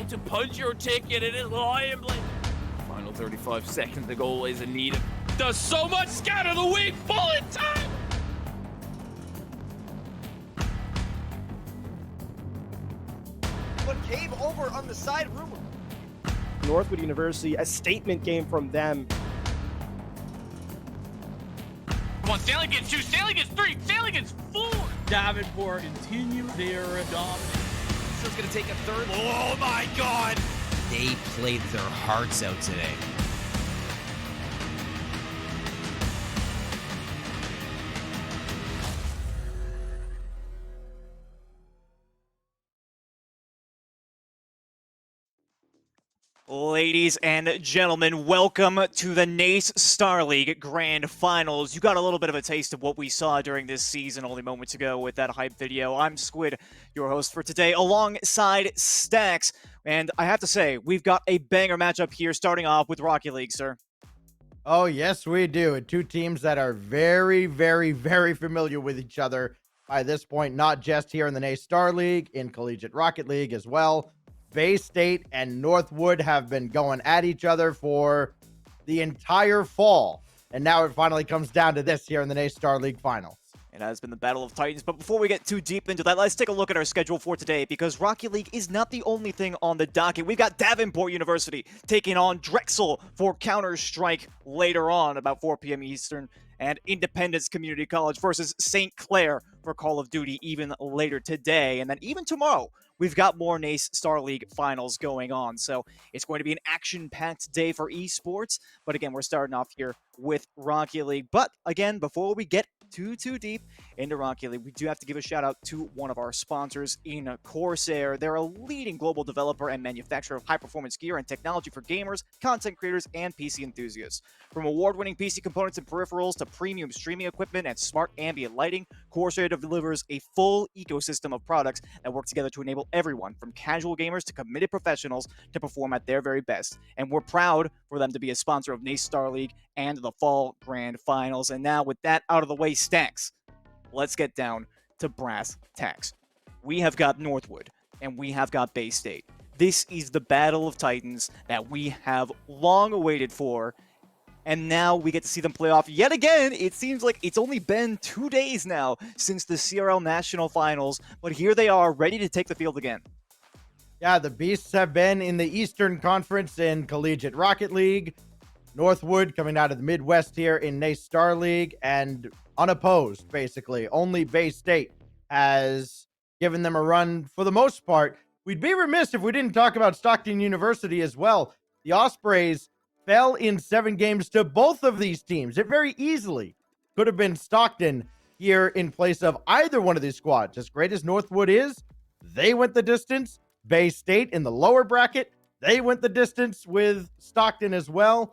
able to punch your ticket in his lion blade. Final 35 seconds, the goal is in need of. Does so much scatter the weak bullet time! But cave over on the side room. Northwood University, a statement game from them. Come on, Starleague gets 2, Starleague gets 3, Starleague gets 4! Davenport continue their dominance. So it's going to take a third. Oh my god! They played their hearts out today. Ladies and gentlemen, welcome to the NACE Starleague Grand Finals. You got a little bit of a taste of what we saw during this season only moments ago with that hype video. I'm Squid, your host for today, alongside Stacks. And I have to say, we've got a banger matchup here, starting off with Rocket League, sir. Oh, yes, we do. And two teams that are very, very, very familiar with each other by this point, not just here in the NACE Starleague, in Collegiate Rocket League as well. Bay State and Northwood have been going at each other for the entire fall. And now it finally comes down to this here in the NACE Starleague Finals. It has been the Battle of Titans, but before we get too deep into that, let's take a look at our schedule for today, because Rocket League is not the only thing on the docket. We've got Davenport University taking on Drexel for Counter-Strike later on, about 4 p.m. Eastern, and Independence Community College versus St. Clair for Call of Duty even later today. And then even tomorrow, we've got more NACE Starleague Finals going on. So it's going to be an action-packed day for esports. But again, we're starting off here with Rocket League. But again, before we get too deep into Rocket League, we do have to give a shout out to one of our sponsors in Corsair. They're a leading global developer and manufacturer of high-performance gear and technology for gamers, content creators, and PC enthusiasts. From award-winning PC components and peripherals to premium streaming equipment and smart ambient lighting, Corsair delivers a full ecosystem of products that work together to enable everyone from casual gamers to committed professionals to perform at their very best. And we're proud for them to be a sponsor of NACE Starleague and the Fall Grand Finals. And now with that out of the way, Stacks, let's get down to brass tacks. We have got Northwood and we have got Bay State. This is the Battle of Titans that we have long awaited for. And now we get to see them play off yet again. It seems like it's only been 2 days now since the CRL National Finals, but here they are ready to take the field again. Yeah, the Beasts have been in the Eastern Conference in Collegiate Rocket League. Northwood coming out of the Midwest here in NACE Starleague, and unopposed, basically. Only Bay State has given them a run for the most part. We'd be remiss if we didn't talk about Stockton University as well. The Ospreys fell in 7 games to both of these teams. It very easily could have been Stockton here in place of either one of these squads. As great as Northwood is, they went the distance. Bay State in the lower bracket, they went the distance with Stockton as well.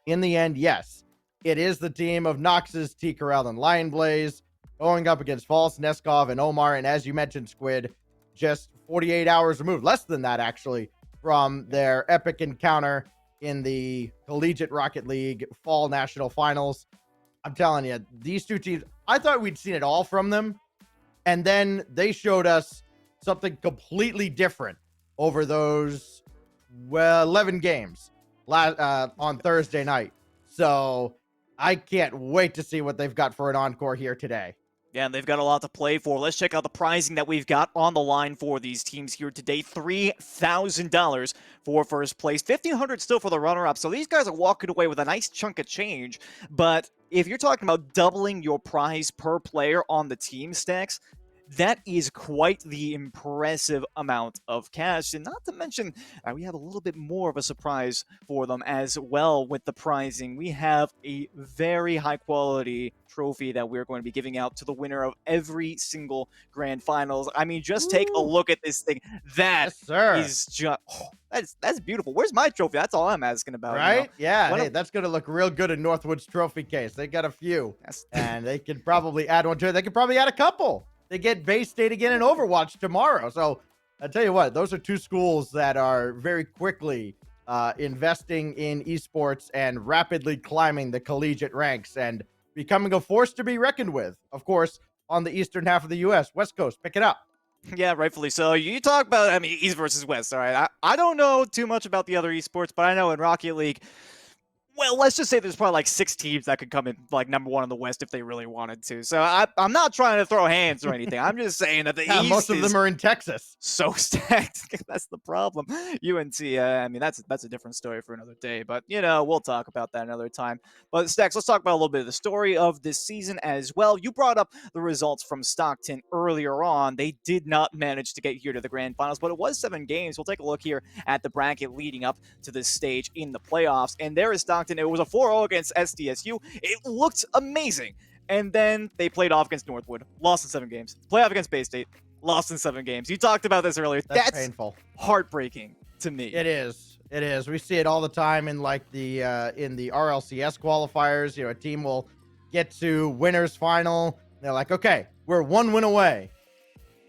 In the end, yes, it is the team of Nox's, T. Corral, and Lion Blaze going up against False, Neskov, and Omar. And as you mentioned, Squid, just 48 hours removed, less than that actually, from their epic encounter in the Collegiate Rocket League Fall National Finals. I'm telling you, these two teams, I thought we'd seen it all from them. And then they showed us something completely different over those, 11 games on Thursday night. So I can't wait to see what they've got for an encore here today. Yeah, and they've got a lot to play for. Let's check out the pricing that we've got on the line for these teams here today. $3,000 for first place. $1,500 still for the runner-up. So these guys are walking away with a nice chunk of change. But if you're talking about doubling your prize per player on the team, Stacks, that is quite the impressive amount of cash. And not to mention, we have a little bit more of a surprise for them as well with the pricing. We have a very high quality trophy that we're going to be giving out to the winner of every single grand finals. I mean, just take a look at this thing. That is just, that's beautiful. Where's my trophy? That's all I'm asking about. Right? You know? Yeah. Hey, that's going to look real good in Northwood's trophy case. They got a few, and they can probably add one to it. They could probably add a couple. They get Bay State again in Overwatch tomorrow. So I tell you what, those are two schools that are very quickly investing in esports and rapidly climbing the collegiate ranks and becoming a force to be reckoned with. Of course, on the eastern half of the U.S., West Coast, pick it up. Yeah, rightfully so. You talk about, I mean, East versus West, all right? I don't know too much about the other esports, but I know in Rocket League, well, let's just say there's probably like 6 teams that could come in like #1 in the West if they really wanted to. So I'm not trying to throw hands or anything. I'm just saying that the Yeah, East most of is them are in Texas. so stacked. That's the problem. UNC, I mean, that's a different story for another day. But, you know, we'll talk about that another time. But, Stacks, let's talk about a little bit of the story of this season as well. You brought up the results from Stockton earlier on. They did not manage to get here to the grand finals, but it was 7 games. We'll take a look here at the bracket leading up to this stage in the playoffs. And there is Stockton. It was a 4-0 against SDSU. It looked amazing. And then they played off against Northwood, lost in 7 games. Play off against Bay State, lost in 7 games. You talked about this earlier. That's painful. Heartbreaking to me. It is. It is. We see it all the time in like the in the RLCS qualifiers. You know, a team will get to winners final. They're like, okay, we're 1 win away.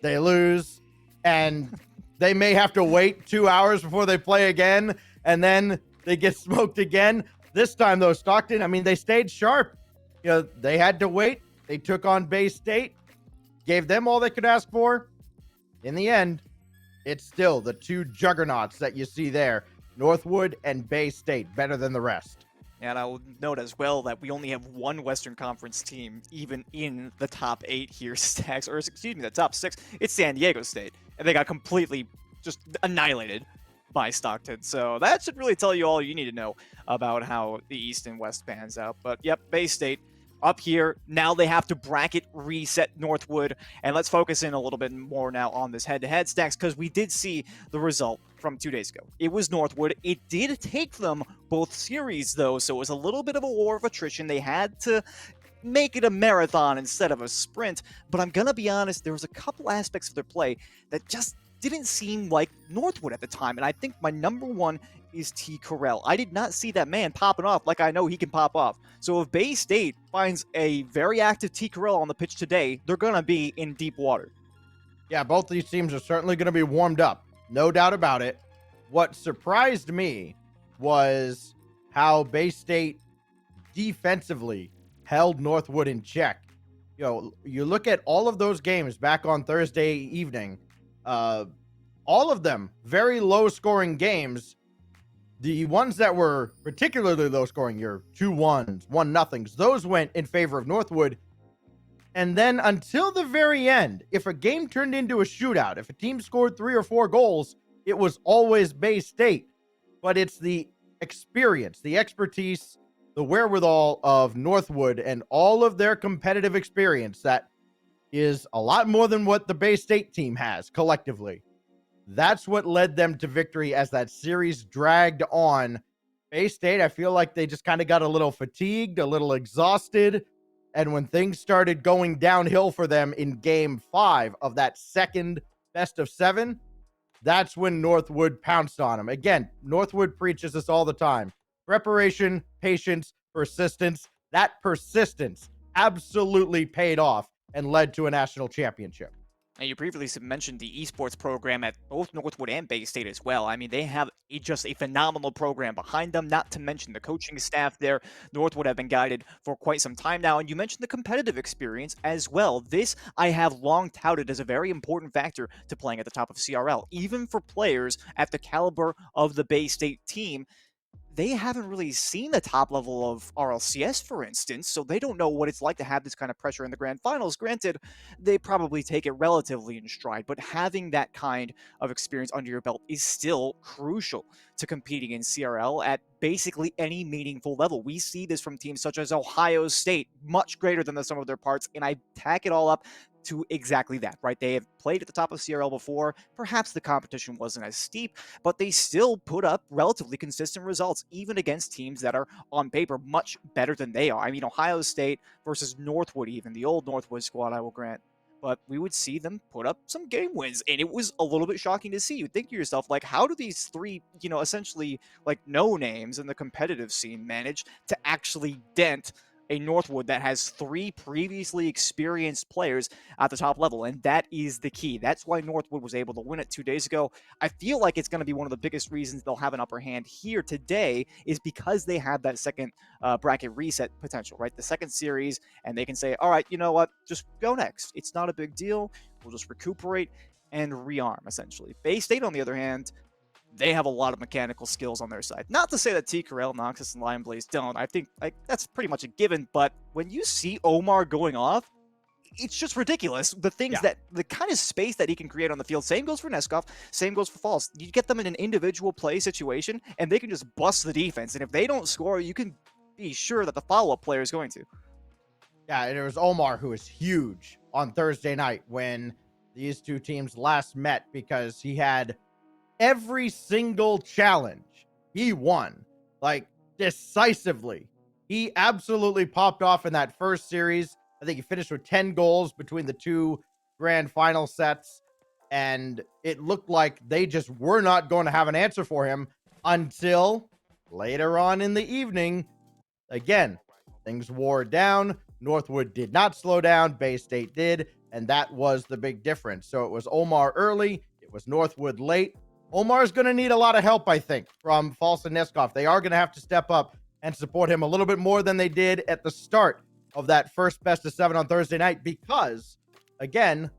They lose, and they may have to wait 2 hours before they play again, and then they get smoked again. This time, though, Stockton, I mean, they stayed sharp. You know, they had to wait. They took on Bay State, gave them all they could ask for. In the end, it's still the 2 juggernauts that you see there, Northwood and Bay State, better than the rest. And I will note as well that we only have 1 Western Conference team even in the top 8 here, Stacks, or excuse me, the top 6. It's San Diego State, and they got completely just annihilated by Stockton. So that should really tell you all you need to know about how the East and West pans out. But yep, Bay State up here. Now they have to bracket reset Northwood. And let's focus in a little bit more now on this head-to-head, Stacks, because we did see the result from 2 days ago. It was Northwood. It did take them both series, though, so it was a little bit of a war of attrition. They had to make it a marathon instead of a sprint. But I'm going to be honest, there was a couple aspects of their play that just didn't seem like Northwood at the time. And I think my #1 is T. Corell. I did not see that man popping off like I know he can pop off. So if Bay State finds a very active T. Corell on the pitch today, they're going to be in deep water. Yeah, both these teams are certainly going to be warmed up. No doubt about it. What surprised me was how Bay State defensively held Northwood in check. You know, you look at all of those games back on Thursday evening, all of them very low scoring games. The ones that were particularly low scoring, your 2-1s, 1-0s, those went in favor of Northwood. And then until the very end, if a game turned into a shootout, if a team scored 3 or 4 goals, it was always Bay State. But it's the experience, the expertise, the wherewithal of Northwood and all of their competitive experience that is a lot more than what the Bay State team has collectively. That's what led them to victory as that series dragged on. Bay State, I feel like they just kind of got a little fatigued, a little exhausted. And when things started going downhill for them in game 5 of that second best of 7, that's when Northwood pounced on them. Again, Northwood preaches this all the time. Preparation, patience, persistence. That persistence absolutely paid off and led to a national championship. And you previously mentioned the esports program at both Northwood and Bay State as well. I mean, they have just a phenomenal program behind them, not to mention the coaching staff there. Northwood have been guided for quite some time now. And you mentioned the competitive experience as well. This I have long touted as a very important factor to playing at the top of CRL. Even for players at the caliber of the Bay State team, they haven't really seen the top level of RLCS, for instance, so they don't know what it's like to have this kind of pressure in the grand finals. Granted, they probably take it relatively in stride, but having that kind of experience under your belt is still crucial to competing in CRL at basically any meaningful level. We see this from teams such as Ohio State, much greater than the sum of their parts, and I tack it all up to exactly that, right? They have played at the top of CRL before. Perhaps the competition wasn't as steep, but they still put up relatively consistent results, even against teams that are on paper much better than they are. I mean, Ohio State versus Northwood, even the old Northwood squad, I will grant. But we would see them put up some game wins, and it was a little bit shocking to see. You'd think to yourself, like, how do these 3, essentially, like, no names in the competitive scene manage to actually dent a Northwood that has 3 previously experienced players at the top level, and that is the key. That's why Northwood was able to win it 2 days ago. I feel like it's going to be one of the biggest reasons they'll have an upper hand here today is because they have that second bracket reset potential, right? The second series, and they can say, all right, you know what? Just go next. It's not a big deal. We'll just recuperate. and rearm, essentially. Bay State, on the other hand, they have a lot of mechanical skills on their side. Not to say that T-Corel, Noxus, and Lion Blaze don't. I think that's pretty much a given, but when you see Omar going off, it's just ridiculous. The things the kind of space that he can create on the field. Same goes for Neskov, same goes for False. You get them in an individual play situation, and they can just bust the defense. And if they don't score, you can be sure that the follow-up player is going to. Yeah, and it was Omar who was huge on Thursday night when these two teams last met, because he had every single challenge he won, like, decisively. He absolutely popped off in that first series. I think he finished with 10 goals between the two grand final sets, and it looked like they just were not going to have an answer for him until later on in the evening. Again, things wore down. Northwood did not slow down. Bay State did, and that was the big difference. So it was Omar early. It was Northwood late. Omar's going to need a lot of help, I think, from False and Neskov. They are going to have to step up and support him a little bit more than they did at the start of that first best of 7 on Thursday night, because, again,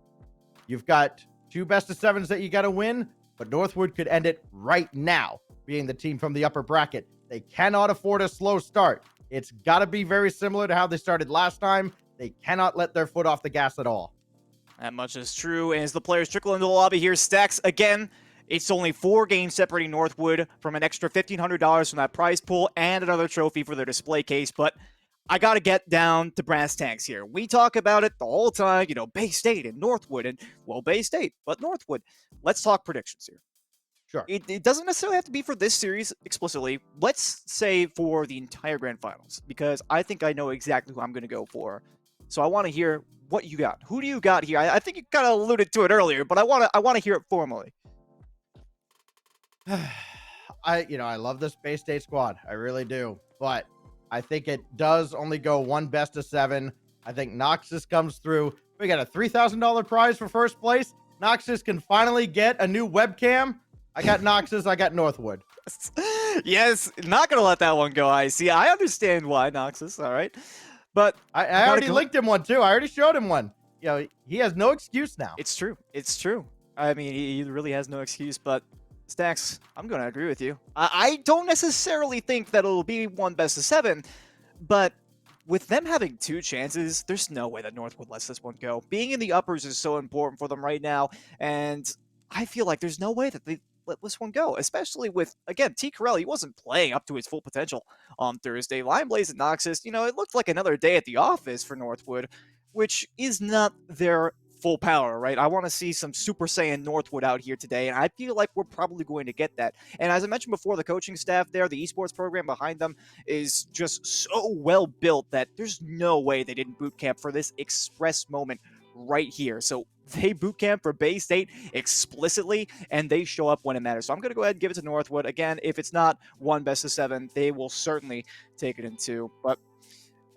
you've got 2 best of 7s that you got to win, but Northwood could end it right now, being the team from the upper bracket. They cannot afford a slow start. It's got to be very similar to how they started last time. They cannot let their foot off the gas at all. That much is true. And as the players trickle into the lobby here, Stacks, again, it's only 4 games separating Northwood from an extra $1,500 from that prize pool and another trophy for their display case, but I got to get down to brass tacks here. We talk about it the whole time, you know, Bay State and Northwood, and, well, Bay State, but Northwood. Let's talk predictions here. Sure. It doesn't necessarily have to be for this series explicitly. Let's say for the entire grand finals, because I think I know exactly who I'm going to go for. So I want to hear what you got. Who do you got here? I think you kind of alluded to it earlier, but I want to hear it formally. I love this Bay State squad. I really do. But I think it does only go 1 best of 7. I think Noxus comes through. We got a $3,000 prize for first place. Noxus can finally get a new webcam. I got Noxus. I got Northwood. Yes, not going to let that one go. I see. I understand why, Noxus. All right. But I already linked him one, too. I already showed him one. You know, he has no excuse now. It's true. It's true. I mean, he really has no excuse, but Stacks, I'm going to agree with you. I don't necessarily think that it'll be 1 best of 7, but with them having 2 chances, there's no way that Northwood lets this one go. Being in the uppers is so important for them right now, and I feel like there's no way that they let this one go, especially with, again, T-Corel. He wasn't playing up to his full potential on Thursday. Lion Blaze and Noxus, you know, it looked like another day at the office for Northwood, which is not their full power, right? I want to see some Super Saiyan Northwood out here today, and I feel like we're probably going to get that. And as I mentioned before, the coaching staff there, the esports program behind them is just so well built that there's no way they didn't boot camp for this express moment right here. So they boot camp for Bay State explicitly, and they show up when it matters. So I'm going to go ahead and give it to Northwood. Again, if it's not 1 best of 7, they will certainly take it in 2. But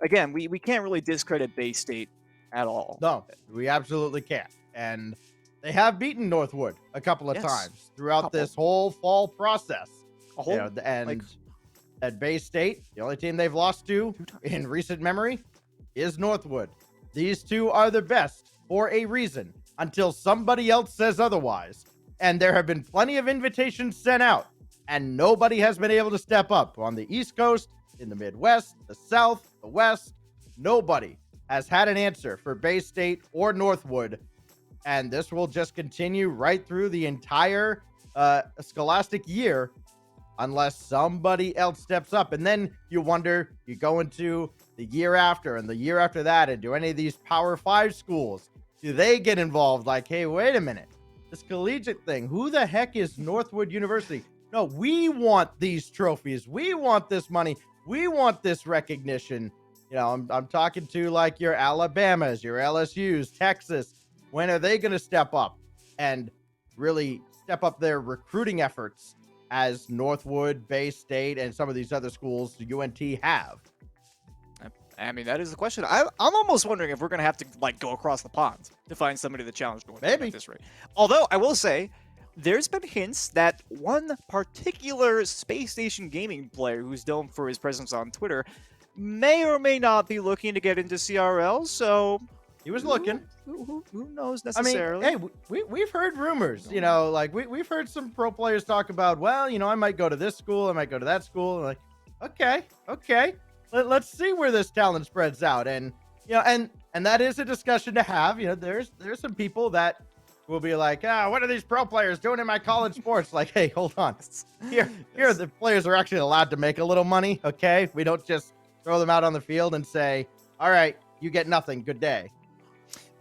again, we can't really discredit Bay State at all. No, we absolutely can't. And they have beaten Northwood a couple of times throughout this whole fall process. At Bay State, the only team they've lost to in recent memory is Northwood. These two are the best for a reason until somebody else says otherwise. And there have been plenty of invitations sent out, and nobody has been able to step up on the East Coast, in the Midwest, the South, the West. Nobody has had an answer for Bay State or Northwood, and this will just continue right through the entire scholastic year unless somebody else steps up. And then you wonder, you go into the year after and the year after that, and do any of these Power 5 schools, do they get involved? Like, hey, wait a minute, this collegiate thing, who the heck is Northwood University? No, we want these trophies. We want this money. We want this recognition. You know, I'm talking to like your Alabamas, your LSUs, Texas. When are they going to step up and really step up their recruiting efforts as Northwood, Bay State, and some of these other schools, the UNT, have? I mean, that is the question. I'm almost wondering if we're going to have to like go across the pond to find somebody to challenge Northwood at this rate. Although I will say, there's been hints that one particular Space Station gaming player who's known for his presence on Twitter may or may not be looking to get into CRL, so He was looking. Who knows I mean, necessarily? hey, we've heard rumors, you know, like we've heard some pro players talk about, well, you know, I might go to this school, I might go to that school. And like, okay, let's see where this talent spreads out. And, you know, and that is a discussion to have. You know, there's some people that will be like, what are these pro players doing in my college sports? Like, hey, hold on. Here, the players are actually allowed to make a little money, okay? We don't just throw them out on the field and say, all right, you get nothing, good day.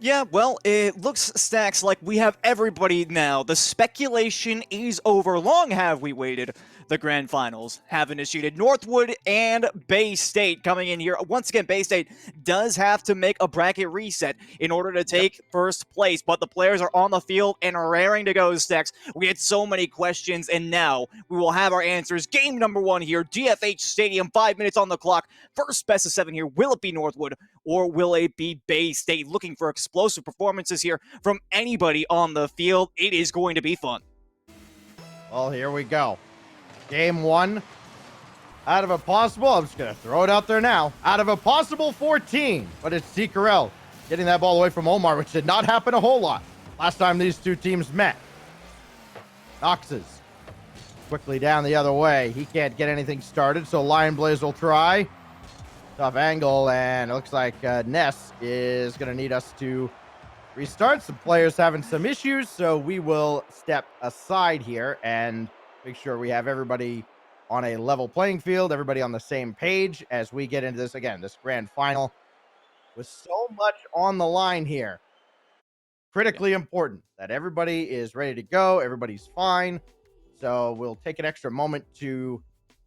Yeah, well, it looks, Stacks, like we have everybody now. The speculation is over. Long have we waited. The grand finals have initiated. Northwood and Bay State coming in here. Once again, Bay State does have to make a bracket reset in order to take first place, but the players are on the field and are raring to go, Stacks. We had so many questions, and now we will have our answers. Game number 1 here, GFH Stadium, 5 minutes on the clock. First best of 7 here. Will it be Northwood or will it be Bay State? Looking for explosive performances here from anybody on the field. It is going to be fun. Well, here we go. Game 1. Out of a possible, I'm just going to throw it out there now. Out of a possible 14, but it's Seacrell getting that ball away from Omar, which did not happen a whole lot last time these two teams met. Noxes quickly down the other way. He can't get anything started, so Lion Blaze will try. Tough angle, and it looks like NACE is going to need us to restart. Some players having some issues, so we will step aside here and make sure we have everybody on a level playing field, everybody on the same page as we get into this, again, this grand final with so much on the line here. Critically important that everybody is ready to go, everybody's fine. So we'll take an extra moment to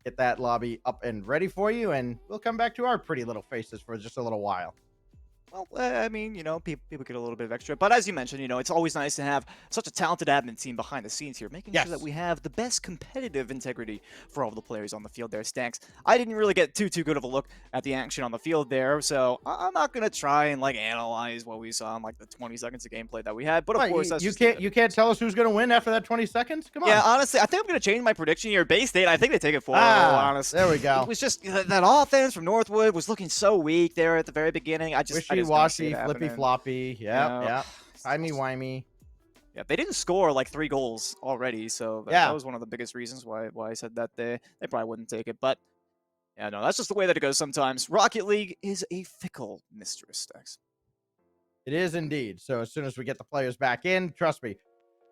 get that lobby up and ready for you, and we'll come back to our pretty little faces for just a little while. Well, I mean, you know, people get a little bit of extra. But as you mentioned, you know, it's always nice to have such a talented admin team behind the scenes here, making sure that we have the best competitive integrity for all the players on the field there, Stacks. I didn't really get too good of a look at the action on the field there, so I'm not going to try and, like, analyze what we saw in, like, the 20 seconds of gameplay that we had. But, of course, you can't tell us who's going to win after that 20 seconds? Come on. Yeah, honestly, I think I'm going to change my prediction here. Bay State, I think they take it forward, honestly. There we go. It was just that offense from Northwood was looking so weak there at the very beginning. I just Wishy-washy, flippy-floppy. Yeah. Timey-wimey. Yeah, they didn't score like 3 goals already, so that was one of the biggest reasons why I said that they probably wouldn't take it. But, yeah, no, that's just the way that it goes sometimes. Rocket League is a fickle mistress, Stacks. It is indeed. So as soon as we get the players back in, trust me,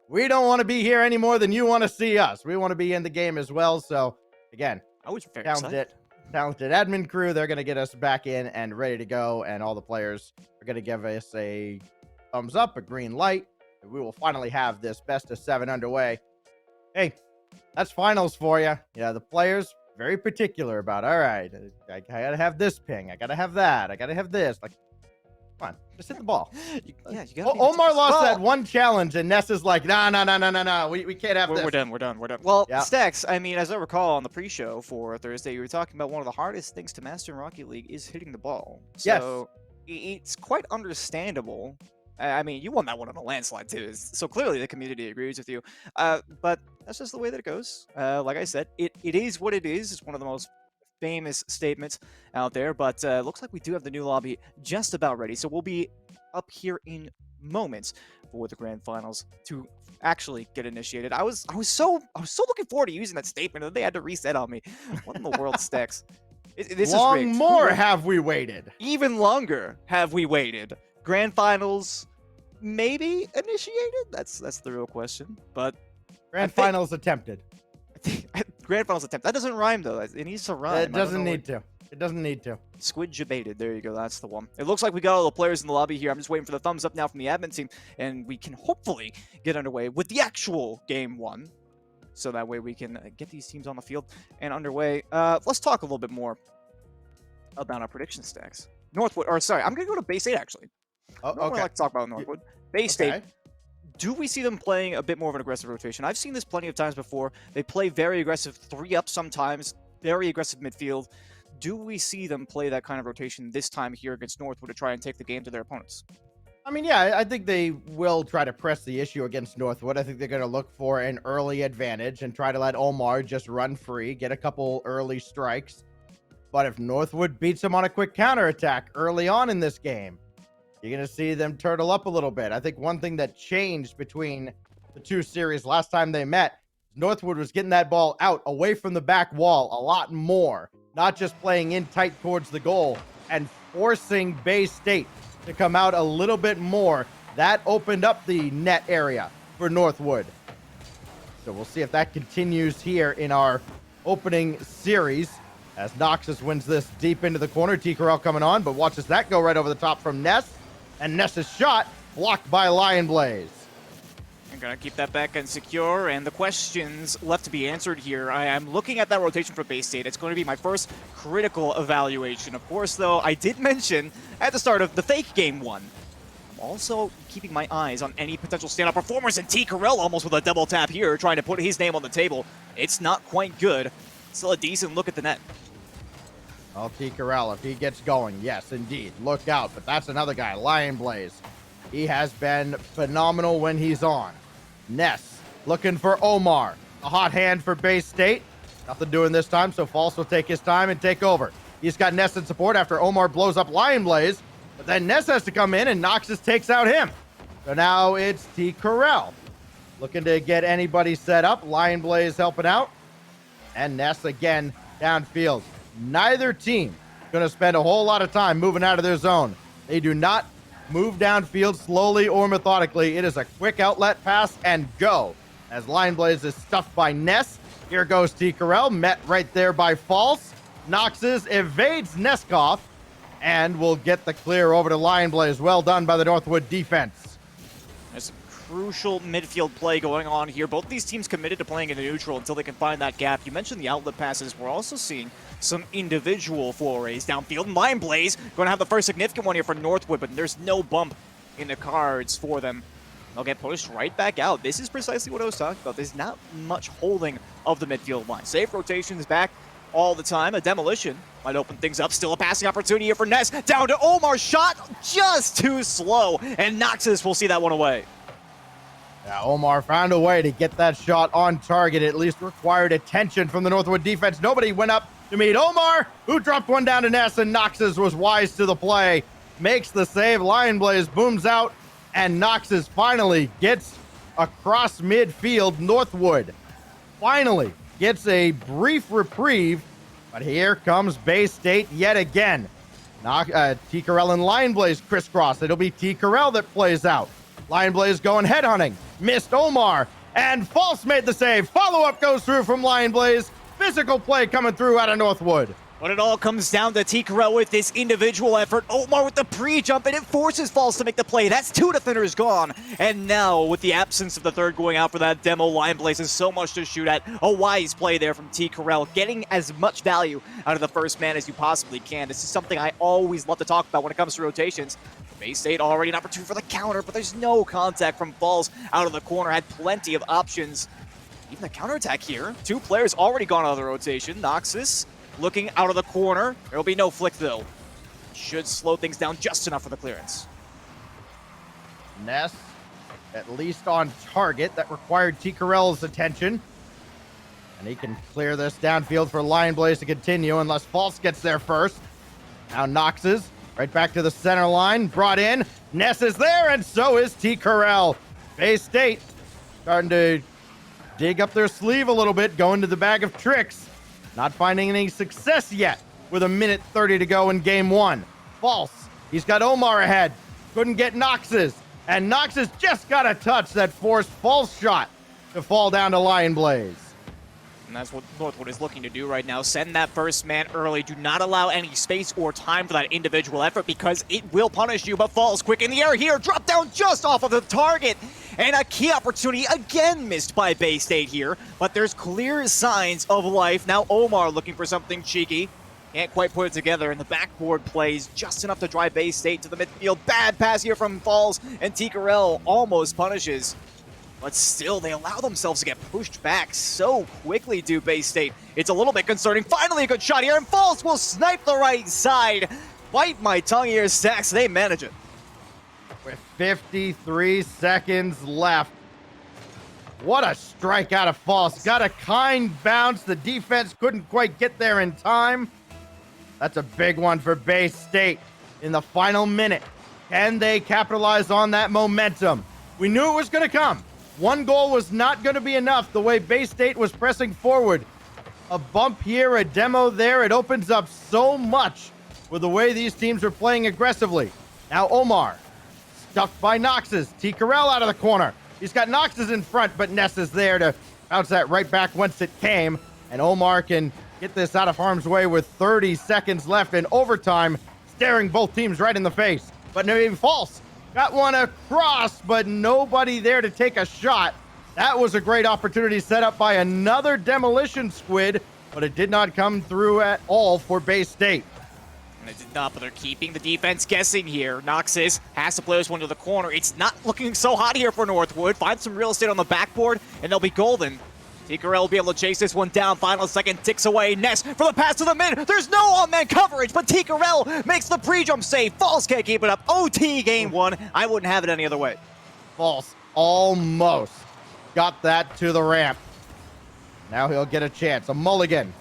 we don't want to be here any more than you want to see us. We want to be in the game as well. So, again, I was very excited. Talented admin crew, they're going to get us back in and ready to go, and all the players are going to give us a thumbs up, a green light, and we will finally have this best of 7 underway. Hey, that's finals for you. Yeah, the players very particular about, all right, I got to have this ping, I got to have that, I got to have this. Like, come on, just hit the ball. You got Omar lost that one challenge, and Ness is like, no, we can't have this. We're done. Well, Stacks, I mean, as I recall on the pre-show for Thursday, you were talking about one of the hardest things to master in Rocket League is hitting the ball. So it's quite understandable. I mean, you won that one on a landslide, too. So clearly the community agrees with you. But that's just the way that it goes. Like I said, it is what it is. It's one of the most famous statements out there, but looks like we do have the new lobby just about ready, so we'll be up here in moments for the grand finals to actually get initiated. I was so looking forward to using that statement, and they had to reset on me. What in the world, Stacks? This is rigged. More have we waited? Even longer have we waited. Grand finals maybe initiated? That's the real question. But grand finals attempted. Grand finals attempt. That doesn't rhyme though. It needs to rhyme. It doesn't need to. It doesn't need to. Squid debated. There you go. That's the one. It looks like we got all the players in the lobby here. I'm just waiting for the thumbs up now from the admin team, and we can hopefully get underway with the actual game 1. So that way we can get these teams on the field and underway. Let's talk a little bit more about our prediction Stacks. Northwood, or sorry, I'm gonna go to Bay State actually. Oh, okay. I like to talk about Northwood. Bay State. Do we see them playing a bit more of an aggressive rotation? I've seen this plenty of times before. They play very aggressive 3-up sometimes, very aggressive midfield. Do we see them play that kind of rotation this time here against Northwood to try and take the game to their opponents? I mean, yeah, I think they will try to press the issue against Northwood. I think they're going to look for an early advantage and try to let Omar just run free, get a couple early strikes. But if Northwood beats them on a quick counterattack early on in this game, you're going to see them turtle up a little bit. I think one thing that changed between the two series last time they met, Northwood was getting that ball out away from the back wall a lot more, not just playing in tight towards the goal and forcing Bay State to come out a little bit more. That opened up the net area for Northwood. So we'll see if that continues here in our opening series as Noxus wins this deep into the corner. T. Corral coming on, but watches that go right over the top from Ness. And Ness's shot blocked by Lion Blaze. I'm going to keep that back and secure, and the questions left to be answered here. I am looking at that rotation for Bay State. It's going to be my first critical evaluation. Of course, though, I did mention at the start of the fake game one, I'm also keeping my eyes on any potential standout performers, and T. Corral almost with a double tap here, trying to put his name on the table. It's not quite good. Still a decent look at the net. Well, T. Corral, if he gets going, yes, indeed. Look out, but that's another guy, Lion Blaze. He has been phenomenal when he's on. Ness looking for Omar. A hot hand for Bay State. Nothing doing this time, so False will take his time and take over. He's got Ness in support after Omar blows up Lion Blaze, but then Ness has to come in and Noxus takes out him. So now it's T. Corral looking to get anybody set up. Lion Blaze helping out. And Ness again downfield. Neither team going to spend a whole lot of time moving out of their zone. They do not move downfield slowly or methodically. It is a quick outlet pass and go. As Lion Blaze is stuffed by Ness. Here goes T. Corral, met right there by False. Noxus evades Neskov and will get the clear over to Lion Blaze. Well done by the Northwood defense. There's some crucial midfield play going on here. Both these teams committed to playing in the neutral until they can find that gap. You mentioned the outlet passes. We're also seeing some individual forays downfield. And Lion Blaze going to have the first significant one here for Northwood, but there's no bump in the cards for them. They'll get pushed right back out. This is precisely what I was talking about. There's not much holding of the midfield line. Safe rotations back all the time. A demolition might open things up. Still a passing opportunity here for Ness. Down to Omar. Shot just too slow. And Noxus will see that one away. Yeah, Omar found a way to get that shot on target. At least required attention from the Northwood defense. Nobody went up to meet Omar, who dropped one down to Ness, and Noxus was wise to the play. Makes the save. Lion Blaze booms out, and Noxus finally gets across midfield. Northwood finally gets a brief reprieve, but here comes Bay State yet again. T. Corral and Lion Blaze crisscross. It'll be T. Corral that plays out. Lion Blaze going headhunting. Missed Omar, and False made the save. Follow-up goes through from Lion Blaze. Physical play coming through out of Northwood. But it all comes down to T. Corral with this individual effort. Omar with the pre-jump, and it forces False to make the play. That's two defenders gone. And now, with the absence of the third going out for that demo, Lion Blaze has so much to shoot at. A wise play there from T. Corral, getting as much value out of the first man as you possibly can. This is something I always love to talk about when it comes to rotations. Bay State already an opportunity for the counter, but there's no contact from Falls out of the corner. Had plenty of options. Even the counterattack here. Two players already gone out of the rotation. Noxus looking out of the corner. There will be no flick, though. Should slow things down just enough for the clearance. Ness, at least on target. That required T. Corral's attention. And he can clear this downfield for Lion Blaze to continue unless False gets there first. Now Noxus right back to the center line. Brought in. Ness is there, and so is T. Corral. Bay State starting to dig up their sleeve a little bit, going to the bag of tricks. Not finding any success yet with a minute 30 to go in game one. False. He's got Omar ahead. Couldn't get Noxus. And Noxus just got a touch that forced False shot to fall down to Lion Blaze. And that's what Northwood is looking to do right now. Send that first man early. Do not allow any space or time for that individual effort because it will punish you. But Falls quick in the air here. Drop down just off of the target. And a key opportunity again missed by Bay State here. But there's clear signs of life. Now Omar looking for something cheeky. Can't quite put it together. And the backboard plays just enough to drive Bay State to the midfield. Bad pass here from Falls. And T. Corral almost punishes. But still, they allow themselves to get pushed back so quickly, do Bay State. It's a little bit concerning. Finally, a good shot here, and Falls will snipe the right side. Bite my tongue here, Stacks. They manage it. With 53 seconds left. What a strike out of False. Got a kind bounce. The defense couldn't quite get there in time. That's a big one for Bay State in the final minute. Can they capitalize on that momentum? We knew it was going to come. One goal was not going to be enough the way Bay State was pressing forward. A bump here, a demo there. It opens up so much with the way these teams are playing aggressively. Now Omar, stuck by Noxus. T. Carell out of the corner. He's got Noxus in front, but Ness is there to bounce that right back whence it came. And Omar can get this out of harm's way with 30 seconds left in overtime, staring both teams right in the face. But no, even false. Got one across, but nobody there to take a shot. That was a great opportunity set up by another demolition squid, but it did not come through at all for Bay State. And it did not, but they're keeping the defense guessing here. Noxus has to play this one to the corner. It's not looking so hot here for Northwood. Find some real estate on the backboard, and they'll be golden. T-Carell will be able to chase this one down. Final second ticks away. Ness for the pass to the mid. There's no on-man coverage, but T-Carell makes the pre-jump save. Falls can't keep it up. OT game one. I wouldn't have it any other way. False almost got that to the ramp. Now he'll get a chance. A mulligan.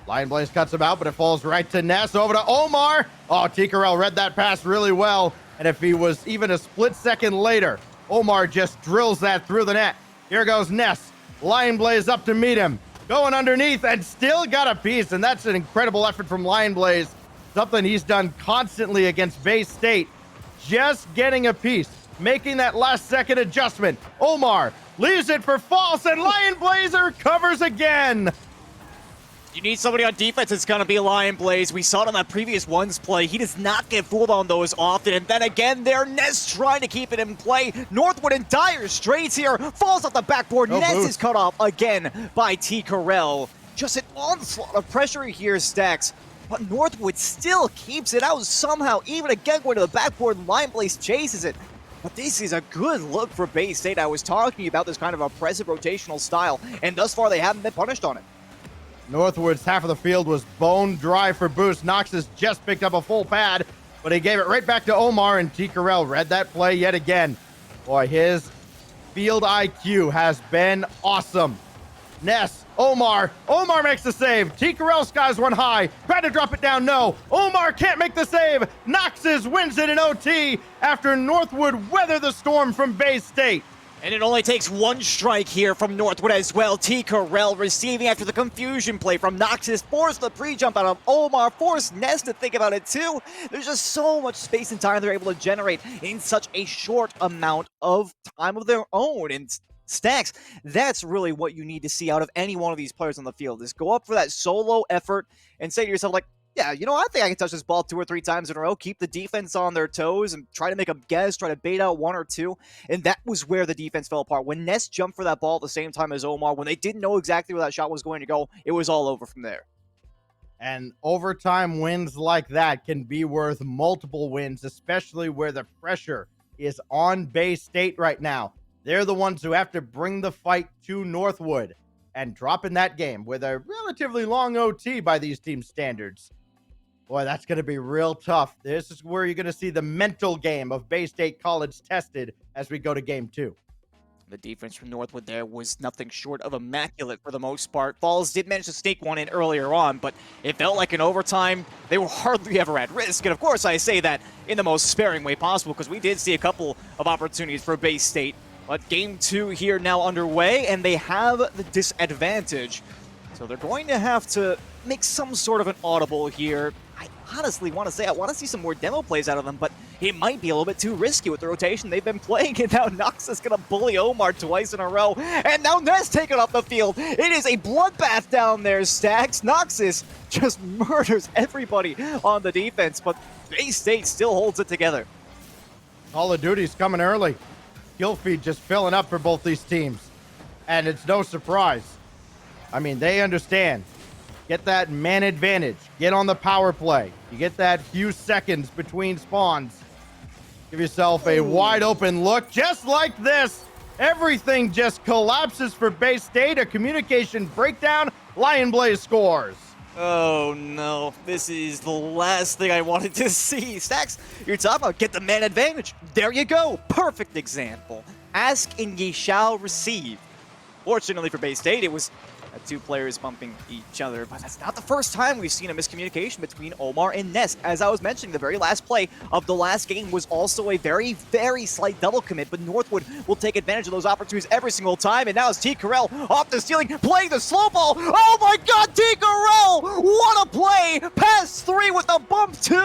Lion Blaze cuts him out, but it falls right to Ness. Over to Omar. Oh, T-Carell read that pass really well. And if he was even a split second later, Omar just drills that through the net. Here goes Ness. Lion Blaze up to meet him. Going underneath and still got a piece. And that's an incredible effort from Lion Blaze. Something he's done constantly against Bay State. Just getting a piece. Making that last second adjustment. Omar leaves it for false, and Lion Blazer covers again. You need somebody on defense, it's going to be Lion Blaze. We saw it on that previous ones play. He does not get fooled on those often. And then again, there, Ness trying to keep it in play. Northwood in dire straits here. Falls off the backboard. Ness is cut off again by T-Carell. Just an onslaught of pressure here, Stacks. But Northwood still keeps it out somehow. Even again, going to the backboard, Lion Blaze chases it. But this is a good look for Bay State. I was talking about this kind of oppressive rotational style, and thus far they haven't been punished on it. Northwood's half of the field was bone dry for boost. Noxus just picked up a full pad, but he gave it right back to Omar, and T-Carell read that play yet again. Boy, his field IQ has been awesome. Ness, Omar makes the save. T-Carell skies one high, tried to drop it down, no. Omar can't make the save. Noxus wins it in OT after Northwood weather the storm from Bay State. And it only takes one strike here from Northwood as well. T-Carell receiving after the confusion play from Noxus. Forced the pre-jump out of Omar. Forced Ness to think about it too. There's just so much space and time they're able to generate in such a short amount of time of their own. And Stacks, that's really what you need to see out of any one of these players on the field, is go up for that solo effort and say to yourself, like, yeah, you know, I think I can touch this ball 2 or 3 times in a row, keep the defense on their toes, and try to make them guess, try to bait out 1 or 2. And that was where the defense fell apart. When Ness jumped for that ball at the same time as Omar, when they didn't know exactly where that shot was going to go, it was all over from there. And overtime wins like that can be worth multiple wins, especially where the pressure is on Bay State right now. They're the ones who have to bring the fight to Northwood and drop in that game with a relatively long OT by these team standards. Boy, that's going to be real tough. This is where you're going to see the mental game of Bay State College tested as we go to game 2. The defense from Northwood there was nothing short of immaculate for the most part. Falls did manage to sneak one in earlier on, but it felt like in overtime, they were hardly ever at risk. And of course, I say that in the most sparing way possible, because we did see a couple of opportunities for Bay State. But game 2 here now underway, and they have the disadvantage. So they're going to have to make some sort of an audible here. I honestly want to say I want to see some more demo plays out of them, but it might be a little bit too risky with the rotation they've been playing. And now Nox is going to bully Omar twice in a row. And now Ness taking off the field. It is a bloodbath down there, Stacks. Noxus just murders everybody on the defense, but Bay State still holds it together. Call of Duty's coming early. Kill feed just filling up for both these teams. And it's no surprise. I mean, they understand. Get that man advantage. Get on the power play. You get that few seconds between spawns. Give yourself a wide open look just like this. Everything just collapses for Bay State. A communication breakdown. Lion Blaze scores. Oh no, this is the last thing I wanted to see. Stacks, you're talking about get the man advantage. There you go. Perfect example. Ask and ye shall receive. Fortunately for Bay State, it was Two players bumping each other, but that's not the first time we've seen a miscommunication between Omar and Ness. As I was mentioning, the very last play of the last game was also a very, very slight double commit, but Northwood will take advantage of those opportunities every single time, and now it's T. Carell off the ceiling, playing the slow ball. Oh my god, T. Carell! What a play! Pass 3 with the bump 2!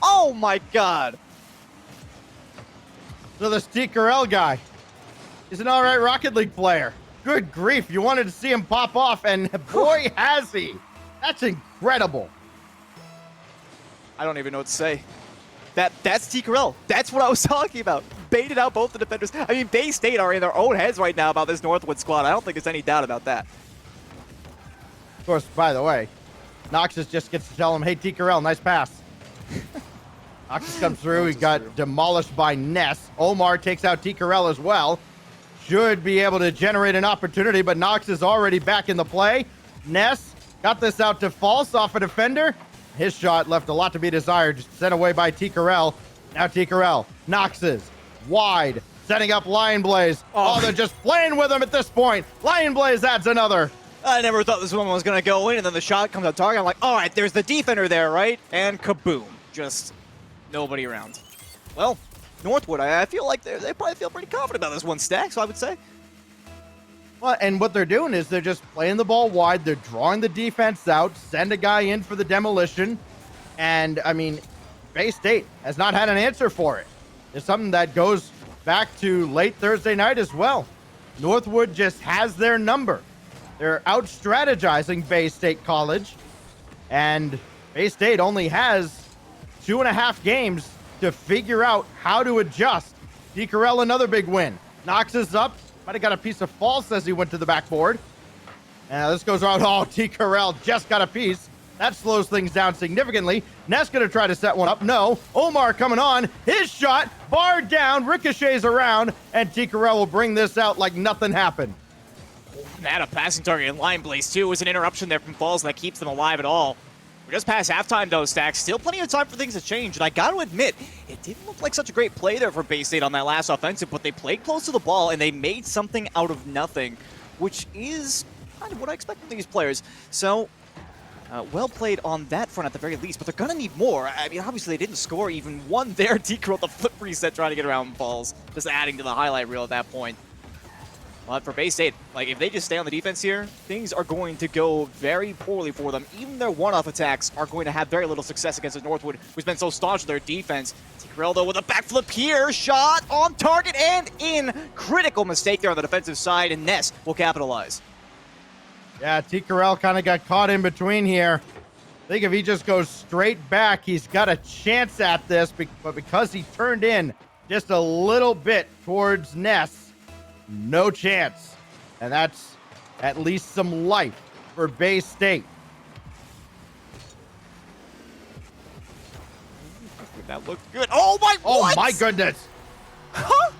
Oh my god! So this T. Carell guy is an alright Rocket League player. Good grief, you wanted to see him pop off, and boy has he. That's incredible. I don't even know what to say. That's T. Carell. That's what I was talking about. Baited out both the defenders. I mean, Bay State are in their own heads right now about this Northwood squad. I don't think there's any doubt about that. Of course, by the way, Noxus just gets to tell him, hey, T. Carell, nice pass. Noxus comes through. He got demolished by Ness. Omar takes out T. Carell as well. Should be able to generate an opportunity, but Nox is already back in the play. Ness got this out to False off a defender. His shot left a lot to be desired, just sent away by T. Carell. Now T. Carell, Nox's wide, setting up Lion Blaze. Oh, they're just playing with him at this point. Lion Blaze adds another. I never thought this one was going to go in, and then the shot comes on target. I'm like, all right, there's the defender there, right? And kaboom. Just nobody around. Well, Northwood, I feel like they probably feel pretty confident about this one stack, so I would say. Well, and what they're doing is they're just playing the ball wide. They're drawing the defense out, send a guy in for the demolition. And, I mean, Bay State has not had an answer for it. It's something that goes back to late Thursday night as well. Northwood just has their number. They're out-strategizing Bay State College. And Bay State only has 2.5 games to figure out how to adjust. T. Carell, another big win. Nox is up. Might have got a piece of False as he went to the backboard. And this goes around. Oh, T. Carell just got a piece. That slows things down significantly. Ness going to try to set one up. No. Omar coming on. His shot. Barred down. Ricochets around. And T. Carell will bring this out like nothing happened. That a passing target in Line Blaze, too. Was an interruption there from Falls that keeps them alive at all. We're just past halftime, though, Stacks. Still plenty of time for things to change. And I got to admit, it didn't look like such a great play there for Bay State on that last offensive, but they played close to the ball, and they made something out of nothing, which is kind of what I expect from these players. So, well played on that front at the very least, but they're going to need more. I mean, obviously, they didn't score even one there. Decro with the flip reset trying to get around Falls, just adding to the highlight reel at that point. But for Bay State, like, if they just stay on the defense here, things are going to go very poorly for them. Even their one-off attacks are going to have very little success against the Northwood, who's been so staunch with their defense. Tigrell, though, with a backflip here. Shot on target and in. Critical mistake there on the defensive side, and Ness will capitalize. Yeah, T. Carell kind of got caught in between here. I think if he just goes straight back, he's got a chance at this, but because he turned in just a little bit towards Ness, no chance. And that's at least some life for Bay State. That looked good. Oh my! Oh my goodness! Huh?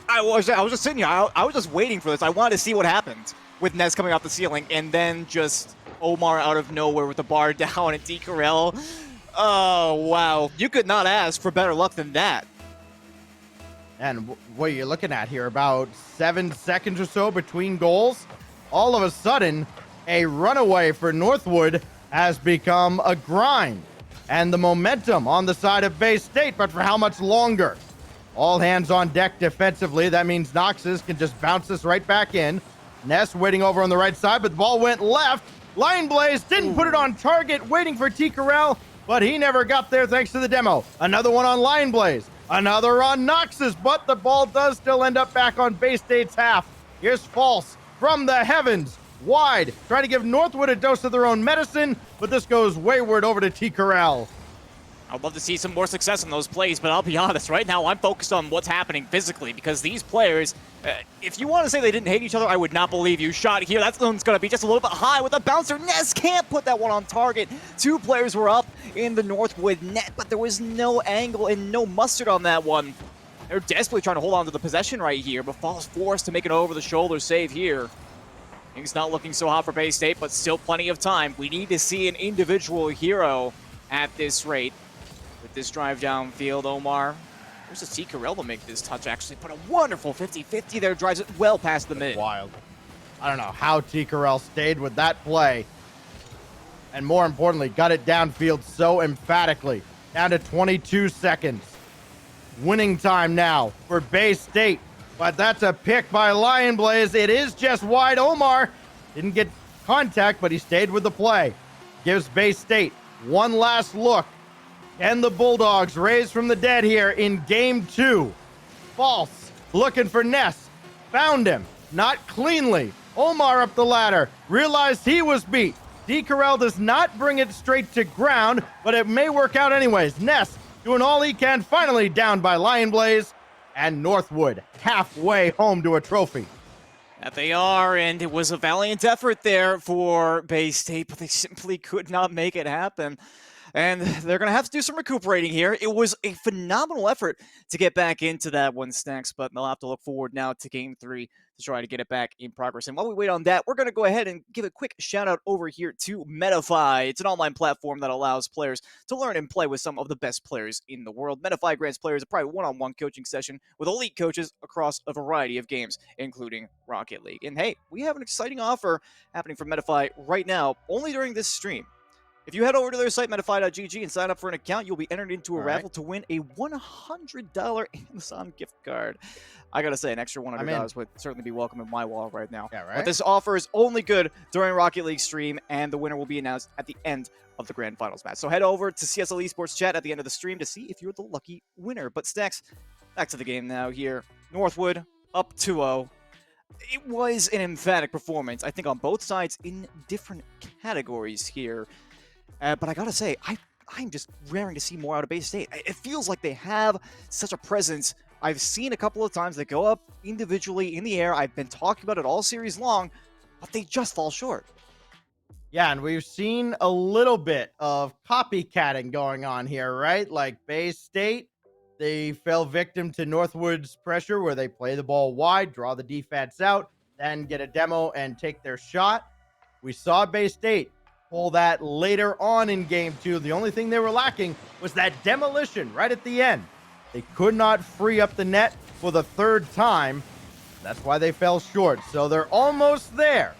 I was just sitting here. I was just waiting for this. I wanted to see what happened with Ness coming off the ceiling, and then just Omar out of nowhere with the bar down and D. Carell. Oh wow! You could not ask for better luck than that. And what are you looking at here? About 7 seconds or so between goals. All of a sudden, a runaway for Northwood has become a grind. And the momentum on the side of Bay State, but for how much longer? All hands on deck defensively. That means Noxus can just bounce this right back in. Ness waiting over on the right side, but the ball went left. Lion Blaze didn't put it on target, waiting for T. Carell, but he never got there thanks to the demo. Another one on Lion Blaze. Another on Noxus, but the ball does still end up back on Bay State's half. Here's False from the heavens. Wide, trying to give Northwood a dose of their own medicine, but this goes wayward over to T. Carell. I'd love to see some more success in those plays, but I'll be honest, right now I'm focused on what's happening physically, because these players, if you want to say they didn't hate each other, I would not believe you. Shot here, that one's going to be just a little bit high with a bouncer. Ness can't put that one on target. Two players were up in the Northwood net, but there was no angle and no mustard on that one. They're desperately trying to hold on to the possession right here, but Falls forced to make an over-the-shoulder save here. Things not looking so hot for Bay State, but still plenty of time. We need to see an individual hero at this rate. With this drive downfield, Omar. There's a Carell to make this touch, actually. But a wonderful 50-50 there. Drives it well past the mid. Wild. I don't know how T. Corral stayed with that play. And more importantly, got it downfield so emphatically. Down to 22 seconds. Winning time now for Bay State. But that's a pick by Lion Blaze. It is just wide. Omar didn't get contact, but he stayed with the play. Gives Bay State one last look. And the Bulldogs raise from the dead here in game 2. False. Looking for Ness. Found him. Not cleanly. Omar up the ladder. Realized he was beat. D. Corral does not bring it straight to ground, but it may work out anyways. Ness doing all he can, finally down by Lion Blaze. And Northwood halfway home to a trophy. That they are, and it was a valiant effort there for Bay State, but they simply could not make it happen. And they're going to have to do some recuperating here. It was a phenomenal effort to get back into that one, Stacks, but they'll have to look forward now to Game 3 to try to get it back in progress. And while we wait on that, we're going to go ahead and give a quick shout-out over here to Metafy. It's an online platform that allows players to learn and play with some of the best players in the world. Metafy grants players a private one-on-one coaching session with elite coaches across a variety of games, including Rocket League. And hey, we have an exciting offer happening for Metafy right now, only during this stream. If you head over to their site, metafy.gg, and sign up for an account, you'll be entered into a raffle to win a $100 Amazon gift card. I gotta say, an extra $100 would certainly be welcome in my wallet right now. Yeah, right. But this offer is only good during Rocket League stream, and the winner will be announced at the end of the Grand Finals match. So head over to CSL Esports chat at the end of the stream to see if you're the lucky winner. But Stacks, back to the game now here. Northwood up 2-0. It was an emphatic performance, I think, on both sides in different categories here. But I gotta say, I'm just raring to see more out of Bay State. It feels like they have such a presence. I've seen a couple of times they go up individually in the air. I've been talking about it all series long, but they just fall short. Yeah, and we've seen a little bit of copycatting going on here, right? Like Bay State, they fell victim to Northwood's pressure where they play the ball wide, draw the defense out, then get a demo and take their shot. We saw Bay State pull that later on in game 2. The only thing they were lacking was that demolition right at the end. They could not free up the net for the third time. That's why they fell short. So they're almost there.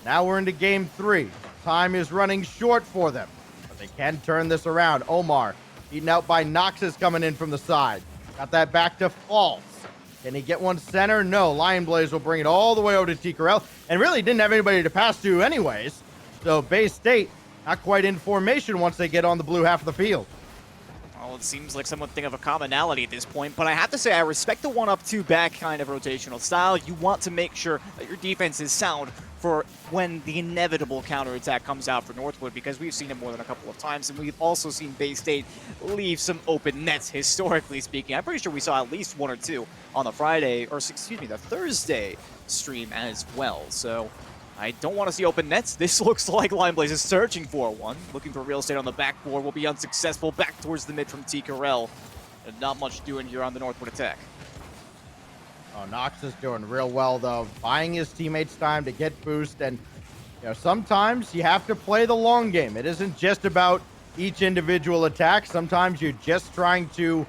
Now we're into game 3. Time is running short for them, but they can turn this around. Omar beaten out by Noxus coming in from the side. Got that back to False. Can he get one center? No. Lion Blaze will bring it all the way over to T. Corral, and really didn't have anybody to pass to anyways. So Bay State not quite in formation once they get on the blue half of the field. Well, it seems like something of a commonality at this point, but I have to say I respect the 1-up, 2-back kind of rotational style. You want to make sure that your defense is sound for when the inevitable counterattack comes out for Northwood, because we've seen it more than a couple of times, and we've also seen Bay State leave some open nets, historically speaking. I'm pretty sure we saw at least 1 or 2 on the the Thursday stream as well, so I don't want to see open nets. This looks like Lion Blaze is searching for one. Looking for real estate on the backboard. Will be unsuccessful. Back towards the mid from T. Corral. And not much doing here on the Northwood attack. Oh, Nox is doing real well, though. Buying his teammates time to get boost. And, you know, sometimes you have to play the long game. It isn't just about each individual attack. Sometimes you're just trying to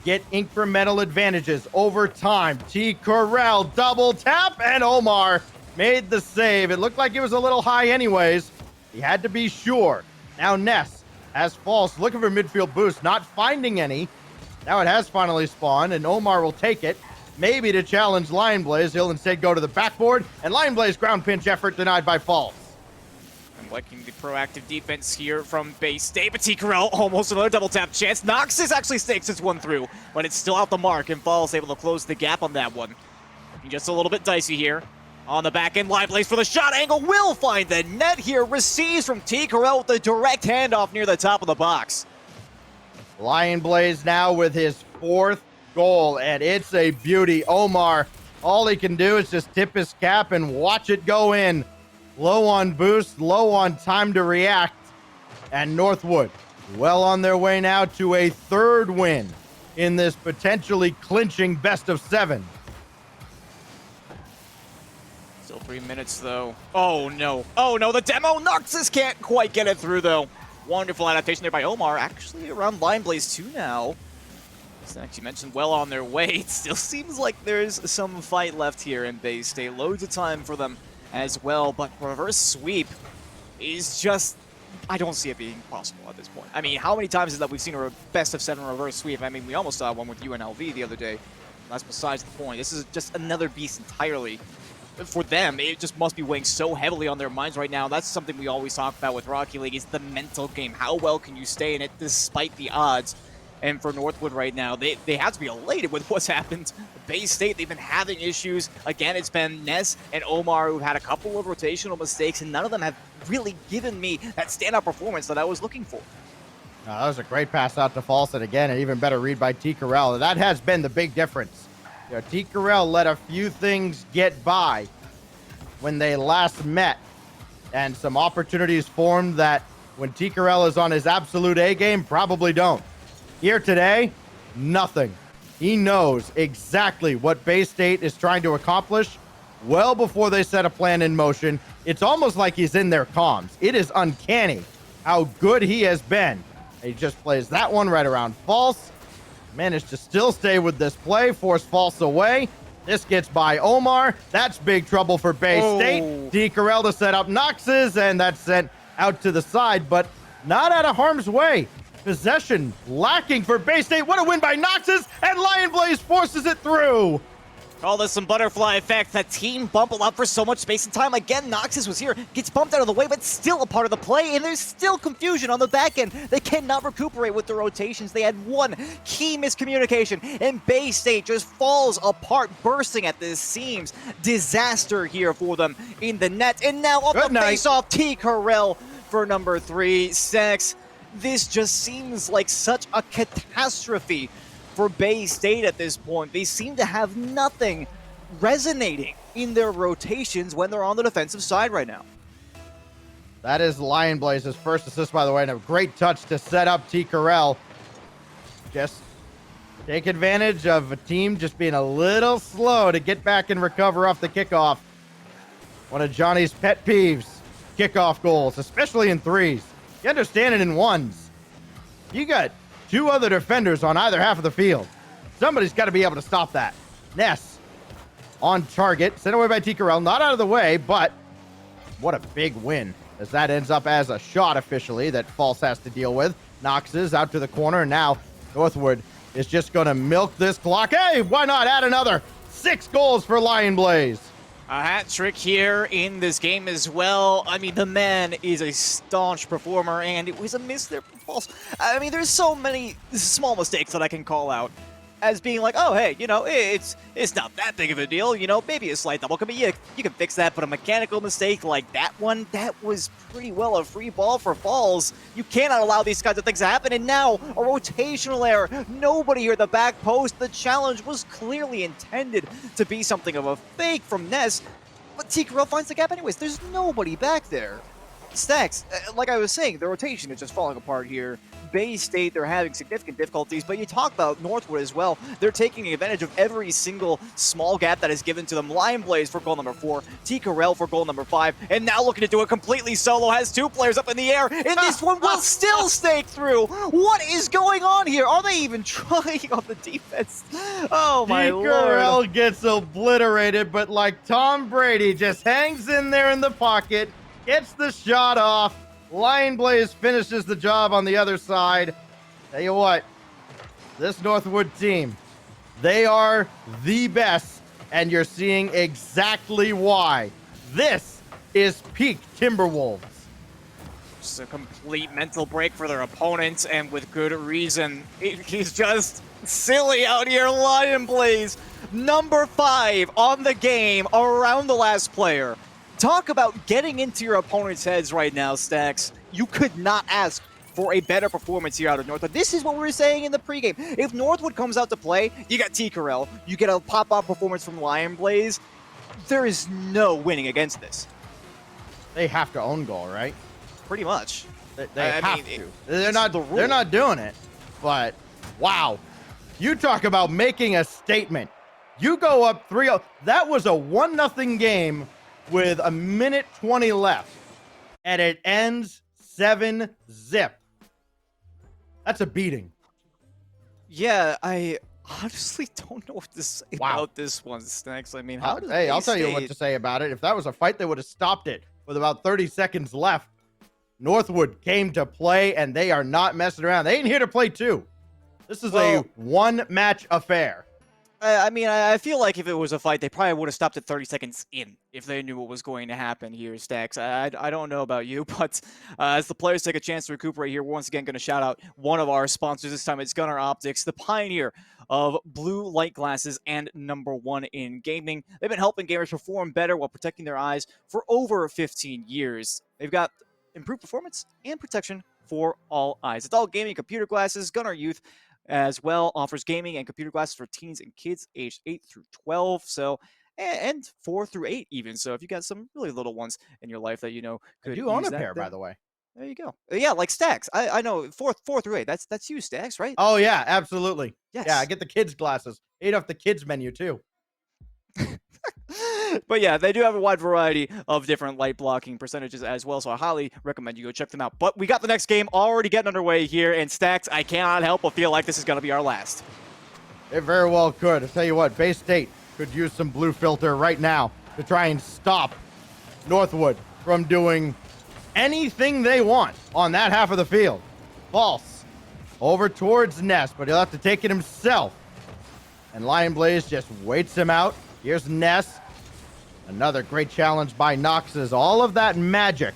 get incremental advantages over time. T. Corral double tap, and Omar made the save. It looked like it was a little high anyways. He had to be sure. Now Ness has False looking for midfield boost, not finding any. Now it has finally spawned, and Omar will take it. Maybe to challenge Lion Blaze. He'll instead go to the backboard, and Lion Blaze ground pinch effort denied by False. I'm liking the proactive defense here from Bay State, but T. Corral almost another double tap chance. Noxus actually stakes this one through, but it's still out the mark, and False able to close the gap on that one. Looking just a little bit dicey here. On the back end, Lion Blaze for the shot angle, will find the net here, receives from T. Corral with a direct handoff near the top of the box. Lion Blaze now with his 4th goal, and it's a beauty. Omar, all he can do is just tip his cap and watch it go in. Low on boost, low on time to react, and Northwood well on their way now to a 3rd win in this potentially clinching best of 7. Still 3 minutes, though. Oh, no. Oh, no, the demo! Noxus can't quite get it through, though. Wonderful adaptation there by Omar. Actually, around Lion Blaze 2 now. Snacks, you mentioned well on their way. It still seems like there's some fight left here in Bay State. Loads of time for them as well, but reverse sweep is just... I don't see it being possible at this point. I mean, how many times is that we've seen a best-of-7 reverse sweep? I mean, we almost saw one with UNLV the other day. That's besides the point. This is just another beast entirely. For them, it just must be weighing so heavily on their minds right now. That's something we always talk about with Rocket League, is the mental game. How well can you stay in it despite the odds? And for Northwood right now, they have to be elated with what's happened. Bay State, they've been having issues. Again, it's been NACE and Omar who've had a couple of rotational mistakes, and none of them have really given me that standout performance that I was looking for. That was a great pass out to False, and again, an even better read by T. Carell. That has been the big difference. You know, T. Carell let a few things get by when they last met, and some opportunities formed that when T. Carell is on his absolute A game, probably don't. Here today, nothing. He knows exactly what Bay State is trying to accomplish well before they set a plan in motion. It's almost like he's in their comms. It is uncanny how good he has been. He just plays that one right around False. Managed to still stay with this play, force False away. This gets by Omar. That's big trouble for Bay State. D. Carell to set up Nox's, and that's sent out to the side, but not out of harm's way. Possession lacking for Bay State. What a win by Nox's, and Lion Blaze forces it through. Call this some butterfly effect. That team bumbled up for so much space and time. Again, Noxus was here, gets bumped out of the way, but still a part of the play, and there's still confusion on the back end. They cannot recuperate with the rotations. They had one key miscommunication, and Bay State just falls apart, bursting at the seams. Disaster here for them in the net, and now off the face-off, T. Carell for number 3. Sex. This just seems like such a catastrophe for Bay State at this point. They seem to have nothing resonating in their rotations when they're on the defensive side right now. That is Lion Blaze's first assist, by the way, and a great touch to set up T. Carell. Just take advantage of a team just being a little slow to get back and recover off the kickoff. One of Johnny's pet peeves, kickoff goals, especially in threes. You understand it in ones. You got two other defenders on either half of the field. Somebody's got to be able to stop that. Ness on target, sent away by T. Carell, not out of the way, but what a big win, as that ends up as a shot officially that False has to deal with. Nox's out to the corner, and now Northwood is just going to milk this clock. Hey, why not add another 6 goals for Lion Blaze? A hat trick here in this game as well. I mean, the man is a staunch performer, and it was a miss there from False. I mean, there's so many small mistakes that I can call out as being like, oh, hey, you know, it's not that big of a deal. You know, maybe a slight double commit. You can fix that, but a mechanical mistake like that one, that was pretty well a free ball for Falls. You cannot allow these kinds of things to happen, and now a rotational error. Nobody here at the back post. The challenge was clearly intended to be something of a fake from Ness, but T. Carell finds the gap anyways. There's nobody back there. Stacks, like I was saying, the rotation is just falling apart here. Bay State, they're having significant difficulties, but you talk about Northwood as well. They're taking advantage of every single small gap that is given to them. Lion Blaze for goal number 4, T. Carell for goal number 5, and now looking to do it completely solo, has 2 players up in the air, and this one will still stake through. What is going on here? Are they even trying on the defense? Oh my lord. Carell gets obliterated, but like Tom Brady, just hangs in there in the pocket, gets the shot off. Lion Blaze finishes the job on the other side. Tell you what, this Northwood team, they are the best, and you're seeing exactly why. This is peak Timberwolves. Just a complete mental break for their opponents, and with good reason. He's just silly out here. Lion Blaze, number 5 on the game, around the last player. Talk about getting into your opponent's heads right now, Stacks. You could not ask for a better performance here out of Northwood. This is what we were saying in the pregame. If Northwood comes out to play, you got T. Carell, you get a pop-up performance from Lion Blaze. There is no winning against this. They have to own goal, right? Pretty much. They have to. They're not doing it. But wow. You talk about making a statement. You go up 3-0. That was a 1-0 game with a minute 20 left, and it ends 7-0. That's a beating. Yeah, I honestly don't know what to say Wow. about this one, Snacks. I mean, how does Hey, I'll tell you what Bay-State- to say about it. If that was a fight, they would have stopped it with about 30 seconds left. Northwood came to play, and they are not messing around. They ain't here to play two. This is a one-match affair. I mean, I feel like if it was a fight, they probably would have stopped at 30 seconds in if they knew what was going to happen here, Stacks. I don't know about you, but as the players take a chance to recuperate here, we're once again going to shout out one of our sponsors. This time it's Gunnar Optics, the pioneer of blue light glasses and #1 in gaming. They've been helping gamers perform better while protecting their eyes for over 15 years. They've got improved performance and protection for all eyes. It's all gaming computer glasses. Gunnar Youth as well offers gaming and computer glasses for teens and kids aged 8 through 12, so and 4 through 8 even. So if you got some really little ones in your life that you know could I do own use a that, pair, by then the way. there you go. Yeah, like Stacks. I know 4 through 8. That's you, Stacks, right? Oh, yeah, absolutely. Yes. Yeah, I get the kids' glasses. Ate off the kids' menu, too. But yeah, they do have a wide variety of different light blocking percentages as well, so I highly recommend you go check them out. But we got the next game already getting underway here, and Stacks, I cannot help but feel like this is going to be our last. It very well could. I tell you what, Bay-State could use some blue filter right now to try and stop Northwood from doing anything they want on that half of the field. False. Over towards Ness, but he'll have to take it himself. And Lion Blaze just waits him out. Here's Ness. Another great challenge by Nox's. All of that magic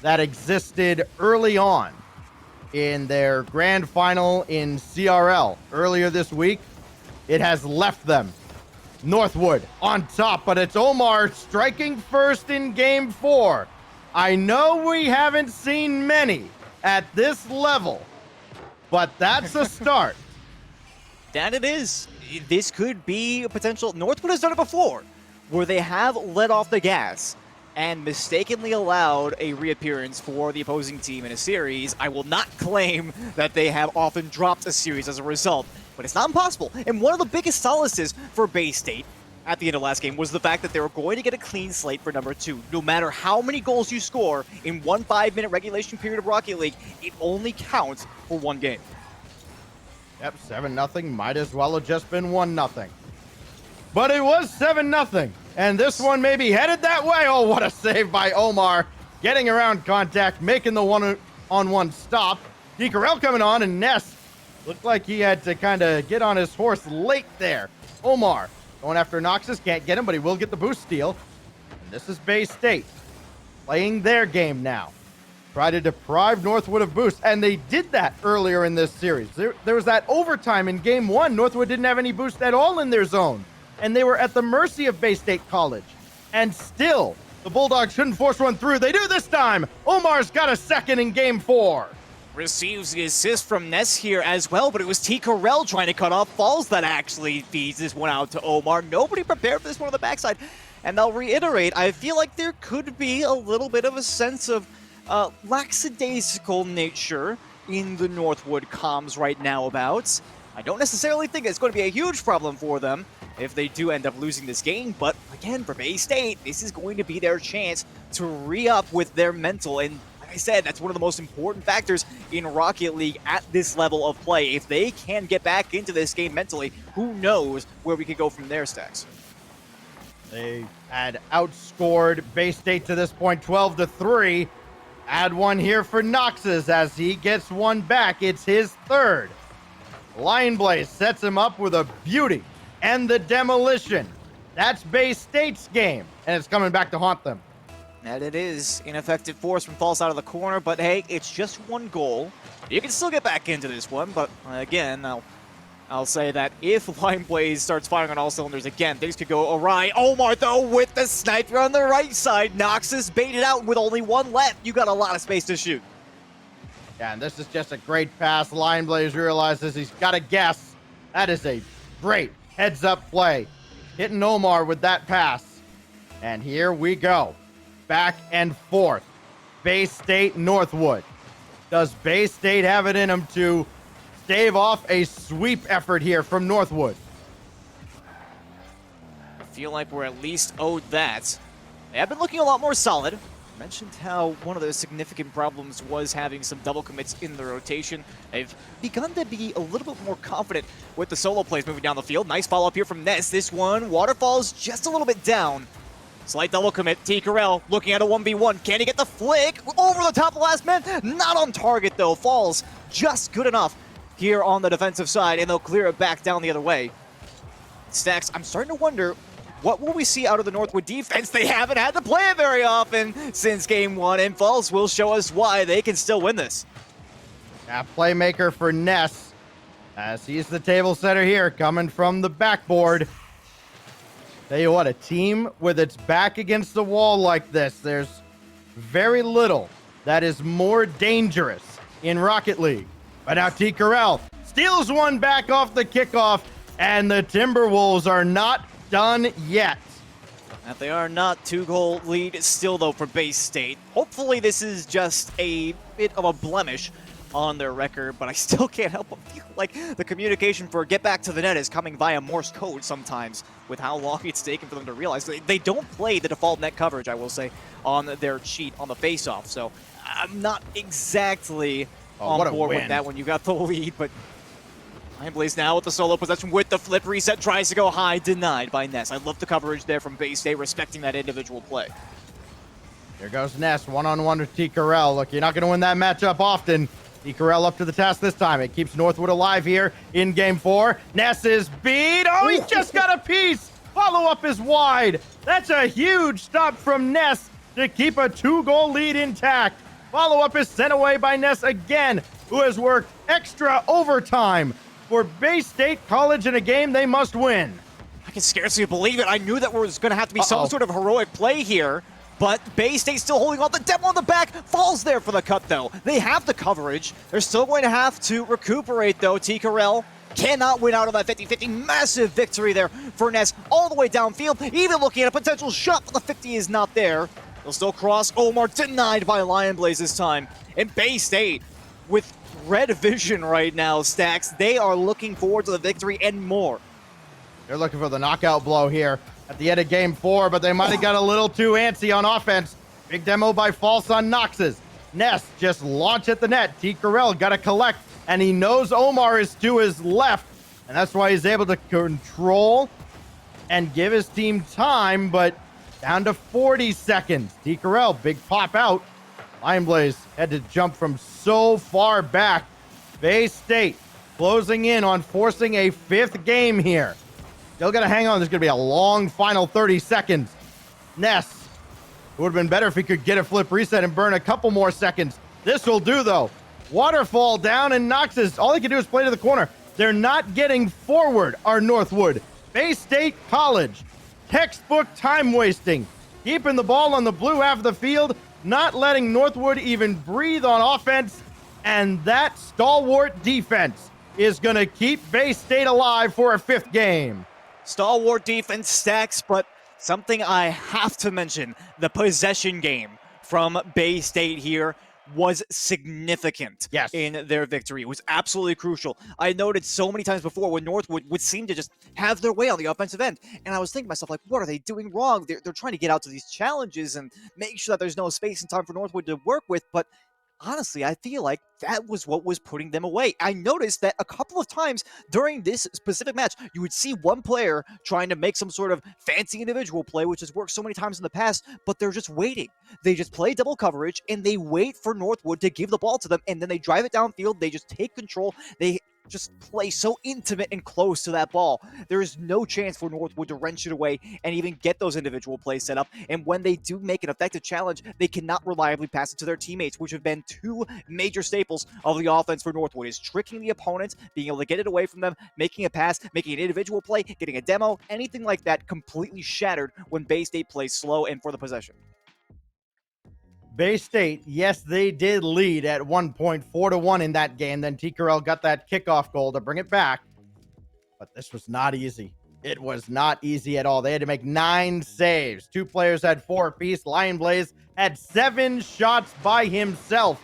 that existed early on in their grand final in CRL earlier this week, it has left them. Northwood on top, but it's Omar striking first in game 4. I know we haven't seen many at this level, but that's a start. That it is. This could be a potential. Northwood has done it before, where they have let off the gas and mistakenly allowed a reappearance for the opposing team in a series. I will not claim that they have often dropped a series as a result, but it's not impossible. And one of the biggest solaces for Bay-State at the end of last game was the fact that they were going to get a clean slate for #2. No matter how many goals you score in one 5-minute regulation period of Rocket League, it only counts for one game. Yep, 7-0. Might as well have just been 1-0. But it was 7-0. And this one may be headed that way. Oh, what a save by Omar. Getting around contact, making the one-on-one stop. Decarell coming on, and Ness looked like he had to kind of get on his horse late there. Omar going after Noxus. Can't get him, but he will get the boost steal. And this is Bay-State playing their game now. Try to deprive Northwood of boost, and they did that earlier in this series. There was that overtime in game 1. Northwood didn't have any boost at all in their zone, and they were at the mercy of Bay-State College. And still, the Bulldogs couldn't force one through. They do this time. Omar's got a second in game 4. Receives the assist from Ness here as well, but it was T. Carell trying to cut off Falls that actually feeds this one out to Omar. Nobody prepared for this one on the backside. And I'll reiterate, I feel like there could be a little bit of a sense of lackadaisical nature in the Northwood comms right now about. I don't necessarily think it's going to be a huge problem for them if they do end up losing this game, but again, for Bay-State, this is going to be their chance to re-up with their mental, and like I said, that's one of the most important factors in Rocket League at this level of play. If they can get back into this game mentally, who knows where we could go from there, Stacks. They had outscored Bay-State to this point 12-3. Add one here for Noxus as he gets one back. It's his third. Lion Blaze sets him up with a beauty and the demolition. That's Bay-State's game, and it's coming back to haunt them. And it is ineffective force from Falls out of the corner, but hey, it's just one goal. You can still get back into this one, but again, I'll say that if Lion Blaze starts firing on all cylinders again, things could go awry. Omar, though, with the sniper on the right side. Noxus baited out with only one left. You got a lot of space to shoot. Yeah, and this is just a great pass. Lion Blaze realizes he's got to guess. That is a great heads-up play. Hitting Omar with that pass. And here we go. Back and forth. Bay-State, Northwood. Does Bay-State have it in them to stave off a sweep effort here from Northwood? I feel like we're at least owed that. They have been looking a lot more solid mentioned how one of the significant problems was having some double commits in the rotation. They've begun to be a little bit more confident with the solo plays moving down the field. Nice follow-up here from NACE. This one, Waterfall's just a little bit down. Slight double commit. T. Carell looking at a 1v1. Can he get the flick? Over the top of the last man. Not on target, though. Falls just good enough here on the defensive side, and they'll clear it back down the other way. Stacks, I'm starting to wonder, what will we see out of the Northwood defense? They haven't had to play it very often since game one, and Falls will show us why they can still win this. Yeah, playmaker for Ness, as he's the table setter here, coming from the backboard. Tell you what, a team with its back against the wall like this, there's very little that is more dangerous in Rocket League. But now T. Carell steals one back off the kickoff, and the Timberwolves are not done yet. That they are not 2-goal lead still, though, for Bay State. Hopefully this is just a bit of a blemish on their record, but I still can't help but feel like the communication for get back to the net is coming via Morse code sometimes, with how long it's taken for them to realize. They don't play the default net coverage, I will say, on their sheet on the face-off, so I'm not exactly on board with that when you got the lead, but Blaze now with the solo possession with the flip reset, tries to go high, denied by Ness. I love the coverage there from Bay State, respecting that individual play. Here goes Ness, one-on-one with T. Carell. Look, you're not going to win that matchup often. T. Carell up to the task this time. It keeps Northwood alive here in game 4. Ness is beat. Oh, he just got a piece. Follow-up is wide. That's a huge stop from Ness to keep a 2-goal lead intact. Follow-up is sent away by Ness again, who has worked extra overtime for Bay State College in a game they must win. I can scarcely believe it. I knew that was going to have to be some sort of heroic play here, but Bay State still holding on. The demo on the back falls there for the cut, though. They have the coverage. They're still going to have to recuperate, though. T. Carell cannot win out of that 50-50. Massive victory there for Ness all the way downfield. Even looking at a potential shot, but the 50 is not there. They'll still cross. Omar denied by Lion Blaze this time. And Bay State, with red vision right now, Stacks, they are looking forward to the victory and more. They're looking for the knockout blow here at the end of game 4, but they might have got a little too antsy on offense. Big demo by False on Nox's. Ness just launch at the net. T. Carell got to collect, and he knows Omar is to his left, and that's why he's able to control and give his team time, but down to 40 seconds. T. Carell, big pop out. Lion Blaze had to jump from so far back. Bay State closing in on forcing a 5th game here. Still got to hang on. There's going to be a long final 30 seconds. Ness, it would have been better if he could get a flip reset and burn a couple more seconds. This will do, though. Waterfall down, and Noxus, all he can do is play to the corner. They're not getting forward, our Northwood. Bay State College, textbook time wasting. Keeping the ball on the blue half of the field, not letting Northwood even breathe on offense, and that stalwart defense is going to keep Bay State alive for a 5th game. Stalwart defense, Stacks, but something I have to mention, the possession game from Bay State here was significant in their victory. It was absolutely crucial. I noted so many times before when Northwood would seem to just have their way on the offensive end, and I was thinking to myself, like, what are they doing wrong? They're trying to get out to these challenges and make sure that there's no space and time for Northwood to work with, but honestly, I feel like that was what was putting them away. I noticed that a couple of times during this specific match, you would see one player trying to make some sort of fancy individual play, which has worked so many times in the past, but they're just waiting. They just play double coverage, and they wait for Northwood to give the ball to them, and then they drive it downfield. They just take control. They just play so intimate and close to that ball. There is no chance for Northwood to wrench it away and even get those individual plays set up. And when they do make an effective challenge, they cannot reliably pass it to their teammates, which have been 2 major staples of the offense for Northwood, is tricking the opponents, being able to get it away from them, making a pass, making an individual play, getting a demo, anything like that completely shattered when Bay State plays slow and for the possession. Bay State, yes, they did lead at one point, 4-1 in that game. Then T. Carell got that kickoff goal to bring it back. But this was not easy. It was not easy at all. They had to make 9 saves. 2 players had 4 apiece. Lion Blaze had 7 shots by himself.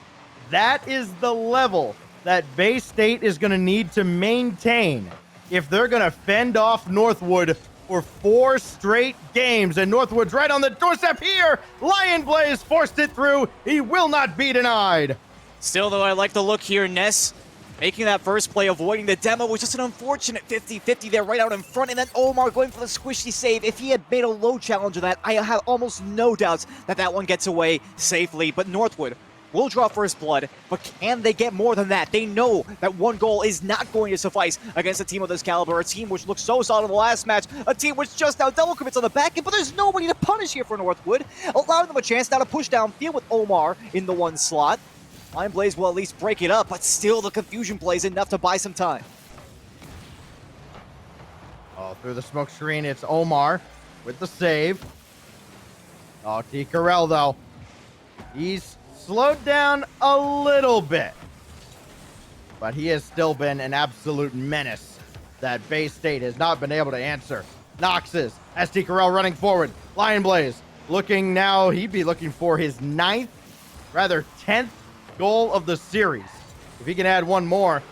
That is the level that Bay State is going to need to maintain if they're going to fend off Northwood for 4 straight games. And Northwood's right on the doorstep here. Lion Blaze forced it through. He will not be denied. Still, though, I like the look here. NACE making that first play, avoiding the demo, was just an unfortunate 50-50 there right out in front. And then Omar going for the squishy save. If he had made a low challenge of that, I have almost no doubts that that one gets away safely. But Northwood will draw first blood, but can they get more than that? They know that one goal is not going to suffice against a team of this caliber, a team which looked so solid in the last match, a team which just now double commits on the back end, but there's nobody to punish here for Northwood, allowing them a chance now to push downfield with Omar in the one slot. Lion Blaze will at least break it up, but still the confusion plays enough to buy some time. Oh, through the smoke screen, it's Omar with the save. Oh, T. Carell, though. He's slowed down a little bit, but he has still been an absolute menace that Bay State has not been able to answer. Noxes, ST Carell running forward. Lion Blaze looking now, he'd be looking for his 10th goal of the series. If he can add one more.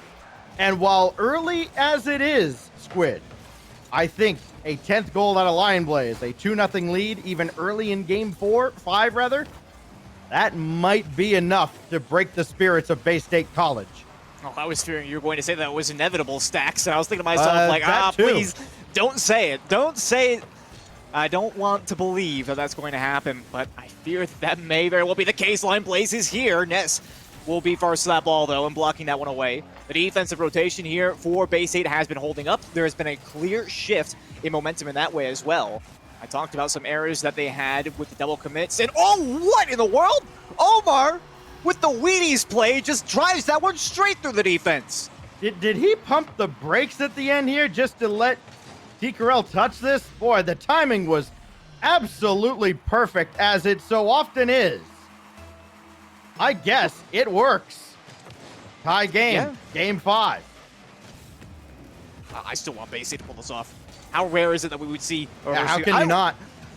And while early as it is, Squid, I think a 10th goal out of Lion Blaze, a 2-0 lead, even early in game 5 rather, that might be enough to break the spirits of Bay State College. Oh, I was fearing you were going to say that was inevitable, Stacks, and I was thinking to myself, like, please, don't say it. Don't say it. I don't want to believe that that's going to happen, but I fear that may very well be the case. Lion Blaze is here. NACE will be first to that ball, though, and blocking that one away. The defensive rotation here for Bay State has been holding up. There has been a clear shift in momentum in that way as well. I talked about some errors that they had with the double commits, and oh, what in the world? Omar, with the Wheaties play, just drives that one straight through the defense. Did he pump the brakes at the end here just to let T. Carell touch this? Boy, the timing was absolutely perfect, as it so often is. I guess it works. Tie game, Yeah. Game 5. I still want Bay State to pull this off. How rare is it that we would see? Yeah, how can you not?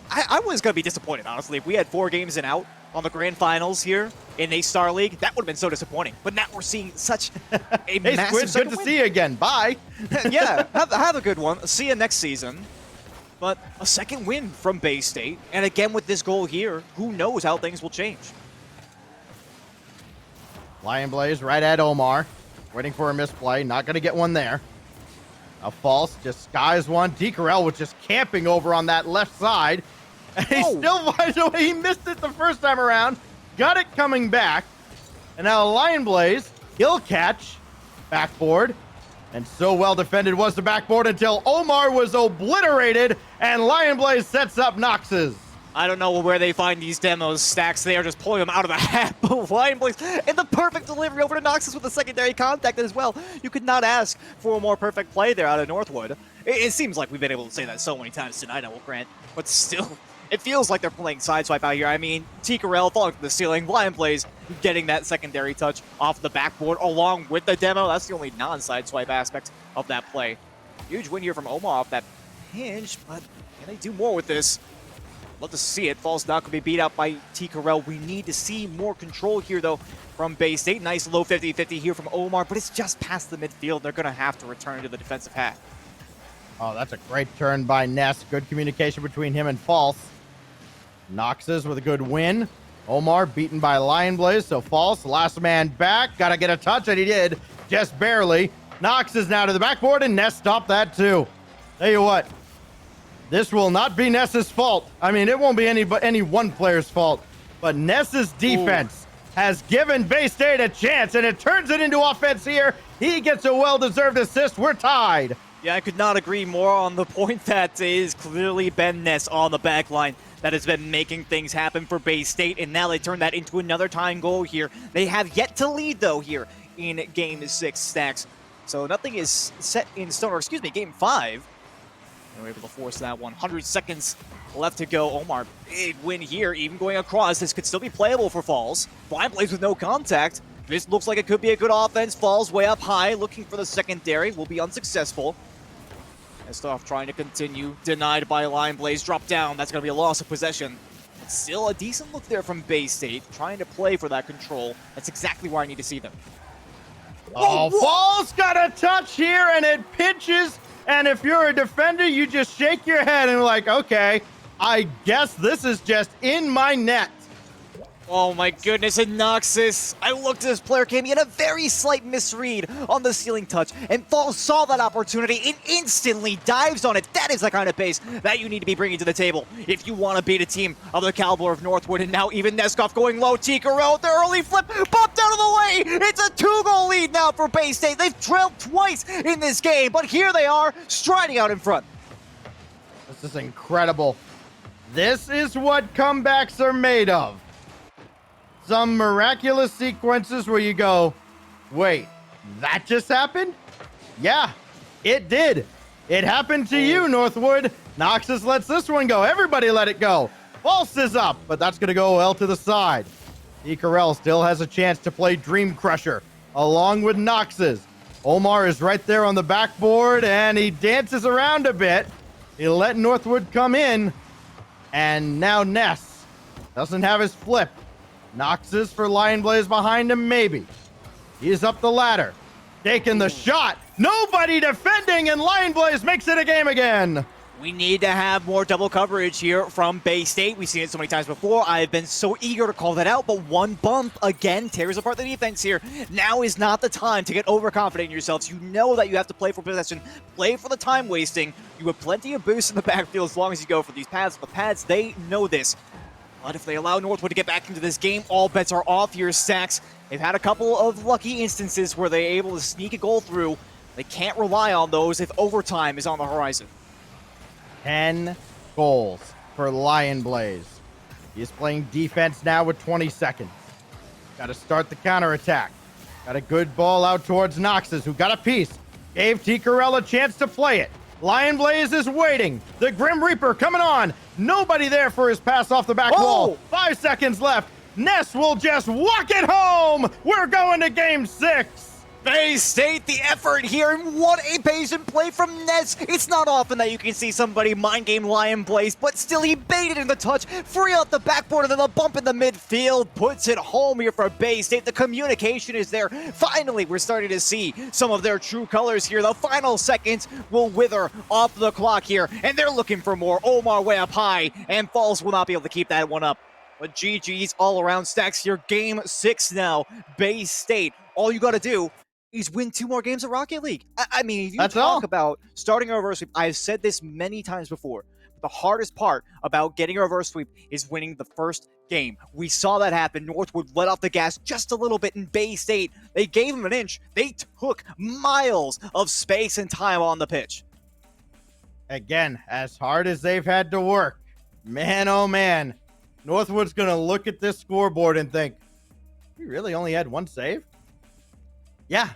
I was going to be disappointed, honestly. If we had 4 games and out on the grand finals here in NACE Starleague, that would have been so disappointing. But now we're seeing such a Hey, massive Squid, good to see you again. Bye. Yeah, have a good one. See you next season. But a second win from Bay State, and again with this goal here, who knows how things will change. Lion Blaze right at Omar. Waiting for a misplay. Not going to get one there. A false. Just skies one. T. Carell was just camping over on that left side. And he still finds a way. He missed it the first time around. Got it coming back. And now Lion Blaze, he'll catch. Backboard. And so well defended was the backboard until Omar was obliterated. And Lion Blaze sets up Noxes. I don't know where they find these demos, Stacks. They are just pulling them out of the hat. But Lion Blaze, and the perfect delivery over to Noxes with the secondary contact as well. You could not ask for a more perfect play there out of Northwood. It seems like we've been able to say that so many times tonight, I will grant. But still, it feels like they're playing sideswipe out here. I mean, T. Carell falling to the ceiling, Lion Blaze getting that secondary touch off the backboard along with the demo. That's the only non-sideswipe aspect of that play. Huge win here from Omar off that hinge, but can they do more with this? Love to see it. Falls not going to be beat out by T. Carell. We need to see more control here, though, from Bay State. Nice low 50-50 here from Omar, but it's just past the midfield. They're going to have to return to the defensive half. Oh, that's a great turn by Ness. Good communication between him and False. Noxes with a good win. Omar beaten by Lion Blaze, so False, last man back. Got to get a touch, and he did, just barely. Nox is now to the backboard, and Ness stopped that too. Tell you what, this will not be Ness's fault. I mean, it won't be any one player's fault, but Ness's defense has given Bay State a chance, and it turns it into offense here. He gets a well-deserved assist. We're tied. Yeah, I could not agree more on the point that it is clearly Ben Ness on the back line that has been making things happen for Bay State, and now they turn that into another tying goal here. They have yet to lead, though, here in Game 6, Stacks. So nothing is set in stone, or excuse me, Game 5. And we're able to force that 100 seconds left to go. Omar, big win here, even going across. This could still be playable for Falls. Lion Blaze with no contact. This looks like it could be a good offense. Falls way up high, looking for the secondary. Will be unsuccessful. Estoff trying to continue. Denied by Lion Blaze. Drop down. That's going to be a loss of possession. But still a decent look there from Bay State. Trying to play for that control. That's exactly where I need to see them. Oh, Falls got a touch here, and it pinches And if you're a defender, you just shake your head and like, okay, I guess this is just in my net. Oh my goodness, and Noxus, I looked at this player cam, he had a very slight misread on the ceiling touch, and Fall saw that opportunity and instantly dives on it. That is the kind of pace that you need to be bringing to the table if you want to beat a team of the caliber of Northwood. And now even Neskov going low, Tikarel, the early flip, popped out of the way! It's a 2-goal lead now for Bay State. They've trailed twice in this game, but here they are, striding out in front. This is incredible. This is what comebacks are made of. Some miraculous sequences where you go, wait, that just happened? Yeah, it did. It happened to you, Northwood. Noxus lets this one go. Everybody let it go. False is up, but that's going to go well to the side. Icarel still has a chance to play Dream Crusher along with Noxus. Omar is right there on the backboard, and he dances around a bit. He let Northwood come in, and now Ness doesn't have his flip. Noxus for Lion Blaze behind him, maybe. He's up the ladder, taking the shot. Nobody defending, and Lion Blaze makes it a game again. We need to have more double coverage here from Bay State. We've seen it so many times before. I've been so eager to call that out, but one bump again tears apart the defense here. Now is not the time to get overconfident in yourselves. You know that you have to play for possession, play for the time wasting. You have plenty of boosts in the backfield as long as you go for these pads. The pads, they know this. But if they allow Northwood to get back into this game, all bets are off here, Stacks. They've had a couple of lucky instances where they're able to sneak a goal through. They can't rely on those if overtime is on the horizon. 10 goals for Lion Blaze. He's playing defense now with 20 seconds. Got to start the counterattack. Got a good ball out towards Noxus, who got a piece. Gave Tikarel a chance to play it. Lion Blaze is waiting. The Grim Reaper coming on. Nobody there for his pass off the back wall. 5 seconds left. Ness will just walk it home. We're going to game 6. Bay State, the effort here, and what a patient play from Ness. It's not often that you can see somebody mind game Lion Blaze, but still he baited in the touch, free out the backboard, and then the bump in the midfield puts it home here for Bay State. The communication is there. Finally, we're starting to see some of their true colors here. The final seconds will wither off the clock here, and they're looking for more. Omar way up high, and Falls will not be able to keep that one up. But GG's all around, Stacks here. Game 6 now. Bay State, all you got to do is win 2 more games of Rocket League. I mean, if you talk about starting a reverse sweep, I've said this many times before. The hardest part about getting a reverse sweep is winning the first game. We saw that happen. Northwood let off the gas just a little bit in Bay State. They gave him an inch. They took miles of space and time on the pitch. Again, as hard as they've had to work, man, oh man, Northwood's going to look at this scoreboard and think, we really only had 1 save? Yeah,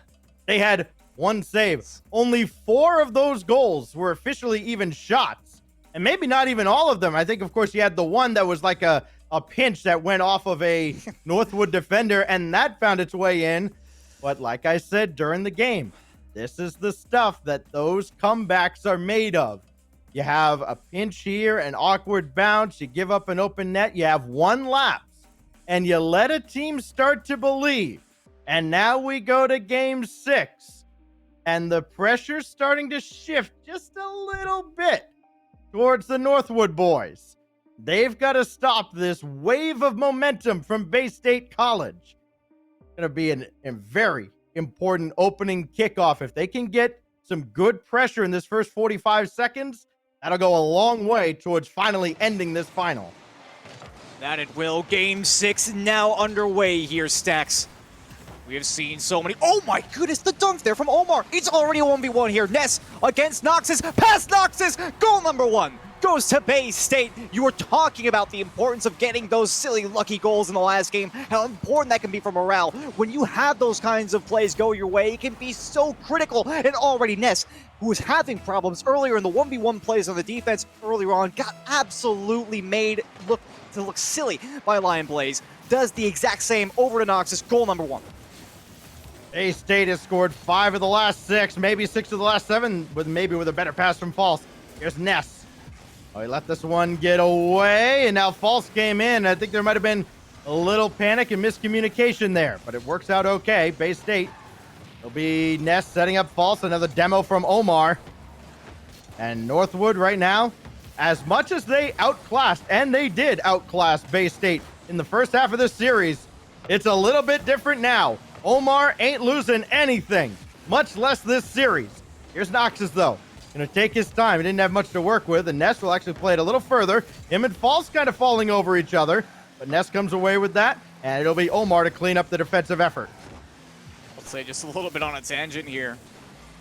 they had 1 save. Only 4 of those goals were officially even shots. And maybe not even all of them. I think, of course, you had the one that was like a pinch that went off of a Northwood defender, and that found its way in. But like I said during the game, this is the stuff that those comebacks are made of. You have a pinch here, an awkward bounce, you give up an open net, you have 1 lapse, and you let a team start to believe. And now we go to game 6, and the pressure's starting to shift just a little bit towards the Northwood boys. They've got to stop this wave of momentum from Bay State College. It's going to be a very important opening kickoff. If they can get some good pressure in this first 45 seconds, that'll go a long way towards finally ending this final. That it will. Game 6 now underway here, Stacks. We have seen so many. Oh my goodness, the dunk there from Omar. It's already a 1v1 here. Ness against Noxus. Past Noxus. Goal number 1 goes to Bay State. You were talking about the importance of getting those silly lucky goals in the last game. How important that can be for morale. When you have those kinds of plays go your way, it can be so critical. And already Ness, who was having problems earlier in the 1v1 plays on the defense earlier on, got absolutely made look silly by Lion Blaze. Does the exact same over to Noxus. Goal number 1. Bay State has scored 5 of the last 6, maybe 6 of the last 7, with a better pass from False. Here's Ness. Oh, he let this one get away, and now False came in. I think there might have been a little panic and miscommunication there, but it works out okay. Bay State. It'll be Ness setting up False. Another demo from Omar. And Northwood right now, as much as they outclassed, and they did outclass Bay State in the first half of this series, it's a little bit different now. Omar ain't losing anything, much less this series. Here's Noxus, though. Gonna take his time. He didn't have much to work with, and Ness will actually play it a little further. Him and False kind of falling over each other, but Ness comes away with that, and it'll be Omar to clean up the defensive effort. Let's say just a little bit on a tangent here.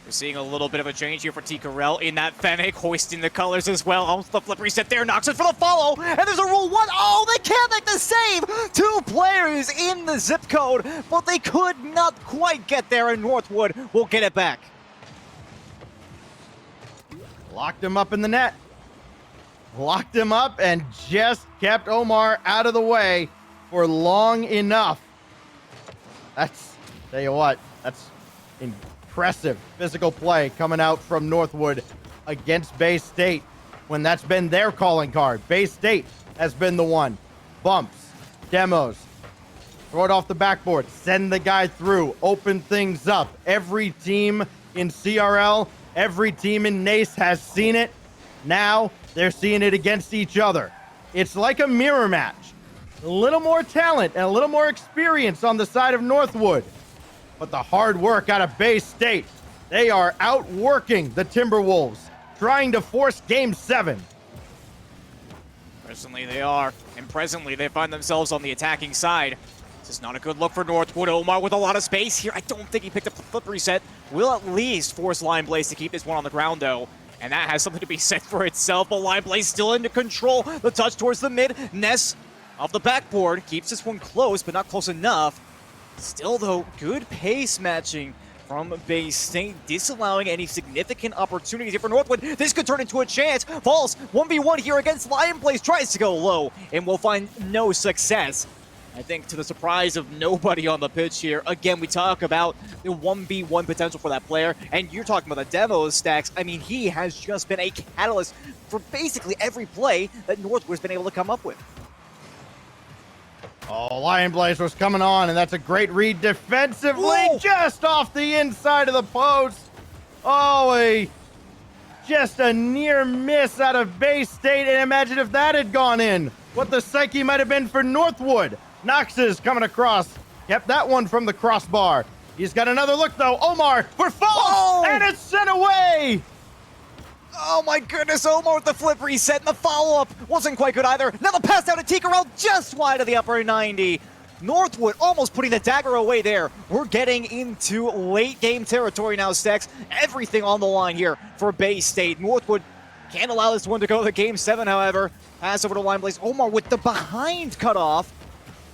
We're seeing a little bit of a change here for T. Carell in that Fennec, hoisting the colors as well. Almost the flip reset there, Noxus for the follow, and there's a rule one. Oh, they can't make the save! 2 players in the zip code, but they could not quite get there, and Northwood will get it back. Locked him up in the net. Locked him up and just kept Omar out of the way for long enough. Tell you what, that's impressive physical play coming out from Northwood against Bay State when that's been their calling card. Bay State has been the one. Bumps, demos, throw it off the backboard, send the guy through, open things up. Every team in CRL, every team in NACE has seen it. Now they're seeing it against each other. It's like a mirror match. A little more talent and a little more experience on the side of Northwood. But the hard work out of Bay State. They are outworking the Timberwolves, trying to force Game 7. Presently they are, and presently they find themselves on the attacking side. This is not a good look for Northwood. Omar with a lot of space here. I don't think he picked up the flip reset. Will at least force Line Blaze to keep this one on the ground, though. And that has something to be said for itself. But Line Blaze still into control. The touch towards the mid. Ness off the backboard. Keeps this one close, but not close enough. Still, though, good pace matching from Bay State, disallowing any significant opportunities here for Northwood. This could turn into a chance. Falls 1v1 here against Lion Blaze. Tries to go low and will find no success. I think to the surprise of nobody on the pitch here. Again, we talk about the 1v1 potential for that player, and you're talking about the demo stacks. I mean, he has just been a catalyst for basically every play that Northwood's been able to come up with. Oh, Lion Blaze was coming on, and that's a great read defensively, just off the inside of the post. Oh, just a near miss out of Bay State, and imagine if that had gone in. What the psyche might have been for Northwood. Noxus coming across, kept that one from the crossbar. He's got another look, though. Omar for False, and it's sent away. Oh my goodness, Omar with the flip reset, and the follow-up wasn't quite good either. Now the pass down to Tikarel just wide of the upper 90. Northwood almost putting the dagger away there. We're getting into late game territory now, Stex. Everything on the line here for Bay State. Northwood can't allow this one to go to Game 7, however. Pass over to Line Blaze. Omar with the behind cutoff.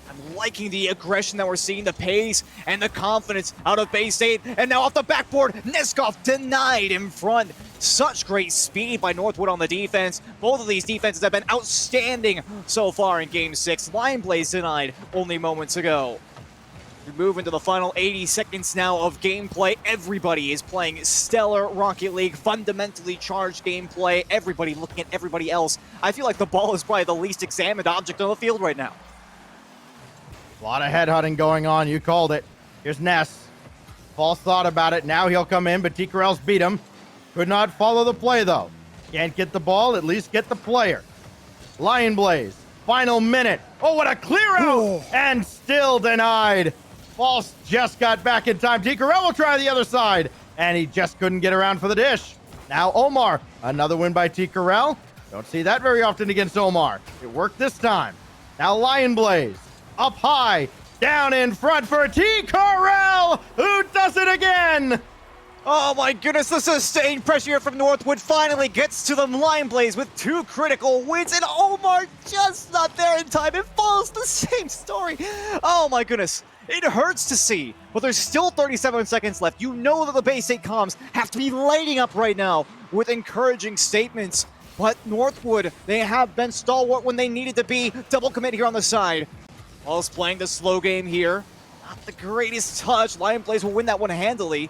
I'm liking the aggression that we're seeing, the pace and the confidence out of Bay State. And now off the backboard, Neskov denied in front. Such great speed by Northwood on the defense. Both of these defenses have been outstanding so far in Game 6. Lion Blaze denied only moments ago. We move into the final 80 seconds now of gameplay. Everybody is playing stellar Rocket League, fundamentally charged gameplay. Everybody looking at everybody else. I feel like the ball is probably the least examined object on the field right now. A lot of headhunting going on. You called it. Here's Ness. False thought about it. Now he'll come in, but Tikarel's beat him. Could not follow the play, though. Can't get the ball, at least get the player. Lion Blaze. Final minute. Oh, what a clear out! And still denied. False just got back in time. Tikarel will try the other side. And he just couldn't get around for the dish. Now Omar. Another win by Tikarel. Don't see that very often against Omar. It worked this time. Now Lion Blaze. Up high, down in front for Tikarel, who does it again. Oh my goodness, the sustained pressure here from Northwood finally gets to the Lion Blaze with 2 critical wins, and Omar just not there in time. It follows the same story. Oh my goodness, it hurts to see, but there's still 37 seconds left. You know that the Bay State comms have to be lighting up right now with encouraging statements, but Northwood, they have been stalwart when they needed to be. Double commit here on the side. Paul's playing the slow game here. Not the greatest touch. Lion Blaze will win that one handily.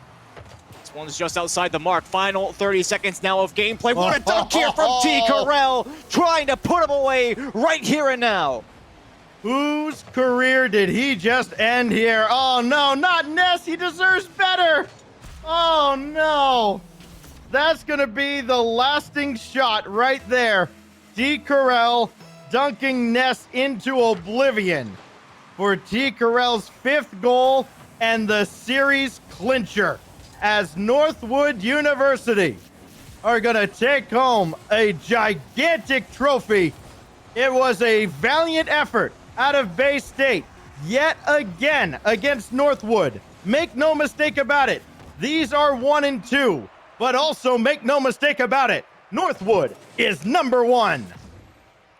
This one's just outside the mark. Final 30 seconds now of gameplay. What a dunk here from T. Carell, trying to put him away right here and now. Whose career did he just end here? Oh no, not Ness. He deserves better. Oh no. that's going to be the lasting shot right there. T. Carell dunking NACE into oblivion for T. Carell's 5th goal and the series clincher, as Northwood University are going to take home a gigantic trophy. It was a valiant effort out of Bay State yet again against Northwood. Make no mistake about it. These are 1 and 2, but also make no mistake about it. Northwood is number 1.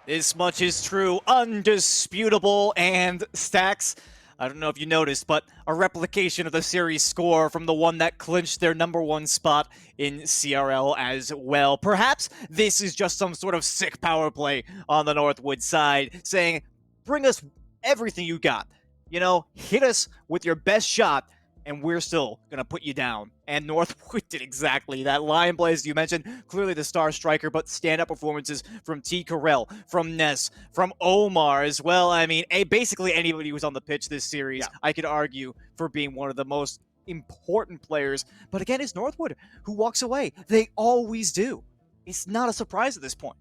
This much is true, undisputable, and Stacks, I don't know if you noticed, but a replication of the series score from the one that clinched their number 1 spot in CRL as well. Perhaps this is just some sort of sick power play on the Northwood side, saying, bring us everything you got. You know, hit us with your best shot, and we're still going to put you down. And Northwood did exactly that. Lion Blaze, you mentioned, clearly the star striker, but stand-up performances from T. Carell, from NACE, from Omar as well. I mean, basically anybody who's on the pitch this series, I could argue for being one of the most important players. But again, it's Northwood who walks away. They always do. It's not a surprise at this point.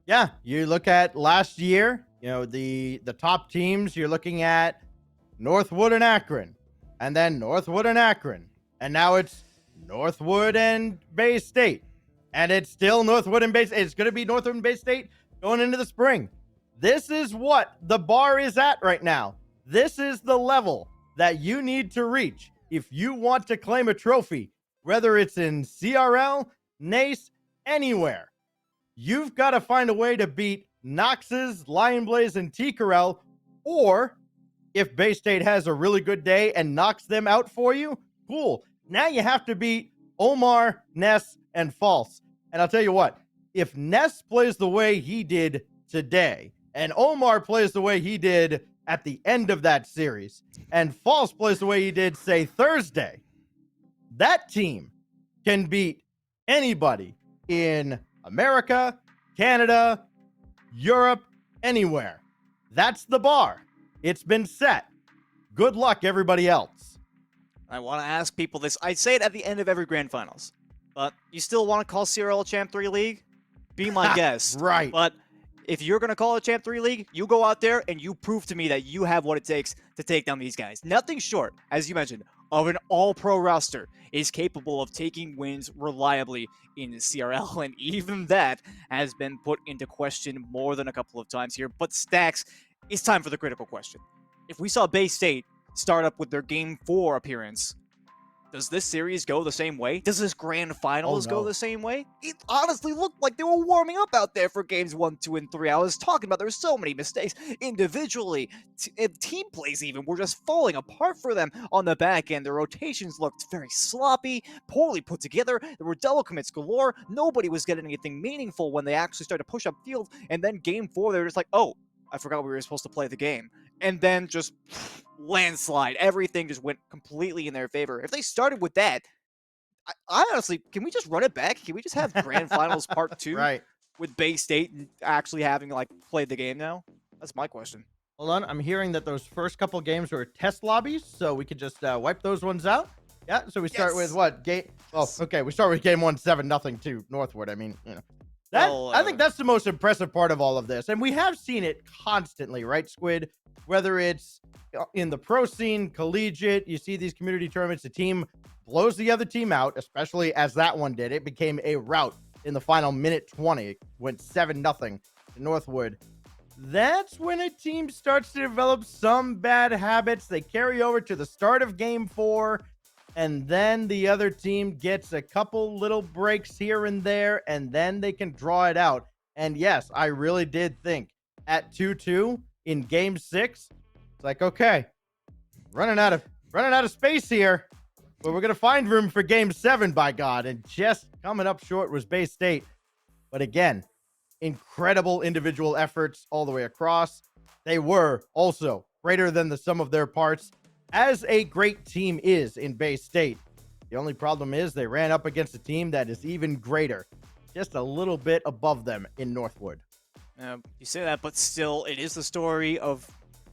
Yeah, you look at last year, you know, the top teams, you're looking at Northwood and Akron. And then Northwood and Akron. And now it's Northwood and Bay State. And it's still Northwood and Bay State. It's going to be Northwood and Bay State going into the spring. This is what the bar is at right now. This is the level that you need to reach if you want to claim a trophy, whether it's in CRL, NACE, anywhere. You've got to find a way to beat Nox's, Lion Blaze, and T-Carell, or if Bay State has a really good day and knocks them out for you, cool. Now you have to beat Omar, NACE, and False. And I'll tell you what, if NACE plays the way he did today, and Omar plays the way he did at the end of that series, and False plays the way he did, say, Thursday, that team can beat anybody in America, Canada, Europe, anywhere. That's the bar. It's been set. Good luck, everybody else. I want to ask people this. I say it at the end of every grand finals, but you still want to call CRL a Champ 3 League? Be my guest. Right. But if you're going to call it a Champ 3 League, you go out there and you prove to me that you have what it takes to take down these guys. Nothing short, as you mentioned, of an all-pro roster is capable of taking wins reliably in CRL, and even that has been put into question more than a couple of times here. But Stacks, it's time for the critical question. If we saw Bay State start up with their Game 4 appearance, does this series go the same way? Does this grand finals go the same way? It honestly looked like they were warming up out there for games 1, 2, and 3. I was talking about there were so many mistakes individually. Team plays even were just falling apart for them on the back end. The rotations looked very sloppy, poorly put together. There were double commits galore. Nobody was getting anything meaningful when they actually started to push up field. And then Game 4, they were just like, oh, I forgot we were supposed to play the game. And then just landslide. Everything just went completely in their favor. If they started with that, I honestly, can we just run it back? Can we just have Grand Finals Part 2 Right. with Bay State actually having, like, played the game now? That's my question. Hold on. I'm hearing that those first couple games were test lobbies, so we could just wipe those ones out. Yeah, so we start with what? Oh, okay. We start with game 1, 7-0 to Northwood. I mean, you know. I think that's the most impressive part of all of this. And we have seen it constantly, right, Squid? Whether it's in the pro scene, collegiate, you see these community tournaments, the team blows the other team out, especially as that one did. It became a rout in the final minute 20. It went 7-0 to Northwood. That's when a team starts to develop some bad habits. They carry over to the start of game 4. And then the other team gets a couple little breaks here and there, and then they can draw it out. And yes, I really did think at 2-2 in game 6, it's like, okay, running out of space here, but we're gonna find room for game 7, by God. And just coming up short was Bay State. But again, incredible individual efforts all the way across. They were also greater than the sum of their parts, as a great team is in Bay State. The only problem is they ran up against a team that is even greater, just a little bit above them in Northwood. You say that, but still, it is the story of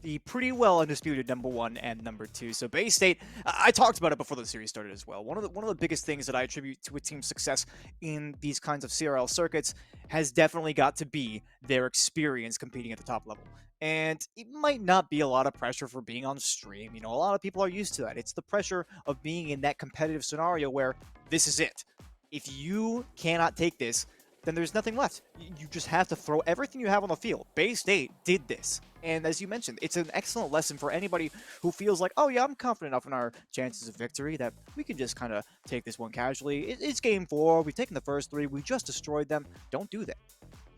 the pretty well undisputed #1 and #2. So Bay State, I talked about it before the series started as well. One of the biggest things that I attribute to a team's success in these kinds of CRL circuits has definitely got to be their experience competing at the top level. And it might not be a lot of pressure for being on stream. You know, a lot of people are used to that. It's the pressure of being in that competitive scenario where this is it. If you cannot take this, then there's nothing left. You just have to throw everything you have on the field. Bay State did this. And as you mentioned, it's an excellent lesson for anybody who feels like, oh yeah, I'm confident enough in our chances of victory that we can just kind of take this one casually. It's game 4. We've taken the first 3. We just destroyed them. Don't do that.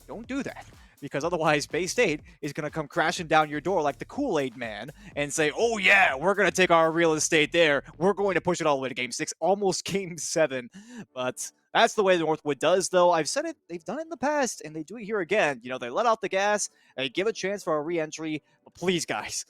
Don't do that. Because otherwise, Bay State is going to come crashing down your door like the Kool-Aid man and say, oh yeah, we're going to take our real estate there. We're going to push it all the way to game 6, almost game 7. But that's the way the Northwood does, though. I've said it. They've done it in the past, and they do it here again. You know, they let out the gas. They give a chance for a re-entry. But please, guys,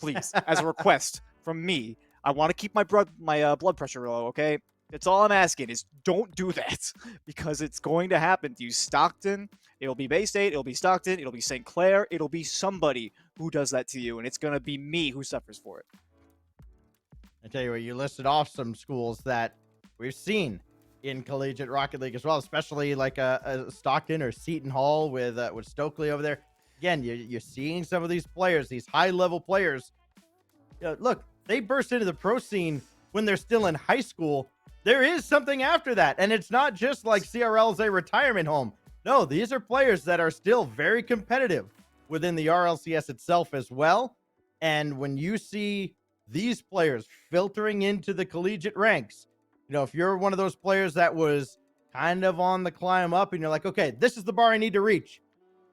please, as a request from me, I want to keep my blood pressure low, okay? That's all I'm asking is don't do that because it's going to happen to you. Stockton, it'll be Bay State, it'll be Stockton, it'll be St. Clair, it'll be somebody who does that to you, and it's going to be me who suffers for it. I tell you what, you listed off some schools that we've seen in Collegiate Rocket League as well, especially like a Stockton or Seton Hall with Stokely over there. Again, you're seeing some of these players, these high-level players. You know, look, they burst into the pro scene when they're still in high school. There is something after that, and it's not just like CRL is a retirement home. No, these are players that are still very competitive within the RLCS itself as well. And when you see these players filtering into the collegiate ranks, you know, if you're one of those players that was kind of on the climb up and you're like, okay, this is the bar I need to reach,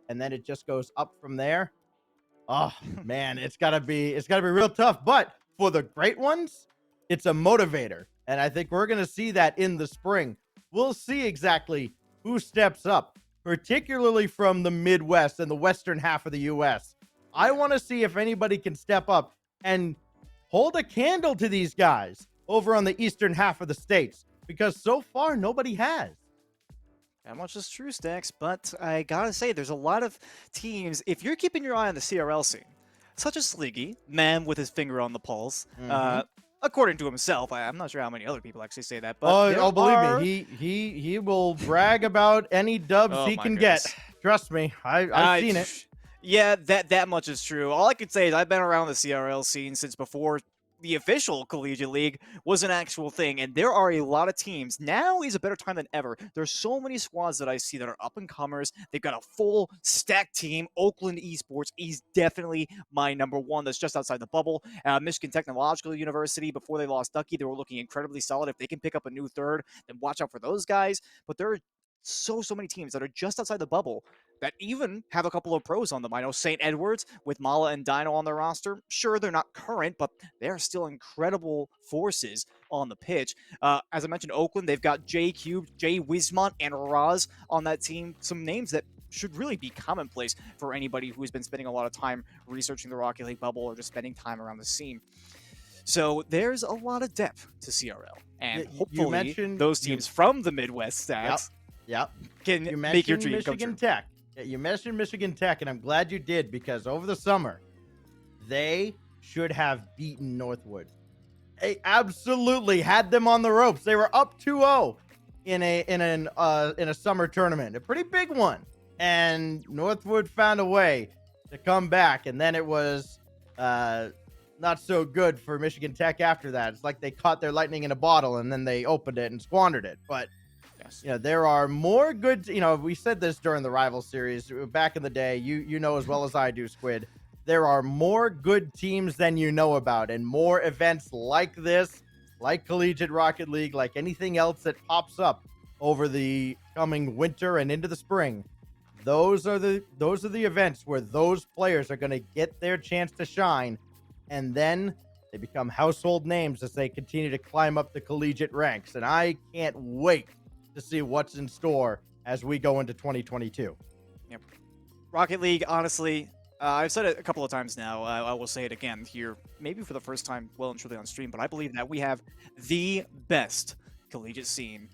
and then it just goes up from there. Oh man, it's gotta be real tough. But for the great ones, it's a motivator. And I think we're going to see that in the spring. We'll see exactly who steps up, particularly from the Midwest and the western half of the U.S. I want to see if anybody can step up and hold a candle to these guys over on the eastern half of the states, because so far nobody has. That much is true, Stacks, but I gotta say, there's a lot of teams, if you're keeping your eye on the CRL scene, such as Sleegy, man with his finger on the pulse, according to himself. I'm not sure how many other people actually say that, but believe me, he will brag about any dubs he can get. Trust me, I've seen it. Yeah, that much is true. All I can say is I've been around the CRL scene since before the official collegiate league was an actual thing, and there are a lot of teams. Now is a better time than ever. There's so many squads that I see that are up-and-comers. They've got a full stack team. Oakland Esports is definitely my #1 that's just outside the bubble. Michigan Technological University, before they lost Ducky, they were looking incredibly solid. If they can pick up a new third, then watch out for those guys. But there are so many teams that are just outside the bubble that even have a couple of pros on them. I know St. Edwards with Mala and Dino on their roster. Sure, they're not current, but they're still incredible forces on the pitch. As I mentioned, Oakland, they've got J Cube, Jay Wismont, and Raz on that team. Some names that should really be commonplace for anybody who's been spending a lot of time researching the Rocket League bubble or just spending time around the scene. So there's a lot of depth to CRL. And hopefully those teams from the Midwest Stacks can make your dream come true. Tech. You mentioned Michigan Tech, and I'm glad you did, because over the summer, they should have beaten Northwood. They absolutely had them on the ropes. They were up 2-0 in a summer tournament, a pretty big one, and Northwood found a way to come back, and then it was not so good for Michigan Tech after that. It's like they caught their lightning in a bottle, and then they opened it and squandered it. But you know, there are more good, you know, we said this during the rival series back in the day, you know as well as I do, Squid, there are more good teams than you know about, and more events like this, like Collegiate Rocket League, like anything else that pops up over the coming winter and into the spring. Those are the events where those players are going to get their chance to shine, and then they become household names as they continue to climb up the collegiate ranks. And I can't wait to see what's in store as we go into 2022. Yep. Rocket League, honestly, I've said it a couple of times now. I will say it again here, maybe for the first time well and truly on stream, but I believe that we have the best collegiate scene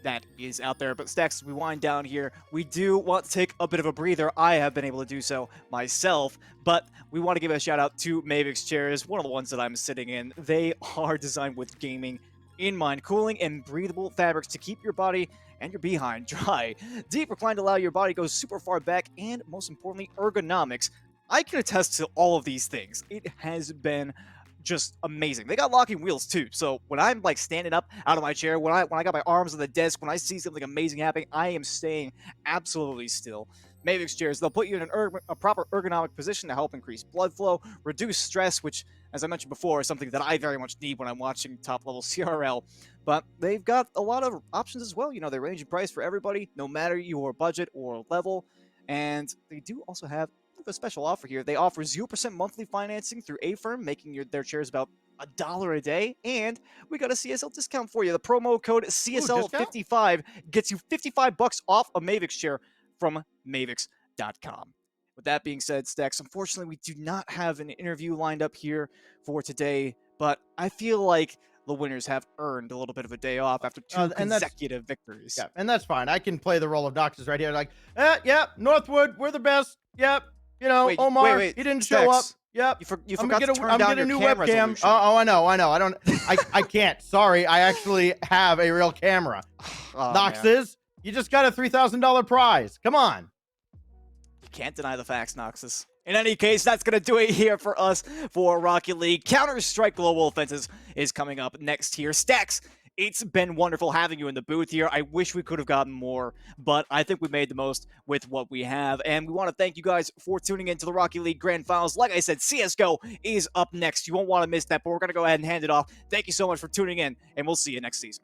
that is out there. But Stacks, as we wind down here, we do want to take a bit of a breather. I have been able to do so myself, but we want to give a shout out to Mavix chairs, one of the ones that I'm sitting in. They are designed with gaming in mind, cooling and breathable fabrics to keep your body and your behind dry. Deep recline to allow your body to go super far back, and most importantly, ergonomics. I can attest to all of these things. It has been just amazing. They got locking wheels too, so when I'm like standing up out of my chair, when I got my arms on the desk, when I see something amazing happening, I am staying absolutely still. Mavix chairs, they'll put you in a proper ergonomic position to help increase blood flow, reduce stress, which, as I mentioned before, is something that I very much need when I'm watching top-level CRL. But they've got a lot of options as well. You know, they range in price for everybody, no matter your budget or level. And they do also have a special offer here. They offer 0% monthly financing through A-Firm, making their chairs about $1 a day. And we got a CSL discount for you. The promo code CSL55 gets you $55 off a Mavix chair from Mavix.com. With that being said, Stacks, unfortunately, we do not have an interview lined up here for today, but I feel like the winners have earned a little bit of a day off after two consecutive victories. Yeah, and that's fine. I can play the role of Noxus right here. Like, yeah, Northwood, we're the best. Yep. You know, Wait, Omar, wait, he didn't Stacks, show up. Yep. You forgot to turn down your new camera webcam. resolution. Oh, I know. I don't. I can't. Sorry, I actually have a real camera. Oh, Noxus, you just got a $3,000 prize. Come on. You can't deny the facts, Noxus. In any case, that's going to do it here for us for Rocket League. Counter-Strike Global Offenses is coming up next here. Stacks, it's been wonderful having you in the booth here. I wish we could have gotten more, but I think we made the most with what we have. And we want to thank you guys for tuning in to the Rocket League Grand Finals. Like I said, CSGO is up next. You won't want to miss that, but we're going to go ahead and hand it off. Thank you so much for tuning in, and we'll see you next season.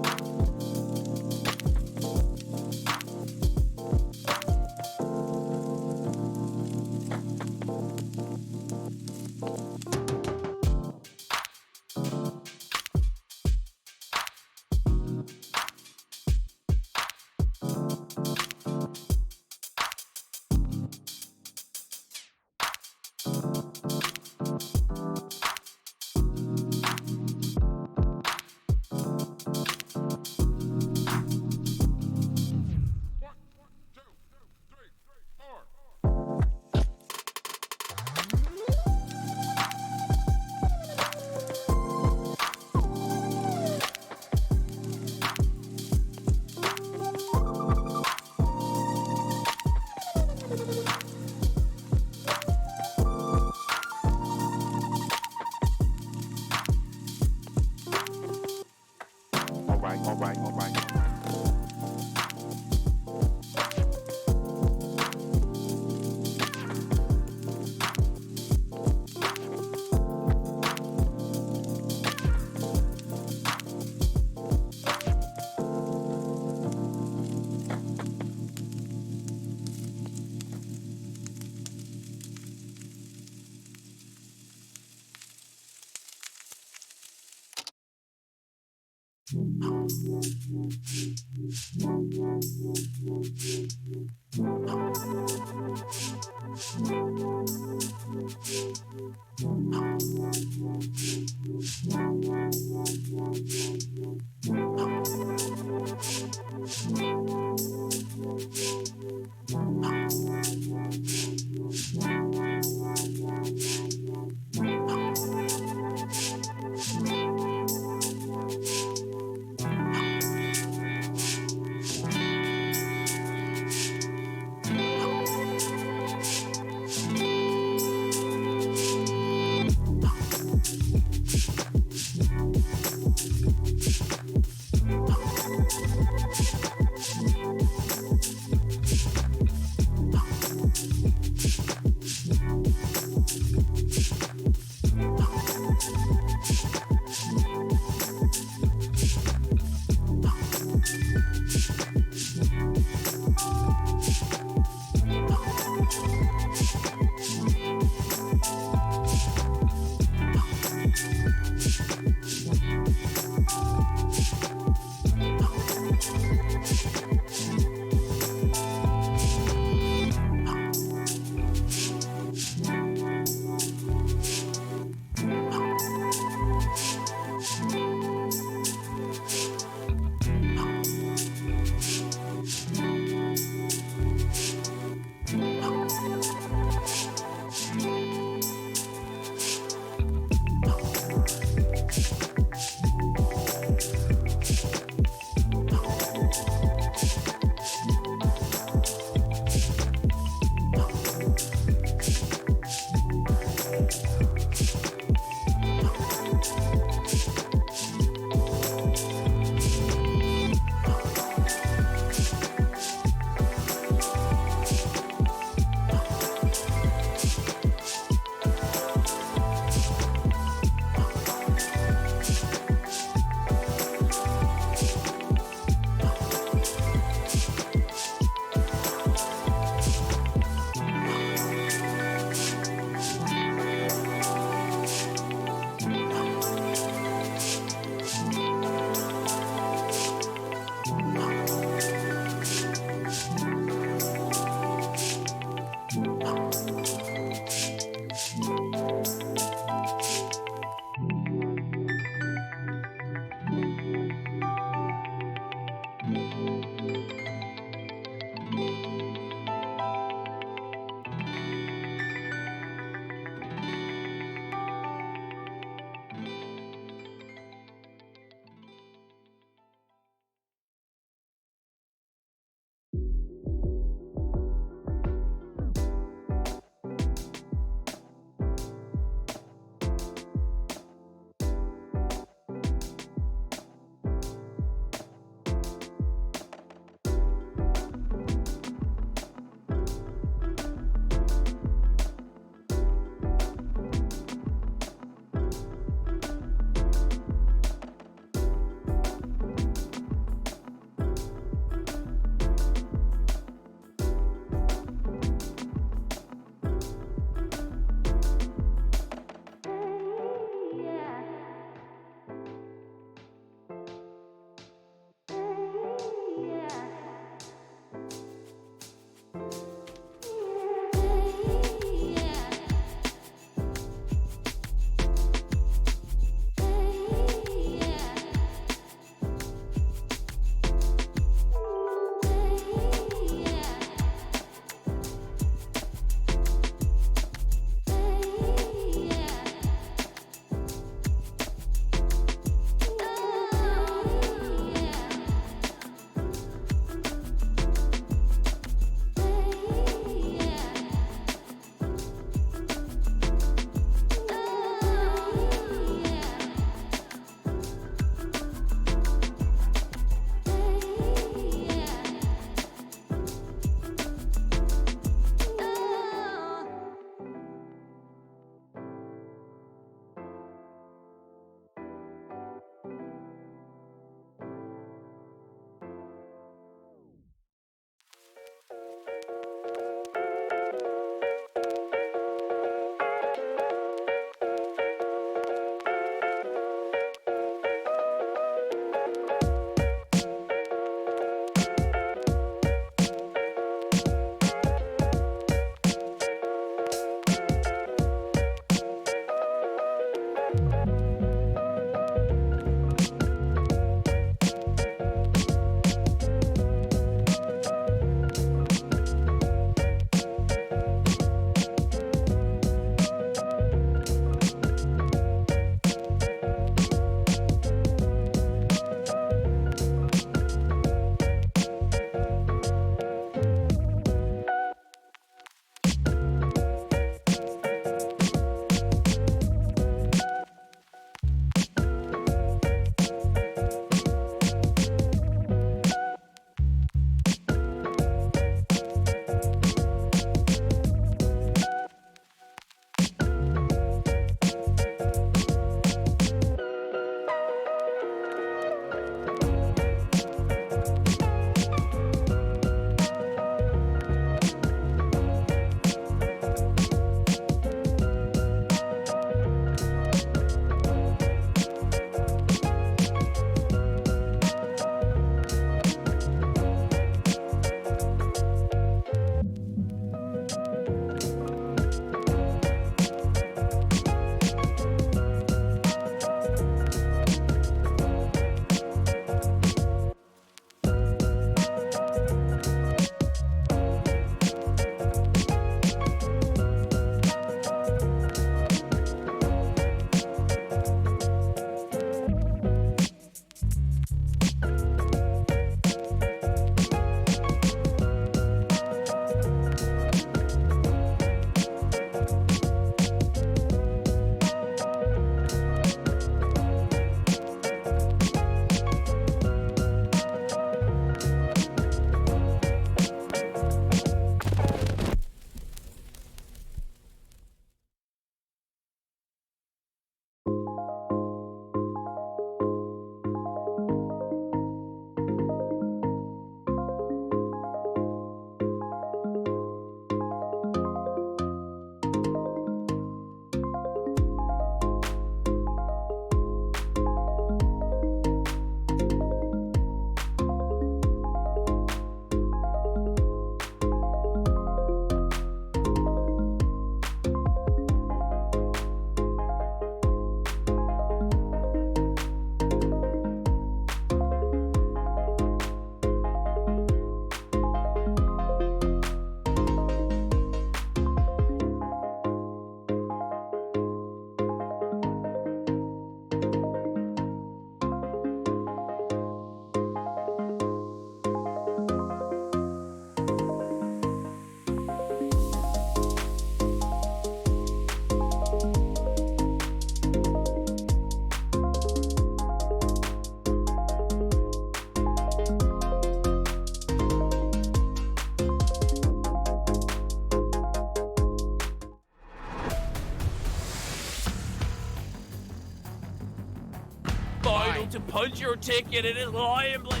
to punch your ticket. It is Lion Blade.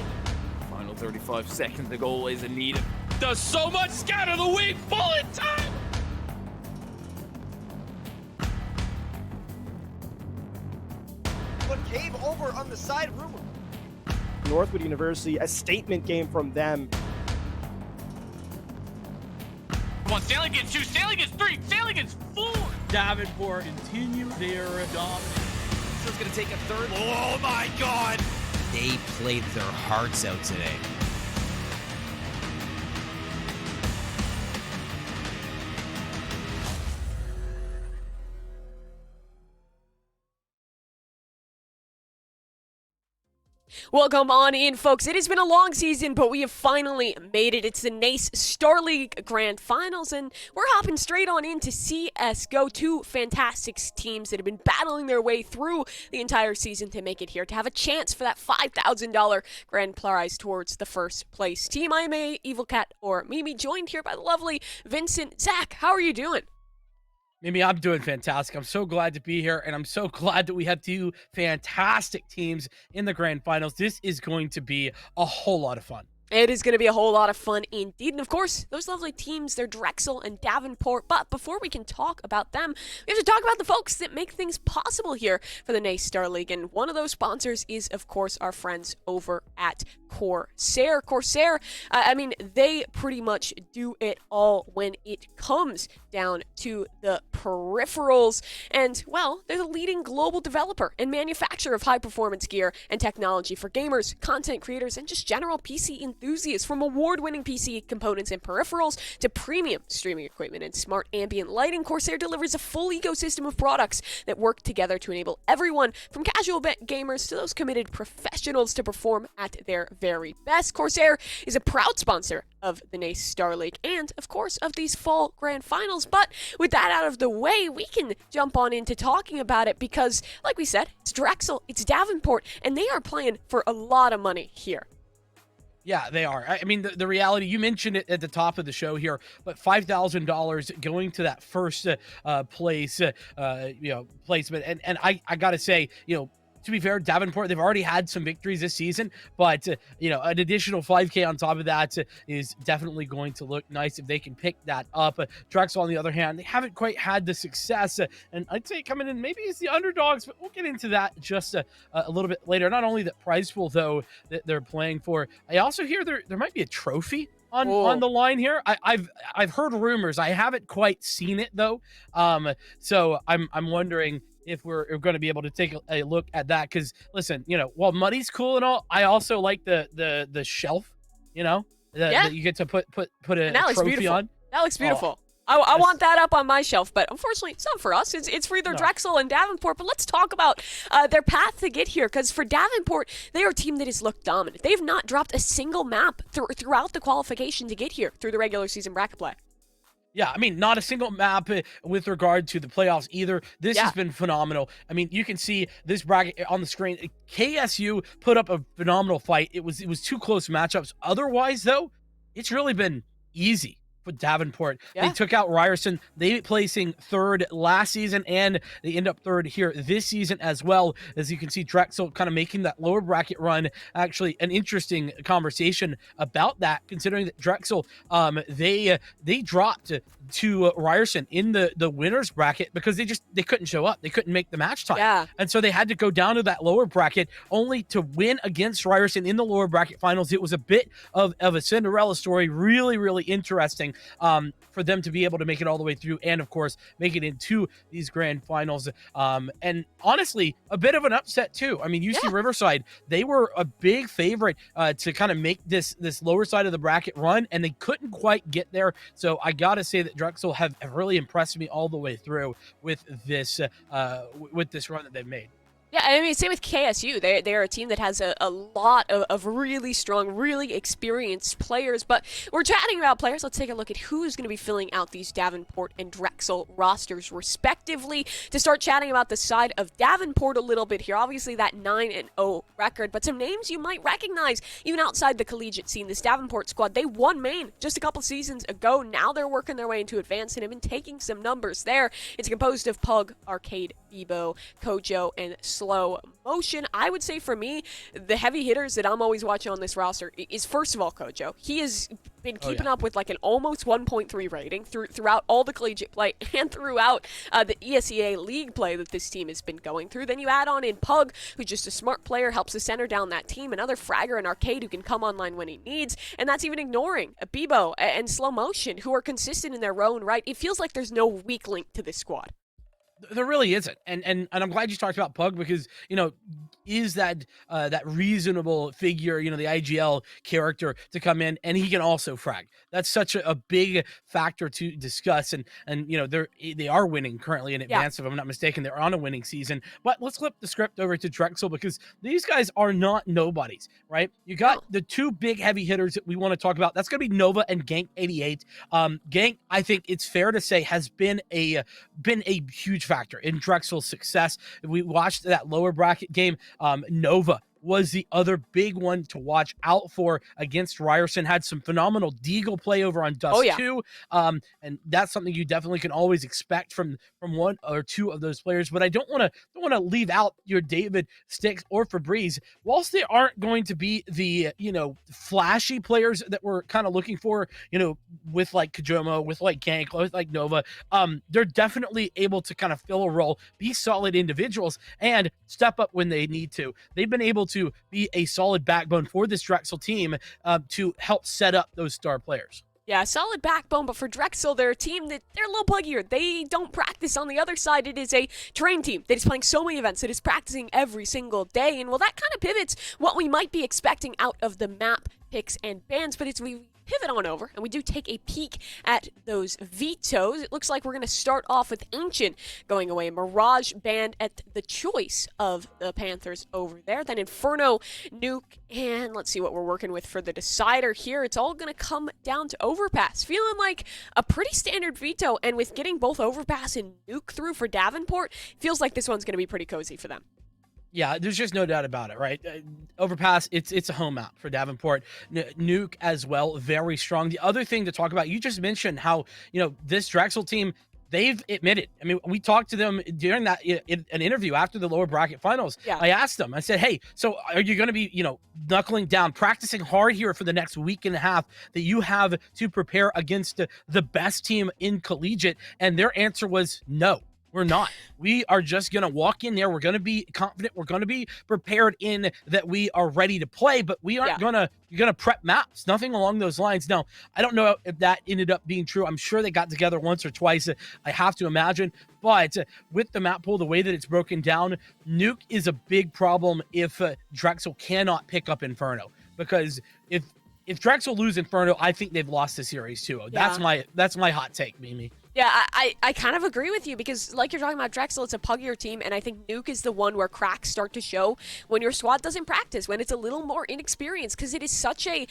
Final 35 seconds. The goal is in need of. Does so much scatter the weak bullet time. But Cave over on the side room. Northwood University, a statement game from them. Come on, Starleague gets 2, Starleague gets 3, Starleague gets 4. Davenport continue their dominance. It's going to take a third. Oh my God. They played their hearts out today. Welcome on in, folks. It has been a long season, but we have finally made it. It's the NACE Starleague Grand Finals, and we're hopping straight on into CSGO. Two fantastic teams that have been battling their way through the entire season to make it here, to have a chance for that $5,000 grand prize towards the first place team. I am Evil Cat, or Mimi, joined here by the lovely Vincent. Zach, how are you doing? Mimi, I'm doing fantastic. I'm so glad to be here, and I'm so glad that we have two fantastic teams in the grand finals. This is going to be a whole lot of fun. It is going to be a whole lot of fun indeed. And of course, those lovely teams, they're Drexel and Davenport. But before we can talk about them, we have to talk about the folks that make things possible here for the NACE Starleague. And one of those sponsors is, of course, our friends over at Corsair. Corsair, I mean, they pretty much do it all when it comes down to the peripherals. And, well, they're the leading global developer and manufacturer of high-performance gear and technology for gamers, content creators, and just general PC enthusiasts. From award-winning PC components and peripherals to premium streaming equipment and smart ambient lighting, Corsair delivers a full ecosystem of products that work together to enable everyone from casual gamers to those committed professionals to perform at their very best. Corsair is a proud sponsor of the NACE Starleague and, of course, of these fall grand finals. But with that out of the way, we can jump on into talking about it because, like we said, it's Drexel, it's Davenport, and they are playing for a lot of money here. Yeah, they are. I mean, the reality, you mentioned it at the top of the show here, but $5,000 going to that first place, placement. And I got to say, to be fair, Davenport, they've already had some victories this season, but, an additional 5K on top of that is definitely going to look nice if they can pick that up. Drexel, on the other hand, they haven't quite had the success, and I'd say coming in maybe as the underdogs, but we'll get into that just a little bit later. Not only the prize pool, though, that they're playing for, I also hear there might be a trophy on the line here. I've heard rumors. I haven't quite seen it, though, so I'm wondering if we're going to be able to take a look at that. Because listen, while money's cool and all, I also like the shelf, that you get to put a trophy on. That looks beautiful. I want that up on my shelf, but unfortunately, it's not for us. It's for either Drexel and Davenport. But let's talk about their path to get here, because for Davenport, they are a team that has looked dominant. They've not dropped a single map throughout the qualification to get here through the regular season bracket play. Yeah, I mean, not a single map with regard to the playoffs either. This has been phenomenal. I mean, you can see this bracket on the screen. KSU put up a phenomenal fight. It was two close matchups. Otherwise, though, it's really been easy for Davenport. They took out Ryerson. They placing third last season, and they end up third here this season as well. As you can see, Drexel kind of making that lower bracket run. Actually, an interesting conversation about that, considering that Drexel, they dropped to Ryerson in the winners bracket because they couldn't show up. They couldn't make the match time. Yeah. And so they had to go down to that lower bracket only to win against Ryerson in the lower bracket finals. It was a bit of a Cinderella story. Really, really interesting for them to be able to make it all the way through and, of course, make it into these grand finals. And honestly, a bit of an upset, too. I mean, UC Riverside, they were a big favorite to kind of make this lower side of the bracket run, and they couldn't quite get there. So I got to say that Drexel have really impressed me all the way through with this run that they've made. Yeah, I mean, same with KSU. They're a team that has a lot of really strong, really experienced players. But we're chatting about players. Let's take a look at who's going to be filling out these Davenport and Drexel rosters, respectively. To start chatting about the side of Davenport a little bit here. Obviously, that 9-0 record. But some names you might recognize, even outside the collegiate scene. This Davenport squad, they won Maine just a couple seasons ago. Now they're working their way into advance and have been taking some numbers there. It's composed of Pug, Arcade, Bebo, Kojo, and Slow Motion. I would say for me, the heavy hitters that I'm always watching on this roster is first of all Kojo. He has been keeping up with like an almost 1.3 rating throughout all the collegiate play and throughout the ESEA league play that this team has been going through. Then you add on in Pug, who's just a smart player, helps to center down that team, another fragger and Arcade who can come online when he needs, and that's even ignoring Bebo and Slow Motion, who are consistent in their own right. It feels like there's no weak link to this squad. There really isn't, and I'm glad you talked about Pug because is that that reasonable figure, the IGL character to come in, and he can also frag. That's such a big factor to discuss, and they are winning currently in advance, if I'm not mistaken. They're on a winning season. But let's flip the script over to Drexel because these guys are not nobodies, right? You got the two big heavy hitters that we want to talk about. That's going to be Nova and Gank88. Gank, I think it's fair to say, has been a huge factor in Drexel's success. If we watched that lower bracket game, Nova was the other big one to watch out for against Ryerson. Had some phenomenal deagle play over on Dust too, and that's something you definitely can always expect from one or two of those players. But I don't want to leave out your David, Styx, or Febreze. Whilst they aren't going to be the flashy players that we're kind of looking for, with like Kajomo, with like Gank, with like Nova, they're definitely able to kind of fill a role, be solid individuals, and step up when they need to. They've been able to be a solid backbone for this Drexel team to help set up those star players. Yeah, solid backbone, but for Drexel, they're a team that they're a little buggier. They don't practice. On the other side, it is a train team that is playing so many events, that is practicing every single day. And well, that kind of pivots what we might be expecting out of the map picks and bans, but it's we pivot on over and we do take a peek at those vetoes. It looks like we're going to start off with Ancient going away. Mirage banned at the choice of the Panthers over there. Then Inferno, Nuke, and let's see what we're working with for the decider here. It's all going to come down to Overpass. Feeling like a pretty standard veto, and with getting both Overpass and Nuke through for Davenport, feels like this one's going to be pretty cozy for them. Yeah, there's just no doubt about it, right? Overpass, it's a home out for Davenport. Nuke as well, very strong. The other thing to talk about, you just mentioned how, this Drexel team, they've admitted. I mean, we talked to them during that in an interview after the lower bracket finals. Yeah. I asked them, I said, hey, so are you going to be, knuckling down, practicing hard here for the next week and a half that you have to prepare against the best team in collegiate? And their answer was no. We're not. We are just going to walk in there. We're going to be confident. We're going to be prepared in that we are ready to play, but we aren't going to prep maps. Nothing along those lines. Now, I don't know if that ended up being true. I'm sure they got together once or twice. I have to imagine. But with the map pool, the way that it's broken down, Nuke is a big problem if Drexel cannot pick up Inferno. Because if Drexel lose Inferno, I think they've lost the series too. Yeah. That's my hot take, Mimi. Yeah, I kind of agree with you because, like you're talking about Drexel, it's a puggier team, and I think Nuke is the one where cracks start to show when your squad doesn't practice, when it's a little more inexperienced, because it is such a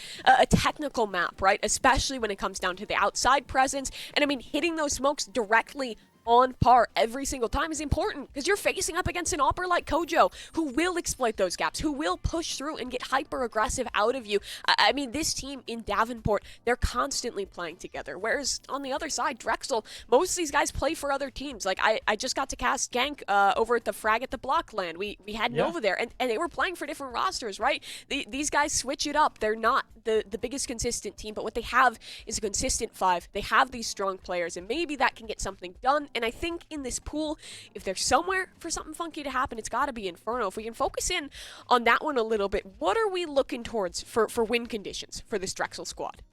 technical map, right? Especially when it comes down to the outside presence, and I mean, hitting those smokes directly on par every single time is important because you're facing up against an opper like Kojo who will exploit those gaps, who will push through and get hyper aggressive out of you. I mean, this team in Davenport, they're constantly playing together, whereas on the other side, Drexel, most of these guys play for other teams. Like I just got to cast Gank over at the Frag at the Block land. We had Nova there, and they were playing for different rosters, right? These guys switch it up. They're not the biggest consistent team, but what they have is a consistent five. They have these strong players, and maybe that can get something done. And I think in this pool, if there's somewhere for something funky to happen, it's got to be Inferno. If we can focus in on that one a little bit, what are we looking towards for win conditions for this Drexel squad?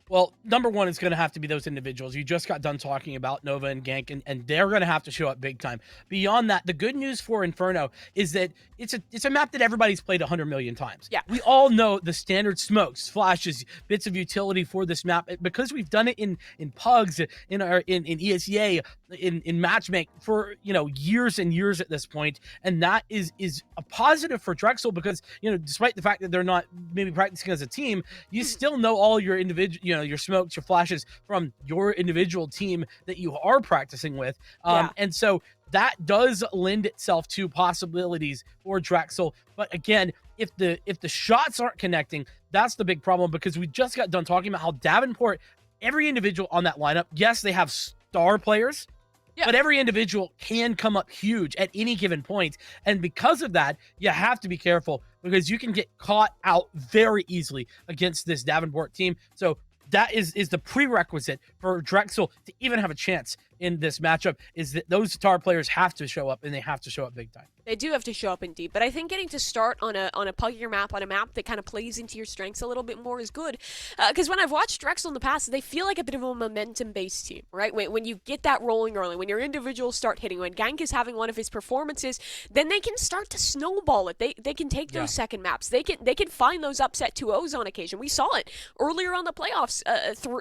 Well, number one is going to have to be those individuals. You just got done talking about Nova and Gank, and they're going to have to show up big time. Beyond that, the good news for Inferno is that it's a map that everybody's played 100 million times. Yeah. We all know the standard smokes, flashes, bits of utility for this map because we've done it in pugs, in ESEA, in matchmake for years and years at this point, and that is a positive for Drexel because despite the fact that they're not maybe practicing as a team, you still know all your individual your smokes, your flashes from your individual team that you are practicing with. And so that does lend itself to possibilities for Drexel. But again, if the shots aren't connecting, that's the big problem because we just got done talking about how Davenport, every individual on that lineup, yes, they have star players, Yeah. But every individual can come up huge at any given point. And because of that, you have to be careful because you can get caught out very easily against this Davenport team. So that is the prerequisite for Drexel to even have a chance in this matchup, is that those star players have to show up, and they have to show up big time. They do have to show up indeed, but I think getting to start on a puggier map, on a map that kind of plays into your strengths a little bit more is good. Because when I've watched Drexel in the past, they feel like a bit of a momentum-based team, right? When you get that rolling early, when your individuals start hitting, when Gank is having one of his performances, then they can start to snowball it. They can take those second maps. They can find those upset 2-0s on occasion. We saw it earlier on the playoffs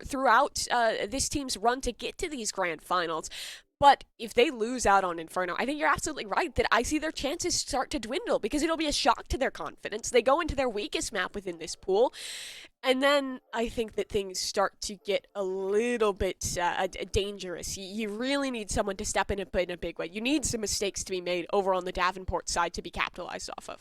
throughout this team's run to get to these grand finals. But if they lose out on Inferno, I think you're absolutely right that I see their chances start to dwindle because it'll be a shock to their confidence. They go into their weakest map within this pool, and then I think that things start to get a little bit dangerous. You really need someone to step in a big way. You need some mistakes to be made over on the Davenport side to be capitalized off of.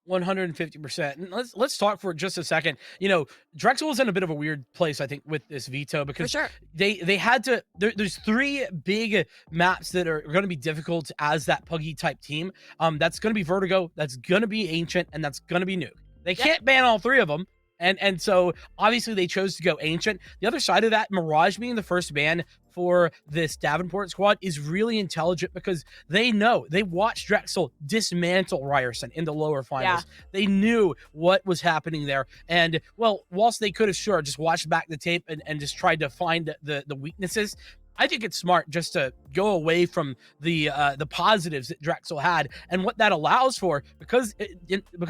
150%. And let's talk for just a second. You know, Drexel was in a bit of a weird place, I think, with this veto because they had to. There's three big maps that are going to be difficult as that puggy type team. That's going to be Vertigo, that's going to be Ancient, and that's going to be Nuke. They can't ban all three of them. And so obviously they chose to go Ancient. The other side of that, Mirage being the first ban for this Davenport squad is really intelligent because they know, they watched Drexel dismantle Ryerson in the lower finals. They knew what was happening there. And well, whilst they could have just watched back the tape and just tried to find the weaknesses, I think it's smart just to go away from the positives that Drexel had, and what that allows for, because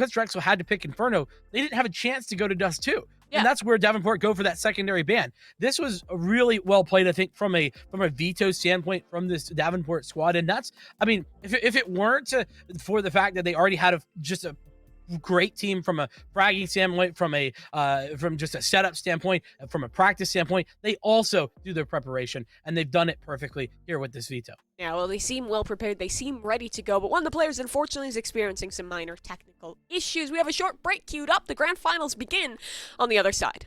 Drexel had to pick Inferno, they didn't have a chance to go to Dust 2. And that's where Davenport go for that secondary ban. This was really well played, I think, from a veto standpoint from this Davenport squad. And that's, I mean, if it weren't for the fact that they already had just a great team from a fragging standpoint, from just a setup standpoint, from a practice standpoint, they also do their preparation, and they've done it perfectly here with this veto. Yeah, well, they seem well prepared. They seem ready to go, but one of the players, unfortunately, is experiencing some minor technical issues. We have a short break queued up. The grand finals begin on the other side.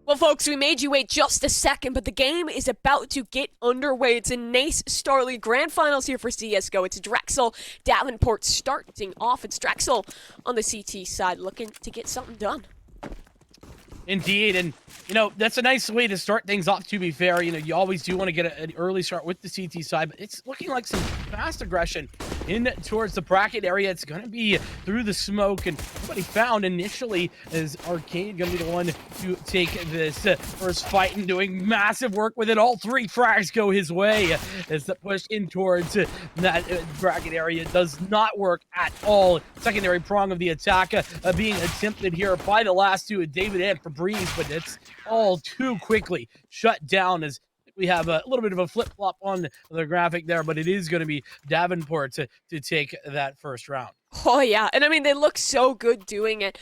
Well, folks, we made you wait just a second, but the game is about to get underway. It's a NACE Starleague Grand Finals here for CSGO. It's Drexel, Davenport starting off. It's Drexel on the CT side looking to get something done. Indeed, and you know, that's a nice way to start things off, to be fair. You know, you always do want to get an early start with the CT side, but it's looking like some fast aggression in towards the bracket area. It's going to be through the smoke, and somebody found initially is Arcade going to be the one to take this first fight and doing massive work with it. All three frags go his way as the push in towards that bracket area does not work at all. Secondary prong of the attack being attempted here by the last two, David and Breeze, but it's all too quickly shut down as we have a little bit of a flip-flop on the graphic there, but it is going to be Davenport to take that first round. Oh, yeah. And I mean, they look so good doing it.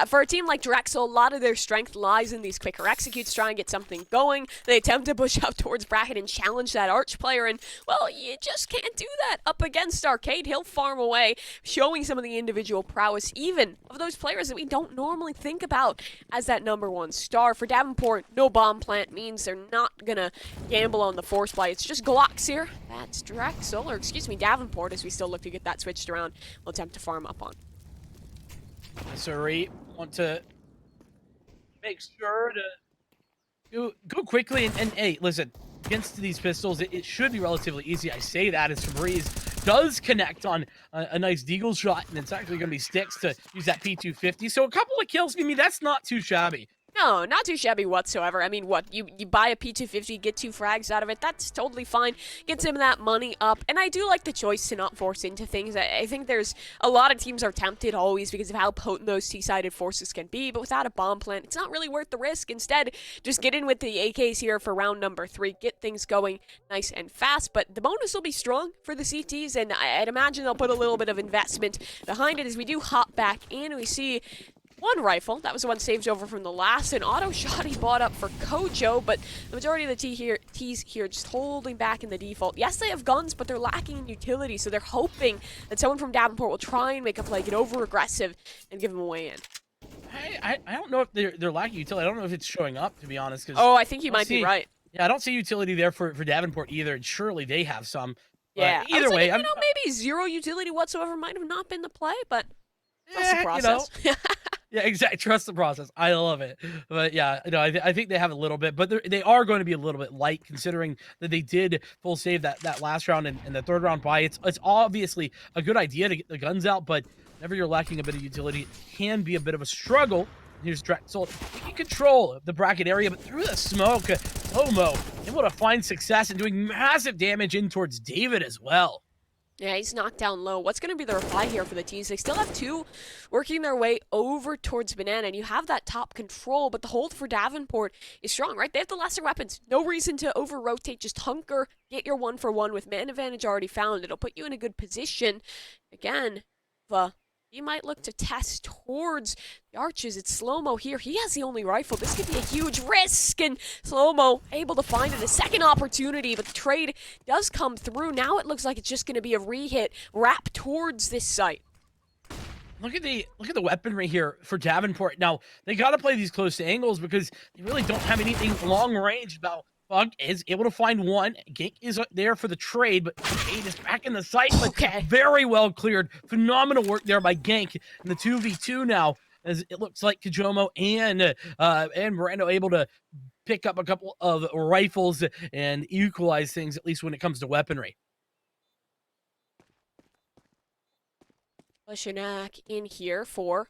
For a team like Drexel, a lot of their strength lies in these quicker executes, try and get something going. They attempt to push out towards bracket and challenge that Arch player. And, well, you just can't do that up against Arcade. He'll farm away, showing some of the individual prowess, even of those players that we don't normally think about as that #1 star. For Davenport, no bomb plant means they're not going to gamble on the force play. It's just Glocks here. That's Drexel, or excuse me, Davenport, as we still look to get that switched around. We'll attempt to farm up on. Sorry, want to make sure to go quickly and hey, listen, against these pistols, it should be relatively easy. I say that as Febreze does connect on a nice deagle shot, and it's actually going to be Sticks to use that P250. So a couple of kills, that's not too shabby. No, not too shabby whatsoever. I mean, what, you buy a P250, get 2 frags out of it, that's totally fine. Gets him that money up, and I do like the choice to not force into things. I think there's a lot of teams are tempted always because of how potent those T-sided forces can be, but without a bomb plant, it's not really worth the risk. Instead, just get in with the AKs here for round number 3, get things going nice and fast, but the bonus will be strong for the CTs, and I'd imagine they'll put a little bit of investment behind it as we do hop back in. We see one rifle, that was the one saved over from the last, an auto shot he bought up for Kojo, but the majority of the T's here just holding back in the default. Yes, they have guns, but they're lacking in utility, so they're hoping that someone from Davenport will try and make a play, get over aggressive, and give them a way in. I don't know if they're lacking utility. I don't know if it's showing up, to be honest. Oh, I think you might be right. Yeah, I don't see utility there for Davenport either, and surely they have some. Yeah, either way, maybe zero utility whatsoever might have not been the play, but that's the process. Yeah, exactly. Trust the process. I love it. But yeah, I think they have a little bit, but they are going to be a little bit light considering that they did full save that last round and the third round buy. It's obviously a good idea to get the guns out, but whenever you're lacking a bit of utility, it can be a bit of a struggle. Here's Drexel taking control of the bracket area, but through the smoke, Tomo able to find success and doing massive damage in towards David as well. Yeah, he's knocked down low. What's going to be the reply here for the T's? They still have 2 working their way over towards Banana, and you have that top control, but the hold for Davenport is strong, right? They have the lesser weapons. No reason to over-rotate. Just hunker, get your 1-for-1 with man advantage already found. It'll put you in a good position. Again, you might look to test towards the arches. It's Slow-Mo here. He has the only rifle. This could be a huge risk, and Slow-Mo able to find it a second opportunity, but the trade does come through. Now it looks like it's just going to be a re-hit wrap towards this site. Look at the weaponry here for Davenport. Now, they got to play these close angles because they really don't have anything long range. About Bug is able to find one. Gink is there for the trade, but Jade is back in the site. But very well cleared. Phenomenal work there by Gank. And the 2v2 now, as it looks like Kajomo and Miranda able to pick up a couple of rifles and equalize things, at least when it comes to weaponry. Lishanak in here for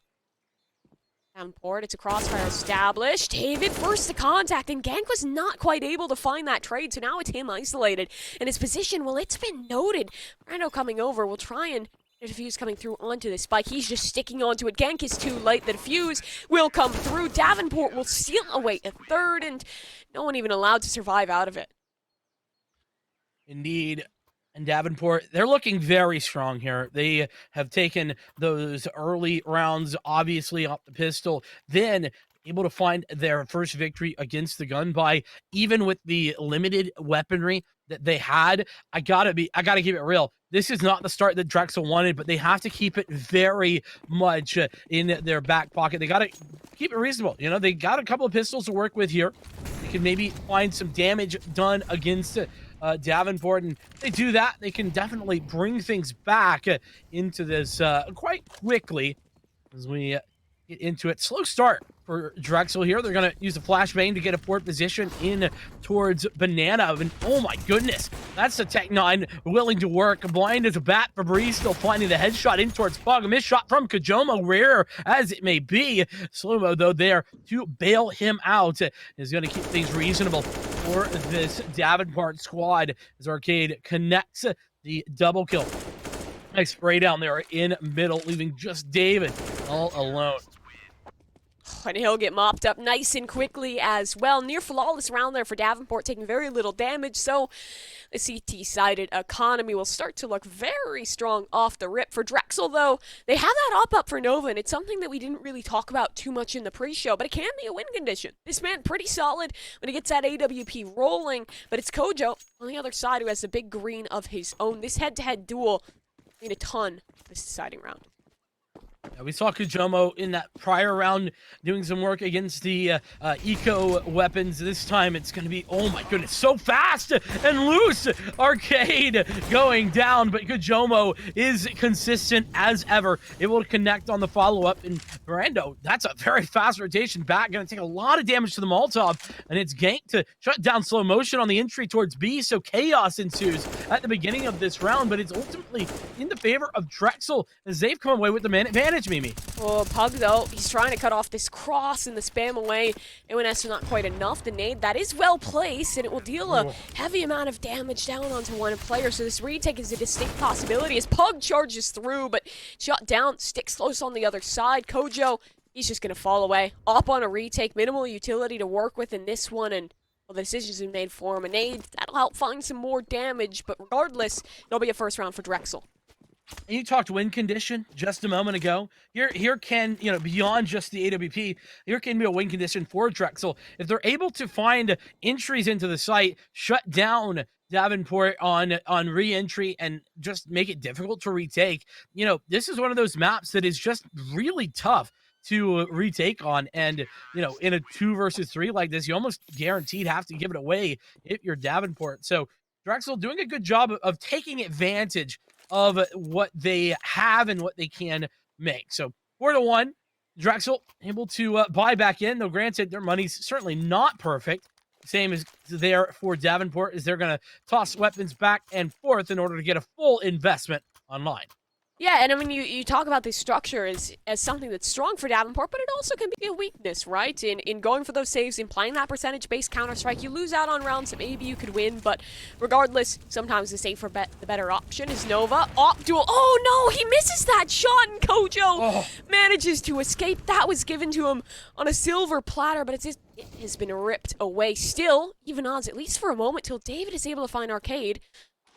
Davenport. It's a crossfire established. David first to contact, and Gank was not quite able to find that trade, so now it's him isolated. And his position, well, it's been noted. Brando coming over will try and defuse coming through onto the spike. He's just sticking onto it. Gank is too late. The defuse will come through. Davenport will steal away a third, and no one even allowed to survive out of it. Indeed. And Davenport, they're looking very strong here. They have taken those early rounds, obviously, off the pistol, then able to find their first victory against the gun buy, even with the limited weaponry that they had. I gotta keep it real. This is not the start that Drexel wanted, but they have to keep it very much in their back pocket. They gotta keep it reasonable. They got a couple of pistols to work with here. They can maybe find some damage done against Davenport, and if they do that, they can definitely bring things back into this quite quickly as we get into it. Slow start for Drexel here. They're going to use the flashbang to get a port position in towards Banana. And oh my goodness, that's the Tech 9 willing to work. Blind as a bat. Febreze still finding the headshot in towards Pug. A missed shot from Kajomo, rare as it may be. Slow-Mo, though, there to bail him out is going to keep things reasonable for this Davenport squad as Arcade connects the double kill. Nice spray down there in middle, leaving just David all alone. And he'll get mopped up nice and quickly as well. Near flawless round there for Davenport, taking very little damage. So the CT-sided economy will start to look very strong off the rip. For Drexel, though, they have that up for Nova, and it's something that we didn't really talk about too much in the pre-show, but it can be a win condition. This man pretty solid when he gets that AWP rolling, but it's Kojo on the other side who has the big green of his own. This head-to-head duel need a ton this deciding round. Yeah, we saw Kujomo in that prior round doing some work against the eco weapons. This time it's going to be, oh my goodness, so fast and loose. Arcade going down, but Kujomo is consistent as ever, able to connect on the follow-up. And Brando, that's a very fast rotation back, going to take a lot of damage to the Molotov, and it's Gank to shut down slow motion on the entry towards B, so chaos ensues at the beginning of this round, but it's ultimately in the favor of Drexel as they've come away with the advantage. Mimi. Oh, Pug, though, he's trying to cut off this cross and the spam away. ONS are not quite enough. The nade, that is well placed, and it will deal a heavy amount of damage down onto one player. So this retake is a distinct possibility as Pug charges through, but shot down, sticks close on the other side. Kojo, he's just going to fall away. Up on a retake, minimal utility to work with in this one, and well, the decision's been made for him. A nade, that'll help find some more damage, but regardless, it'll be a first round for Drexel. And you talked win condition just a moment ago. Here can, beyond just the AWP, here can be a win condition for Drexel. If they're able to find entries into the site, shut down Davenport on re-entry, and just make it difficult to retake, this is one of those maps that is just really tough to retake on. And, in a 2 versus 3 like this, you almost guaranteed have to give it away if you're Davenport. So Drexel doing a good job of taking advantage of what they have and what they can make. So 4-1, Drexel able to buy back in, though granted their money's certainly not perfect. Same as there for Davenport, is they're going to toss weapons back and forth in order to get a full investment online. Yeah, and I mean, you talk about this structure as something that's strong for Davenport, but it also can be a weakness, right? In going for those saves, in playing that percentage-based Counter-Strike, you lose out on rounds that maybe you could win, but regardless, sometimes the safer bet, the better option is Nova. Duel. Oh no, he misses that shot, and Kojo manages to escape. That was given to him on a silver platter, but it has been ripped away. Still, even odds, at least for a moment, till David is able to find Arcade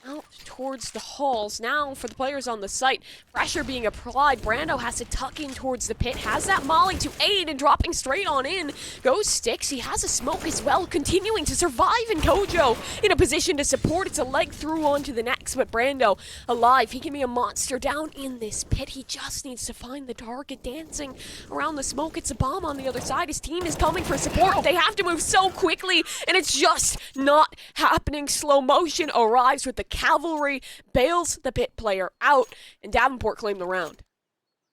out towards the halls. Now for the players on the site, pressure being applied. Brando has to tuck in towards the pit, has that molly to aid, and dropping straight on in goes Sticks. He has a smoke as well, continuing to survive, and Kojo in a position to support. It's a leg through onto the next, but Brando alive. He can be a monster down in this pit. He just needs to find the target dancing around the smoke. It's a bomb on the other side. His team is coming for support. They have to move so quickly, and it's just not happening. Slow motion arrives with the cavalry, bails the pit player out, and Davenport claim the round.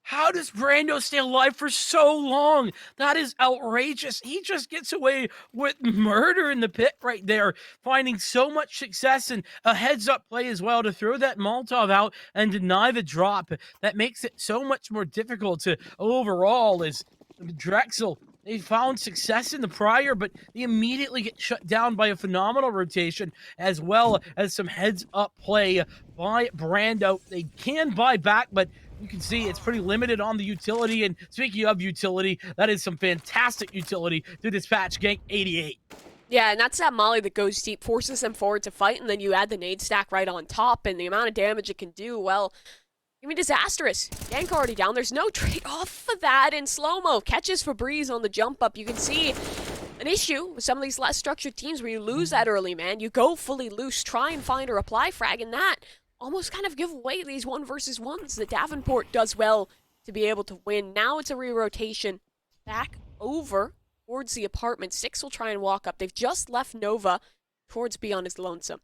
How does Brando stay alive for so long? That is outrageous. He just gets away with murder in the pit right there, finding so much success and a heads-up play as well to throw that Molotov out and deny the drop. That makes it so much more difficult to overall as Drexel. They found success in the prior, but they immediately get shut down by a phenomenal rotation, as well as some heads-up play by Brando. They can buy back, but you can see it's pretty limited on the utility. And speaking of utility, that is some fantastic utility to dispatch Gank 88. Yeah, and that's that molly that goes deep, forces them forward to fight, and then you add the nade stack right on top, and the amount of damage it can do, well, I mean, disastrous. Gank already down. There's no trade-off for that. In slow-mo, catches Febreze on the jump-up. You can see an issue with some of these less structured teams where you lose that early, man. You go fully loose, try and find a reply frag, and that almost kind of give away these 1 versus 1s that Davenport does well to be able to win. Now it's a re-rotation back over towards the apartment. Six will try and walk up. They've just left Nova towards B on his lonesome.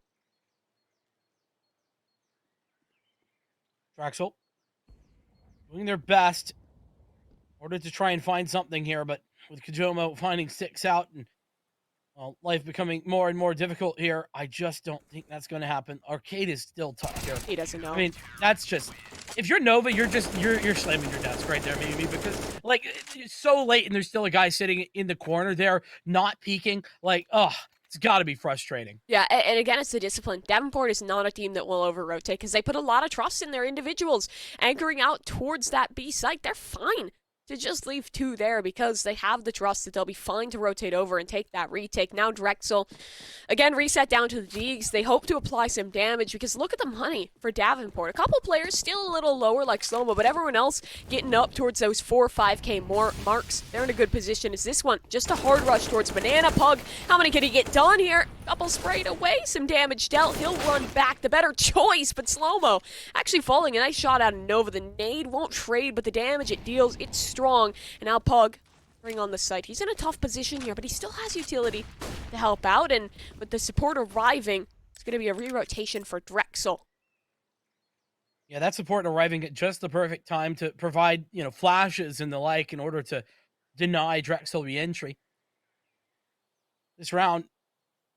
Drexel doing their best in order to try and find something here, but with Kujomo finding Six out and life becoming more and more difficult here, I just don't think that's going to happen. Arcade is still tough here. He doesn't know. I mean, that's just, if you're Nova, you're slamming your desk right there, maybe, because like it's so late and there's still a guy sitting in the corner there, not peeking. Like, it's got to be frustrating. Yeah, and again, it's the discipline. Davenport is not a team that will over-rotate because they put a lot of trust in their individuals. Anchoring out towards that B site, they're fine to just leave 2 there because they have the trust that they'll be fine to rotate over and take that retake. Now Drexel, again, reset down to the Deegs. They hope to apply some damage because look at the money for Davenport. A couple players still a little lower like Slomo, but everyone else getting up towards those 4 or 5k more marks. They're in a good position. Is this one just a hard rush towards Banana Pug? How many can he get done here? Couple sprayed away, some damage dealt. He'll run back. The better choice, but Slomo actually falling. A nice shot out of Nova. The nade won't trade, but the damage it deals, it's strong. And now Pug bring on the site. He's in a tough position here, but he still has utility to help out. And with the support arriving, it's going to be a re-rotation for Drexel. Yeah, that support arriving at just the perfect time to provide, flashes and the like in order to deny Drexel re-entry. This round,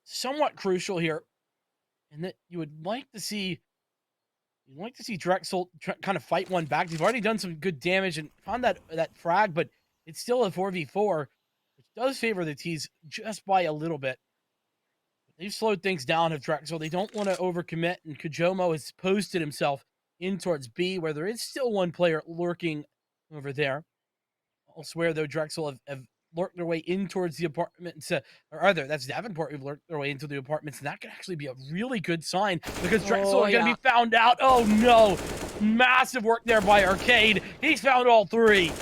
somewhat crucial here, and that you would like to see. You'd like to see Drexel kind of fight one back. They've already done some good damage and found that frag, but it's still a 4v4, which does favor the T's just by a little bit. They've slowed things down of Drexel. They don't want to overcommit, and Kajomo has posted himself in towards B, where there is still one player lurking over there. Elsewhere, though, Drexel have lurked their way in towards the apartments, that's Davenport who've lurked their way into the apartments, and that could actually be a really good sign because Drexel are going to be found out. Oh no! Massive work there by Arcade. He's found all 3.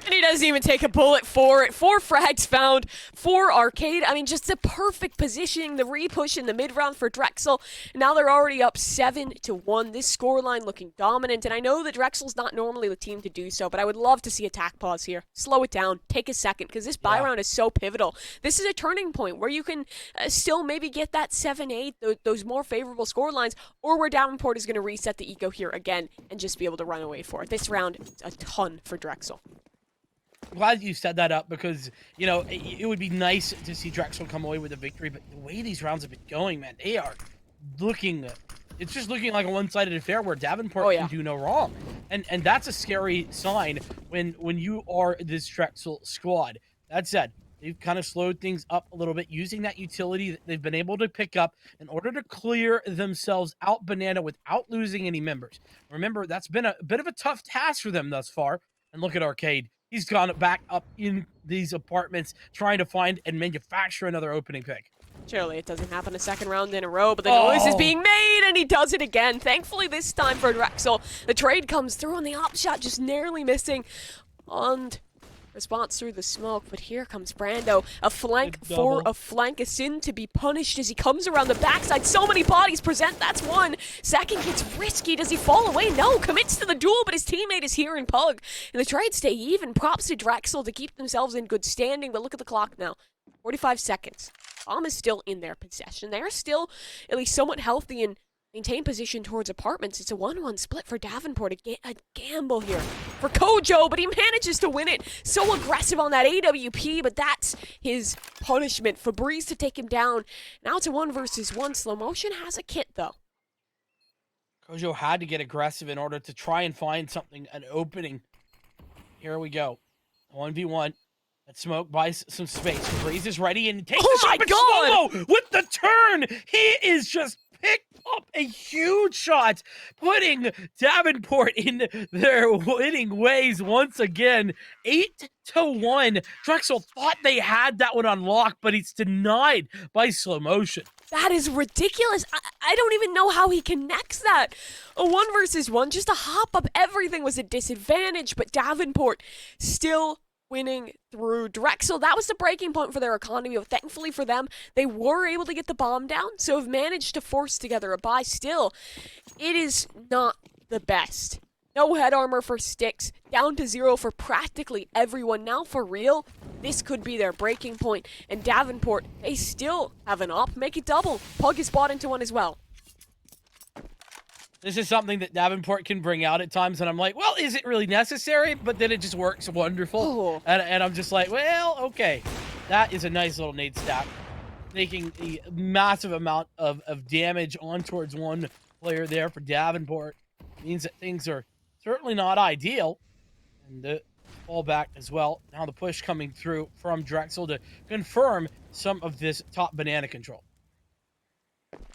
And he doesn't even take a bullet for it. 4 frags found for Arcade. I mean, just the perfect positioning, the re-push in the mid-round for Drexel. Now they're already up 7-1. This scoreline looking dominant. And I know that Drexel's not normally the team to do so, but I would love to see attack pause here. Slow it down. Take a second, because this buy round is so pivotal. This is a turning point where you can still maybe get that 7-8, those more favorable scorelines, or where Davenport is going to reset the eco here again and just be able to run away for it. This round, a ton for Drexel. Glad you set that up because, it would be nice to see Drexel come away with a victory, but the way these rounds have been going, man, they are it's just looking like a one-sided affair where Davenport can do no wrong. And that's a scary sign when you are this Drexel squad. That said, they've kind of slowed things up a little bit using that utility that they've been able to pick up in order to clear themselves out Banana without losing any members. Remember, that's been a bit of a tough task for them thus far. And look at Arcade. He's gone back up in these apartments trying to find and manufacture another opening pick. Surely it doesn't happen a second round in a row, but the noise is being made, and he does it again. Thankfully this time for Drexel, the trade comes through, and the op shot just narrowly missing on response through the smoke. But here comes Brando. A flank for a flank is soon to be punished as he comes around the backside. So many bodies present. That's one. Second gets risky. Does he fall away? No. Commits to the duel, but his teammate is here in Pug. And the trade stay even. Props to Drexel to keep themselves in good standing. But look at the clock now. 45 seconds. Bomb is still in their possession. They're still at least somewhat healthy and maintain position towards apartments. It's a 1-1 split for Davenport. A gamble here for Kojo, but he manages to win it. So aggressive on that AWP, but that's his punishment. Fabrice to take him down. Now it's a 1 versus 1. Slow motion has a kit, though. Kojo had to get aggressive in order to try and find something, an opening. Here we go. 1v1. That smoke buys some space. Fabrice is ready and takes the shot. Slow-mo with the turn. He is just picked up a huge shot, putting Davenport in their winning ways once again. 8-1. Drexel thought they had that one unlocked, but it's denied by slow motion. That is ridiculous. I don't even know how he connects that. A 1 versus 1, just a hop up. Everything was a disadvantage, but Davenport still winning through Drexel. That was the breaking point for their economy, but thankfully for them, they were able to get the bomb down, so have managed to force together a buy. Still, it is not the best. No head armor for Sticks, down to 0 for practically everyone. Now for real, this could be their breaking point, and Davenport, they still have an op, make it double. Pug is bought into one as well. This is something that Davenport can bring out at times, and I'm like, well, is it really necessary? But then it just works wonderful. And I'm just like, well, okay. That is a nice little nade stack. Making a massive amount of damage on towards one player there for Davenport. Means that things are certainly not ideal. And the fallback as well. Now the push coming through from Drexel to confirm some of this top banana control.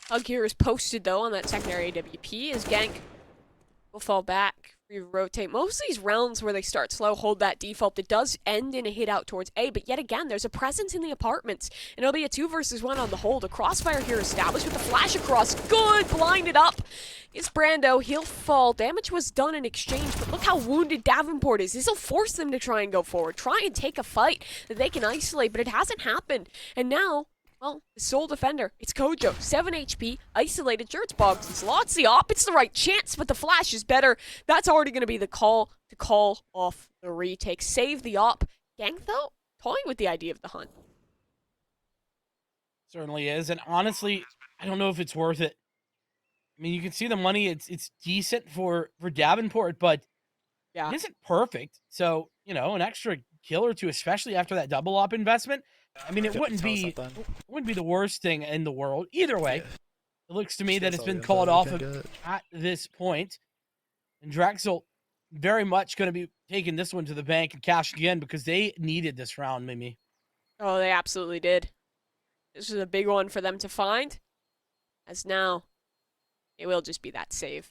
Hug here is posted, though, on that secondary AWP as Gank will fall back rotate. Most of these rounds where they start slow hold that default, it does end in a hit out towards A, but yet again, there's a presence in the apartments, and it'll be a 2 versus 1 on the hold. A crossfire here established with the flash across. Good, blinded up. It's Brando, he'll fall. Damage was done in exchange, but look how wounded Davenport is. This'll force them to try and go forward, try and take a fight that they can isolate, but it hasn't happened. And now, well, the sole defender, it's Kojo, 7 HP, isolated. Sure, it's Boggs and Slots. The op, it's the right chance, but the flash is better. That's already going to be the call to call off the retake. Save the op. Gang, though, toying with the idea of the hunt. Certainly is, and honestly, I don't know if it's worth it. I mean, you can see the money, it's decent for Davenport, but Yeah. it isn't perfect. So, you know, an extra kill or two, especially after that double op investment, I mean, it wouldn't be the worst thing in the world. Either way, it looks to me that it's been called off at this point. And Drexel very much going to be taking this one to the bank and cashing again because they needed this round, Mimi. Oh, they absolutely did. This is a big one for them to find, as now it will just be that save.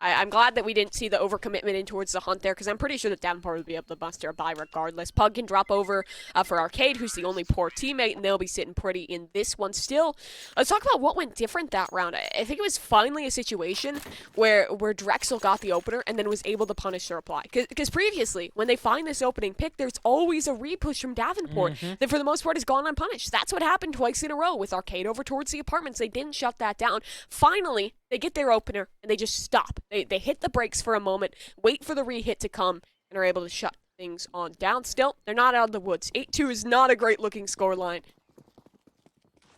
I'm glad that we didn't see the overcommitment in towards the hunt there, because I'm pretty sure that Davenport will be able to muster a buy regardless. Pug can drop over for Arcade, who's the only poor teammate, and they'll be sitting pretty in this one still. Let's talk about what went different that round. I think it was finally a situation where Drexel got the opener and then was able to punish the reply. Because previously, when they find this opening pick, there's always a repush from Davenport that for the most part has gone unpunished. That's what happened twice in a row with Arcade over towards the apartments. They didn't shut that down. Finally, they get their opener, and they just stop. They hit the brakes for a moment, wait for the re-hit to come, and are able to shut things on down. Still, they're not out of the woods. 8-2 is not a great-looking scoreline.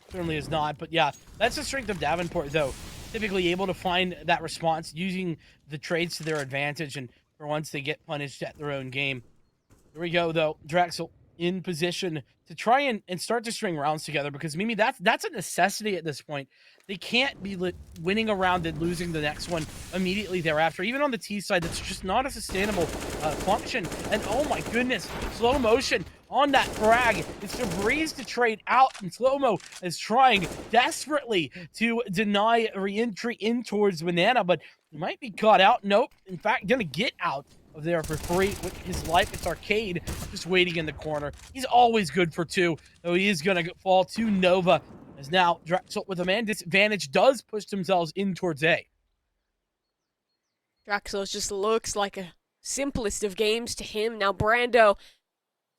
Certainly is not, but yeah, that's the strength of Davenport, though. Typically able to find that response using the trades to their advantage, and for once they get punished at their own game. Here we go, though. Drexel in position to try and start to string rounds together, because Mimi, that's a necessity at this point. They can't be winning a round and losing the next one immediately thereafter. Even on the T side, that's just not a sustainable function. And oh my goodness, slow motion on that frag. It's to breeze the trade out, and Slow-Mo is trying desperately to deny re-entry in towards Banana, but he might be caught out. Nope, in fact, gonna get out of there for free with his life. It's Arcade just waiting in the corner. He's always good for 2, though he is gonna fall to Nova, as now Drexel with a man disadvantage does push themselves in towards A. Drexel just looks like a simplest of games to him. Now Brando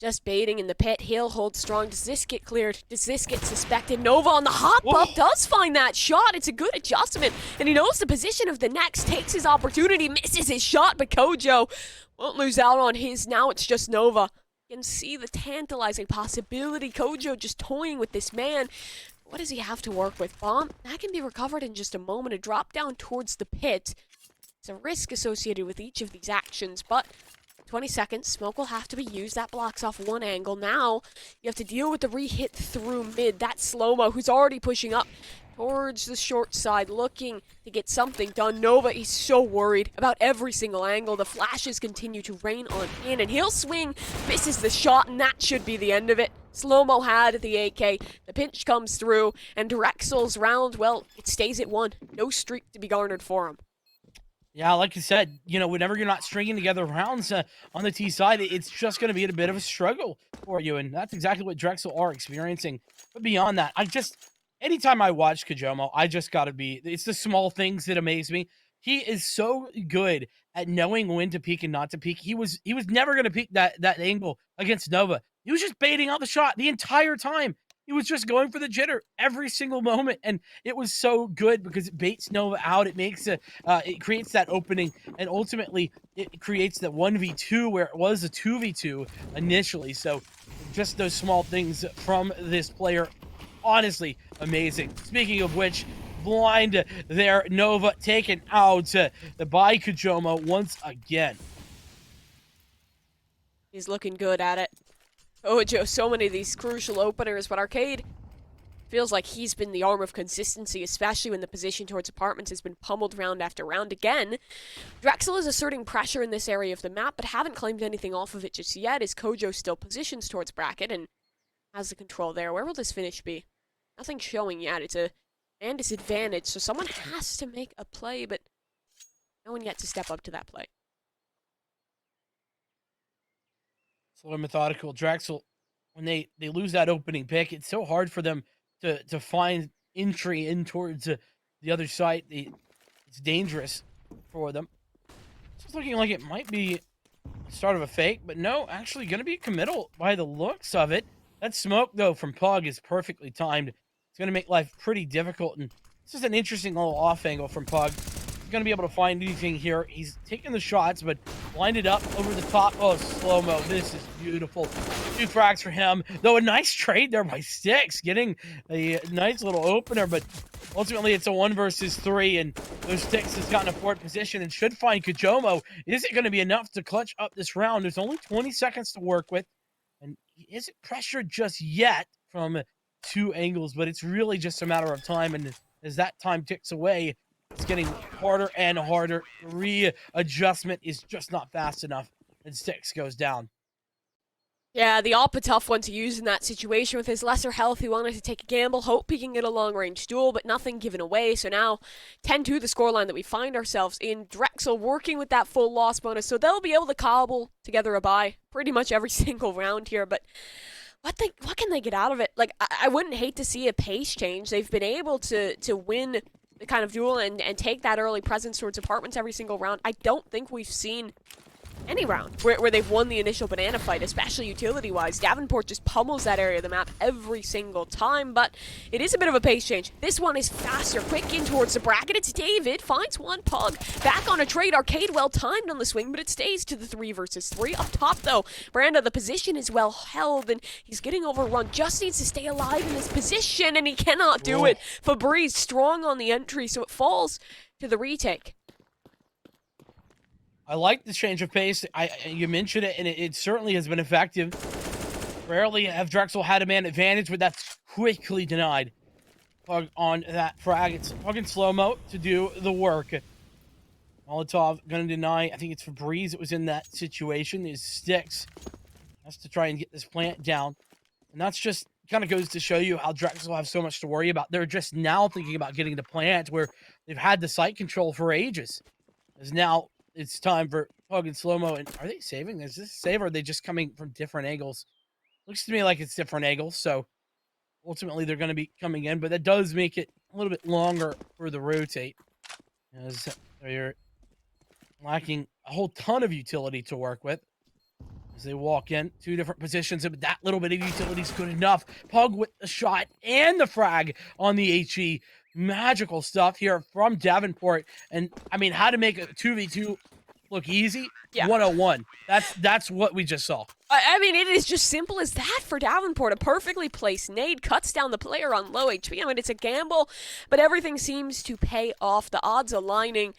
just baiting in the pit. He'll hold strong. Does this get cleared? Does this get suspected? Nova on the hop up does find that shot. It's a good adjustment, and he knows the position of the next, takes his opportunity, misses his shot, but Kojo won't lose out on his. Now it's just Nova. You can see the tantalizing possibility. Kojo just toying with this man. What does he have to work with? Bomb? That can be recovered in just a moment. A drop down towards the pit. It's a risk associated with each of these actions, but 20 seconds. Smoke will have to be used. That blocks off one angle. Now you have to deal with the re-hit through mid. That's Slow-Mo, who's already pushing up towards the short side, looking to get something done. Nova, he's so worried about every single angle. The flashes continue to rain on in, and he'll swing, misses the shot, and that should be the end of it. Slow-Mo had the AK. The pinch comes through, and Drexel's round, well, it stays at 1. No streak to be garnered for him. Yeah, like you said, you know, whenever you're not stringing together rounds on the T side, it's just going to be a bit of a struggle for you, and that's exactly what Drexel are experiencing. But beyond that, anytime I watch Kojomo, I just got to be, it's the small things that amaze me. He is so good at knowing when to peek and not to peek. He was never going to peek that angle against Nova. He was just baiting out the shot the entire time. He was just going for the jitter every single moment, and it was so good because it baits Nova out. It makes it creates that opening, and ultimately it creates that 1v2 where it was a 2v2 initially. So just those small things from this player, honestly amazing. Speaking of which, blind there, Nova taken out by Kojomo once again. He's looking good at it. Kojo, so many of these crucial openers, but Arcade feels like he's been the arm of consistency, especially when the position towards apartments has been pummeled round after round again. Drexel is asserting pressure in this area of the map, but haven't claimed anything off of it just yet, as Kojo still positions towards bracket and has the control there. Where will this finish be? Nothing showing yet. It's a man disadvantage, so someone has to make a play, but no one yet to step up to that play. Slow and methodical. Drexel, when they lose that opening pick, it's so hard for them to find entry in towards the other side. It's dangerous for them. It's looking like it might be the start of a fake, but no, actually going to be committal by the looks of it. That smoke, though, from Pug is perfectly timed. It's going to make life pretty difficult, and this is an interesting little off angle from Pug. He's going to be able to find anything here. He's taking the shots, but lined it up over the top. Oh, slow-mo. This is beautiful. 2 frags for him. Though a nice trade there by Sticks, getting a nice little opener, but ultimately it's a 1 versus 3, and those Sticks has gotten a forward position and should find Kajomo. Is it going to be enough to clutch up this round? There's only 20 seconds to work with, and he isn't pressured just yet from 2 angles, but it's really just a matter of time, and as that time ticks away, it's getting harder and harder. Readjustment is just not fast enough, and Sticks goes down. Yeah, the Op a tough one to use in that situation. With his lesser health, he wanted to take a gamble, hope he can get a long-range duel, but nothing given away. So now, 10-2 the scoreline that we find ourselves in. Drexel working with that full loss bonus, so they'll be able to cobble together a bye pretty much every single round here, but what can they get out of it? Like, I wouldn't hate to see a pace change. They've been able to win the kind of duel and take that early presence towards apartments every single round. I don't think we've seen any round where they've won the initial banana fight, especially utility-wise. Davenport just pummels that area of the map every single time, but it is a bit of a pace change. This one is faster, quick in towards the bracket. It's David, finds one. Pug back on a trade. Arcade well timed on the swing, but it stays to the 3 versus 3. Up top, though, Branda, the position is well held, and he's getting overrun. Just needs to stay alive in this position, and he cannot do it. Fabrice strong on the entry, so it falls to the retake. I like the change of pace. You mentioned it, and it certainly has been effective. Rarely have Drexel had a man advantage, but that's quickly denied. Pug on that frag. It's Pug and slow-mo to do the work. Molotov going to deny. I think it's Fabrice that was in that situation. His Sticks has to try and get this plant down. And that's just kind of goes to show you how Drexel have so much to worry about. They're just now thinking about getting the plant where they've had the site control for ages. As now it's time for Pug and slow-mo. And are they saving? Is this a save, or are they just coming from different angles? Looks to me like it's different angles, so ultimately they're going to be coming in, but that does make it a little bit longer for the rotate, as they're lacking a whole ton of utility to work with as they walk in. 2 different positions, but that little bit of utility is good enough. Pug with the shot and the frag on the HE. Magical stuff here from Davenport. And I mean, how to make a 2v2 look easy? Yeah. 101. That's what we just saw. I mean, it is just simple as that for Davenport. A perfectly placed nade cuts down the player on low HP. I mean, it's a gamble, but everything seems to pay off. The odds aligning,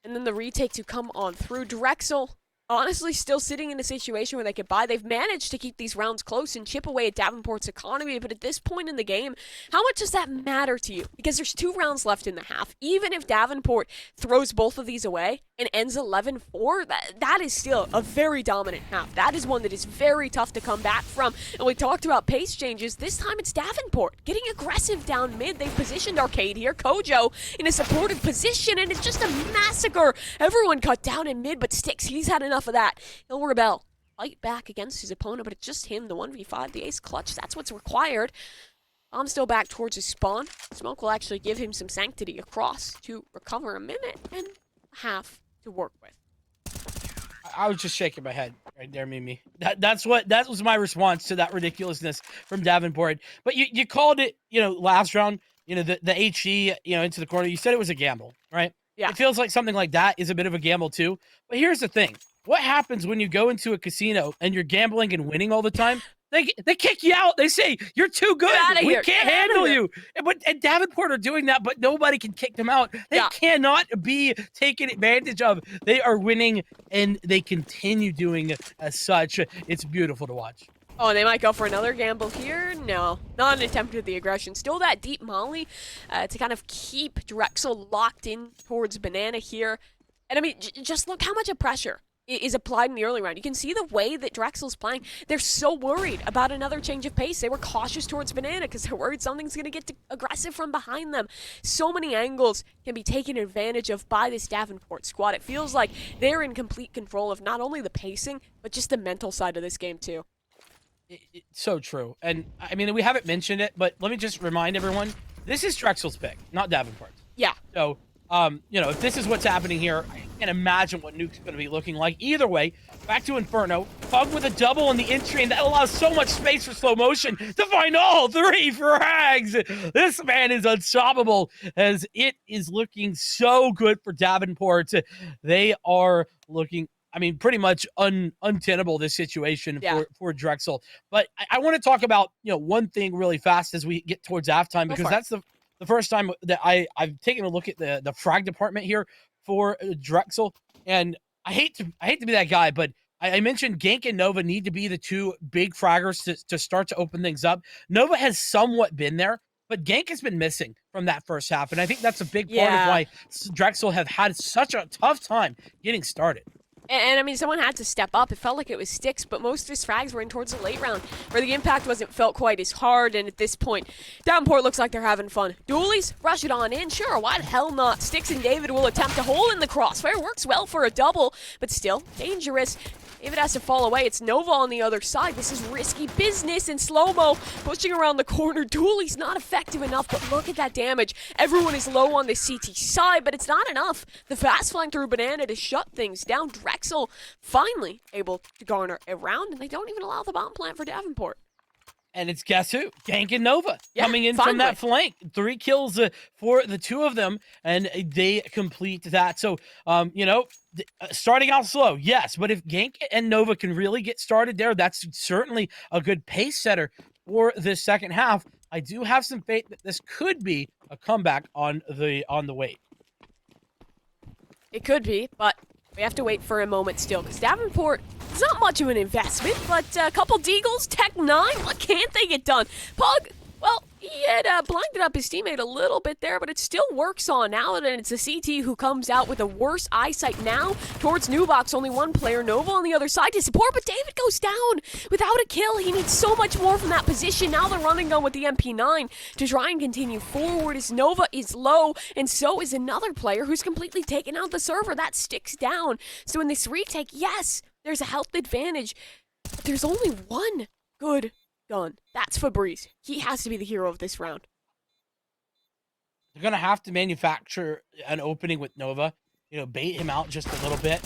and then the retake to come on through. Drexel, honestly, still sitting in a situation where they could buy. They've managed to keep these rounds close and chip away at Davenport's economy, but at this point in the game, how much does that matter to you? Because there's 2 rounds left in the half. Even if Davenport throws both of these away and ends 11-4, that is still a very dominant half. That is one that is very tough to come back from. And we talked about pace changes. This time it's Davenport getting aggressive down mid. They've positioned Arcade here. Kojo in a supportive position, and it's just a massacre. Everyone cut down in mid, but Sticks, he's had enough of that. He'll rebel, fight back against his opponent, but it's just him, the 1v5, the ace clutch. That's what's required. I'm still back towards his spawn. Smoke will actually give him some sanctity across to recover a minute and a half to work with. I was just shaking my head right there, Mimi. That was my response to that ridiculousness from Davenport. But you called it, last round, the HE, into the corner. You said it was a gamble, right? Yeah. It feels like something like that is a bit of a gamble too. But here's the thing. What happens when you go into a casino and you're gambling and winning all the time? They kick you out. They say, you're too good. We can't handle you. And Davenport are doing that, but nobody can kick them out. They cannot be taken advantage of. They are winning, and they continue doing as such. It's beautiful to watch. Oh, they might go for another gamble here. No, not an attempt at the aggression. Still that deep molly to kind of keep Drexel locked in towards Banana here. And I mean, just look how much of pressure is applied in the early round. You can see the way that Drexel's playing. They're so worried about another change of pace. They were cautious towards Banana because they're worried something's going to get aggressive from behind them. So many angles can be taken advantage of by this Davenport squad. It feels like they're in complete control of not only the pacing, but just the mental side of this game too. It's so true. And I mean, we haven't mentioned it, but let me just remind everyone, this is Drexel's pick, not Davenport's. Yeah. So, you know, if this is what's happening here, I can't imagine what Nuke's going to be looking like. Either way, back to Inferno. Pug with a double on the entry, and that allows so much space for slow motion to find all 3 frags. This man is unstoppable, as it is looking so good for Davenport. They are looking, I mean, pretty much untenable, this situation for Drexel. But I want to talk about, you know, one thing really fast as we get towards halftime, because that's the first time that I've taken a look at the frag department here for Drexel. And I hate to be that guy, but I mentioned Gank and Nova need to be the 2 big fraggers to start to open things up. Nova has somewhat been there, but Gank has been missing from that first half. And I think that's a big part of why Drexel have had such a tough time getting started. And I mean, someone had to step up. It felt like it was Sticks, but most of his frags were in towards the late round, where the impact wasn't felt quite as hard. And at this point, Davenport looks like they're having fun. Dualies, rush it on in. Sure, why the hell not? Sticks and David will attempt to hole in the crossfire. Works well for a double, but still dangerous. David has to fall away. It's Nova on the other side. This is risky business, and slow-mo pushing around the corner. Dooley's not effective enough, but look at that damage. Everyone is low on the CT side, but it's not enough. The fast flying through Banana to shut things down. Drexel finally able to garner a round, and they don't even allow the bomb plant for Davenport. And it's guess who? Gank and Nova coming in from that flank. 3 kills for the 2 of them, and they complete that. So, you know, starting out slow, yes, but if Gank and Nova can really get started there, that's certainly a good pace setter for this second half. I do have some faith that this could be a comeback on the way. It could be, but we have to wait for a moment still, because Davenport is not much of an investment, but a couple deagles, Tech 9, what can't they get done? Pug, well, he had blinded up his teammate a little bit there, but it still works on Allen, and it's a CT who comes out with a worse eyesight now towards Nubox. Only 1 player, Nova on the other side to support, but David goes down without a kill. He needs so much more from that position. Now they're running gun with the MP9 to try and continue forward as Nova is low, and so is another player who's completely taken out the server. That sticks down. So in this retake, yes, there's a health advantage, but there's only 1 good gun. That's Fabrice. He has to be the hero of this round. They're going to have to manufacture an opening with Nova. You know, bait him out just a little bit.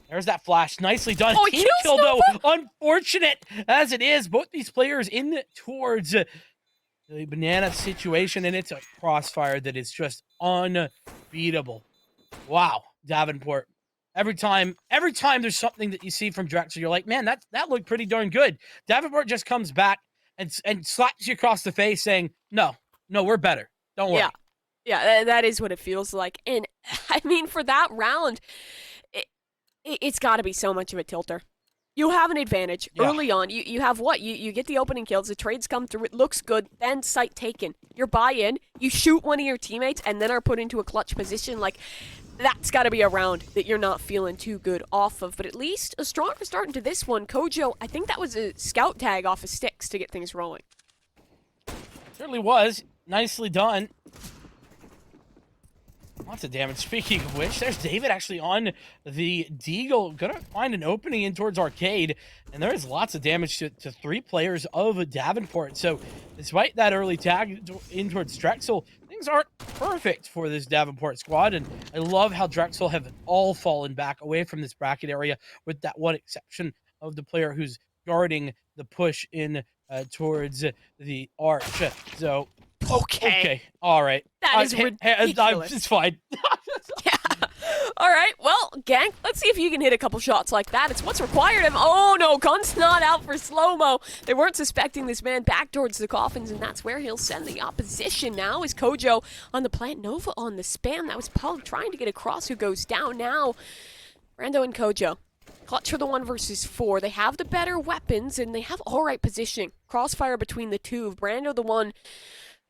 There's that flash. Nicely done. Oh, Team kill, though. Unfortunate as it is. Both these players in towards the Banana situation, and it's a crossfire that is just unbeatable. Wow, Davenport. Every time there's something that you see from Drexel, you're like, man, that looked pretty darn good. Davenport just comes back and slaps you across the face saying, no, we're better. Don't worry. Yeah, that is what it feels like. And, I mean, for that round, it's got to be so much of a tilter. You have an advantage early on. You have what? You get the opening kills, the trades come through, it looks good, then site taken. Your buy-in, you shoot one of your teammates, and then are put into a clutch position. Like, that's got to be a round that you're not feeling too good off of. But at least a stronger start into this one. Kojo, I think that was a scout tag off of Sticks to get things rolling. Certainly was. Nicely done. Lots of damage. Speaking of which, there's David actually on the Deagle. Gonna find an opening in towards Arcade. And there is lots of damage to 3 players of Davenport. So despite that early tag in towards Drexel, things aren't perfect for this Davenport squad. And I love how Drexel have all fallen back away from this bracket area, with that one exception of the player who's guarding the push in towards the arch. So okay, all right. That is ridiculous. It's fine. Yeah. All right, well, Gank, let's see if you can hit a couple shots like that. It's what's required of him. Oh, no, gun's not out for slow-mo. They weren't suspecting this man back towards the coffins, and that's where he'll send the opposition now. Is Kojo on the plant, Nova on the spam. That was Pug trying to get across, who goes down now. Brando and Kojo. Clutch for the 1 versus 4. They have the better weapons, and they have all right positioning. Crossfire between the 2. Brando the one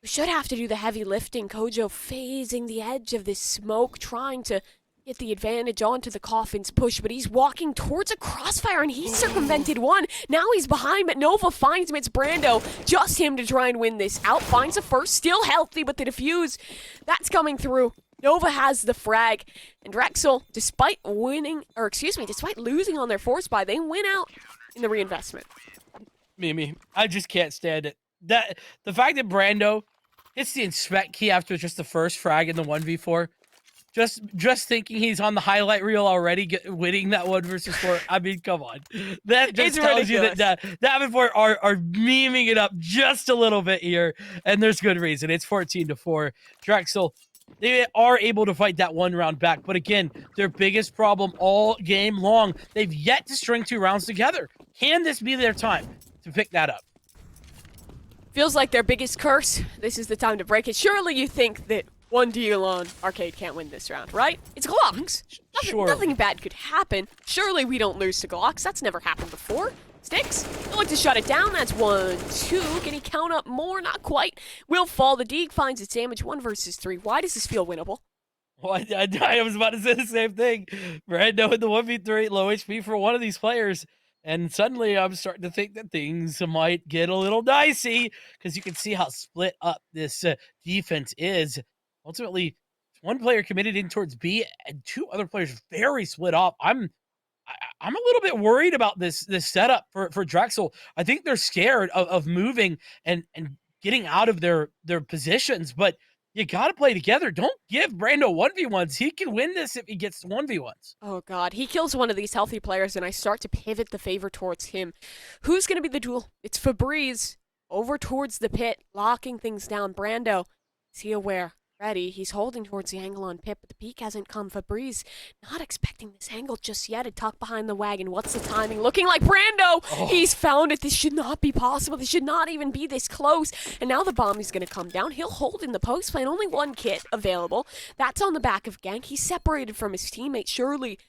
who should have to do the heavy lifting. Kojo phasing the edge of this smoke, trying to get the advantage onto the Coffin's push, but he's walking towards a crossfire and he's circumvented one. Now he's behind, but Nova finds him. It's Brando. Just him to try and win this out. Finds a first, still healthy, but the defuse, that's coming through. Nova has the frag, and Drexel, despite losing on their force buy, they win out in the reinvestment. Mimi, I just can't stand it. The fact that Brando hits the inspect key after just the first frag in the 1v4, just thinking he's on the highlight reel already, winning that 1 versus 4. I mean, come on. That just tells you that Davenport are memeing it up just a little bit here, and there's good reason. It's 14-4. Drexel, they are able to fight that 1 round back, but again, their biggest problem all game long, they've yet to string 2 rounds together. Can this be their time to pick that up? Feels like their biggest curse. This is the time to break it. Surely you think that 1D alone, Arcade can't win this round, right? It's Glocks. Nothing bad could happen. Surely we don't lose to Glocks. That's never happened before. Sticks, they'll look to shut it down. That's 1, 2. Can he count up more? Not quite. Will fall. The Deeg finds its damage. 1 versus 3. Why does this feel winnable? Well, I was about to say the same thing. Brando in the 1v3, low HP for one of these players. And suddenly I'm starting to think that things might get a little dicey because you can see how split up this defense is. Ultimately, one player committed in towards B and 2 other players very split off. I'm a little bit worried about this setup for Drexel. I think they're scared of moving and getting out of their positions, but you got to play together. Don't give Brando 1v1s. He can win this if he gets 1v1s. Oh, God. He kills one of these healthy players, and I start to pivot the favor towards him. Who's going to be the duel? It's Febreze over towards the pit, locking things down. Brando, is he aware? Ready. He's holding towards the angle on Pip, but the peek hasn't come. Febreze not expecting this angle just yet. It tucked behind the wagon. What's the timing? Looking like Brando! Oh. He's found it. This should not be possible. This should not even be this close. And now the bomb is going to come down. He'll hold in the post plane. Only 1 kit available. That's on the back of Gank. He's separated from his teammate. Surely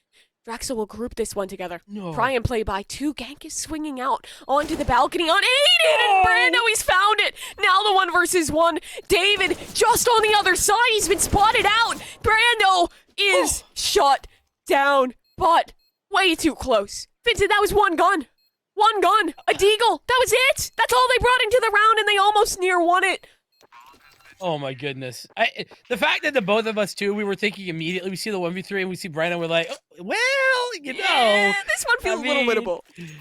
Drexel will group this one together. No. Try and play by 2. Gank is swinging out onto the balcony on Aiden, and Brando, he's found it. Now the 1 versus 1. David just on the other side. He's been spotted out. Brando is shut down, but way too close. Vincent, that was 1 gun. 1 gun. A deagle. That was it. That's all they brought into the round, and they almost near won it. Oh my goodness. The fact that the both of us too, we were thinking immediately, we see the 1v3 and we see Brandon, we're like, oh, well, you know. Yeah, this one feels a little winnable.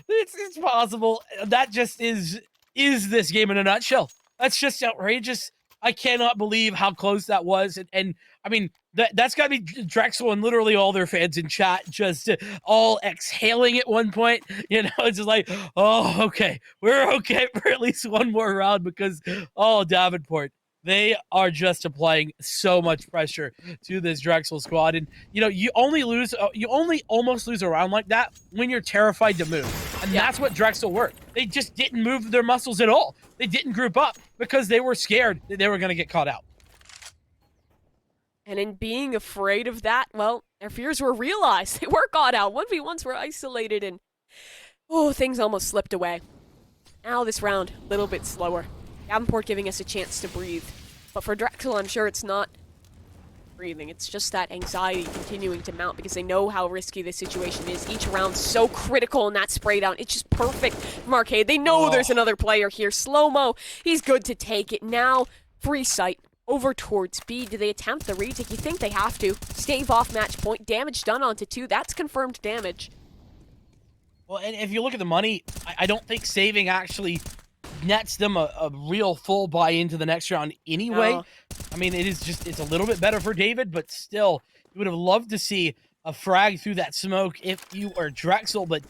It's possible. That just is this game in a nutshell. That's just outrageous. I cannot believe how close that was. And I mean, that's got to be Drexel and literally all their fans in chat just all exhaling at one point. You know, it's just like, oh, okay. We're okay for at least 1 more round because, oh, Davenport. They are just applying so much pressure to this Drexel squad. And, you know, you only almost lose a round like that when you're terrified to move. And that's what Drexel were. They just didn't move their muscles at all. They didn't group up because they were scared that they were going to get caught out. And in being afraid of that, well, their fears were realized. They were caught out. 1v1s were isolated and, oh, things almost slipped away. Now this round, a little bit slower. Davenport giving us a chance to breathe. But for Drexel, I'm sure it's not breathing. It's just that anxiety continuing to mount because they know how risky this situation is. Each round so critical in that spray down. It's just perfect from Arcade. They know there's another player here. Slow-mo, he's good to take it. Now, free sight over towards B. Do they attempt the retake? You think they have to. Stave off match point. Damage done onto 2. That's confirmed damage. Well, and if you look at the money, I don't think saving actually nets them a real full buy into the next round anyway. No. I mean, it's a little bit better for David, but still, you would have loved to see a frag through that smoke if you are Drexel, but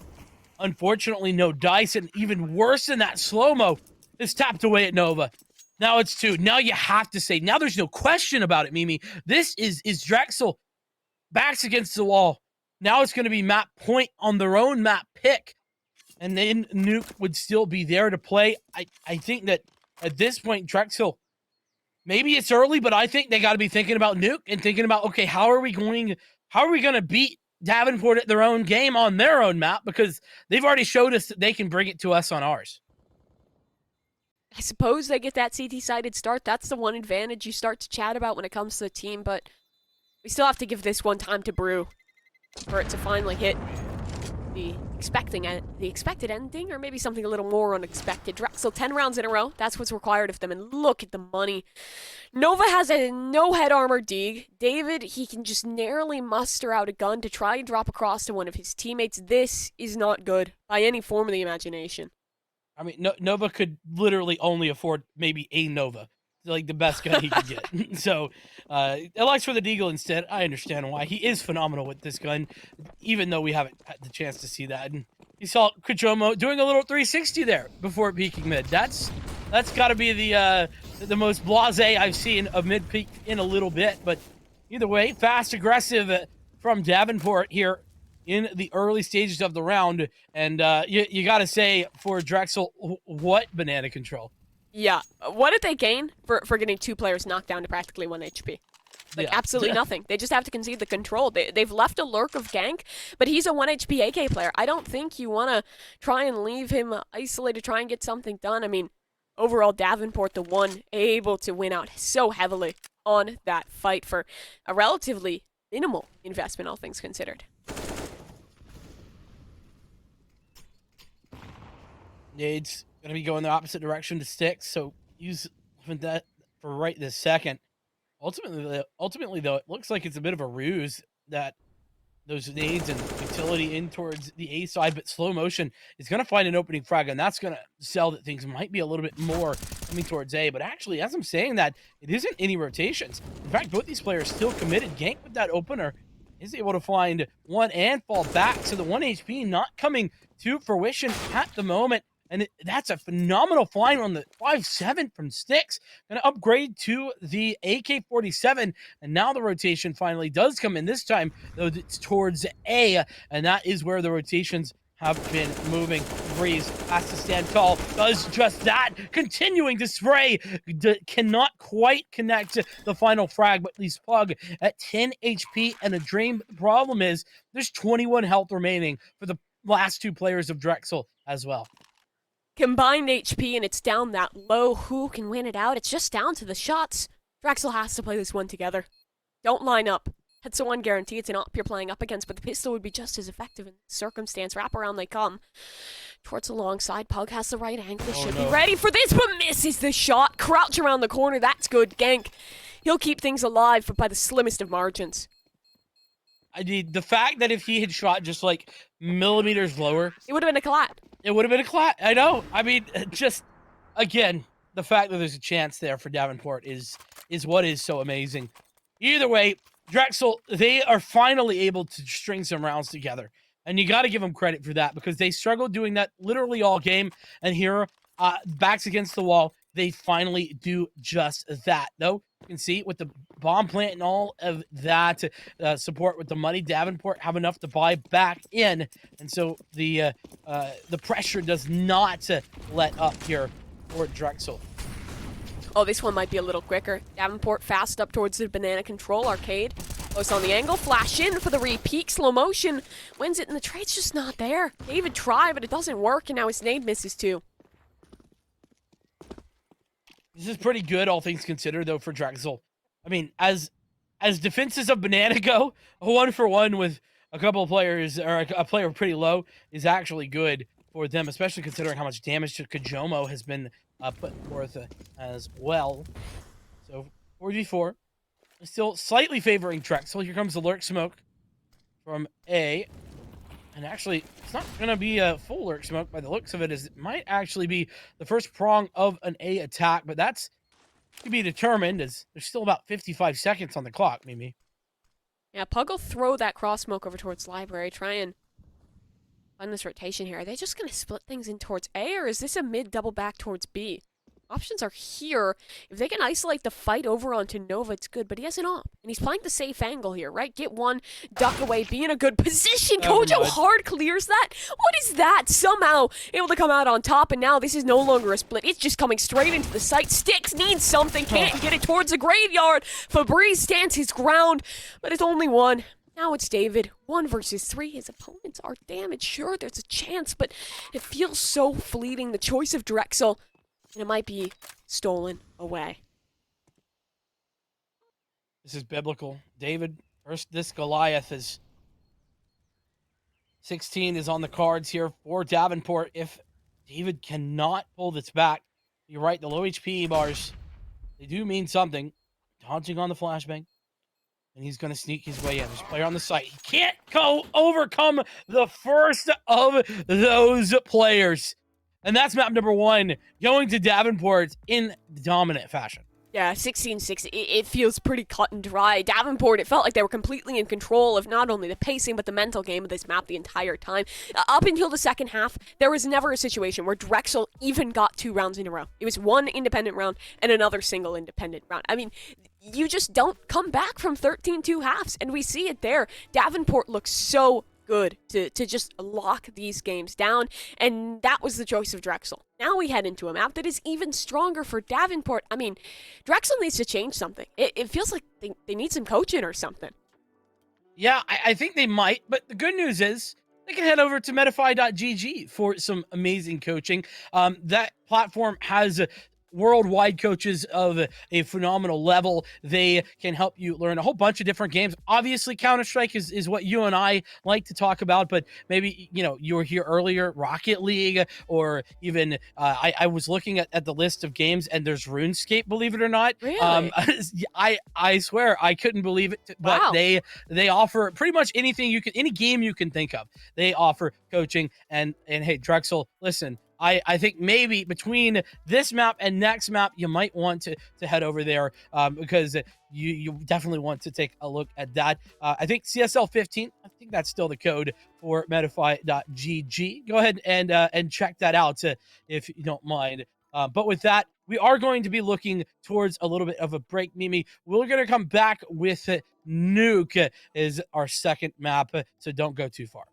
unfortunately no dice, and even worse than that, slow-mo is tapped away at Nova. Now it's 2. Now you have to say, now there's no question about it, Mimi. This is Drexel backs against the wall. Now it's going to be map point on their own map pick. And then Nuke would still be there to play. I think that at this point, Drexel, maybe it's early, but I think they got to be thinking about Nuke and thinking about, okay, how are we going to beat Davenport at their own game on their own map? Because they've already showed us that they can bring it to us on ours. I suppose they get that CT-sided start. That's the one advantage you start to chat about when it comes to the team, but We still have to give this one time to brew for it to finally hit the expected ending, or maybe something a little more unexpected. Drexel 10 rounds in a row. That's what's required of them, and look at the money. Nova has a no head armor dig. David, he can just narrowly muster out a gun to try and drop across to one of his teammates. This is not good by any form of the imagination. I mean, Nova could literally only afford maybe a Nova, like the best gun he could get. So, elects for the Deagle instead. I understand why. He is phenomenal with this gun, even though we haven't had the chance to see that. And you saw Kujomo doing a little 360 there before peeking mid. That's got to be the most blasé I've seen of mid peak in a little bit. But either way, fast, aggressive from Davenport here in the early stages of the round. And you got to say, for Drexel, what banana control. Yeah. What did they gain for getting 2 players knocked down to practically 1 HP? Like, Yeah. absolutely nothing. They just have to concede the control. They've left a lurk of gank, but he's a 1 HP AK player. I don't think you want to try and leave him isolated, try and get something done. I mean, overall, Davenport, the one able to win out so heavily on that fight for a relatively minimal investment, all things considered. Nade's going to be going the opposite direction to Sticks, so use that for right this second. Ultimately, though, it looks like it's a bit of a ruse that those nades and utility in towards the A side, but slow motion is going to find an opening frag, and that's going to sell that things might be a little bit more coming towards A. But actually, as I'm saying that, it isn't any rotations. In fact, both these players still committed. Gank with that opener is able to find one and fall back, so the 1 HP not coming to fruition at the moment. And that's a phenomenal find on the 5.7 from Sticks. Going to upgrade to the AK-47. And now the rotation finally does come in. This time, though, it's towards A. And that is where the rotations have been moving. Breeze has to stand tall. Does just that. Continuing to spray. Cannot quite connect the final frag, but at least Pug at 10 HP. And the dream problem is there's 21 health remaining for the last 2 players of Drexel as well. Combined HP, and it's down that low. Who can win it out? It's just down to the shots. Drexel has to play this one together. Don't line up. That's the one guarantee. It's an op you're playing up against, but the pistol would be just as effective in this circumstance. Wrap around they come. Towards the long side. Pug has the right angle. They should be ready for this, but misses the shot. Crouch around the corner. That's good. Gank. He'll keep things alive, but by the slimmest of margins. I mean, the fact that if he had shot just like millimeters lower, It would have been a collat. it would have been a clat. I know. I mean, just again, the fact that there's a chance there for Davenport is what is so amazing. Either way, Drexel, they are finally able to string some rounds together. And you got to give them credit for that, because they struggled doing that literally all game. And here, backs against the wall, they finally do just that. Though, you can see with the bomb plant and all of that support with the money, Davenport have enough to buy back in. And so the pressure does not let up here for Drexel. Oh, this one might be a little quicker. Davenport fast up towards the banana control arcade. Close on the angle, flash in for the re-peak, slow motion. Wins it, and the trade's just not there. David tried, but it doesn't work, and now his nade misses too. This is pretty good, all things considered, though, for Drexel. I mean, as defenses of banana go, a 1-for-1 with a couple of players, or a player pretty low, is actually good for them, especially considering how much damage to Kujomo has been put forth as well. So 4v4, still slightly favoring Drexel. Here comes the lurk smoke from A. And actually, it's not going to be a full lurk smoke by the looks of it, as it might actually be the first prong of an A attack, but that's to be determined, as there's still about 55 seconds on the clock, Mimi. Yeah, Pug will throw that cross smoke over towards library, try and find this rotation here. Are they just going to split things in towards A, or is this a mid double back towards B? Options are here. If they can isolate the fight over onto Nova, it's good, but he has an op, and he's playing the safe angle here, right? Get one, duck away, be in a good position. Kojo hard clears that. What is that? Somehow able to come out on top, and now this is no longer a split. It's just coming straight into the site. Sticks needs something, can't get it towards the graveyard. Fabrice stands his ground, but it's only one. Now it's David, 1 versus 3. His opponents are damaged. Sure, there's a chance, but it feels so fleeting. The choice of Drexel, and it might be stolen away. This is biblical. David First, this Goliath is 16 is on the cards here for Davenport. If David cannot pull this back, you're right, the low HP bars, they do mean something. Dodging on the flashbang. And he's going to sneak his way in. There's a player on the site. He can't overcome the first of those players. And that's map number 1, going to Davenport in dominant fashion. Yeah, 16-6, it feels pretty cut and dry. Davenport, it felt like they were completely in control of not only the pacing, but the mental game of this map the entire time. Up until the second half, there was never a situation where Drexel even got 2 rounds in a row. It was one independent round and another single independent round. I mean, you just don't come back from 13-2 halves, and we see it there. Davenport looks so good to just lock these games down, and that was the choice of Drexel. Now we head into a map that is even stronger for Davenport. I mean, Drexel needs to change something. It feels like they need some coaching or something. Yeah, I think they might, but the good news is they can head over to Metafy.gg for some amazing coaching. That platform has worldwide coaches of a phenomenal level. They can help you learn a whole bunch of different games. Obviously, Counter-Strike is what you and I like to talk about, but maybe, you were here earlier, Rocket League, or even, I was looking at the list of games, and there's RuneScape, believe it or not. Really? I swear, I couldn't believe it, but Wow. they offer pretty much anything any game you can think of. They offer coaching, and hey, Drexel, listen, I think maybe between this map and next map, you might want to head over there because you definitely want to take a look at that. I think CSL 15, I think that's still the code for Metafy.gg. Go ahead and check that out if you don't mind. But with that, we are going to be looking towards a little bit of a break, Mimi. We're going to come back with Nuke is our second map, so don't go too far.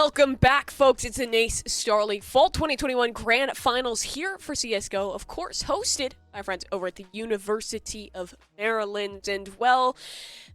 Welcome back, folks. It's the NACE Starleague Fall 2021 Grand Finals here for CSGO, of course, hosted by friends over at the University of Maryland. And, well,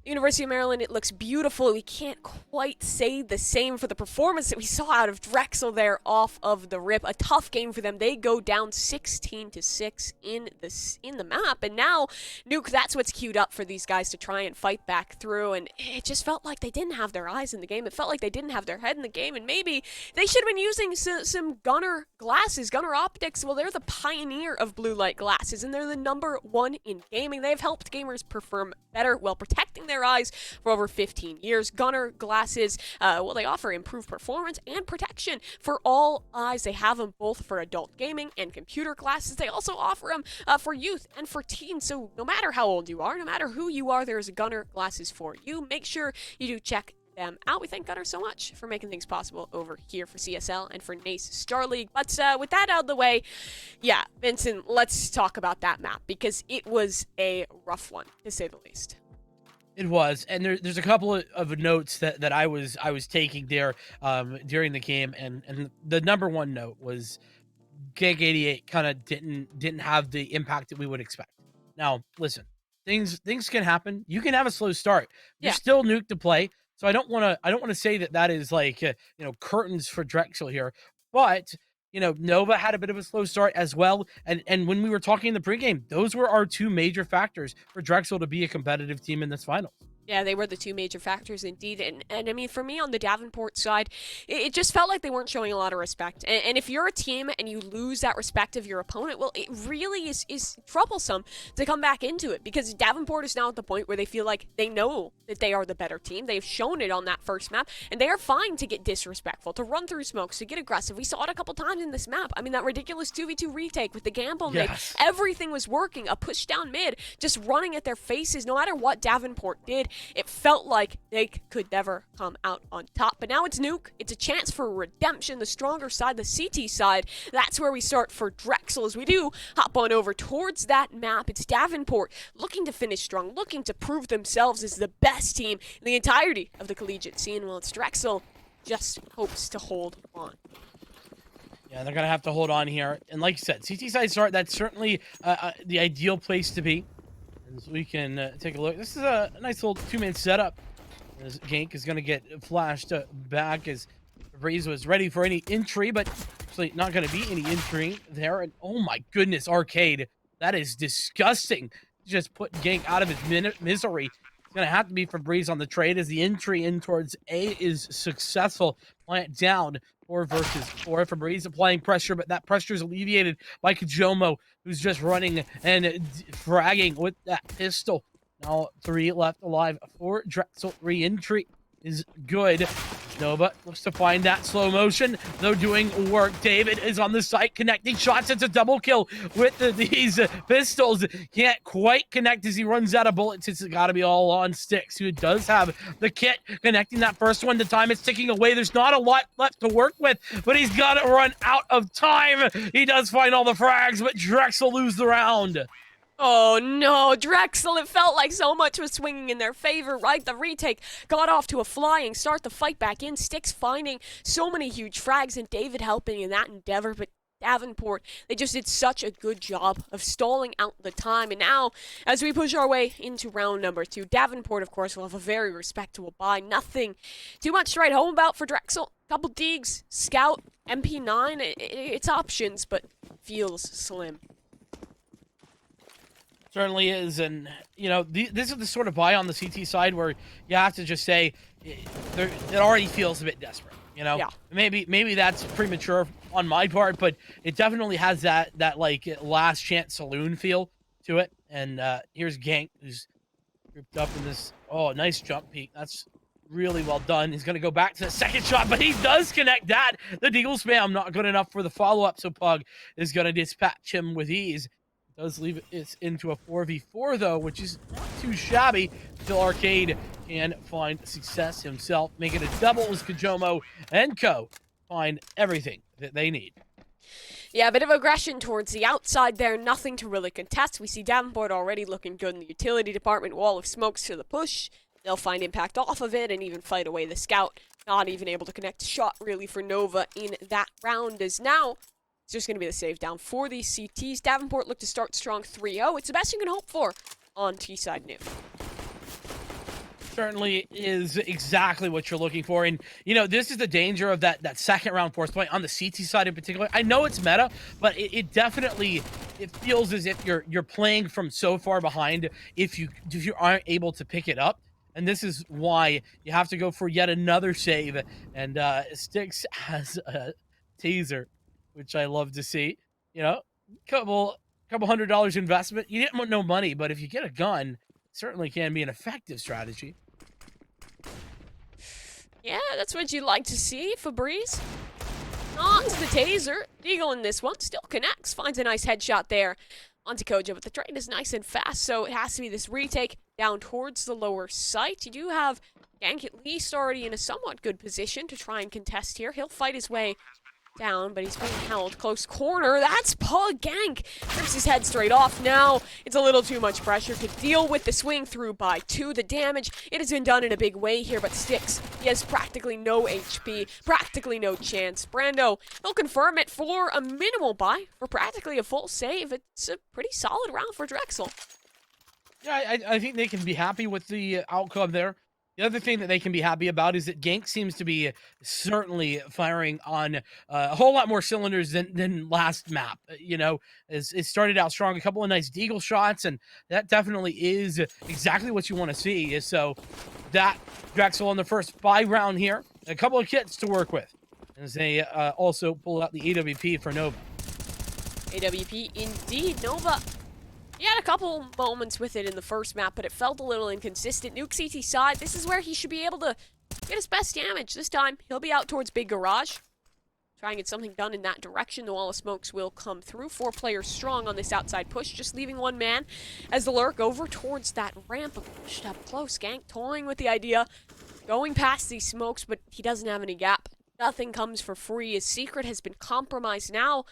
the University of Maryland, it looks beautiful. We can't quite say the same for the performance that we saw out of Drexel there off of the rip. A tough game for them. They go down 16-6 in the map. And now, Nuke, that's what's queued up for these guys to try and fight back through. And it just felt like they didn't have their eyes in the game. It felt like they didn't have their head in the game. And maybe they should have been using some Gunner glasses, Gunner optics. Well, they're the pioneer of blue light glasses, and they're the #1 in gaming. They've helped gamers perform better while protecting their eyes for over 15 years. Gunner glasses, well, they offer improved performance and protection for all eyes. They have them both for adult gaming and computer glasses. They also offer them for youth and for teens. So no matter how old you are, no matter who you are, there's Gunner glasses for you. Make sure you do check them out. We thank Gunner so much for making things possible over here for CSL and for NACE Starleague. But with that out of the way, yeah, Vincent, let's talk about that map because it was a rough one, to say the least. It was, and there's a couple of notes that I was taking there during the game, and the #1 note was Gank 88 kind of didn't have the impact that we would expect. Now, listen, things can happen. You can have a slow start. You're still Nuke to play. So I don't want to say that is like curtains for Drexel here, but Nova had a bit of a slow start as well, and when we were talking in the pregame, those were our two major factors for Drexel to be a competitive team in this finals. Yeah, they were the two major factors indeed. And I mean, for me on the Davenport side, it just felt like they weren't showing a lot of respect. And if you're a team and you lose that respect of your opponent, well, it really is troublesome to come back into it because Davenport is now at the point where they feel like they know that they are the better team. They've shown it on that first map, and they are fine to get disrespectful, to run through smokes, to get aggressive. We saw it a couple times in this map. I mean, that ridiculous 2v2 retake with the gamble mid. Everything was working. A push down mid, just running at their faces. No matter what Davenport did, it felt like they could never come out on top. But now it's Nuke. It's a chance for redemption. The stronger side, the CT side, that's where we start for Drexel as we do hop on over towards that map. It's Davenport looking to finish strong, looking to prove themselves as the best team in the entirety of the collegiate scene. Well, it's Drexel just hopes to hold on. Yeah, they're going to have to hold on here. And like you said, CT side start, that's certainly the ideal place to be. So we can take a look. This is a nice little two-man setup. As Gank is going to get flashed back as Breeze was ready for any entry, but actually not going to be any entry there. And oh my goodness, Arcade. That is disgusting. Just put Gank out of his misery. It's going to have to be for Breeze on the trade as the entry in towards A is successful. Plant down. 4 versus 4 for Breeze applying pressure, but that pressure is alleviated by Kajomo, who's just running and fragging with that pistol. Now 3 left alive for Drexel. Re-entry is good. Nova looks to find that slow motion, though doing work. David is on the site connecting shots. It's a double kill with these pistols. Can't quite connect as he runs out of bullets. It's got to be all on Sticks, who does have the kit connecting that first one. The time is ticking away. There's not a lot left to work with, but he's got to run out of time. He does find all the frags, but Drexel lose the round. Oh no, Drexel, it felt like so much was swinging in their favor, right? The retake got off to a flying start, the fight back in, Sticks finding so many huge frags and David helping in that endeavor, but Davenport, they just did such a good job of stalling out the time. And now, as we push our way into round number 2, Davenport, of course, will have a very respectable buy. Nothing too much to write home about for Drexel. Couple digs, Scout, MP9, it's options, but feels slim. Certainly is, and this is the sort of buy on the CT side where you have to just say it already feels a bit desperate. Yeah. Maybe that's premature on my part, but it definitely has that like last chance saloon feel to it. And here's Gank, who's grouped up in this. Oh, nice jump peek. That's really well done. He's going to go back to the second shot, but he does connect that. The deagle spam not good enough for the follow-up, so Pug is going to dispatch him with ease. Does leave it into a 4v4, though, which is not too shabby until Arcade can find success himself. Make it a double as Kajomo and Co. find everything that they need. Yeah, a bit of aggression towards the outside there. Nothing to really contest. We see Davenport already looking good in the utility department. Wall of smokes to the push. They'll find impact off of it and even fight away the scout. Not even able to connect a shot, really, for Nova in that round, as now it's just going to be the save down for these CTs. Davenport look to start strong 3-0. It's the best you can hope for on T-side new. Certainly is exactly what you're looking for. And, you know, this is the danger of that second round force point on the CT side in particular. I know it's meta, but it definitely, it feels as if you're playing from so far behind if you aren't able to pick it up. And this is why you have to go for yet another save. And Styx has a taser, which I love to see. You know, couple $100 investment. You didn't want no money, but if you get a gun, it certainly can be an effective strategy. Yeah, that's what you'd like to see, Fabrice. On to the taser. Deagle in this one still connects. Finds a nice headshot there onto Koja, but the trade is nice and fast, so it has to be this retake down towards the lower site. You do have Gank at least already in a somewhat good position to try and contest here. He'll fight his way down, but he's being held close corner. That's Pug. Gank rips his head straight off. Now it's a little too much pressure to deal with. The swing through by 2. The damage, it has been done in a big way here, but Styx, he has practically no HP, practically no chance. Brando, he'll confirm it for a minimal buy for practically a full save. It's a pretty solid round for Drexel. Yeah, I think they can be happy with the outcome there. The other thing that they can be happy about is that Gank seems to be certainly firing on a whole lot more cylinders than last map. You know, it started out strong, a couple of nice deagle shots, and that definitely is exactly what you want to see. So that Drexel on the first buy round here, a couple of kits to work with, as they also pull out the AWP for Nova. AWP indeed. Nova, he had a couple moments with it in the first map, but it felt a little inconsistent. Nuke CT side, this is where he should be able to get his best damage. This time, he'll be out towards Big Garage. Try and get something done in that direction. The wall of smokes will come through. 4 players strong on this outside push, just leaving 1 man as the lurk over towards that ramp. Pushed up close. Gank toying with the idea, going past these smokes, but he doesn't have any gap. Nothing comes for free. His secret has been compromised now.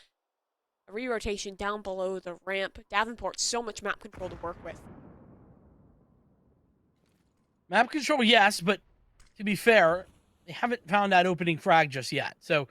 A re-rotation down below the ramp. Davenport, so much map control to work with. Map control, yes, but to be fair, they haven't found that opening frag just yet. So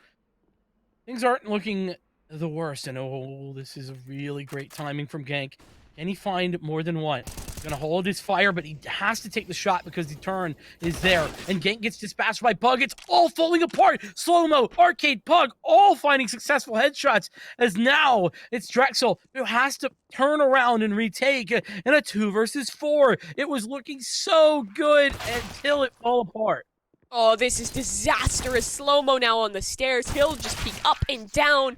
things aren't looking the worst. And oh, this is a really great timing from Gank. Can he find more than one? He's going to hold his fire, but he has to take the shot because the turn is there. And Gank gets dispatched by Pug. It's all falling apart. Slow-mo, Arcade, Pug, all finding successful headshots. As now it's Drexel who has to turn around and retake in a 2 versus 4. It was looking so good until it fell apart. Oh, this is disastrous. Slow-mo now on the stairs. He'll just peek up and down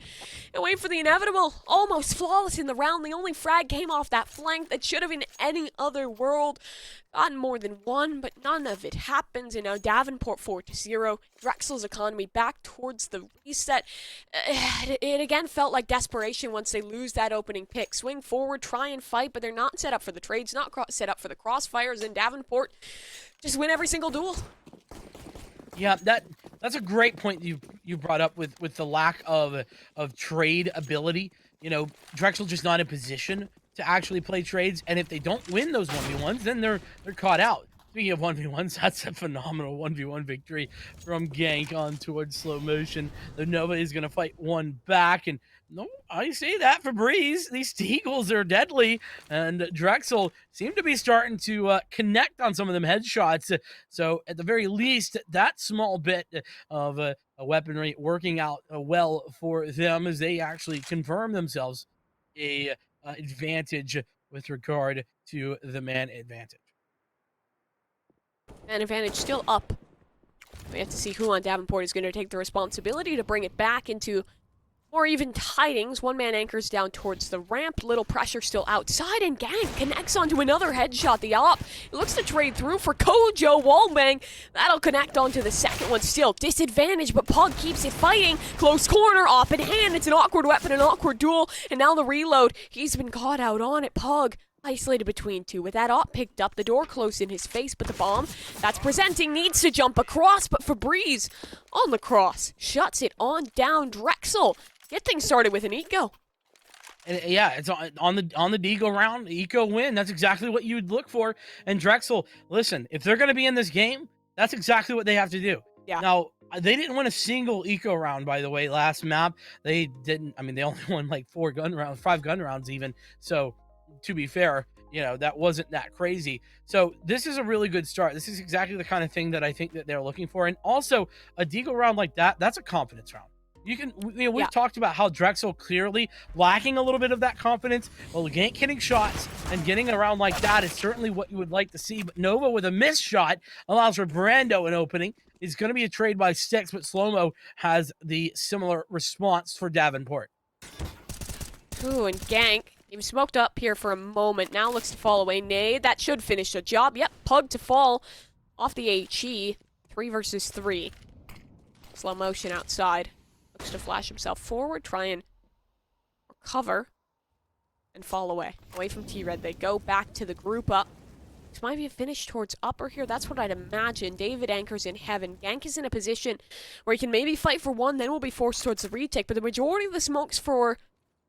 and wait for the inevitable. Almost flawless in the round. The only frag came off that flank that should have been any other world. Gotten more than 1, but none of it happens. And now Davenport 4-0. Drexel's economy back towards the reset. It again felt like desperation once they lose that opening pick. Swing forward, try and fight, but they're not set up for the trades, not set up for the crossfires. And Davenport just win every single duel. Yeah, that's a great point you brought up with the lack of trade ability. You know, Drexel just not in position to actually play trades, and if they don't win those 1v1s, then they're caught out. Speaking of 1v1s, that's a phenomenal 1v1 victory from Gank on towards slow motion. The Nova is going to fight one back, and no, I see that, Fabrice. These Eagles are deadly, and Drexel seem to be starting to connect on some of them headshots. So at the very least, that small bit of a weaponry working out well for them as they actually confirm themselves a advantage with regard to the man advantage. Man advantage still up. We have to see who on Davenport is going to take the responsibility to bring it back into more even tidings. 1 man anchors down towards the ramp. Little pressure still outside, and Gank connects onto another headshot. The op, it looks to trade through for Kojo. Wallbang, that'll connect onto the second one. Still disadvantage, but Pug keeps it fighting. Close corner, op in hand. It's an awkward weapon, an awkward duel, and now the reload. He's been caught out on it. Pug isolated between 2. With that op picked up, the door closed in his face, but the bomb that's presenting needs to jump across, but Fabrice on the cross shuts it on down. Drexel get things started with an eco. And yeah, it's on the Deagle round, eco win. That's exactly what you'd look for. And Drexel, listen, if they're going to be in this game, that's exactly what they have to do. Yeah. Now, they didn't win a single eco round, by the way, last map. They didn't. I mean, they only won like 5 gun rounds even. So, to be fair, that wasn't that crazy. So, this is a really good start. This is exactly the kind of thing that I think that they're looking for. And also, a deagle round like that, that's a confidence round. We've talked about how Drexel clearly lacking a little bit of that confidence. Well, Gank hitting shots and getting around like that is certainly what you would like to see. But Nova with a missed shot allows for Brando an opening. It's going to be a trade by Sticks, but Slow-Mo has the similar response for Davenport. Ooh, and Gank, he was smoked up here for a moment. Now looks to fall away. Nade, that should finish the job. Yep, Pug to fall off the HE. 3 versus 3. Slow motion outside. Looks to flash himself forward, try and recover, and fall away. Away from T-Red they go, back to the group up. This might be a finish towards upper here. That's what I'd imagine. David anchors in heaven. Gank is in a position where he can maybe fight for one, then will be forced towards the retake. But the majority of the smokes for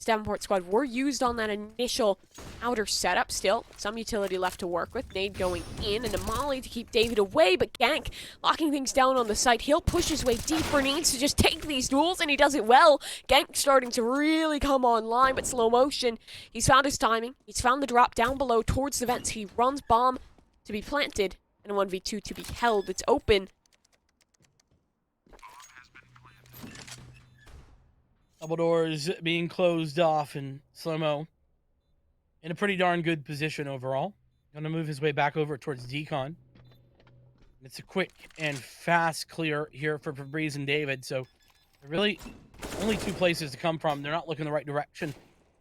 Davenport squad were used on that initial outer setup. Still, some utility left to work with. Nade going in and a molly to keep David away, but Gank locking things down on the site. He'll push his way deeper, needs to just take these duels, and he does it well. Gank starting to really come online, but slow motion. He's found his timing. He's found the drop down below towards the vents. He runs bomb to be planted and a 1v2 to be held. It's open. Double doors being closed off, and Slow-Mo in a pretty darn good position overall. Going to move his way back over towards Decon. It's a quick and fast clear here for Febreze and David, so really only 2 places to come from. They're not looking the right direction,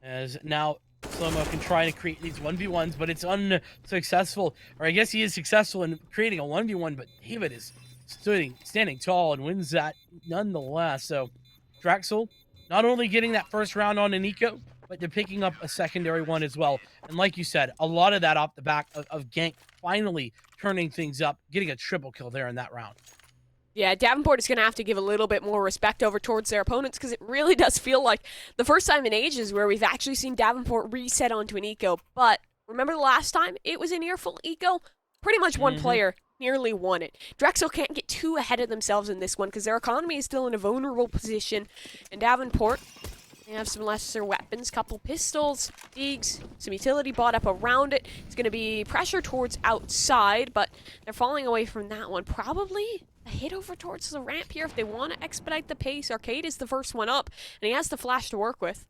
as now Slow-Mo can try to create these 1v1s, but it's unsuccessful. Or I guess he is successful in creating a 1v1, but David is standing tall and wins that nonetheless. So Drexel not only getting that first round on an eco, but they're picking up a secondary one as well. And like you said, a lot of that off the back of Gank finally turning things up, getting a triple kill there in that round. Yeah, Davenport is going to have to give a little bit more respect over towards their opponents, because it really does feel like the first time in ages where we've actually seen Davenport reset onto an eco. But remember the last time it was a near full eco? Pretty much one player nearly won it. Drexel can't get too ahead of themselves in this one because their economy is still in a vulnerable position. And Davenport, they have some lesser weapons, couple pistols, digs, some utility bought up around it. It's going to be pressure towards outside, but they're falling away from that one. Probably a hit over towards the ramp here if they want to expedite the pace. Arcade is the first one up, and he has the flash to work with.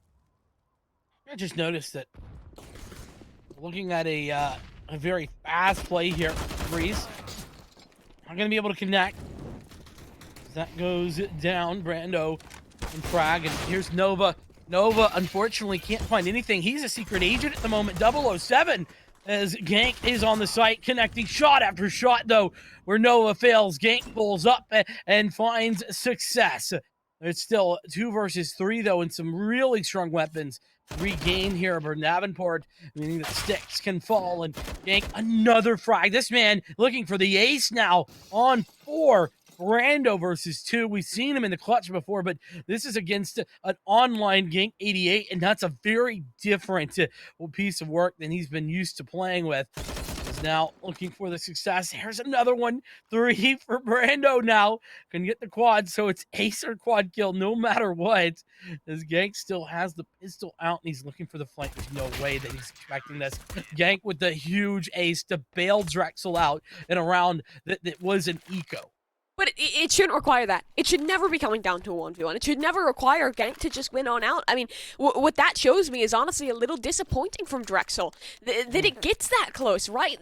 I just noticed that looking at a very fast play here, Breeze. Not going to be able to connect. That goes down. Brando and Frag, and here's Nova. Nova, unfortunately, can't find anything. He's a secret agent at the moment. 007, as Gank is on the site, connecting shot after shot, though, where Nova fails. Gank pulls up and finds success. It's still 2 versus 3, though, and some really strong weapons regained here for Davenport, meaning that Sticks can fall and Gank another frag. This man looking for the ace now on 4. Brando versus 2. We've seen him in the clutch before, but this is against an online Gank 88, and that's a very different piece of work than he's been used to playing with. He's now looking for the success. Here's another one. 3 for Brando now. Can get the quad, so it's ace or quad kill no matter what. As Gank still has the pistol out, and he's looking for the flank. There's no way that he's expecting this. Gank with the huge ace to bail Drexel out in a round that was an eco. But it shouldn't require that. It should never be coming down to a 1v1. It should never require Gank to just win on out. I mean, what that shows me is honestly a little disappointing from Drexel. That it gets that close, right?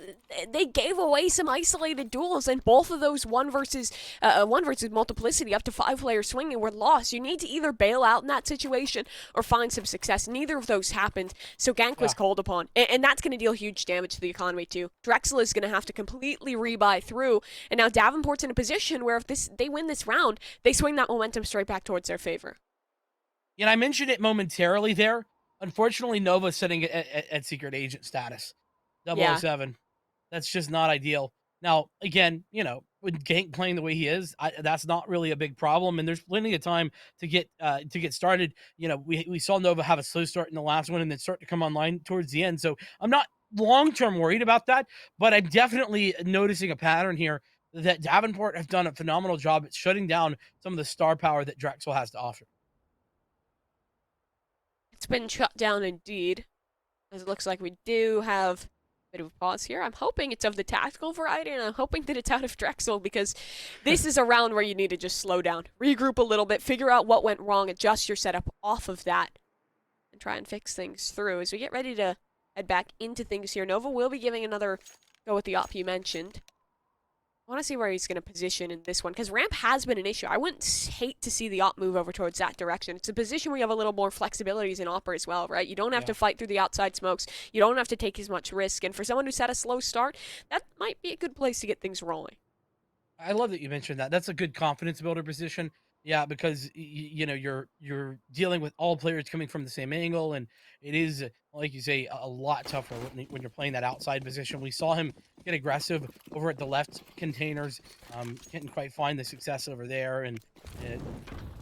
They gave away some isolated duels, and both of those one versus multiplicity, up to 5 players swinging, were lost. You need to either bail out in that situation or find some success. Neither of those happened, so Gank was called upon. And that's going to deal huge damage to the economy too. Drexel is going to have to completely rebuy through, and now Davenport's in a position where if they win this round, they swing that momentum straight back towards their favor. Yeah, I mentioned it momentarily there. Unfortunately, Nova's sitting at secret agent status. 007. That's just not ideal. Now, again, with Gank playing the way he is, that's not really a big problem, and there's plenty of time to get started. We saw Nova have a slow start in the last one and then start to come online towards the end. So I'm not long-term worried about that, but I'm definitely noticing a pattern here that Davenport have done a phenomenal job at shutting down some of the star power that Drexel has to offer. It's been shut down indeed, as it looks like we do have a bit of a pause here. I'm hoping it's of the tactical variety, and I'm hoping that it's out of Drexel, because this is a round where you need to just slow down, regroup a little bit, figure out what went wrong, adjust your setup off of that, and try and fix things through. As we get ready to head back into things here, Nova will be giving another go with the op you mentioned. I want to see where he's going to position in this one, because ramp has been an issue. I wouldn't hate to see the op move over towards that direction. It's a position where you have a little more flexibility as an opper as well, right? You don't have to fight through the outside smokes. You don't have to take as much risk. And for someone who's had a slow start, that might be a good place to get things rolling. I love that you mentioned that. That's a good confidence builder position. Yeah, because you know you're dealing with all players coming from the same angle, and it is, like you say, a lot tougher when you're playing that outside position. We saw him get aggressive over at the left containers, couldn't quite find the success over there, and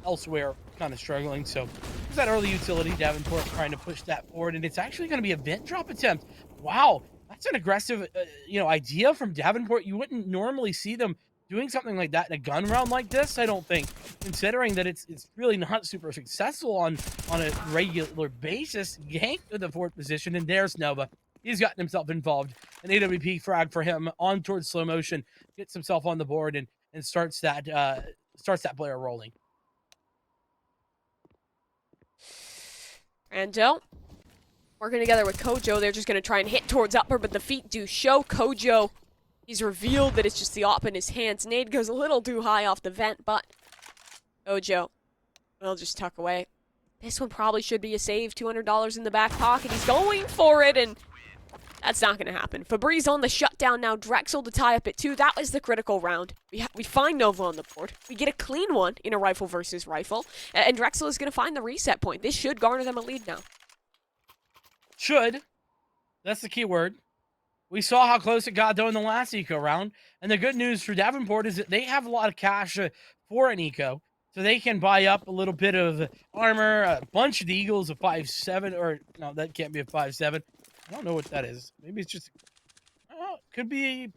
elsewhere kind of struggling. So there's that early utility. Davenport trying to push that forward, and it's actually going to be a vent drop attempt. Wow, that's an aggressive idea from Davenport. You wouldn't normally see them doing something like that in a gun round like this, I don't think, considering that it's really not super successful on a regular basis. Gank to the 4th position, and there's Nova. He's gotten himself involved. An AWP frag for him on towards slow motion, gets himself on the board, and starts that player rolling. Rando working together with Kojo. They're just going to try and hit towards upper, but the feet do show. Kojo, he's revealed that it's just the op in his hands. Nade goes a little too high off the vent, but Kojo will just tuck away. This one probably should be a save. $200 in the back pocket. He's going for it, and that's not going to happen. Fabri's on the shutdown now. Drexel to tie up at 2. That was the critical round. We find Nova on the board. We get a clean one in a rifle versus rifle, and Drexel is going to find the reset point. This should garner them a lead now. Should. That's the key word. We saw how close it got, though, in the last eco round. And the good news for Davenport is that they have a lot of cash for an eco. So they can buy up a little bit of armor, a bunch of Eagles, a 5.7, or no, that can't be a 5.7. I don't know what that is. Maybe it's just, could be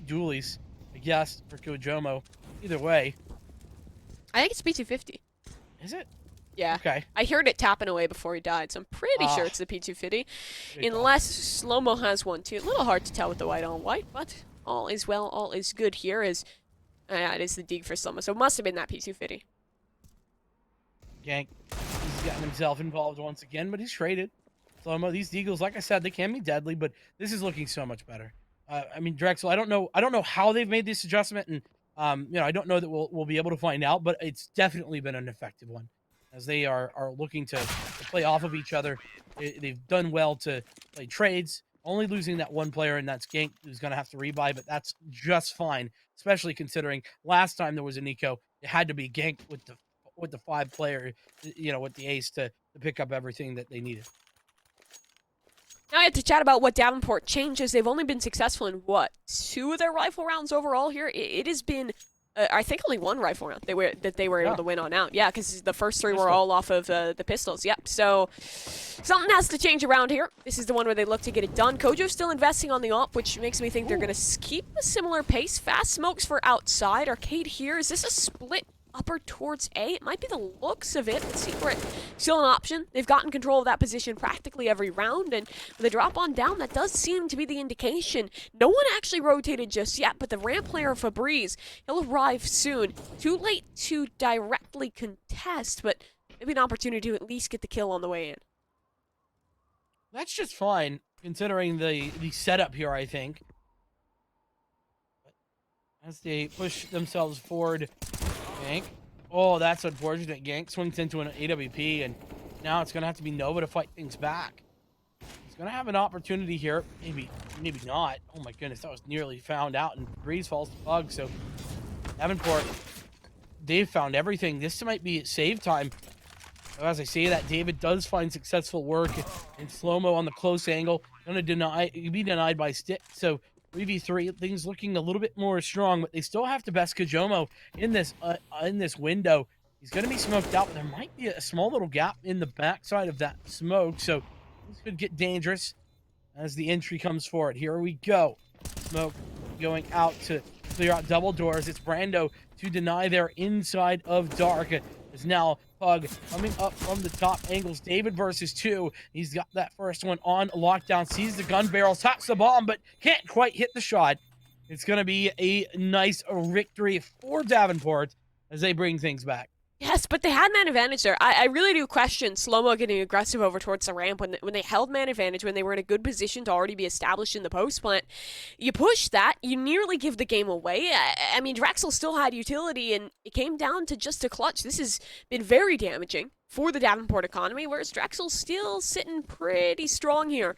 dualies, I guess, for Kojomo. Either way. I think it's P250. Is it? Yeah. Okay. I heard it tapping away before he died, so I'm pretty sure it's the P250. Unless Slow-Mo has one too. A little hard to tell with the white on white, but all is well, all is good here. It is the dig for Slow-Mo, so it must have been that P250. Gank. He's gotten himself involved once again, but he's traded. Slow-Mo, these Deagles, like I said, they can be deadly, but this is looking so much better. I mean, Drexel, I don't know how they've made this adjustment, and I don't know that we'll be able to find out, but it's definitely been an effective one, as they are looking to play off of each other. They've done well to play trades, only losing that one player, and that's Gank, who's going to have to rebuy, but that's just fine, especially considering last time there was an eco, it had to be Gank with the 5 player, with the ace to pick up everything that they needed. Now I have to chat about what Davenport changes. They've only been successful in, 2 of their rifle rounds overall here? It has been, I think, only 1 rifle round they were able to win on out. Yeah, because the first 3 were all off of the pistols. Yep, so something has to change around here. This is the one where they look to get it done. Kojo's still investing on the op, which makes me think they're going to keep a similar pace. Fast smokes for outside. Arcade here. Is this a split upper towards A? It might be the looks of it. Secret still an option. They've gotten control of that position practically every round, and with a drop on down, that does seem to be the indication. No one actually rotated just yet, but the ramp player Fabriz, he'll arrive soon. Too late to directly contest, but maybe an opportunity to at least get the kill on the way in. That's just fine, considering the setup here, I think. As they push themselves forward, Gank. Oh, that's unfortunate. Gank swings into an AWP, and now it's going to have to be Nova to fight things back. He's going to have an opportunity here. Maybe not. Oh my goodness, that was nearly found out, and Breeze falls to bug. So Davenport, they've found everything. This might be save time. As I say that, David does find successful work in slow-mo on the close angle. Going to be denied by Stick. So 3v3, things looking a little bit more strong, but they still have to best Kojomo in this window. He's going to be smoked out, but there might be a small little gap in the backside of that smoke, so this could get dangerous as the entry comes forward. Here we go. Smoke going out to clear out double doors. It's Brando to deny their inside of dark. Is now Pug coming up from the top angles. David versus 2. He's got that first one on lockdown. Sees the gun barrel, taps the bomb, but can't quite hit the shot. It's going to be a nice victory for Davenport as they bring things back. Yes, but they had man advantage there. I really do question Slow-Mo getting aggressive over towards the ramp when they held man advantage, when they were in a good position to already be established in the post plant. You push that, you nearly give the game away. I mean, Drexel still had utility, and it came down to just a clutch. This has been very damaging for the Davenport economy, whereas Drexel's still sitting pretty strong here.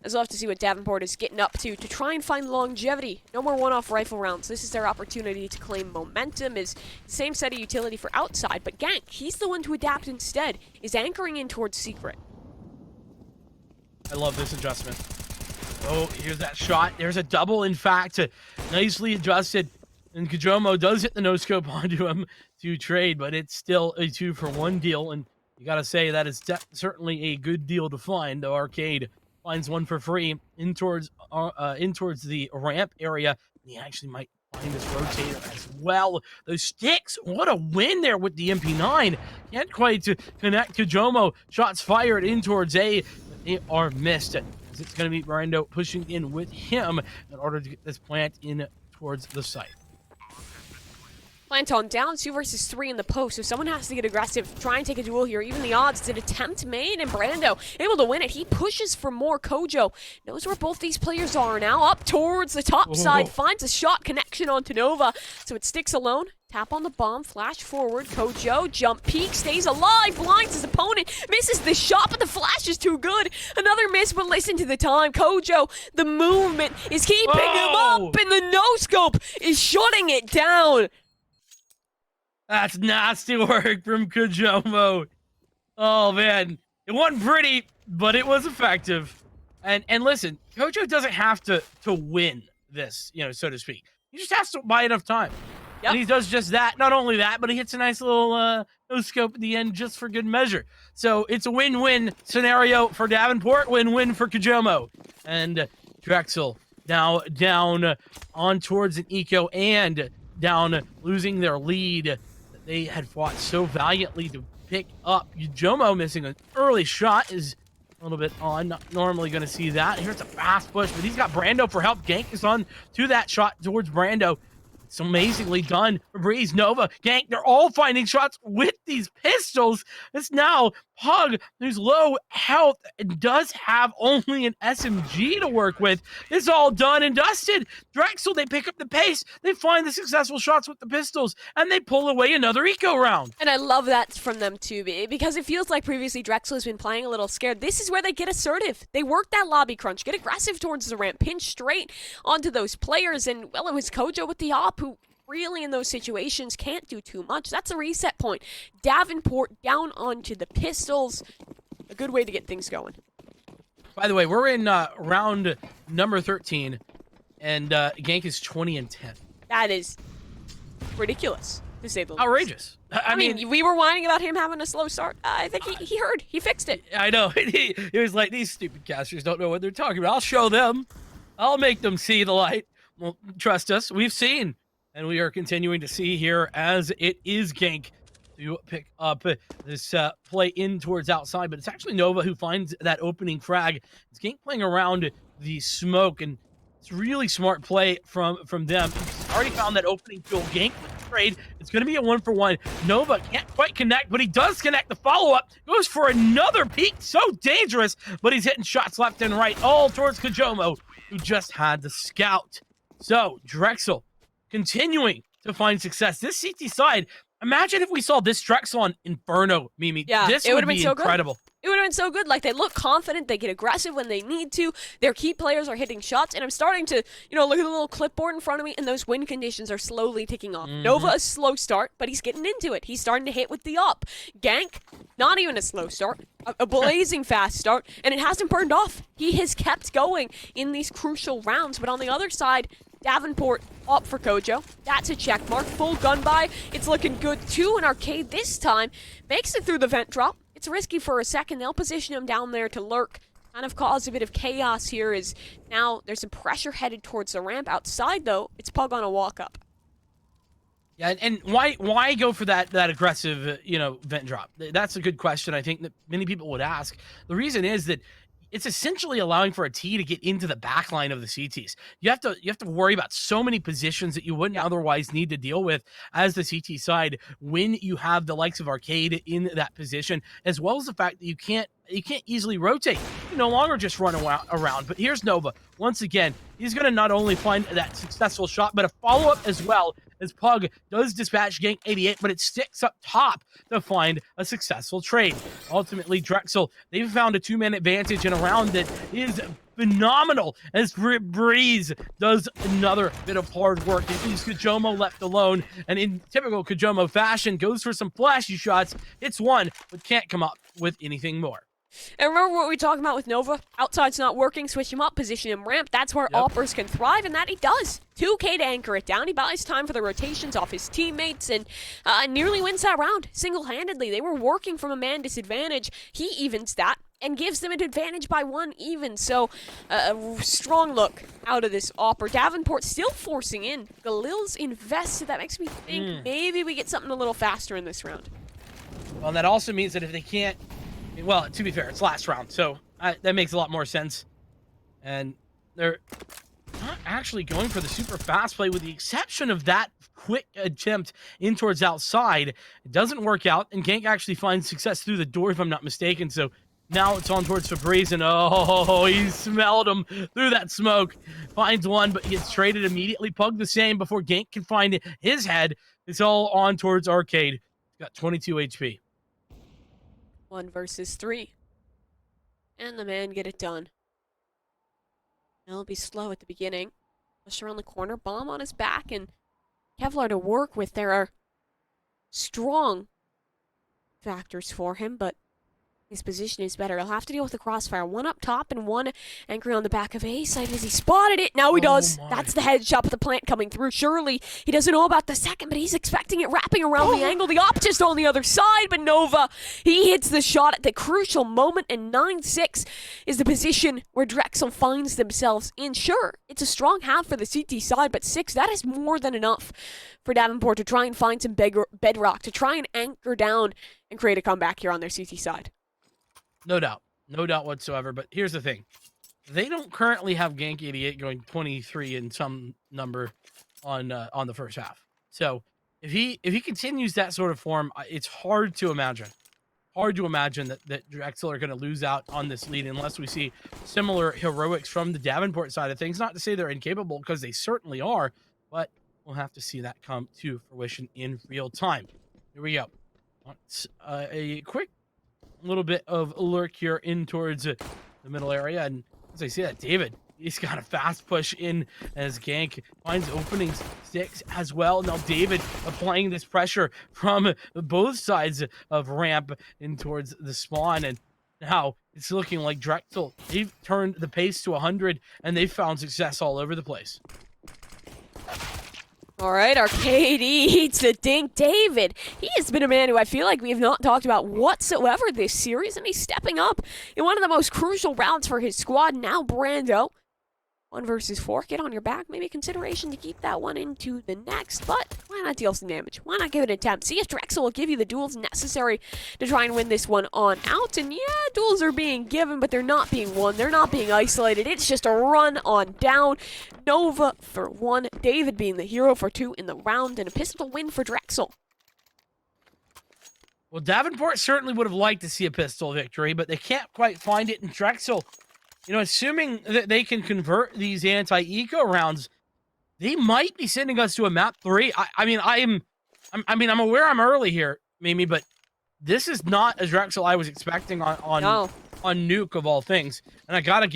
As we'll have to see what Davenport is getting up to try and find longevity. No more one-off rifle rounds. This is their opportunity to claim momentum. Is the same set of utility for outside, but Gank, he's the one to adapt instead, is anchoring in towards Secret. I love this adjustment. Oh, here's that shot. There's a double, in fact. Nicely adjusted. And Kajomo does hit the no-scope onto him to trade, but it's still a 2-for-1 deal, and you gotta say that is certainly a good deal to find. The Arcade finds one for free in towards the ramp area. He actually might find this rotator as well. Those sticks, what a win there with the MP9. Can't quite connect Kajomo. Shots fired in towards A, but they are missed. It's going to be Brando pushing in with him in order to get this plant in towards the site. Plant on down, 2 versus 3 in the post, so someone has to get aggressive, try and take a duel here. Even the odds, it's an attempt made, and Brando able to win it. He pushes for more. Kojo knows where both these players are now, up towards the top side, finds a shot connection onto Nova, so it sticks alone. Tap on the bomb, flash forward, Kojo, jump peek, stays alive, blinds his opponent, misses the shot, but the flash is too good. Another miss, but listen to the time. Kojo, the movement is keeping him up, and the no-scope is shutting it down. That's nasty work from Kajomo. Oh, man. It wasn't pretty, but it was effective. And listen, Kojo doesn't have to win this, so to speak. He just has to buy enough time. Yep. And he does just that. Not only that, but he hits a nice little no-scope at the end just for good measure. So it's a win-win scenario for Davenport, win-win for Kajomo. And Drexel now down on towards an eco and down losing their lead. They had fought so valiantly to pick up. Jomo missing an early shot is a little bit on. Not normally going to see that. Here's a fast push, but he's got Brando for help. Gank is on to that shot towards Brando. It's amazingly done for Breeze, Nova, Gank. They're all finding shots with these pistols. It's now Pug, who's low health and does have only an SMG to work with. It's all done and dusted. Drexel, they pick up the pace. They find the successful shots with the pistols, and they pull away another eco round. And I love that from them too, because it feels like previously Drexel has been playing a little scared. This is where they get assertive. They work that lobby crunch, get aggressive towards the ramp, pinch straight onto those players, and, well, it was Kojo with the op who really in those situations can't do too much. That's a reset point. Davenport down onto the pistols. A good way to get things going. By the way, we're in round number 13, and Gank is 20-10. That is ridiculous, to say the least. Outrageous. I mean, we were whining about him having a slow start. I think he heard. He fixed it. I know. He was like, these stupid casters don't know what they're talking about. I'll show them. I'll make them see the light. Well, trust us. We've seen. And we are continuing to see here as it is Gank to pick up this play in towards outside. But it's actually Nova who finds that opening frag. It's Gank playing around the smoke, and it's really smart play from them. He's already found that opening tool. Gank with the trade. It's going to be a 1-for-1. Nova can't quite connect, but he does connect the follow-up. Goes for another peek. So dangerous, but he's hitting shots left and right, all towards Kajomo, who just had the scout. So, Drexel continuing to find success. This CT side, imagine if we saw this Drexel on Inferno, Mimi. Yeah, this it would be so incredible. Good. It would have been so good. Like, they look confident. They get aggressive when they need to. Their key players are hitting shots. And I'm starting to, look at the little clipboard in front of me, and those win conditions are slowly ticking off. Nova, a slow start, but he's getting into it. He's starting to hit with the up. Gank, not even a slow start. A blazing fast start, and it hasn't burned off. He has kept going in these crucial rounds. But on the other side, Davenport up for Kojo. That's a check mark. Full gun buy. It's looking good too. An Arcade this time makes it through the vent drop. It's risky for a second. They'll position him down there to lurk. kind of caused a bit of chaos here as now there's some pressure headed towards the ramp. Outside, though, it's Pug on a walk-up. Yeah, and why go for that aggressive, vent drop? That's a good question, I think, that many people would ask. The reason is that it's essentially allowing for a T to get into the back line of the CTs. You have to worry about so many positions that you wouldn't otherwise need to deal with as the CT side when you have the likes of Arcade in that position, as well as the fact that you can't easily rotate. You no longer just run around. But here's Nova. Once again, he's going to not only find that successful shot, but a follow-up as well, as Pug does dispatch Gank 88, but it sticks up top to find a successful trade. Ultimately, Drexel, they've found a 2-man advantage in a round that is phenomenal as Breeze does another bit of hard work. It leaves Kajomo left alone, and in typical Kajomo fashion, goes for some flashy shots, hits one, but can't come up with anything more. And remember what we were talking about with Nova? Outside's not working, switch him up, position him ramp. That's where Oppers can thrive, and that he does. 2K to anchor it down. He buys time for the rotations off his teammates and nearly wins that round single-handedly. They were working from a man disadvantage. He evens that and gives them an advantage by 1 even. So a strong look out of this Opper. Davenport still forcing in. Galil's invested. That makes me think maybe we get something a little faster in this round. Well, that also means that if they can't, well, to be fair, it's last round, so that makes a lot more sense. And they're not actually going for the super fast play, with the exception of that quick attempt in towards outside. It doesn't work out, and Gank actually finds success through the door, if I'm not mistaken. So now it's on towards Febreze, and oh, he smelled him through that smoke. Finds one, but he gets traded immediately. Pug the same before Gank can find his head. It's all on towards Arcade. He's got 22 HP. 1 versus 3. And the man get it done. He'll be slow at the beginning. Push around the corner, bomb on his back, and Kevlar to work with. There are strong factors for him, but his position is better. He'll have to deal with the crossfire. 1 up top and 1 anchoring on the back of A side as he spotted it. Now he does. That's the headshot with the plant coming through. Surely he doesn't know about the second, but he's expecting it wrapping around the angle. The op just on the other side, but Nova, he hits the shot at the crucial moment, and 9-6 is the position where Drexel finds themselves in. Sure, it's a strong half for the CT side, but 6, that is more than enough for Davenport to try and find some bedrock, to try and anchor down and create a comeback here on their CT side. No doubt whatsoever. But here's the thing. They don't currently have Gank 88 going 23 in some number on the first half. So if he continues that sort of form, it's hard to imagine that Drexel are going to lose out on this lead unless we see similar heroics from the Davenport side of things. Not to say they're incapable, because they certainly are, but we'll have to see that come to fruition in real time. Here we go. A quick little bit of lurk here in towards the middle area, and as I see that, David, he's got a fast push in as Gank finds opening sticks as well. Now David applying this pressure from both sides of ramp in towards the spawn, and now it's looking like Drexel, they've turned the pace to 100, and they've found success all over the place. All right, Arcade eats the dink. David, he has been a man who I feel like we have not talked about whatsoever this series, and he's stepping up in one of the most crucial rounds for his squad. Now Brando, 1 versus 4. Get on your back. Maybe consideration to keep that one into the next, but why not deal some damage? Why not give it an attempt? See if Drexel will give you the duels necessary to try and win this one on out. And yeah, duels are being given, but they're not being won. They're not being isolated. It's just a run on down. Nova for 1. David being the hero for 2 in the round, and a pistol win for Drexel. Well, Davenport certainly would have liked to see a pistol victory, but they can't quite find it in Drexel. Assuming that they can convert these anti-eco rounds, they might be sending us to a map 3. I'm aware I'm early here, Mimi, but this is not a Drexel I was expecting on Nuke of all things, and I gotta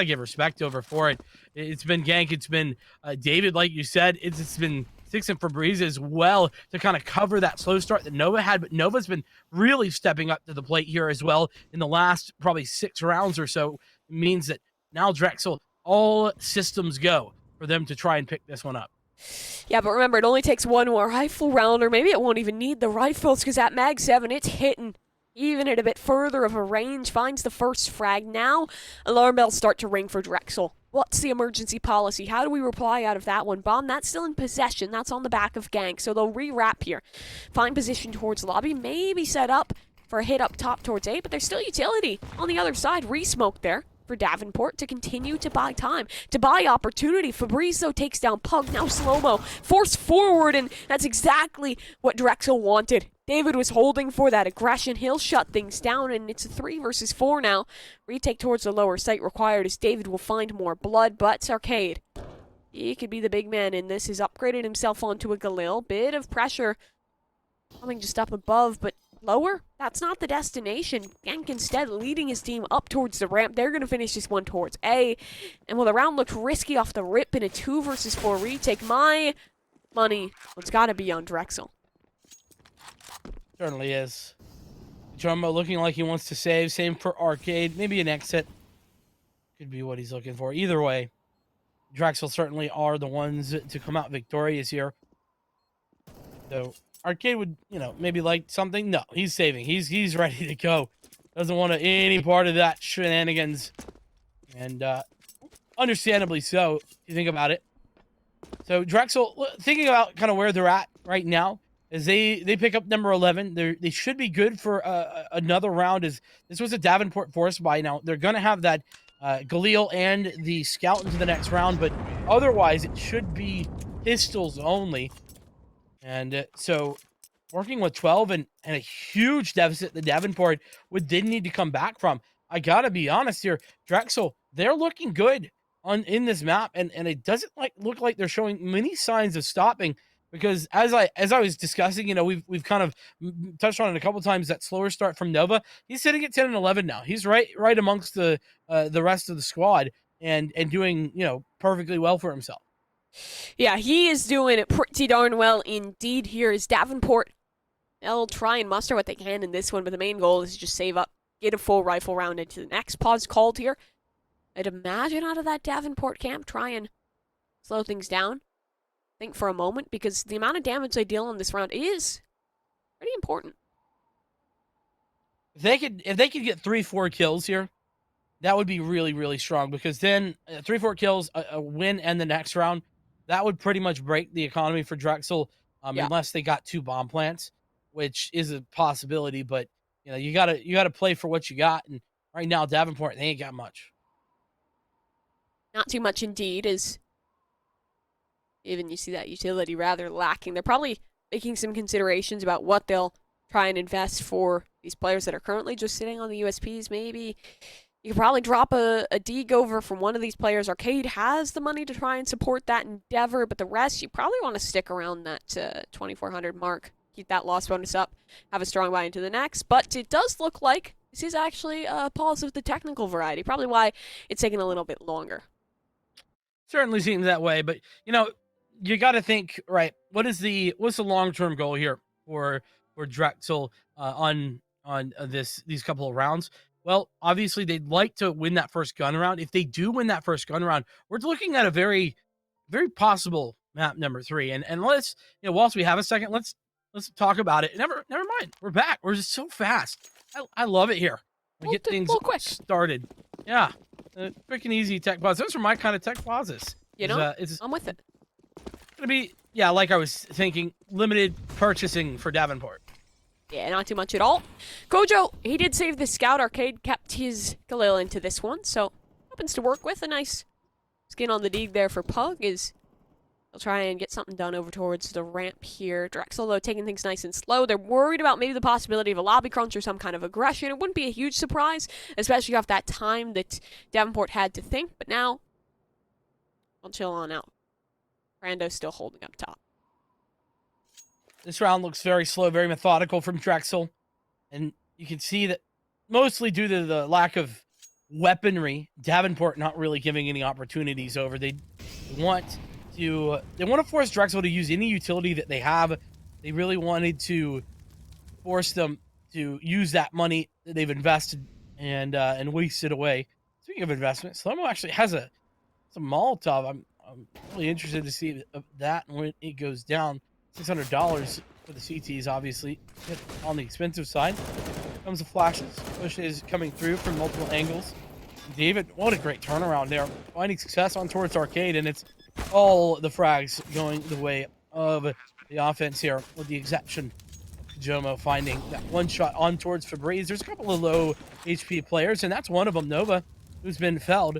give respect over for it. It's been Gank, it's been David, like you said, it's been Six and Febreze as well to kind of cover that slow start that Nova had, but Nova's been really stepping up to the plate here as well in the last probably 6 rounds or so. It means that now Drexel, all systems go for them to try and pick this one up. Yeah, but remember, it only takes 1 more rifle round, or maybe it won't even need the rifles, because that Mag 7, it's hitting even at a bit further of a range, finds the first frag. Now, alarm bells start to ring for Drexel. What's the emergency policy? How do we reply out of that one? Bomb, that's still in possession. That's on the back of Gank, so they'll re-wrap here. Find position towards lobby, maybe set up for a hit up top towards A, but there's still utility on the other side. Re-smoke there for Davenport to continue to buy time, to buy opportunity. Fabrizio takes down Pug, now slow-mo, force forward, and that's exactly what Drexel wanted. David was holding for that aggression. He'll shut things down, and it's a 3 versus 4 now. Retake towards the lower site required as David will find more blood, but Arcade, he could be the big man in this. He's upgraded himself onto a Galil. Bit of pressure coming just up above, but lower? That's not the destination. Gank instead leading his team up towards the ramp. They're going to finish this one towards A. And while the round looked risky off the rip in a 2 versus 4 retake, my money has got to be on Drexel. Certainly is. Jumbo looking like he wants to save. Same for Arcade. Maybe an exit. Could be what he's looking for. Either way, Drexel certainly are the ones to come out victorious here. So Arcade would, maybe like something. No, he's saving. He's ready to go. Doesn't want any part of that shenanigans. And understandably so, if you think about it. So Drexel, thinking about kind of where they're at right now, as they pick up number 11. They should be good for another round. As this was a Davenport force buy. Now they're going to have that Galil and the scout into the next round, but otherwise it should be pistols only. And so working with 12 and a huge deficit that Davenport would then need to come back from. I gotta be honest here, Drexel, they're looking good in this map, and it doesn't look like they're showing many signs of stopping. Because as I was discussing, we've kind of touched on it a couple times, that slower start from Nova. He's sitting at 10 and 11 now. He's right amongst the rest of the squad and doing perfectly well for himself. Yeah, he is doing it pretty darn well indeed. Here is Davenport. They'll try and muster what they can in this one, but the main goal is just save up, get a full rifle round into the next. Pause called here. I'd imagine out of that Davenport camp, try and slow things down. Think for a moment, because the amount of damage they deal on this round is pretty important. If they could get 3-4 kills here, that would be really, really strong, because then 3-4 kills, a win, and the next round, that would pretty much break the economy for Drexel, unless they got 2 bomb plants, which is a possibility. But you gotta play for what you got, and right now Davenport, they ain't got much. Not too much indeed, as even you see that utility rather lacking. They're probably making some considerations about what they'll try and invest for these players that are currently just sitting on the USPs. Maybe you could probably drop a dig over from one of these players. Arcade has the money to try and support that endeavor, but the rest, you probably want to stick around that 2,400 mark. Keep that loss bonus up, have a strong buy into the next. But it does look like this is actually a pause of the technical variety, probably why it's taking a little bit longer. Certainly seems that way, but you got to think, right, what's the long-term goal here for Drexel on these couple of rounds? Well, obviously they'd like to win that first gun round. If they do win that first gun round, we're looking at a very, very possible map number 3. And let's, whilst we have a second, let's talk about it. Never mind. We're back. We're just so fast. I love it here. We get things quick started. Yeah. Freaking easy tech pause. Those are my kind of tech pauses. I'm with it. Gonna be, like I was thinking, limited purchasing for Davenport. Yeah, not too much at all. Kojo, he did save the scout. Arcade kept his Galil into this one, so happens to work with. A nice skin on the dig there for Pug is they'll try and get something done over towards the ramp here. Drexel, though, taking things nice and slow. They're worried about maybe the possibility of a lobby crunch or some kind of aggression. It wouldn't be a huge surprise, especially off that time that Davenport had to think, but now we'll chill on out. Brando's still holding up top. This round looks very slow, very methodical from Drexel. And you can see that mostly due to the lack of weaponry, Davenport not really giving any opportunities over. They want to force Drexel to use any utility that they have. They really wanted to force them to use that money that they've invested and waste it away. Speaking of investment, Slomo actually has some Molotov. I'm really interested to see that when it goes down. $600 for the CTs, obviously, on the expensive side. comes the flashes. Push is coming through from multiple angles. David, what a great turnaround there. Finding success on towards Arcade, and it's all the frags going the way of the offense here, with the exception of Jomo finding that one shot on towards Febreze. There's a couple of low HP players, and that's one of them, Nova, who's been felled.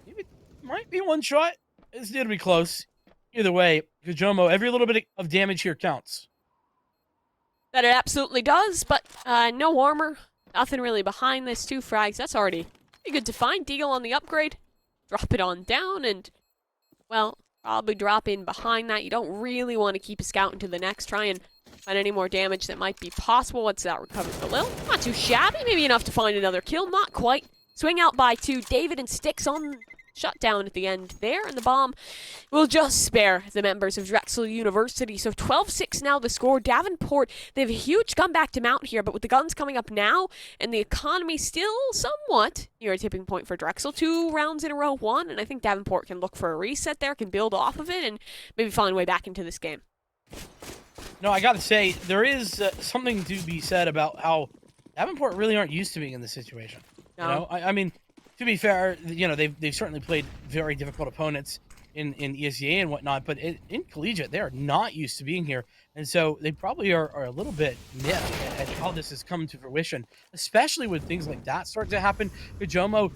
Maybe might be one shot. It's going to be close. Either way, Jomo, every little bit of damage here counts. That it absolutely does, but no armor. Nothing really behind this. 2 frags. That's already pretty good to find. Deagle on the upgrade. Drop it on down and, well, probably drop in behind that. You don't really want to keep a scout into the next. Try and find any more damage that might be possible. What's that? Recovered for Lil. Not too shabby. Maybe enough to find another kill. Not quite. Swing out by 2. David and Sticks on shut down at the end there, and the bomb will just spare the members of Drexel University. So 12-6 now the score. Davenport, they have a huge comeback to mount here, but with the guns coming up now and the economy still somewhat near a tipping point for Drexel, 2 rounds in a row won, and I think Davenport can look for a reset there, can build off of it, and maybe find a way back into this game. No, I gotta say, there is something to be said about how Davenport really aren't used to being in this situation. No. You know, I mean, to be fair, you know, they've certainly played very difficult opponents in ESEA and whatnot, but in Collegiate, they are not used to being here. And so they probably are a little bit miffed at how this has come to fruition, especially when things like that start to happen. Jomo,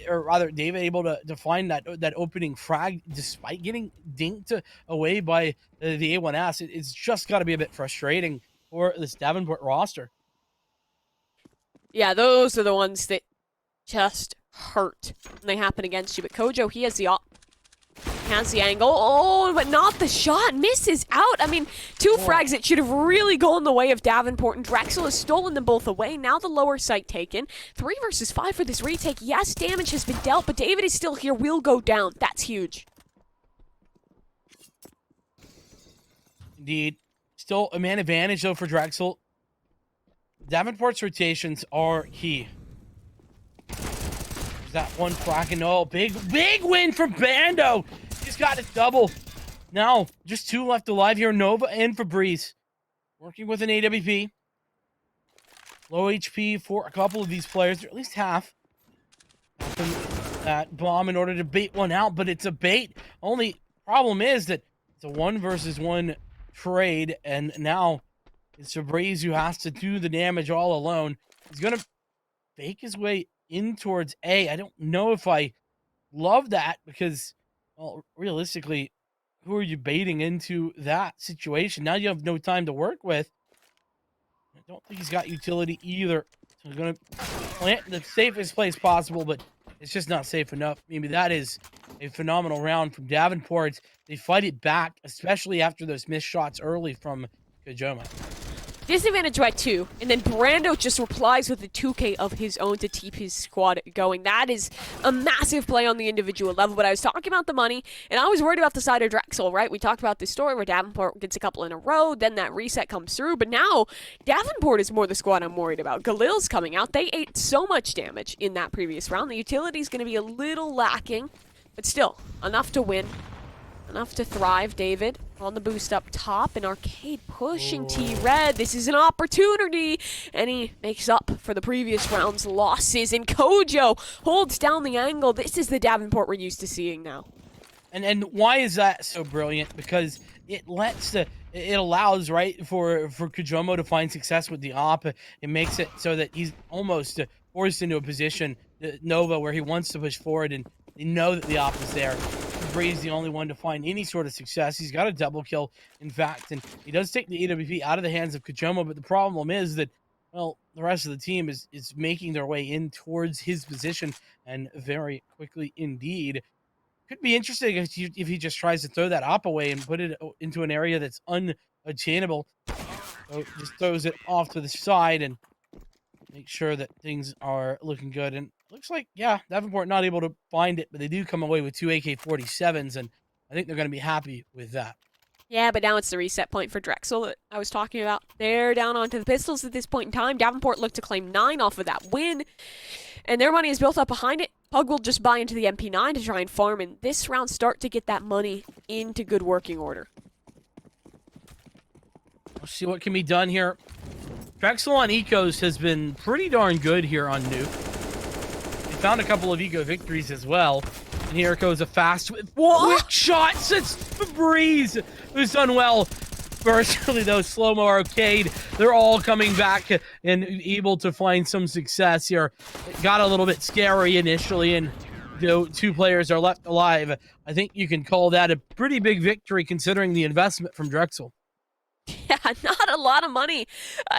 or rather David, able to find that opening frag despite getting dinked away by the A1S. It's just got to be a bit frustrating for this Davenport roster. Yeah, those are the ones that just hurt when they happen against you. But Kojo, he has the angle. Oh, but not the shot. Misses out. I mean, 2 frags that should have really gone the way of Davenport, and Drexel has stolen them both away. Now the lower site taken. 3 versus 5 for this retake. Yes, damage has been dealt, but David is still here. Will go down. That's huge. Indeed. Still a man advantage, though, for Drexel. Davenport's rotations are key. That one frag, and oh, big win from Bando. He's got his double. Now, just 2 left alive here. Nova and Febreze working with an AWP. Low HP for a couple of these players, or at least half. That bomb in order to bait one out, but it's a bait. Only problem is that it's a 1 versus 1 trade, and now it's Febreze who has to do the damage all alone. He's going to fake his way in towards A. I don't know if I love that because, well, realistically, who are you baiting into that situation? Now you have no time to work with. I don't think he's got utility either. So he's going to plant in the safest place possible, but it's just not safe enough. Maybe that is a phenomenal round from Davenport. They fight it back, especially after those missed shots early from Kajoma. Disadvantage by 2, and then Brando just replies with a 2K of his own to keep his squad going. That is a massive play on the individual level, but I was talking about the money, and I was worried about the side of Drexel, right? We talked about this story where Davenport gets a couple in a row, then that reset comes through, but now Davenport is more the squad I'm worried about. Galil's coming out. They ate so much damage in that previous round. The utility is going to be a little lacking, but still, enough to win. Enough to thrive. David on the boost up top, and Arcade pushing T-Red. This is an opportunity, and he makes up for the previous round's losses, and Kojo holds down the angle. This is the Davenport we're used to seeing now. And why is that so brilliant? Because it allows, right, for Kujomo to find success with the op. It makes it so that he's almost forced into a position, Nova, where he wants to push forward, and they know that the op is there. Bree's the only one to find any sort of success. He's got a double kill, in fact, and he does take the AWP out of the hands of Kujomo, but the problem is that, well, the rest of the team is making their way in towards his position, and very quickly indeed. Could be interesting if he just tries to throw that op away and put it into an area that's unattainable. So just throws it off to the side and make sure that things are looking good. And looks like, yeah, Davenport not able to find it, but they do come away with 2 AK-47s, and I think they're going to be happy with that. Yeah, but now it's the reset point for Drexel that I was talking about. They're down onto the pistols at this point in time. Davenport looked to claim 9 off of that win, and their money is built up behind it. Pug will just buy into the MP9 to try and farm in this round, start to get that money into good working order. Let's see what can be done here. Drexel on Ecos has been pretty darn good here on Nuke. They found a couple of Eco victories as well. And here goes a fast quick shot. It's Breeze who's done well. Virtually those slow-mo arcade, they're all coming back and able to find some success here. It got a little bit scary initially, and two players are left alive. I think you can call that a pretty big victory considering the investment from Drexel. Yeah, not a lot of money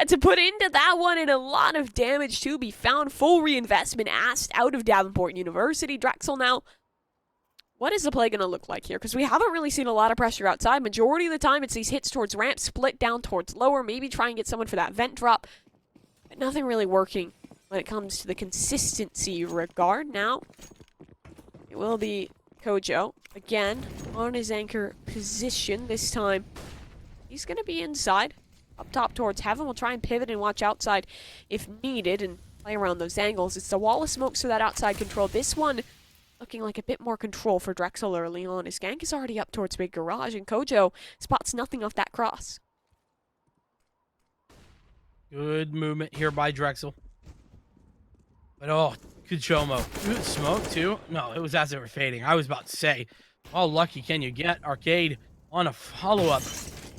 to put into that one, and a lot of damage to be found. Full reinvestment asked out of Davenport University. Drexel now, what is the play going to look like here? Because we haven't really seen a lot of pressure outside. Majority of the time, it's these hits towards ramp, split down towards lower, maybe try and get someone for that vent drop. But nothing really working when it comes to the consistency regard. Now, it will be Kojo, again, on his anchor position this time. He's going to be inside, up top towards heaven. We'll try and pivot and watch outside if needed and play around those angles. It's the wall of smoke, so that outside control. This one looking like a bit more control for Drexel early on. His gank is already up towards Big Garage, and Kojo spots nothing off that cross. Good movement here by Drexel. But oh, Kuchomo. Good smoke too? No, it was as they were fading. I was about to say, how lucky can you get? Arcade on a follow-up.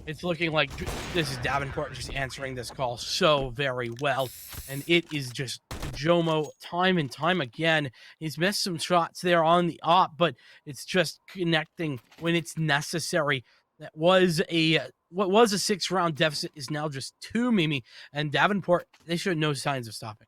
It's looking like this is Davenport just answering this call so very well. And it is just Jomo time and time again. He's missed some shots there on the op, but it's just connecting when it's necessary. That was what was a 6-round deficit is now just 2, Mimi. And Davenport, they showed no signs of stopping.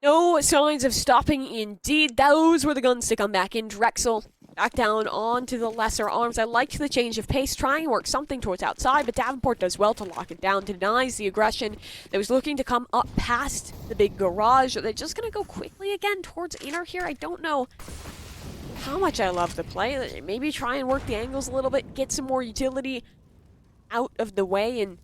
No signs of stopping indeed. Those were the guns to come back in. Drexel back down onto the lesser arms. I liked the change of pace, trying to work something towards outside, but Davenport does well to lock it down, denies the aggression that was looking to come up past the Big Garage. They're just going to go quickly again towards inner here. I don't know how much I love the play. Maybe try and work the angles a little bit, get some more utility out of the way, and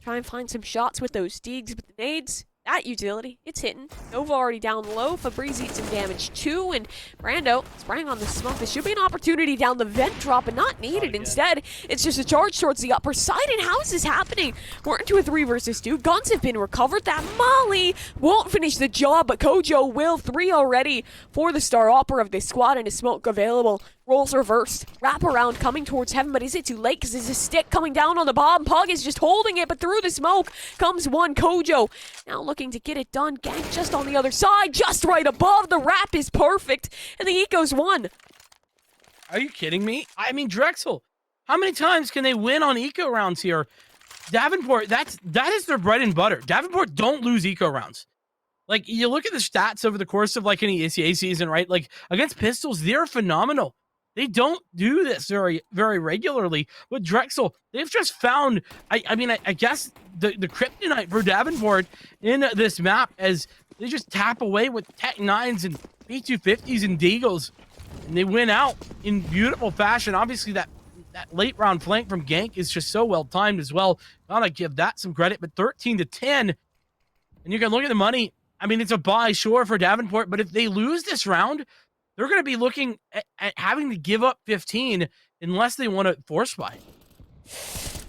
try and find some shots with those Deegs. But the nades, that utility, it's hitting. Nova already down low. Fabriz eats some damage too, and Brando spraying on the smoke. This should be an opportunity down the vent drop, but not needed. Instead, it's just a charge towards the upper side, and how is this happening? We're into a 3 versus 2. Guns have been recovered. That Molly won't finish the job, but Kojo will. 3 already for the star opera of this squad, and a smoke available. Rolls reversed. Wrap around coming towards heaven, but is it too late? Because there's a stick coming down on the bomb. Pug is just holding it, but through the smoke comes one. Kojo now looking to get it done. Gank just on the other side, just right above. The wrap is perfect, and the Ecos won. Are you kidding me? I mean, Drexel, how many times can they win on eco rounds here? Davenport, that is their bread and butter. Davenport don't lose eco rounds. Like, you look at the stats over the course of, like, an ECA season, right? Like, against pistols, they're phenomenal. They don't do this very, very regularly. With Drexel, they've just found, I mean, I guess the kryptonite for Davenport in this map as they just tap away with Tech 9s and P250s and Deagles. And they win out in beautiful fashion. Obviously, that late round flank from Gank is just so well timed as well. Gotta give that some credit, but 13-10. And you can look at the money. I mean, it's a buy, sure, for Davenport, but if they lose this round, they're going to be looking at having to give up 15 unless they want to force buy.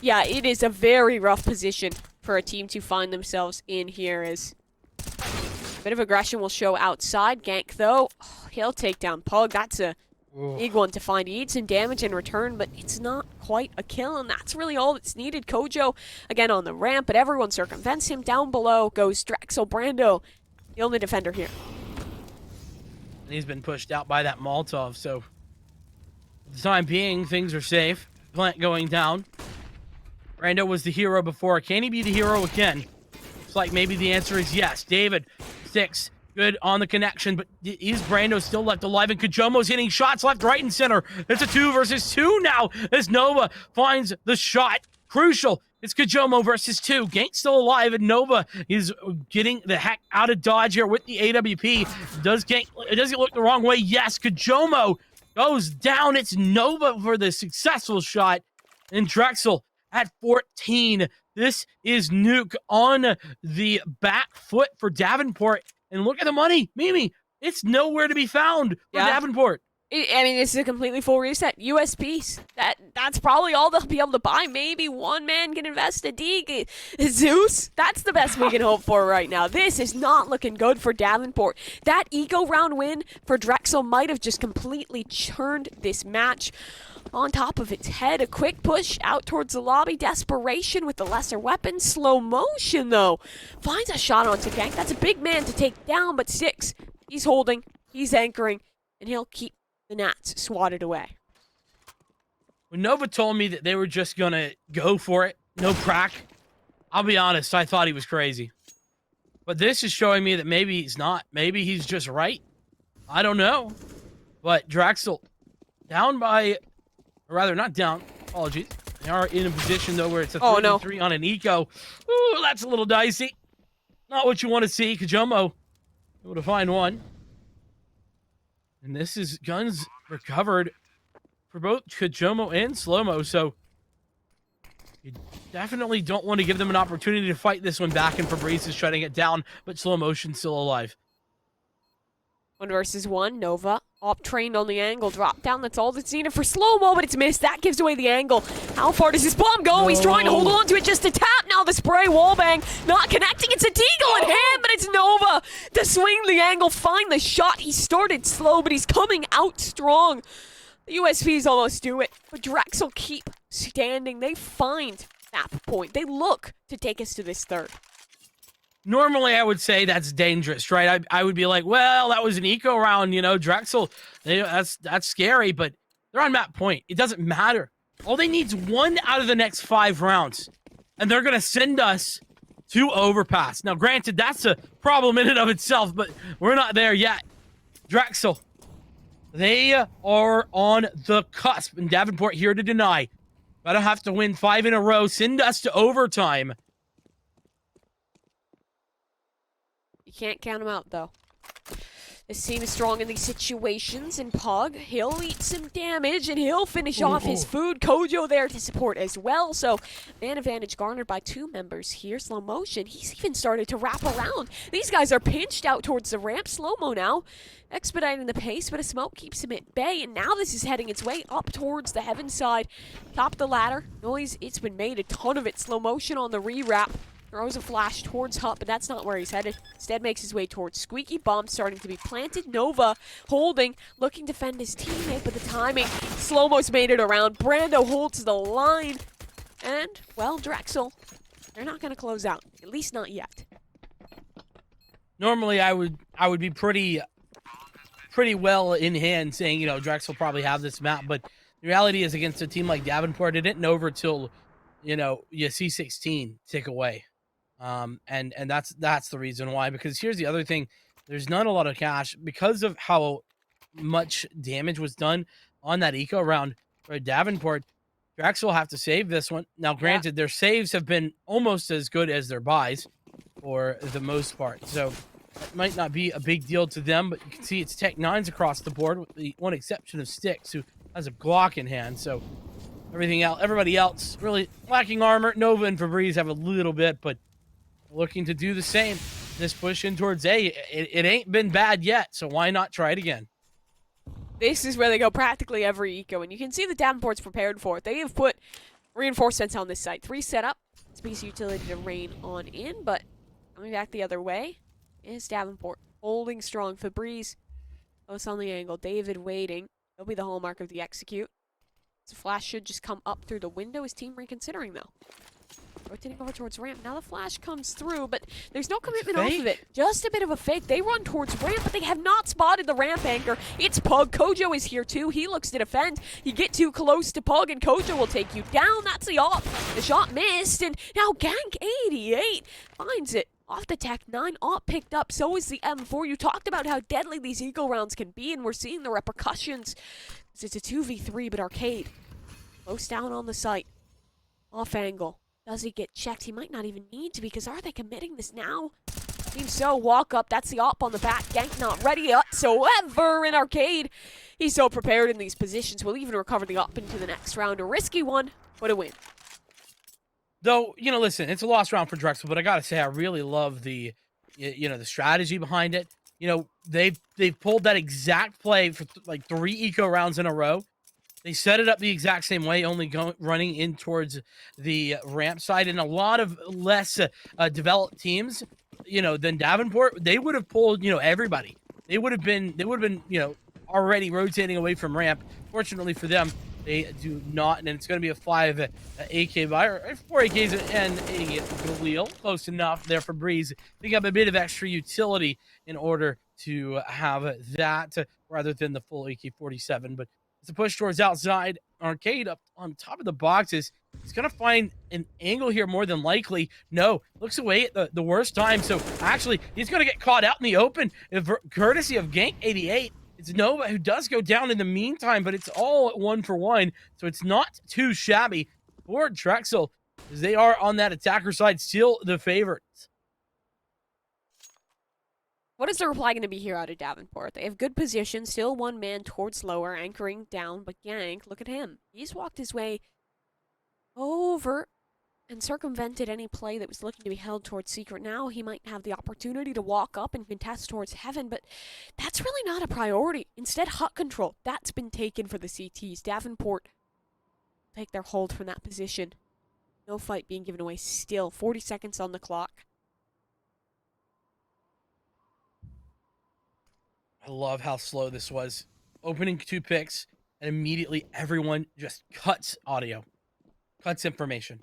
Yeah, it is a very rough position for a team to find themselves in here, as a bit of aggression will show outside. Gank, though, he'll take down Pug. That's a big one to find. He eats some damage in return, but it's not quite a kill, and that's really all that's needed. Kojo, again, on the ramp, but everyone circumvents him. Down below goes Drexel. Brando, the only defender here. And he's been pushed out by that Molotov, so for the time being, things are safe. Plant going down. Brando was the hero before. Can he be the hero again? It's like maybe the answer is yes. David, 6, good on the connection, but is Brando still left alive? And Kajomo's hitting shots left, right, and center. It's a 2 versus 2 now as Nova finds the shot. Crucial. It's Kajomo versus 2. Gank's still alive, and Nova is getting the heck out of dodge here with the AWP. Does he look the wrong way? Yes. Kajomo goes down. It's Nova for the successful shot. And Drexel at 14. This is Nuke on the back foot for Davenport. And look at the money. Mimi, it's nowhere to be found for Davenport. I mean, this is a completely full reset. USPs. That's probably all they'll be able to buy. Maybe one man can invest a Deke. Zeus. That's the best we can hope for right now. This is not looking good for Davenport. That eco round win for Drexel might have just completely churned this match on top of its head. A quick push out towards the lobby. Desperation with the lesser weapon. Slow motion, though. Finds a shot onto Gank. That's a big man to take down, but Six, he's holding, he's anchoring, and he'll keep the Nats swatted away. When Nova told me that they were just going to go for it, no crack, I'll be honest, I thought he was crazy. But this is showing me that maybe he's not. Maybe he's just right. I don't know. But Drexel, down by, or rather not down, apologies. They are in a position, though, where it's a 3-3 on an eco. Ooh, that's a little dicey. Not what you want to see. Kajomo able to find one. And this is guns recovered for both Kajomo and Slow-Mo, so you definitely don't want to give them an opportunity to fight this one back, and Fabrice is shutting it down, but Slow Motion's still alive. 1 versus 1. Nova, trained on the angle, drop down. That's all that's needed for Slow-Mo, but it's missed. That gives away the angle. How far does this bomb go? No. He's trying to hold on to it just to tap. Now the spray wallbang, not connecting. It's a Deagle in hand, but it's Nova to swing the angle, find the shot. He started slow, but he's coming out strong. The USPs almost do it, but Drexel keep standing. They find that point. They look to take us to this third. Normally, I would say that's dangerous, right? I would be like, well, that was an eco round, you know, Drexel. That's scary, but they're on map point. It doesn't matter. All they need is 1 out of the next 5 rounds, and they're going to send us to overpass. Now, granted, that's a problem in and of itself, but we're not there yet. Drexel, they are on the cusp, and Davenport here to deny. Gotta have to win 5 in a row, send us to overtime. Can't count him out, though. This team is strong in these situations, and Pug, he'll eat some damage, and he'll finish off his food. Kojo there to support as well, so man advantage garnered by 2 members here. Slow Motion, he's even started to wrap around. These guys are pinched out towards the ramp. Slow-Mo now, expediting the pace, but a smoke keeps him at bay, and now this is heading its way up towards the heaven side. Top the ladder. Noise, it's been made, a ton of it. Slow Motion on the re-wrap. Throws a flash towards Hup, but that's not where he's headed. Instead makes his way towards Squeaky. Bomb starting to be planted. Nova holding, looking to fend his teammate, but the timing. Slow-Mo's made it around. Brando holds the line. And, well, Drexel, they're not going to close out. At least not yet. Normally, I would be pretty well in hand saying, you know, Drexel probably have this map, but the reality is against a team like Davenport, it didn't over till, you know, you see 16 tick away. And that's the reason why, because here's the other thing. There's not a lot of cash because of how much damage was done on that eco round for Davenport. Drexel will have to save this one. Now, granted, their saves have been almost as good as their buys for the most part. So that might not be a big deal to them, but you can see it's Tech 9s across the board with the one exception of Styx, who has a Glock in hand. So everybody else really lacking armor. Nova and Fabrice have a little bit, but looking to do the same. This push in towards A, it ain't been bad yet, so why not try it again? This is where they go practically every eco, and you can see the Davenport's prepared for it. They have put reinforcements on this site. 3 set up. Space utility to rain on in, but coming back the other way is Davenport. Holding strong. Fabrice close on the angle. David waiting. He'll be the hallmark of the execute. So flash should just come up through the window. His team reconsidering, though. Rotating over towards ramp. Now the flash comes through, but there's no commitment off of it. Just a bit of a fake. They run towards ramp, but they have not spotted the ramp anchor. It's Pug. Kojo is here too. He looks to defend. You get too close to Pug, and Kojo will take you down. That's the off. The shot missed, and now Gank 88 finds it. Off the Tech 9, op picked up. So is the M4. You talked about how deadly these eco rounds can be, and we're seeing the repercussions. It's a 2v3, but Arcade close down on the site. Off angle. Does he get checked? He might not even need to, because are they committing this now? Seems so. Walk up. That's the op on the back. Gank not ready whatsoever in Arcade. He's so prepared in these positions. Will even recover the op into the next round. A risky one, but a win. Though, you know, listen, it's a lost round for Drexel, but I gotta say, I really love the, you know, the strategy behind it. You know, they've pulled that exact play for like 3 eco rounds in a row. They set it up the exact same way, only running in towards the ramp side. And a lot of less developed teams, you know, than Davenport, they would have pulled, you know, everybody. They would have been, you know, already rotating away from ramp. Fortunately for them, they do not, and it's going to be a 5 AK buy, or 4 AKs and a Galil. Close enough there for Breeze. Picking up a bit of extra utility in order to have that rather than the full AK-47. But it's a push towards outside. Arcade up on top of the boxes. He's going to find an angle here more than likely. No, looks away at the worst time. So actually, he's going to get caught out in the open, courtesy of Gank 88. It's Nova who does go down in the meantime, but it's all 1-for-1, so it's not too shabby for Drexel, as they are on that attacker side still the favorites. What is the reply going to be here out of Davenport? They have good position, still one man towards lower, anchoring down, but Gank, look at him. He's walked his way over and circumvented any play that was looking to be held towards Secret. Now he might have the opportunity to walk up and contest towards Heaven, but that's really not a priority. Instead, hut control. That's been taken for the CTs. Davenport take their hold from that position. No fight being given away still. 40 seconds on the clock. I love how slow this was. Opening 2 picks, and immediately everyone just cuts audio. Cuts information.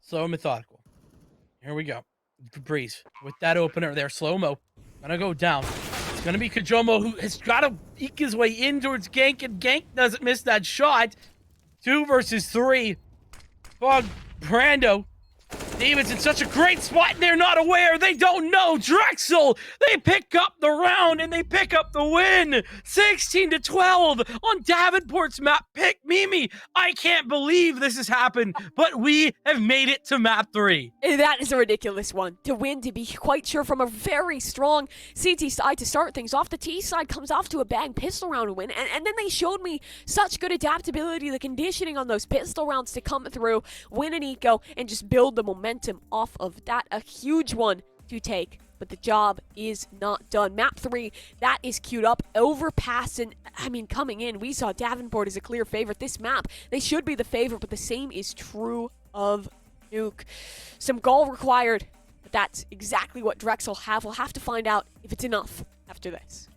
Slow and methodical. Here we go. Breeze with that opener there. Slow-mo. Gonna go down. It's gonna be Kajomo, who has got to eke his way in towards Gank, and Gank doesn't miss that shot. 2 versus 3. Fog Brando. David's in such a great spot, and they're not aware. They don't know. Drexel, they pick up the round, and they pick up the win. 16-12 on Davenport's map. Pick Mimi. I can't believe this has happened, but we have made it to map 3. That is a ridiculous one. To win, to be quite sure, from a very strong CT side to start things off. The T side comes off to a bang pistol round win, and then they showed me such good adaptability, the conditioning on those pistol rounds to come through, win an eco, and just build the momentum off of that. A huge one to take, but the job is not done. Map 3, that is queued up. Overpassing, I mean, coming in, we saw Davenport as a clear favorite. This map, they should be the favorite, but the same is true of Nuke. Some goal required, but that's exactly what Drexel have. We'll have to find out if it's enough after this.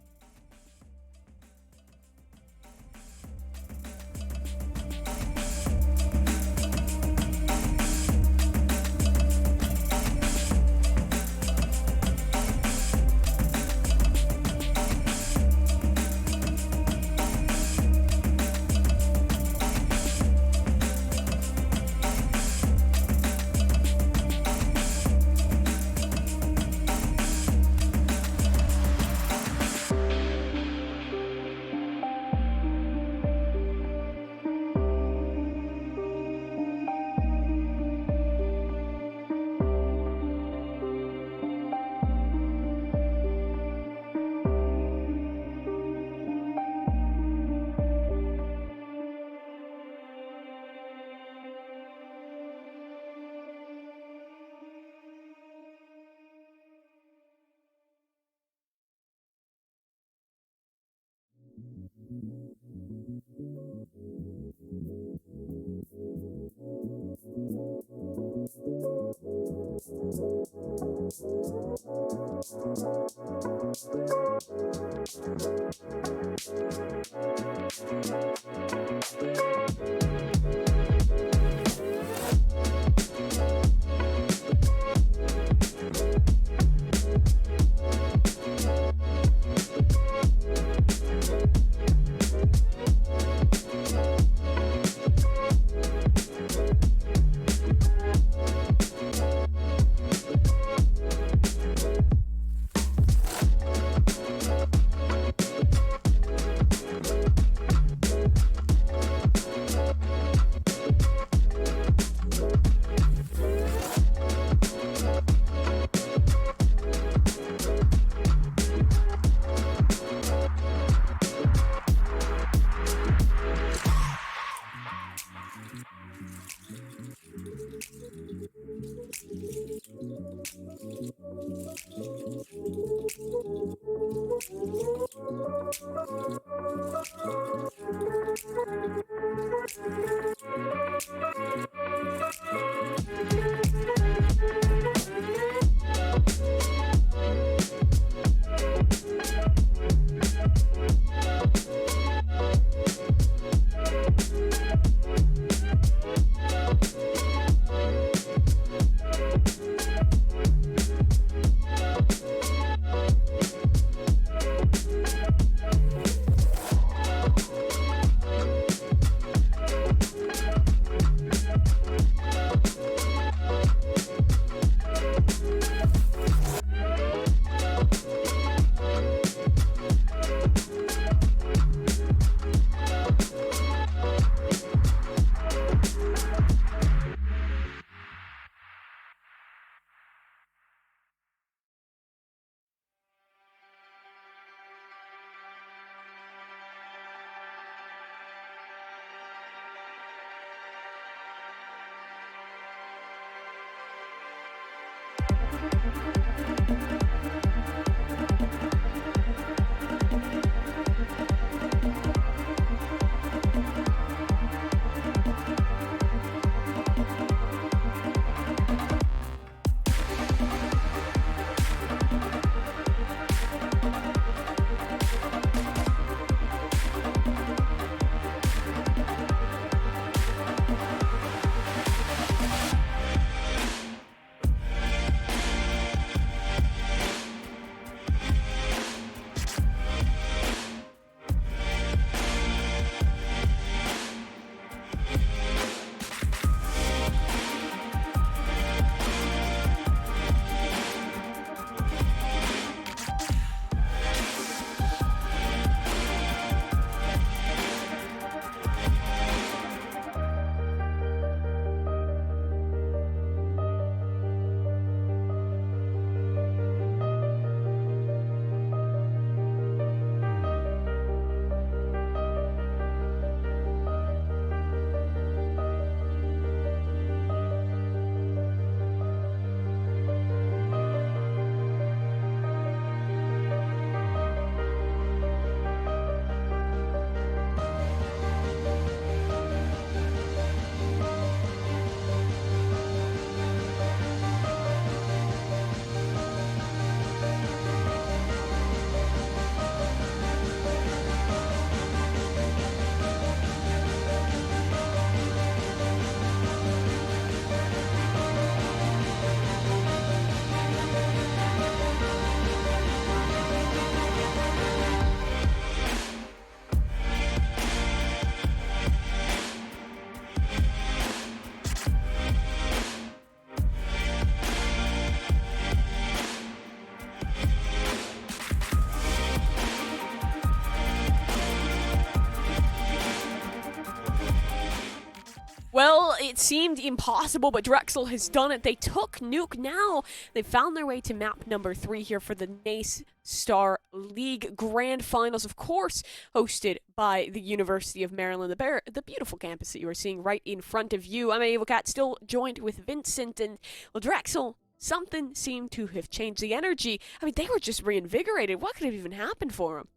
Well, it seemed impossible, but Drexel has done it. They took Nuke. Now they found their way to map number 3 here for the NACE Starleague Grand Finals, of course, hosted by the University of Maryland, the beautiful campus that you are seeing right in front of you. I'm Avocat, still joined with Vincent, and well, Drexel, something seemed to have changed the energy. I mean, they were just reinvigorated. What could have even happened for them?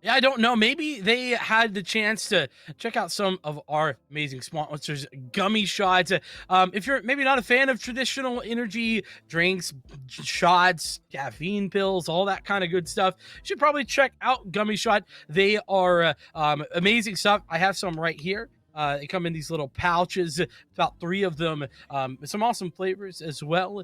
Yeah, I don't know. Maybe they had the chance to check out some of our amazing sponsors, Gummy Shots. If you're maybe not a fan of traditional energy drinks, shots, caffeine pills, all that kind of good stuff, you should probably check out Gummy Shot. They are amazing stuff. I have some right here. They come in these little pouches, about 3 of them. Some awesome flavors as well.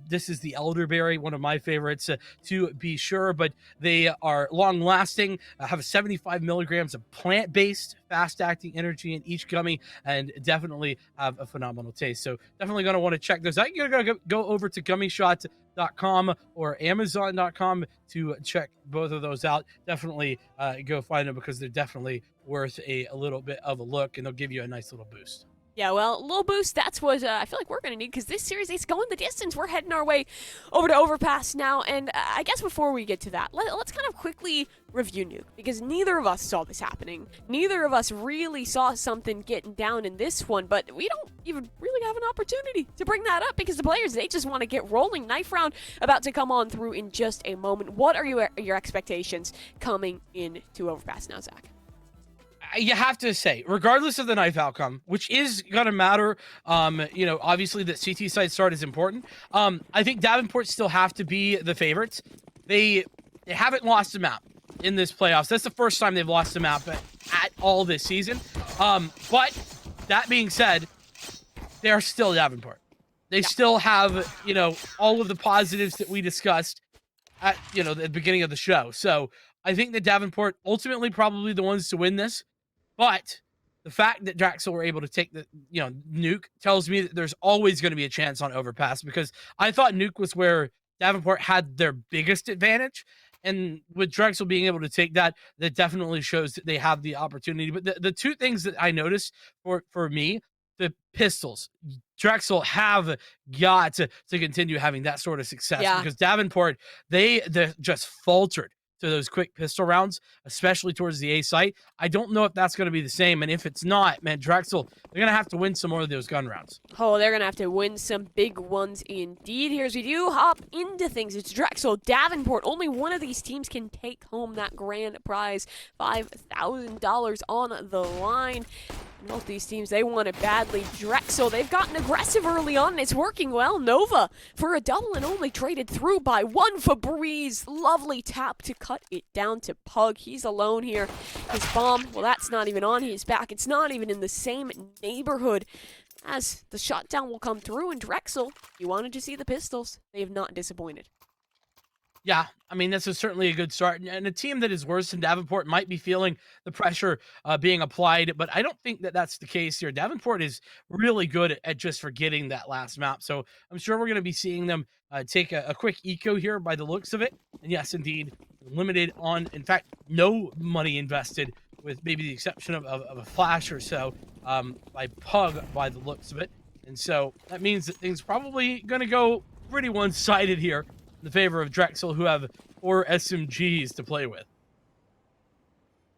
This is the elderberry, one of my favorites to be sure, but they are long lasting, have 75 milligrams of plant-based fast-acting energy in each gummy, and definitely have a phenomenal taste. So definitely going to want to check those out. You're going to go over to gummyshots.com or amazon.com to check both of those out. Definitely go find them because they're definitely worth a little bit of a look, and they'll give you a nice little boost. Yeah, well, a little boost, that's what I feel like we're going to need, because this series is going the distance. We're heading our way over to Overpass now, and I guess before we get to that, let's kind of quickly review Nuke, because neither of us saw this happening. Neither of us really saw something getting down in this one, but we don't even really have an opportunity to bring that up, because the players, they just want to get rolling. Knife round about to come on through in just a moment. What are your expectations coming into Overpass now, Zach? You have to say, regardless of the knife outcome, which is going to matter, obviously the CT side start is important. I think Davenport still have to be the favorites. They haven't lost a map in this playoffs. That's the first time they've lost a map at all this season. But that being said, they're still Davenport. They still have, all of the positives that we discussed at, the beginning of the show. So I think that Davenport ultimately probably the ones to win this. But the fact that Drexel were able to take the, Nuke tells me that there's always going to be a chance on Overpass, because I thought Nuke was where Davenport had their biggest advantage. And with Drexel being able to take that, that definitely shows that they have the opportunity. But the two things that I noticed for me, the pistols, Drexel have got to continue having that sort of success, because Davenport, they just faltered to those quick pistol rounds, especially towards the A site. I don't know if that's going to be the same, and if it's not, man, Drexel, they're going to have to win some more of those gun rounds. Oh, they're going to have to win some big ones indeed. Here as we do hop into things, it's Drexel, Davenport. Only one of these teams can take home that grand prize, $5,000 on the line. Both these teams, they want it badly. Drexel, they've gotten aggressive early on, and it's working well. Nova for a double and only traded through by one. Fabrice, lovely tap to cut it down to Pug. He's alone here. His bomb, well, that's not even on his back. It's not even in the same neighborhood. As the shutdown will come through, and Drexel, you wanted to see the pistols. They have not disappointed. Yeah, I mean, this is certainly a good start. And a team that is worse than Davenport might be feeling the pressure being applied, but I don't think that that's the case here. Davenport is really good at just forgetting that last map. So I'm sure we're going to be seeing them take a quick eco here by the looks of it. And yes, indeed, limited on, in fact, no money invested, with maybe the exception of a flash or so by Pug by the looks of it. And so that means that things probably going to go pretty one-sided here in the favor of Drexel, who have 4 SMGs to play with.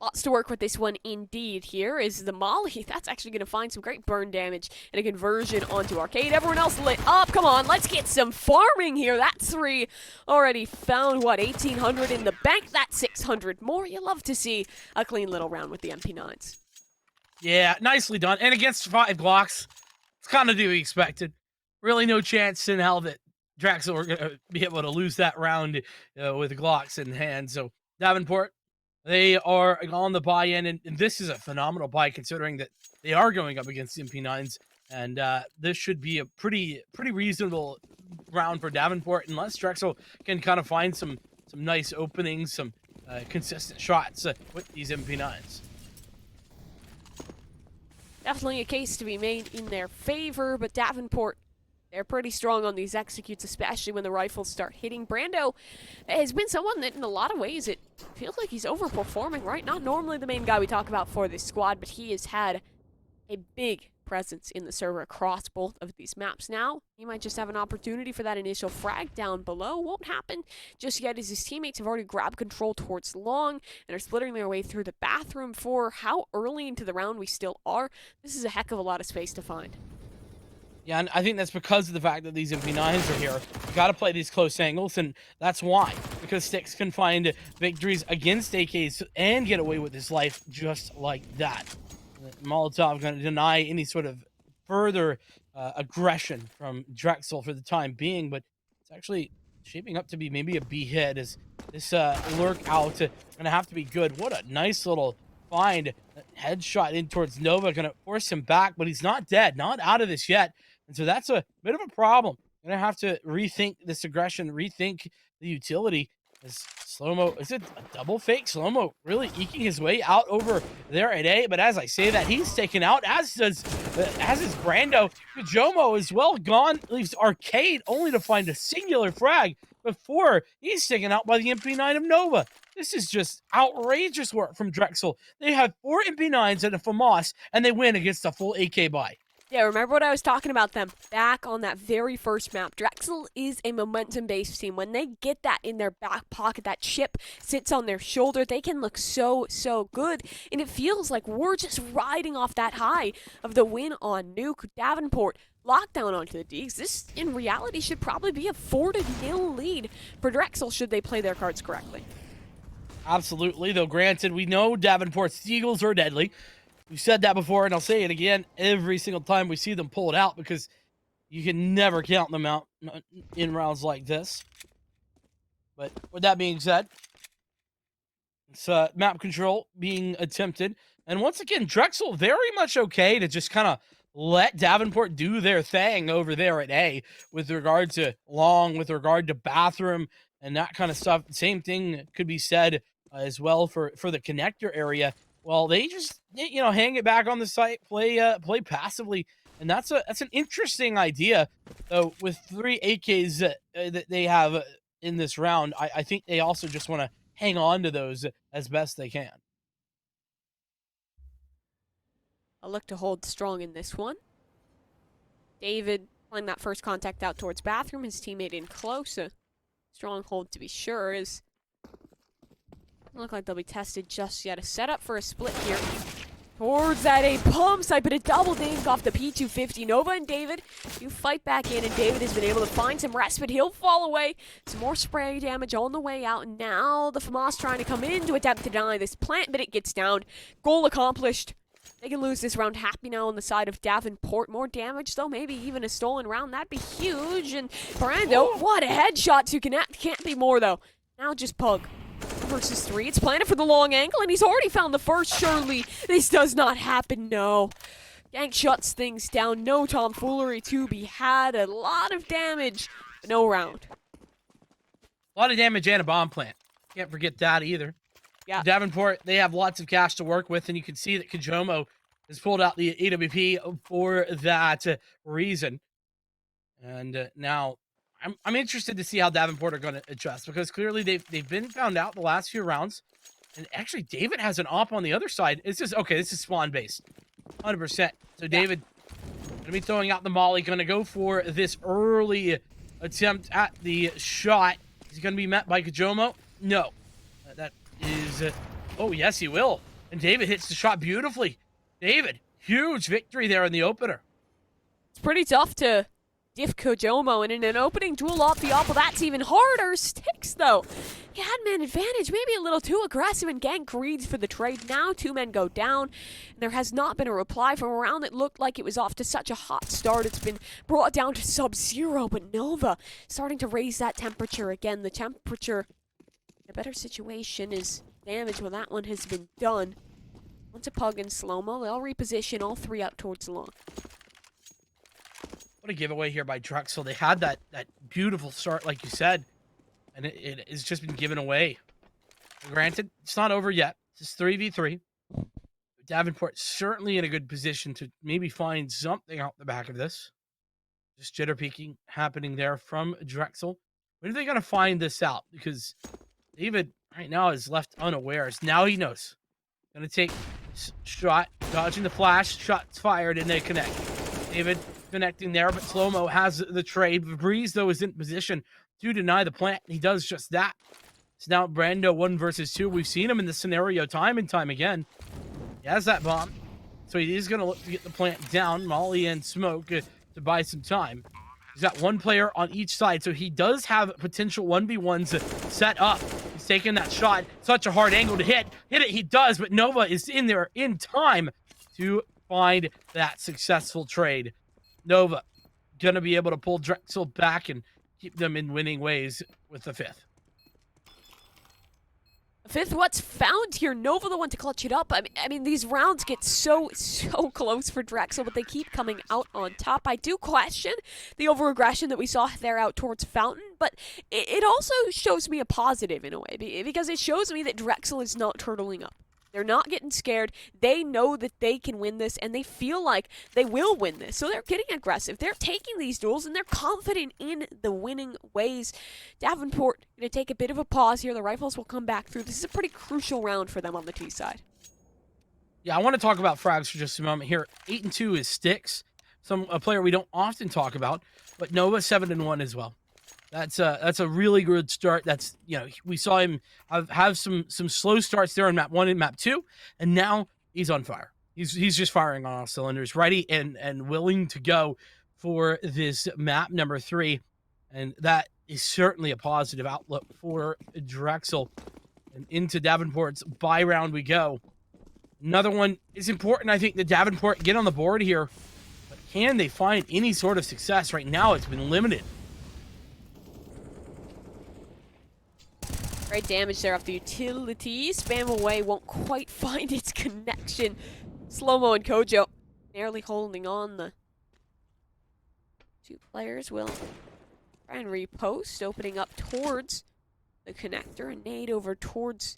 Lots to work with this one indeed. Here is the Molly. That's actually going to find some great burn damage and a conversion onto Arcade. Everyone else lit up. Come on, let's get some farming here. That 3 already found, 1,800 in the bank. That's 600 more. You love to see a clean little round with the MP9s. Yeah, nicely done. And against 5 Glocks, it's kind of to be expected. Really no chance in hell that Drexel are going to be able to lose that round with Glocks in hand. So Davenport, they are on the buy-in, and this is a phenomenal buy considering that they are going up against the MP9s, and this should be a pretty reasonable round for Davenport, unless Drexel can kind of find some nice openings, some consistent shots with these MP9s. Definitely a case to be made in their favor, but Davenport, they're pretty strong on these executes, especially when the rifles start hitting. Brando has been someone that, in a lot of ways, it feels like he's overperforming, right? Not normally the main guy we talk about for this squad, but he has had a big presence in the server across both of these maps now. He might just have an opportunity for that initial frag down below. Won't happen just yet, as his teammates have already grabbed control towards long and are splitting their way through the bathroom. For how early into the round we still are, this is a heck of a lot of space to find. Yeah, and I think that's because of the fact that these MP9s are here. You got to play these close angles, and that's why. Because Sticks can find victories against AKs and get away with his life just like that. Molotov going to deny any sort of further aggression from Drexel for the time being, but it's actually shaping up to be maybe a B hit, as this lurk out going to have to be good. What a nice little find. Headshot in towards Nova, going to force him back, but he's not dead, not out of this yet. And so that's a bit of a problem. Going to have to rethink this aggression, rethink the utility. Is Slow-Mo, is it a double fake? Slow-Mo really eking his way out over there at A, but as I say that, he's taken out, as is Brando. Jomo is well gone, leaves Arcade only to find a singular frag before he's taken out by the MP9 of Nova. This is just outrageous work from Drexel. They have 4 MP9s and a FAMAS, and they win against a full AK buy. Yeah, remember what I was talking about them back on that very first map. Drexel is a momentum-based team. When they get that in their back pocket, that chip sits on their shoulder, they can look so, so good. And it feels like we're just riding off that high of the win on Nuke. Davenport lockdown onto the Deeks. This, in reality, should probably be a 4-0 lead for Drexel should they play their cards correctly. Absolutely, though granted, we know Davenport's Eagles are deadly. We've said that before, and I'll say it again every single time we see them pull it out because you can never count them out in rounds like this. But with that being said, it's map control being attempted. And once again, Drexel very much okay to just kind of let Davenport do their thing over there at A with regard to long, with regard to bathroom, and that kind of stuff. Same thing could be said as well for the connector area. Well, they just, you know, hang it back on the site, play passively, and that's an interesting idea. Though with 3 AKs that they have in this round, I think they also just want to hang on to those as best they can. I'll look to hold strong in this one. David playing that first contact out towards bathroom. His teammate in close. A strong hold to be sure. Is look like they'll be tested just yet. A setup for a split here. Towards that A pump site, but a double dink off the P250. Nova and David, you fight back in, and David has been able to find some respite. He'll fall away. Some more spray damage on the way out. And now the FAMAS trying to come in to attempt to deny this plant, but it gets down. Goal accomplished. They can lose this round. Happy now on the side of Davenport. More damage, though. Maybe even a stolen round. That'd be huge. And Brando, what a headshot to connect. Can't be more, though. Now just Pug versus 3. It's planted for the long angle, and he's already found the first. Surely this does not happen. No. Gank shuts things down. No tomfoolery to be had. A lot of damage. No round. A lot of damage and a bomb plant. Can't forget that either. Yeah. Davenport, they have lots of cash to work with, and you can see that Kajomo has pulled out the AWP for that reason. And now I'm interested to see how Davenport are going to adjust, because clearly they've been found out the last few rounds. And actually, David has an op on the other side. It's just, okay, this is spawn-based. 100%. So David going to be throwing out the molly, going to go for this early attempt at the shot. Is he going to be met by Kajomo? No. That is, oh, yes, he will. And David hits the shot beautifully. David, huge victory there in the opener. It's pretty tough to diff Kojomo, and in an opening duel off the op, well, that's even harder. Sticks, though. He had man advantage, maybe a little too aggressive, and Gank reads for the trade. Now 2 men go down, and there has not been a reply from a round that looked like it was off to such a hot start. It's been brought down to sub-zero, but Nova starting to raise that temperature again. The temperature in a better situation is damage when that one has been done. Onto Pug and slow-mo. They'll reposition all 3 up towards the long. What a giveaway here by Drexel. They had that beautiful start, like you said, and it has just been given away. Granted, it's not over yet. It's 3v3. Davenport certainly in a good position to maybe find something out the back of this. Just jitter peeking happening there from Drexel. When are they going to find this out? Because David right now is left unawares. Now he knows. Going to take shot, dodging the flash, shots fired, and they connect. David connecting there, but slow-mo has the trade. Breeze, though, is in position to deny the plant. He does just that. It's now Brando 1 versus 2. We've seen him in this scenario time and time again. He has that bomb, so he is going to look to get the plant down. Molly and Smoke to buy some time. He's got 1 player on each side, so he does have potential 1v1s set up. He's taking that shot. Such a hard angle to hit. Hit it, he does, but Nova is in there in time to find that successful trade. Nova going to be able to pull Drexel back and keep them in winning ways with the 5th. Fifth, what's found here? Nova the one to clutch it up. I mean, these rounds get so close for Drexel, but they keep coming out on top. I do question the over-aggression that we saw there out towards Fountain, but it also shows me a positive in a way, because it shows me that Drexel is not turtling up. They're not getting scared. They know that they can win this, and they feel like they will win this. So they're getting aggressive. They're taking these duels, and they're confident in the winning ways. Davenport going to take a bit of a pause here. The rifles will come back through. This is a pretty crucial round for them on the T side. Yeah, I want to talk about frags for just a moment here. 8-2 is sticks. a player we don't often talk about, but Nova 7-1 as well. That's a really good start. That's, you know, we saw him have some slow starts there in map 1 and map 2, and now he's on fire. He's just firing on all cylinders, ready and willing to go for this map number 3, and that is certainly a positive outlook for Drexel. And into Davenport's bye round we go. Another one is important. I think that Davenport get on the board here, but can they find any sort of success? Right now, it's been limited. Great damage there off the utility. Spam away won't quite find its connection. Slow-mo and Kojo narrowly holding on. The 2 players will try and repost, opening up towards the connector, and nade over towards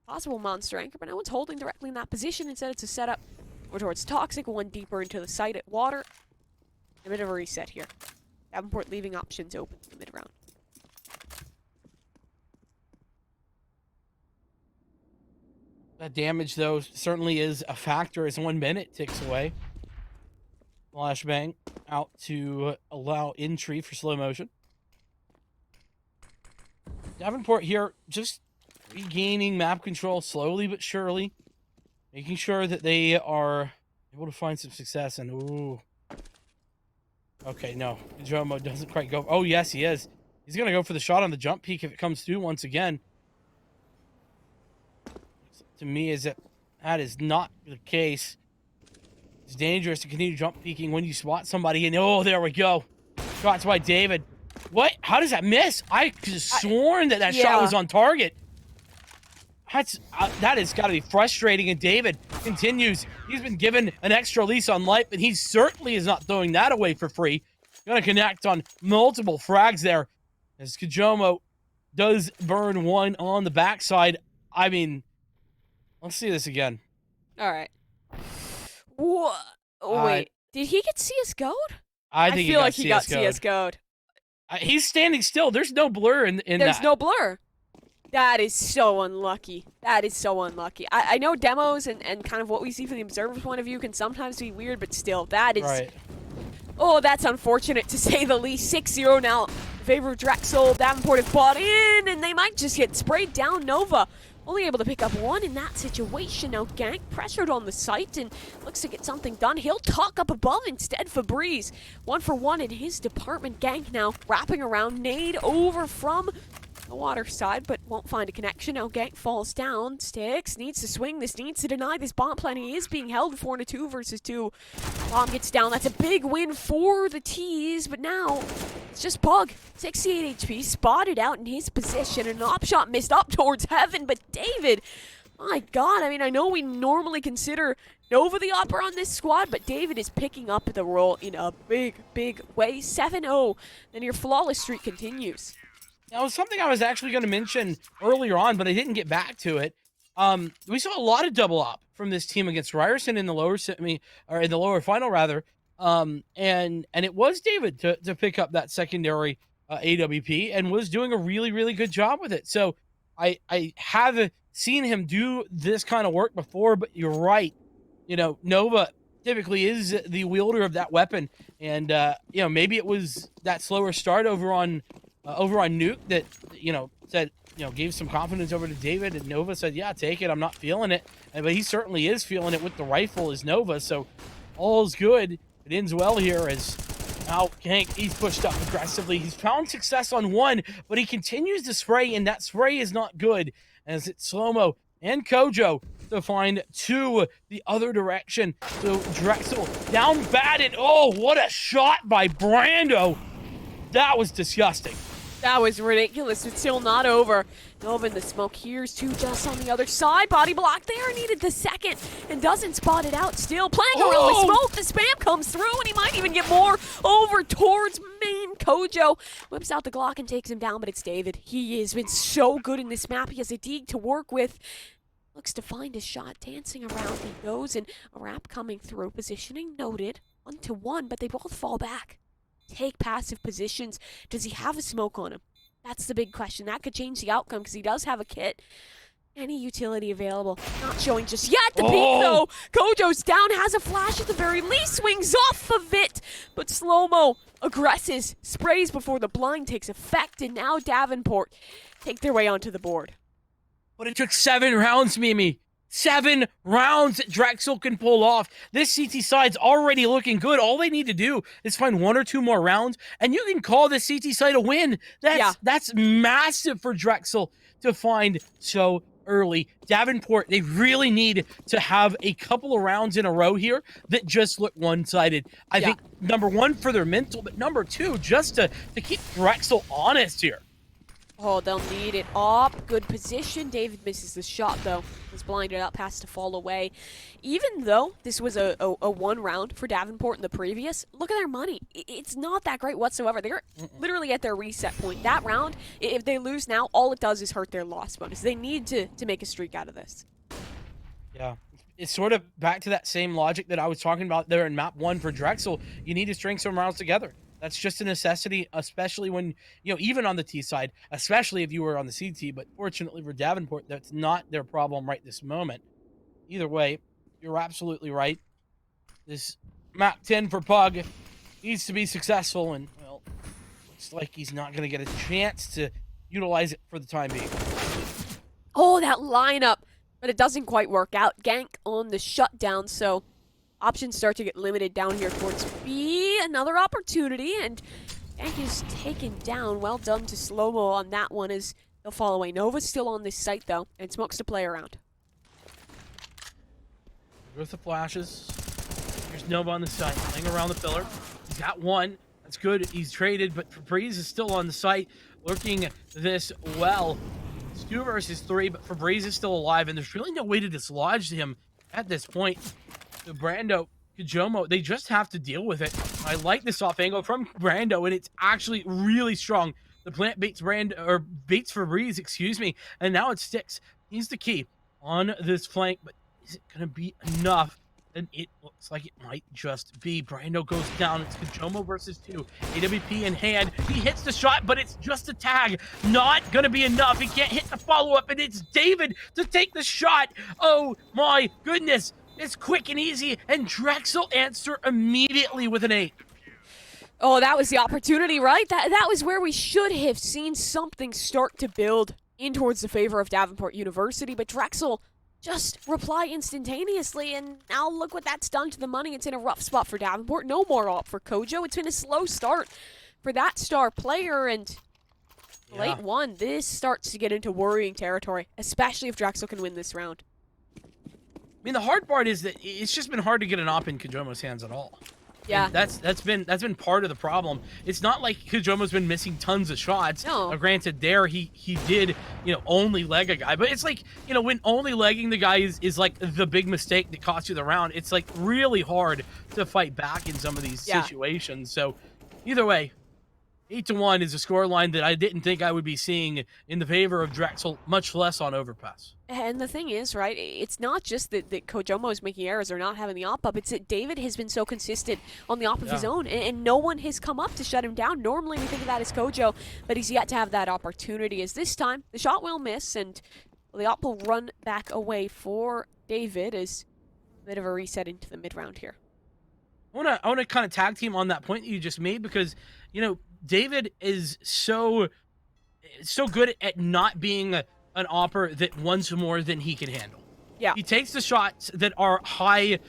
possible monster anchor, but no one's holding directly in that position. Instead, it's a setup over towards Toxic, one deeper into the site at water. A bit of a reset here. Davenport leaving options open in the mid-round. That damage, though, certainly is a factor as 1 minute ticks away. Flashbang out to allow entry for slow motion. Davenport here just regaining map control slowly but surely, making sure that they are able to find some success. And ooh, okay, no, Jomo doesn't quite go. Oh yes, he is. He's gonna go for the shot on the jump peak if it comes through once again. To me, is that is not the case. It's dangerous to continue jump peeking when you spot somebody. And oh, there we go. Shots by David. What? How does that miss? I could have sworn that shot was on target. That has got to be frustrating. And David continues. He's been given an extra lease on life, and he certainly is not throwing that away for free. Gonna connect on multiple frags there, as Kajomo does burn 1 on the backside. I mean, let's see this again. All right. What? Oh, wait. Did he get CSGO'd? I feel like he got CSGO'd. He's standing still. There's no blur in that. There's no blur. That is so unlucky. That is so unlucky. I know demos and kind of what we see from the observer's point of view can sometimes be weird, but still, that is... Right. Oh, that's unfortunate to say the least. 6-0 now in favor of Drexel. Davenport have bought in, and they might just get sprayed down. Nova only able to pick up 1 in that situation. Now Gank pressured on the site and looks to get something done. He'll talk up above instead for Breeze. 1 for 1 in his department. Gank now wrapping around. Nade over from the water side, but won't find a connection. Now Gank falls down. Sticks needs to swing. This needs to deny this bomb plan. He is being held 4 in a 2 versus 2. Bomb gets down. That's a big win for the T's, but now it's just Pug. 68 HP, spotted out in his position. An op shot missed up towards heaven, but David, my God, I mean, I know we normally consider Nova the upper on this squad, but David is picking up the role in a big, big way. 7-0, and your flawless streak continues. Now, it was something I was actually going to mention earlier on, but I didn't get back to it. We saw a lot of double op from this team against Ryerson in the lower semi, or in the lower final rather. And it was David to pick up that secondary AWP and was doing a really, really good job with it. So I have seen him do this kind of work before, but you're right. You know, Nova typically is the wielder of that weapon, and you know, maybe it was that slower start over on Nuke that, you know, said, you know, gave some confidence over to David, and Nova said, yeah, take it, I'm not feeling it. But he certainly is feeling it with the rifle as Nova, so all's good. It ends well here as now Hank, he's pushed up aggressively. He's found success on 1, but he continues to spray, and that spray is not good, as it's Slow-Mo and Kojo to find 2 the other direction. So Drexel down bad, and oh, what a shot by Brando. That was disgusting. That was ridiculous. It's still not over. Nova in the smoke. Here's 2 just on the other side. Body block there. Needed the second and doesn't spot it out. Still playing around with smoke. The spam comes through, and he might even get more over towards main. Kojo whips out the Glock and takes him down, but it's David. He has been so good in this map. He has a dig to work with. Looks to find his shot. Dancing around. He goes, and a wrap coming through. Positioning noted. 1-1, but they both fall back. Take passive positions. Does he have a smoke on him? That's the big question. That could change the outcome because he does have a kit. any utility available. Not showing just yet. The peek though. Kojo's down, has a flash at the very least, swings off of it. But Slow-Mo aggresses, sprays before the blind takes effect, and now Davenport take their way onto the board. But it took 7 rounds, Mimi. 7 rounds that Drexel can pull off. This CT side's already looking good. All they need to do is find 1 or 2 more rounds, and you can call this CT side a win. That's massive for Drexel to find so early. Davenport, they really need to have a couple of rounds in a row here that just look one-sided. I think, number 1, for their mental, but number 2, just to keep Drexel honest here. Oh, they'll need it up. Good position. David misses the shot, though. Was blinded up, has to fall away. Even though this was a 1 round for Davenport in the previous, look at their money. It's not that great whatsoever. They're literally at their reset point. That round, if they lose now, all it does is hurt their loss bonus. They need to make a streak out of this. Yeah. It's sort of back to that same logic that I was talking about there in map 1 for Drexel. You need to string some rounds together. That's just a necessity, especially when, even on the T side, especially if you were on the CT, but fortunately for Davenport, that's not their problem right this moment. Either way, you're absolutely right. This map 10 for Pug needs to be successful, and, well, looks like he's not going to get a chance to utilize it for the time being. Oh, that lineup, but it doesn't quite work out. Gank on the shutdown, so options start to get limited down here towards B. Another opportunity, and Gank is taken down. Well done to Slow-Mo on that one as they'll fall away. Nova's still on this site, though, and Smokes to play around. With the flashes. Here's Nova on the site, playing around the pillar. He's got 1. That's good. He's traded, but Febreze is still on the site, lurking this well. It's 2 versus 3, but Febreze is still alive, and there's really no way to dislodge him at this point. So Brando, Kajomo, they just have to deal with it. I like this off angle from Brando, and it's actually really strong. The plant baits baits Febreze, excuse me, and now it sticks. He's the key on this flank, but is it going to be enough? And it looks like it might just be. Brando goes down. It's Kajomo versus 2. AWP in hand. He hits the shot, but it's just a tag. Not going to be enough. He can't hit the follow-up, and it's David to take the shot. Oh, my goodness. It's quick and easy, and Drexel answer immediately with an 8. Oh, that was the opportunity, right? That was where we should have seen something start to build in towards the favor of Davenport University, but Drexel just reply instantaneously, and now look what that's done to the money. It's in a rough spot for Davenport. No more op for Kojo. It's been a slow start for that star player, and late 1, this starts to get into worrying territory, especially if Drexel can win this round. I mean, the hard part is that it's just been hard to get an op in Kajomo's hands at all. Yeah, and that's been part of the problem. It's not like Kajomo's been missing tons of shots. No. Granted, there he did only leg a guy, but it's like when only legging the guy is like the big mistake that costs you the round. It's like really hard to fight back in some of these situations. So either way, 8-1 is a scoreline that I didn't think I would be seeing in the favor of Drexel, much less on overpass. And the thing is, right, it's not just that Kojomo is making errors or not having the op up, it's that David has been so consistent on the op of his own, and no one has come up to shut him down. Normally we think of that as Kojo, but he's yet to have that opportunity, as this time the shot will miss, and the op will run back away for David as a bit of a reset into the mid-round here. I want to kind of tag team on that point that you just made, because, David is so good at not being an opper that wants more than he can handle. Yeah. He takes the shots that are high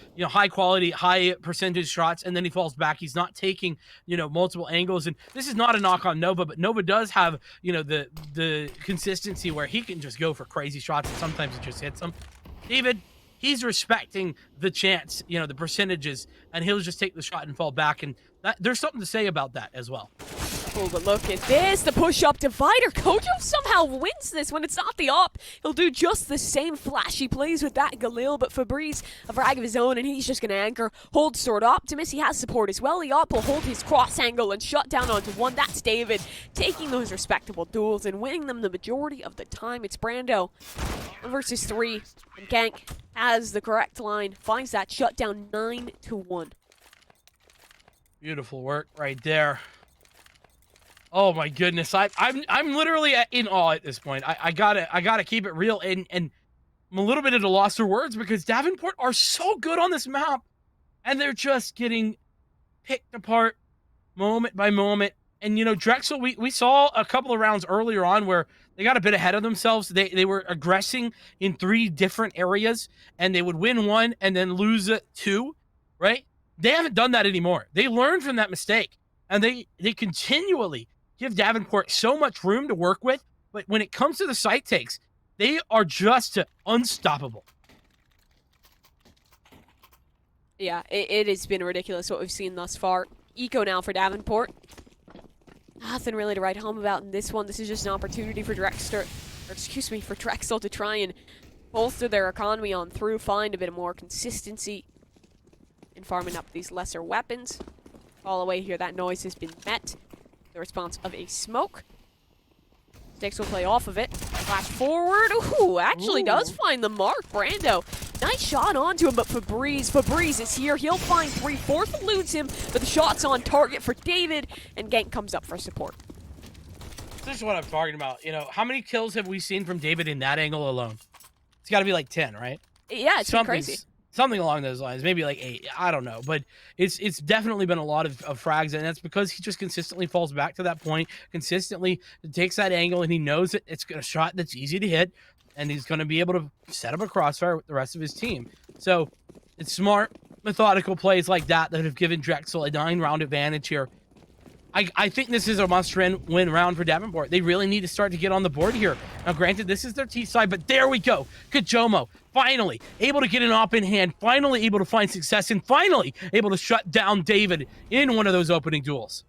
quality, high percentage shots, and then he falls back. He's not taking, multiple angles. And this is not a knock on Nova, but Nova does have, the consistency where he can just go for crazy shots, and sometimes it just hits him. David, he's respecting the chance, the percentages, and he'll just take the shot and fall back. And there's something to say about that as well. Oh, but look at this, the push-up divider. Kojo somehow wins this when it's not the op. He'll do just the same flashy plays with that Galil, but Febreze, a frag of his own, and he's just going to anchor, hold Sword Optimus. He has support as well. The op will hold his cross angle and shut down onto 1. That's David taking those respectable duels and winning them the majority of the time. It's Brando versus 3, and Gank has the correct line, finds that shutdown 9-1. Beautiful work right there. Oh my goodness, I'm literally in awe at this point. I gotta keep it real, and I'm a little bit at a loss for words because Davenport are so good on this map, and they're just getting picked apart moment by moment. And you know, Drexel, we saw a couple of rounds earlier on where they got a bit ahead of themselves. They were aggressing in 3 different areas, and they would win 1 and then lose 2, right? They haven't done that anymore. They learned from that mistake, and they continually give Davenport so much room to work with. But when it comes to the site takes, they are just unstoppable. Yeah, it has been ridiculous what we've seen thus far. Eco now for Davenport. Nothing really to write home about in this one. This is just an opportunity for for Drexel to try and bolster their economy on through, find a bit more consistency in farming up these lesser weapons. All the way here, that noise has been met. The response of a smoke. Sticks will play off of it. Flash forward. Ooh, actually does find the mark. Brando. Nice shot onto him, but Fabrice is here. He'll find 3/4, eludes him, but the shot's on target for David, and Gank comes up for support. This is what I'm talking about. You know, how many kills have we seen from David in that angle alone? It's got to be like 10, right? Yeah, it's been crazy. Something along those lines, maybe like 8. I don't know, but it's definitely been a lot of frags, and that's because he just consistently falls back to that point, consistently takes that angle, and he knows that it's a shot that's easy to hit, and he's going to be able to set up a crossfire with the rest of his team. So it's smart, methodical plays like that have given Drexel a 9-round advantage here. I think this is a must-win round for Davenport. They really need to start to get on the board here. Now, granted, this is their T side, but there we go. Kajomo, finally able to get an op in hand, finally able to find success, and finally able to shut down David in one of those opening duels.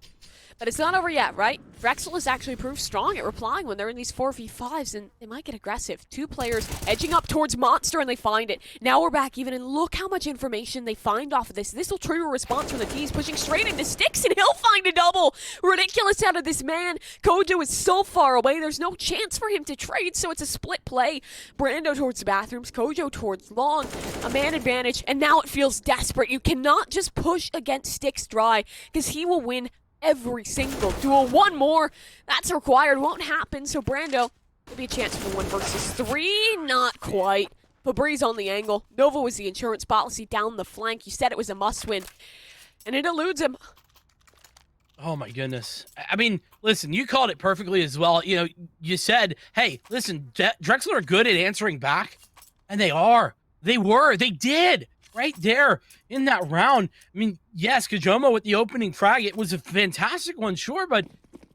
But it's not over yet, right? Drexel has actually proved strong at replying when they're in these 4v5s, and they might get aggressive. 2 players edging up towards Monster, and they find it. Now we're back even, and look how much information they find off of this. This will trigger a response from the T's, pushing straight into Sticks, and he'll find a double. Ridiculous out of this man. Kojo is so far away, there's no chance for him to trade, so it's a split play. Brando towards the bathrooms, Kojo towards long. A man advantage, and now it feels desperate. You cannot just push against Sticks dry, because he will win every single duel. One more that's required won't happen, so Brando will be a chance for the 1 versus 3. Not quite. Fabrice on the angle. Nova was the insurance policy down the flank. You said it was a must-win, and it eludes him. Oh my goodness. I mean, listen, you called it perfectly as well. You know, you said, hey, listen, Drexel are good at answering back, and they are. They were. They did. Right there in that round. I mean, yes, Kajomo with the opening frag, it was a fantastic one, sure, but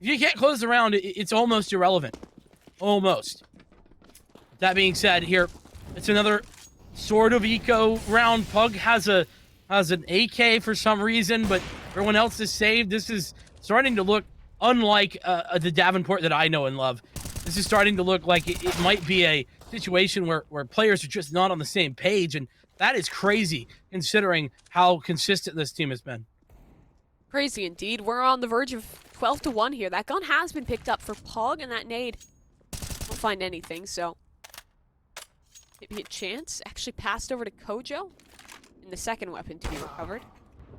if you can't close the round, it's almost irrelevant. Almost. That being said, here, it's another sort of eco round. Pug has an AK for some reason, but everyone else is saved. This is starting to look unlike the Davenport that I know and love. This is starting to look like it might be a situation where players are just not on the same page, and that is crazy considering how consistent this team has been. Crazy indeed. We're on the verge of 12-1 here. That gun has been picked up for Pog, and that nade won't find anything, so maybe a chance. Actually passed over to Kojo in the second weapon to be recovered.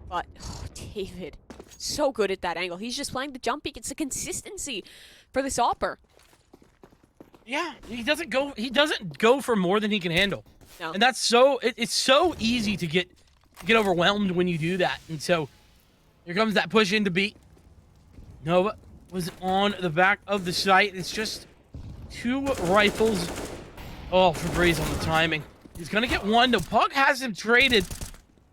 But, oh, David, so good at that angle. He's just playing the jump peek. It's the consistency for this Opper. Yeah, he doesn't go for more than he can handle. No. And that's it's so easy to get overwhelmed when you do that. And so here comes that push into B. Nova was on the back of the site. It's just 2 rifles. Oh, Fabrice on the timing. He's gonna get 1. No, Pug has him traded.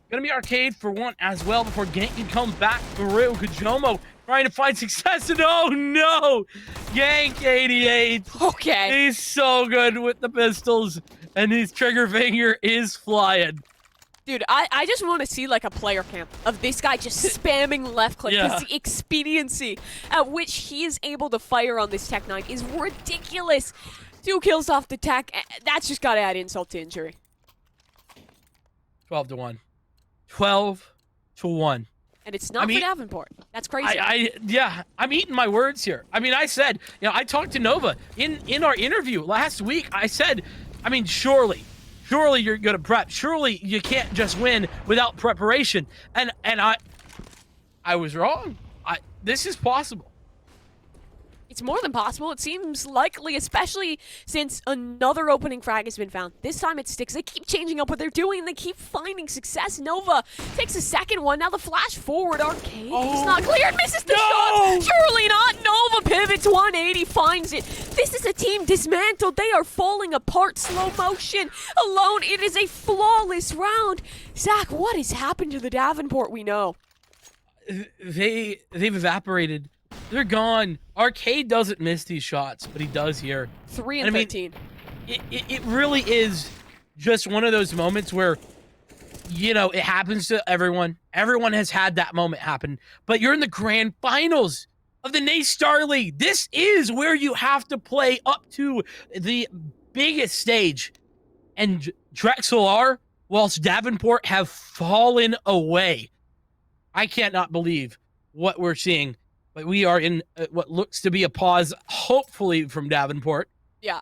Gonna be arcade for 1 as well before Gank can come back through. Kajomo trying to find success, and oh no! Gank 88. Okay. He's so good with the pistols, and his trigger finger is flying. Dude, I just want to see like a player camp of this guy just spamming left click, because the expediency at which he is able to fire on this Tech 9 is ridiculous. 2 kills off the Tech. That's just got to add insult to injury. 12-1. 12-1. And it's not for Davenport. That's crazy. I'm eating my words here. I mean, I said, you know, I talked to Nova in our interview last week. I said, I mean, surely you're going to prep. Surely you can't just win without preparation. And I was wrong. This is possible. It's more than possible. It seems likely, especially since another opening frag has been found. This time it sticks. They keep changing up what they're doing. They keep finding success. Nova takes a second one. Now the flash forward. Arcade is not cleared. Misses the shot. Surely not. Nova pivots 180. Finds it. This is a team dismantled. They are falling apart. Slow motion. Alone. It is a flawless round. Zach, what has happened to the Davenport we know? They've evaporated. They're gone. Arcade doesn't miss these shots, but he does here. 3 and 13. It really is just one of those moments where, you know, it happens to everyone. Everyone has had that moment happen. But you're in the grand finals of the NACE Starleague. This is where you have to play up to the biggest stage. And Drexel are, whilst Davenport have fallen away. I cannot believe what we're seeing. But we are in what looks to be a pause, hopefully, from Davenport. Yeah.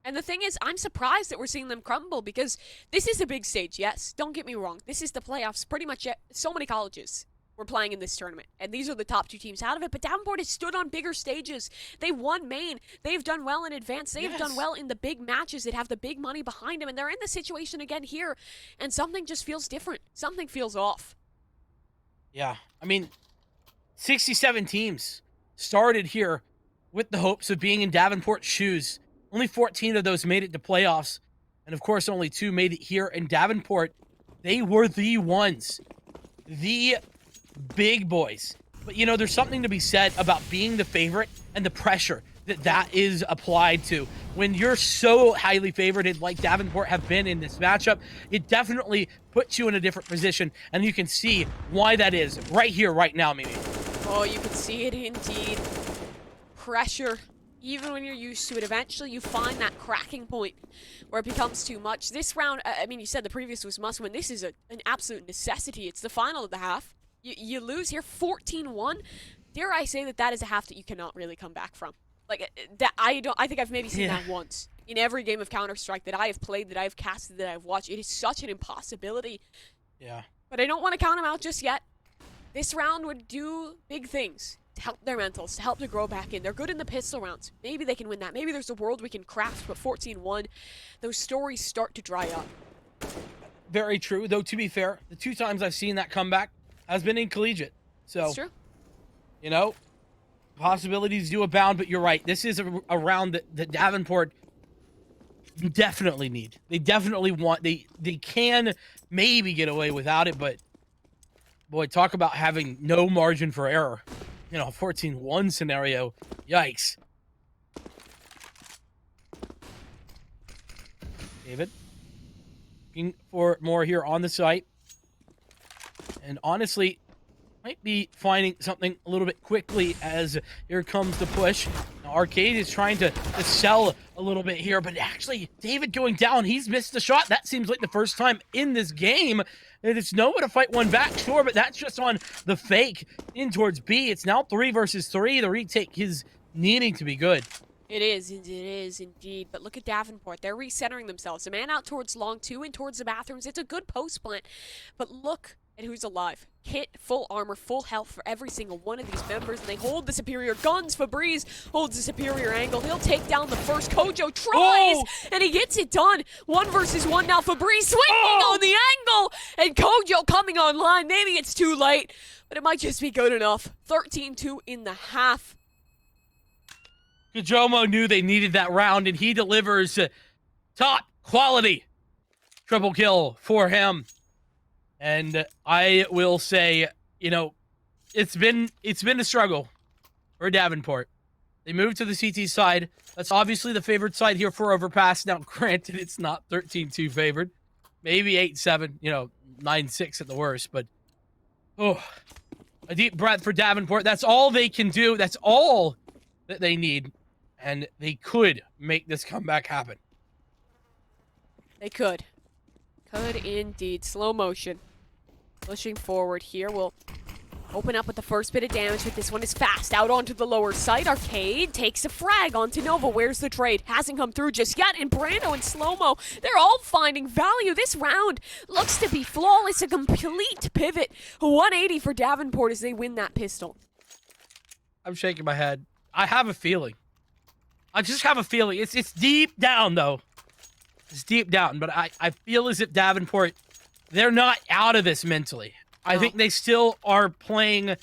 And the thing is, I'm surprised that we're seeing them crumble because this is a big stage, yes. Don't get me wrong. This is the playoffs. Pretty much so many colleges were playing in this tournament. And these are the top 2 teams out of it. But Davenport has stood on bigger stages. They won main. They've done well in advance. They've done well in the big matches that have the big money behind them. And they're in the situation again here. And something just feels different. Something feels off. Yeah. I mean, 67 teams started here with the hopes of being in Davenport's shoes. Only 14 of those made it to playoffs. And of course, only 2 made it here in Davenport. They were the ones. The big boys. But, you know, there's something to be said about being the favorite and the pressure that is applied to. When you're so highly favored like Davenport have been in this matchup, it definitely puts you in a different position. And you can see why that is right here, right now, maybe. Oh, you can see it indeed. Pressure. Even when you're used to it, eventually you find that cracking point where it becomes too much. This round, I mean, you said the previous was must win. This is an absolute necessity. It's the final of the half. You lose here 14-1. Dare I say that is a half that you cannot really come back from. Like, that I think I've maybe seen that once. In every game of Counter-Strike that I have played, that I have casted, that I've watched. It is such an impossibility. Yeah. But I don't want to count them out just yet. This round would do big things to help their mentals, to help to grow back in. They're good in the pistol rounds. Maybe they can win that. Maybe there's a world we can craft, but 14-1, those stories start to dry up. Very true, though, to be fair, the 2 times I've seen that comeback has been in collegiate. So, That's true. You know, possibilities do abound, but you're right. This is a round that Davenport definitely need. They definitely want. They can maybe get away without it, but boy, talk about having no margin for error. You know, 14-1 scenario. Yikes. David, looking for more here on the site. And honestly, might be finding something a little bit quickly as here comes the push. Now, Arcade is trying to sell a little bit here, but actually, David going down, he's missed the shot. That seems like the first time in this game. And it's Nova to fight one back, sure, but that's just on the fake in towards B. It's now 3 versus 3. The retake is needing to be good. It is indeed. But look at Davenport. They're recentering themselves. A man out towards long 2 and towards the bathrooms. It's a good post plant. But look at who's alive. Kit, full armor, full health for every single one of these members. And they hold the superior guns. Fabrice holds the superior angle. He'll take down the first. Kojo tries, and he gets it done. 1 versus 1 now. Fabrice swinging on the angle. And Kojo coming online. Maybe it's too late, but it might just be good enough. 13-2 in the half. Kajomo knew they needed that round, and he delivers top quality triple kill for him. And I will say, you know, it's been a struggle for Davenport. They moved to the CT side. That's obviously the favored side here for Overpass. Now, granted, it's not 13-2 favored. Maybe 8-7, you know, 9-6 at the worst. But, oh, a deep breath for Davenport. That's all they can do. That's all that they need. And they could make this comeback happen. They could. Could indeed. Slow motion. Pushing forward here. We'll open up with the first bit of damage, but this one is fast. Out onto the lower side. Arcade takes a frag onto Nova. Where's the trade? Hasn't come through just yet. And Brando and Slow-Mo, they're all finding value. This round looks to be flawless. A complete pivot. 180 for Davenport as they win that pistol. I'm shaking my head. I have a feeling. I just have a feeling. It's deep down, though. It's deep down, but I feel as if Davenport, they're not out of this mentally. I think they still are playing.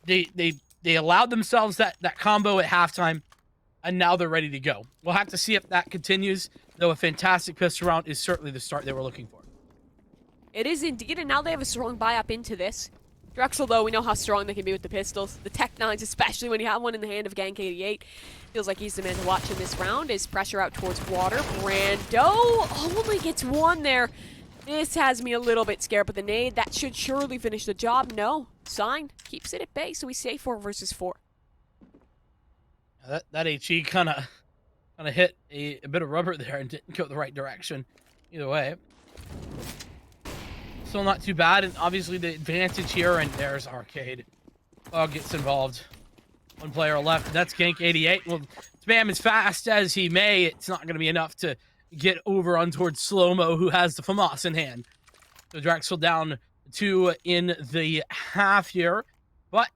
They allowed themselves that combo at halftime, and now they're ready to go. We'll have to see if that continues, though a fantastic pistol round is certainly the start they were looking for. It is indeed, and now they have a strong buy-up into this. Drexel, though, we know how strong they can be with the pistols. The Tech 9s, especially when you have one in the hand of Gank 88. Feels like he's the man to watch in this round. His pressure out towards water. Brando only gets one there. This has me a little bit scared, but the nade, that should surely finish the job. No. Sign keeps it at bay, so we stay 4 versus 4. That HE kind of hit a bit of rubber there and didn't go the right direction. Either way. Still not too bad, and obviously the advantage here, and there's Arcade. Pug gets involved. One player left, that's Gank 88. Well, spam as fast as he may, it's not going to be enough to get over on towards Slow-Mo, who has the FAMAS in hand. So Drexel down 2 in the half here, but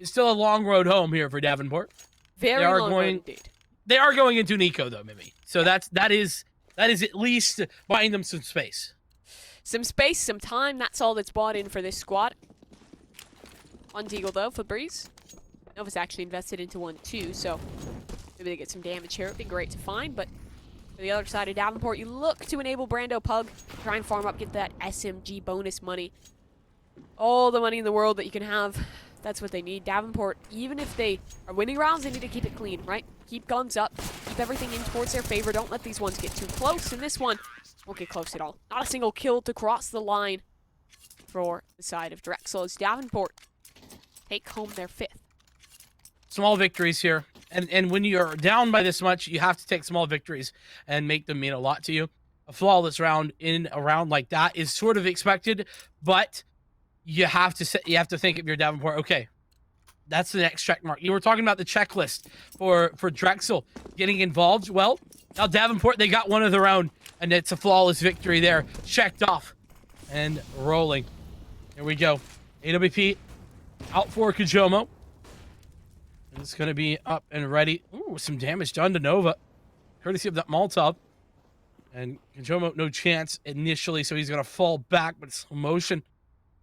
it's still a long road home here for Davenport. Very long road indeed. They are going into Nico, though, Mimi. So that is at least buying them some space. Some space, some time, that's all that's bought in for this squad. One Deagle, though, for Breeze. Nova's actually invested into one, too, so maybe they get some damage here. It'd be great to find, but for the other side of Davenport, you look to enable Brando Pug, try and farm up, get that SMG bonus money. All the money in the world that you can have, that's what they need. Davenport, even if they are winning rounds, they need to keep it clean, right? Keep guns up, keep everything in towards their favor. Don't let these ones get too close, and this one won't get close at all. Not a single kill to cross the line for the side of Drexel as Davenport take home their 5th. Small victories here. And when you're down by this much, you have to take small victories and make them mean a lot to you. A flawless round in a round like that is sort of expected, but you have to think of your Davenport, okay, that's the next check mark. You were talking about the checklist for Drexel getting involved. Well, now Davenport, they got one of their own, and it's a flawless victory there. Checked off and rolling. Here we go. AWP out for Kajomo. It's going to be up and ready. Ooh, some damage done to Nova, courtesy of that Molotov. And Kajomo, no chance initially, so he's going to fall back, but slow motion.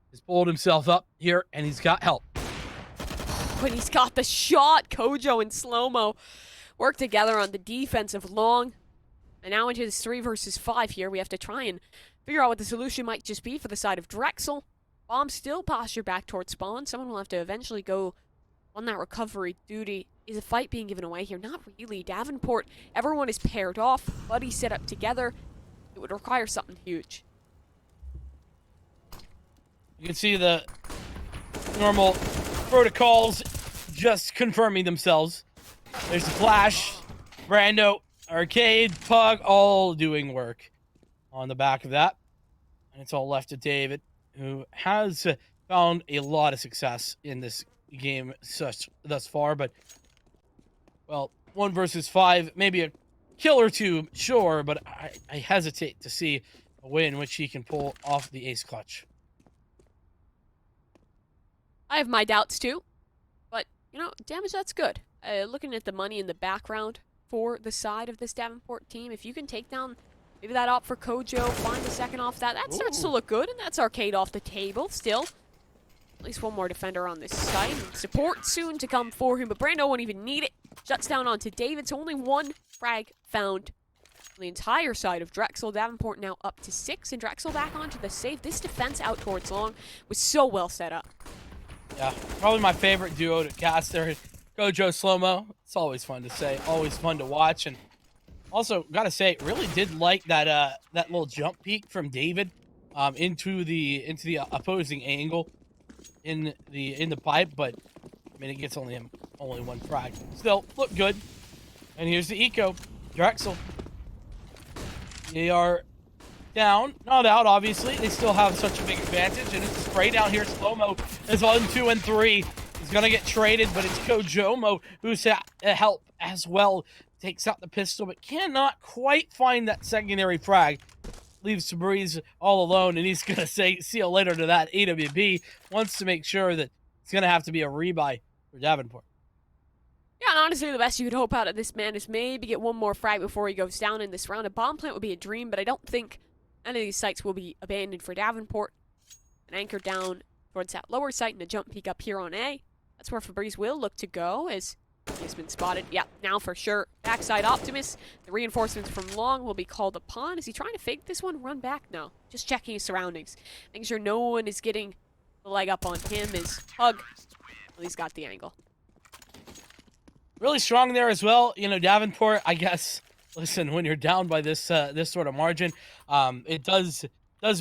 He's pulled himself up here, and he's got help. When he's got the shot, Kojo and Slow-Mo work together on the defensive long. And now into this 3 versus 5 here, we have to try and figure out what the solution might just be for the side of Drexel. Bomb still postured back towards spawn. Someone will have to eventually go on that recovery duty. Is a fight being given away here? Not really. Davenport, everyone is paired off. Buddies set up together. It would require something huge. You can see the normal protocols just confirming themselves. There's the Flash, Brando, Arcade, Pug, all doing work on the back of that. And it's all left to David, who has found a lot of success in this game thus far. But, well, 1 versus 5, maybe a kill or 2, sure, but I hesitate to see a way in which he can pull off the ace clutch. I have my doubts too, but, you know, damage, that's good. Looking at the money in the background for the side of this Davenport team, if you can take down maybe that op for Kojo, find the second off that starts to look good, and that's Arcade off the table still. At least one more defender on this site. Support soon to come for him, but Brando won't even need it. Shuts down onto David, so only 1 frag found on the entire side of Drexel. Davenport now up to 6, and Drexel back onto the save. This defense out towards long was so well set up. Yeah, probably my favorite duo to cast there. Kojo, Slow-Mo. It's always fun to say, always fun to watch. And also, gotta say, really did like that that little jump peek from David into the opposing angle in the pipe, but I mean, it gets only 1 frag. Still, look good. And here's the eco. Drexel. They are down, not out, obviously. They still have such a big advantage, and it's a spray down here. Slow-Mo is on 2 and 3. He's gonna get traded, but it's Kojomo who's help as well. Takes out the pistol, but cannot quite find that secondary frag. Leaves Breeze all alone, and he's gonna say see you later to that. AWP wants to make sure that it's gonna have to be a rebuy for Davenport. Yeah, and honestly, the best you could hope out of this man is maybe get one more frag before he goes down in this round. A bomb plant would be a dream, but I don't think any of these sites will be abandoned for Davenport. An anchor down towards that lower site and a jump peek up here on A. That's where Fabrice will look to go as he's been spotted. Yeah, now for sure. Backside Optimus. The reinforcements from Long will be called upon. Is he trying to fake this one? Run back? No. Just checking his surroundings. Making sure no one is getting the leg up on him as Pug. Well, he's got the angle. Really strong there as well. You know, Davenport, I guess, listen, when you're down by this this sort of margin, it does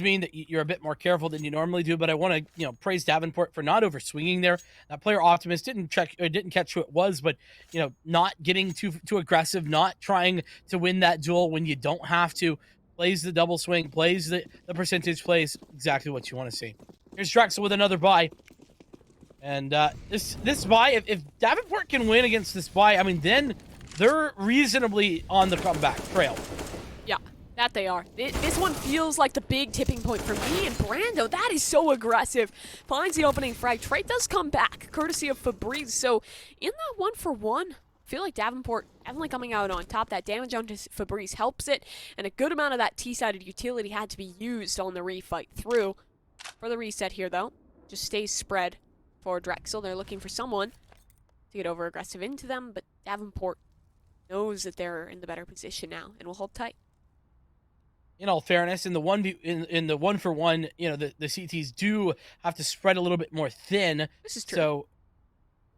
mean that you're a bit more careful than you normally do, but I want to, you know, praise Davenport for not overswinging there. That player Optimus didn't catch who it was, but, you know, not getting too aggressive, not trying to win that duel when you don't have to. Plays the double swing, plays the percentage plays, exactly what you want to see. Here's Drexel with another buy. And this buy, if Davenport can win against this buy, I mean, then they're reasonably on the comeback trail. Yeah, that they are. This one feels like the big tipping point for me and Brando. That is so aggressive. Finds the opening frag. Trade does come back, courtesy of Fabrice. So in that 1-for-1, I feel like Davenport definitely coming out on top. That damage onto Fabrice helps it, and a good amount of that T-sided utility had to be used on the refight through. For the reset here, though, just stays spread for Drexel. They're looking for someone to get over aggressive into them, but Davenport knows that they're in the better position now and will hold tight. In all fairness, in the 1-for-1, you know, the CTs do have to spread a little bit more thin. This is true. So,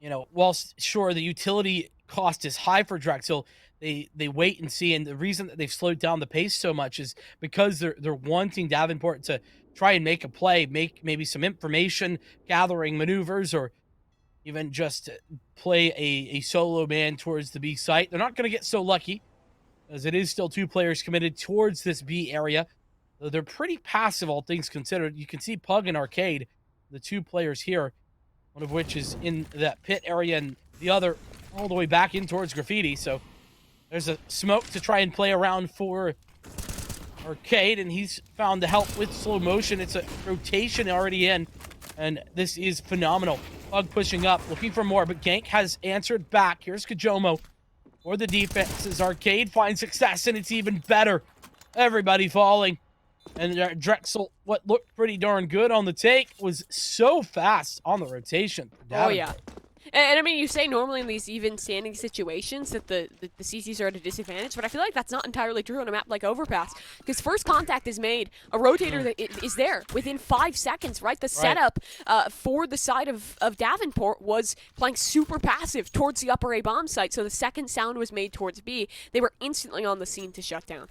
you know, whilst sure the utility cost is high for Drexel, they wait and see, and the reason that they've slowed down the pace so much is because they're wanting Davenport to try and make a play, make maybe some information gathering maneuvers, or even just play a solo man towards the B site. They're not going to get so lucky, as it is still 2 players committed towards this B area. Though they're pretty passive, all things considered. You can see Pug and Arcade, the 2 players here, one of which is in that pit area and the other all the way back in towards Graffiti. So there's a smoke to try and play around for Arcade, and he's found the help with slow motion. It's a rotation already in, and this is phenomenal. Pug pushing up, looking for more, but Gank has answered back. Here's Kajomo for the defense as Arcade finds success, and it's even better. Everybody falling. And Drexel, what looked pretty darn good on the take, was so fast on the rotation. Oh, yeah. And I mean, you say normally in these even standing situations that the CCs are at a disadvantage, but I feel like that's not entirely true on a map like Overpass, because first contact is made, a rotator that is there within 5 seconds, right? The setup for the side of Davenport was playing super passive towards the upper A bomb site, so the second sound was made towards B. They were instantly on the scene to shut down.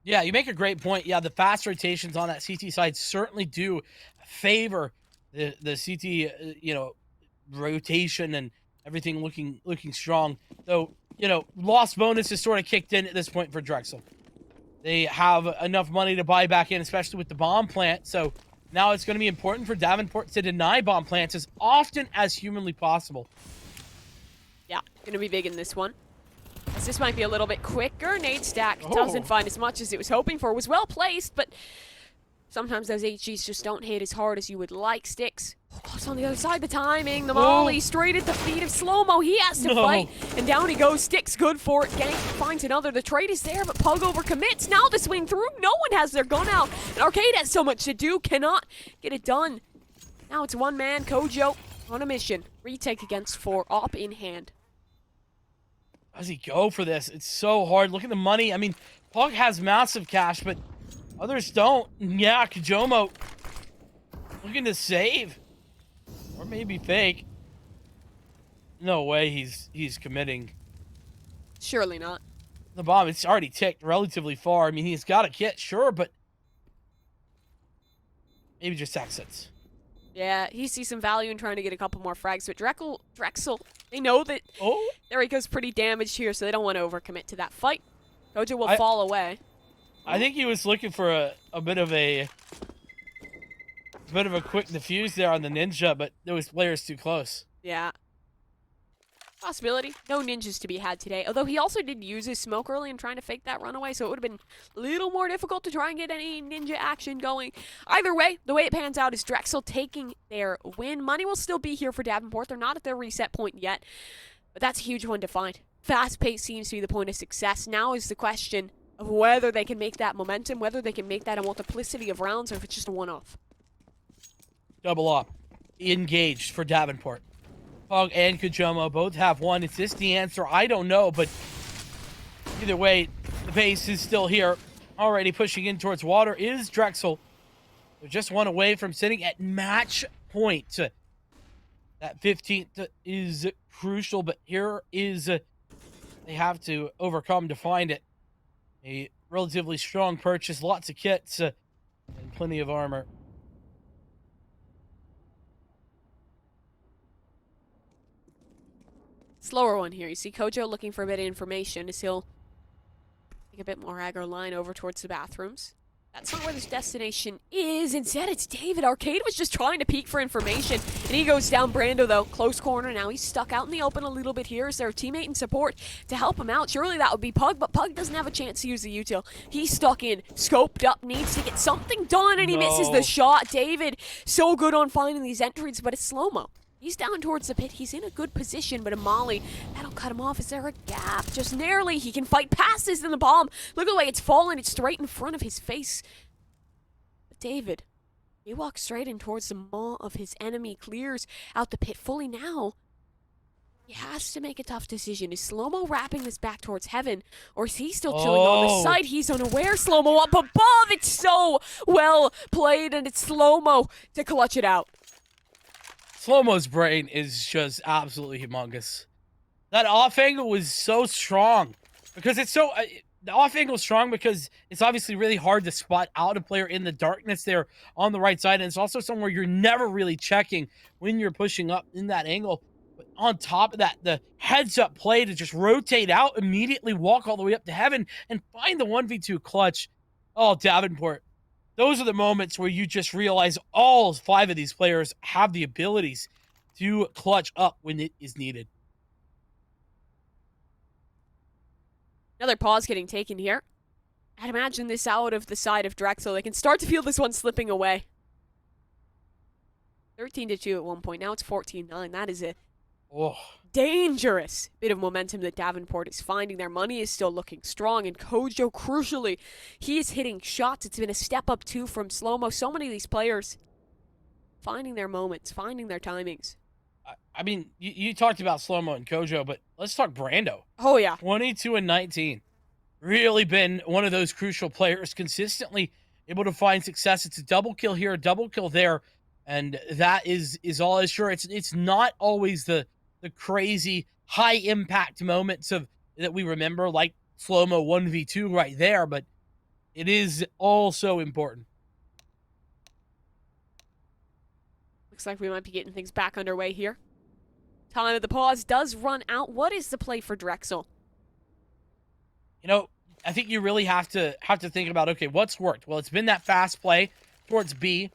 Yeah, you make a great point. Yeah, the fast rotations on that CT side certainly do favor the CT, you know, rotation and everything looking strong. Though, you know, loss bonus is sort of kicked in at this point for Drexel. They have enough money to buy back in, especially with the bomb plant. So now it's going to be important for Davenport to deny bomb plants as often as humanly possible. Yeah, going to be big in this one. As this might be a little bit quicker. Nade stack doesn't find as much as it was hoping for. Was well placed, but sometimes those HGs just don't hit as hard as you would like. Sticks. Close on the other side. The timing. The molly straight at the feet of Slow-Mo. He has to fight. And down he goes. Sticks good for it. Gank finds another. The trade is there, but Pug overcommits. Now the swing through. No one has their gun out. And Arcade has so much to do. Cannot get it done. Now it's one man. Kojo on a mission. Retake against 4. Op in hand. Does he go for this? It's so hard. Look at the money. I mean, Pug has massive cash, but others don't. Yeah, Kajomo looking to save. Or maybe fake. No way he's committing. Surely not. The bomb, it's already ticked relatively far. I mean, he's got a kit, sure, but maybe just exits. Yeah, he sees some value in trying to get a couple more frags, but Drexel, they know that Eriko's pretty damaged here, so they don't want to overcommit to that fight. Kojo will fall away. I think he was looking for a bit of a quick defuse there on the ninja, but there was players too close. Yeah. Possibility. No ninjas to be had today. Although he also did use his smoke early in trying to fake that runaway, so it would have been a little more difficult to try and get any ninja action going. Either way, the way it pans out is Drexel taking their win. Money will still be here for Davenport. They're not at their reset point yet. But that's a huge one to find. Fast pace seems to be the point of success. Now is the question of whether they can make that momentum, whether they can make that a multiplicity of rounds, or if it's just a one-off. Double up. Engaged for Davenport. Pog and Kajomo both have one. Is this the answer? I don't know, but either way, the base is still here. Already pushing in towards water is Drexel. They're just one away from sitting at match point. That 15th is crucial, but here is they have to overcome to find it. A relatively strong purchase, lots of kits, and plenty of armor. Slower one here. You see Kojo looking for a bit of information as he'll take a bit more aggro line over towards the bathrooms. That's not where this destination is. Instead, it's David. Arcade was just trying to peek for information, and he goes down. Brando, though, close corner. Now he's stuck out in the open a little bit here. Is there a teammate in support to help him out? Surely that would be Pug, but Pug doesn't have a chance to use the util. He's stuck in, scoped up, needs to get something done, and he misses the shot. David, so good on finding these entries, but it's slow-mo. He's down towards the pit. He's in a good position, but a molly, that'll cut him off. Is there a gap? Just narrowly. He can fight past this in the bomb. Look at the way it's fallen. It's straight in front of his face. But David, he walks straight in towards the maw of his enemy. Clears out the pit fully now. He has to make a tough decision. Is Slow-Mo wrapping this back towards heaven, or is he still chilling on the side? He's unaware. Slow-Mo up above. It's so well played, and it's Slow-Mo to clutch it out. Slow-Mo's brain is just absolutely humongous. That off angle was so strong because it's so... the off angle is strong because it's obviously really hard to spot out a player in the darkness there on the right side, and it's also somewhere you're never really checking when you're pushing up in that angle. But on top of that, the heads-up play to just rotate out, immediately walk all the way up to heaven, and find the 1v2 clutch. Oh, Davenport. Those are the moments where you just realize all 5 of these players have the abilities to clutch up when it is needed. Another pause getting taken here. I'd imagine this out of the side of Drexel. They can start to feel this one slipping away. 13-2 at one point. Now it's 14-9. That is a dangerous bit of momentum that Davenport is finding. Their money is still looking strong, and Kojo, crucially, he is hitting shots. It's been a step up too from Slow-Mo. So many of these players finding their moments, finding their timings. I mean, you talked about Slow-Mo and Kojo, but let's talk Brando. Oh, yeah. 22 and 19. Really been one of those crucial players, consistently able to find success. It's a double kill here, a double kill there, and that is all is sure. It's not always the crazy high impact moments that we remember, like Slow-Mo 1v2 right there, but it is also important. Looks like we might be getting things back underway here. Time of the pause does run out. What is the play for Drexel? You know, I think you really have to think about, okay, what's worked? Well, it's been that fast play towards B.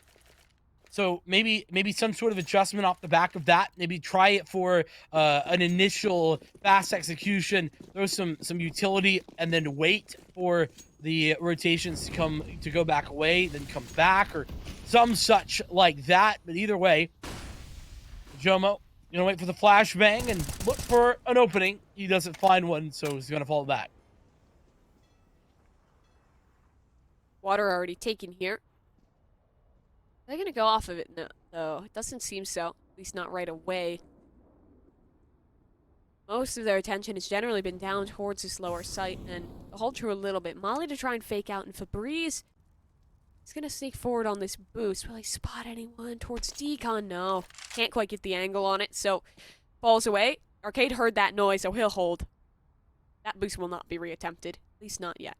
So maybe some sort of adjustment off the back of that. Maybe try it for an initial fast execution, throw some utility, and then wait for the rotations to go back away, then come back, or some such like that. But either way, Jomo, wait for the flashbang and look for an opening. He doesn't find one, so he's gonna fall back. Water already taken here. Are they going to go off of it? No, it doesn't seem so. At least not right away. Most of their attention has generally been down towards this lower site, and hold true a little bit. Molly to try and fake out, and Febreze is going to sneak forward on this boost. Will he spot anyone towards Decon? No. Can't quite get the angle on it, so falls away. Arcade heard that noise, so he'll hold. That boost will not be reattempted. At least not yet.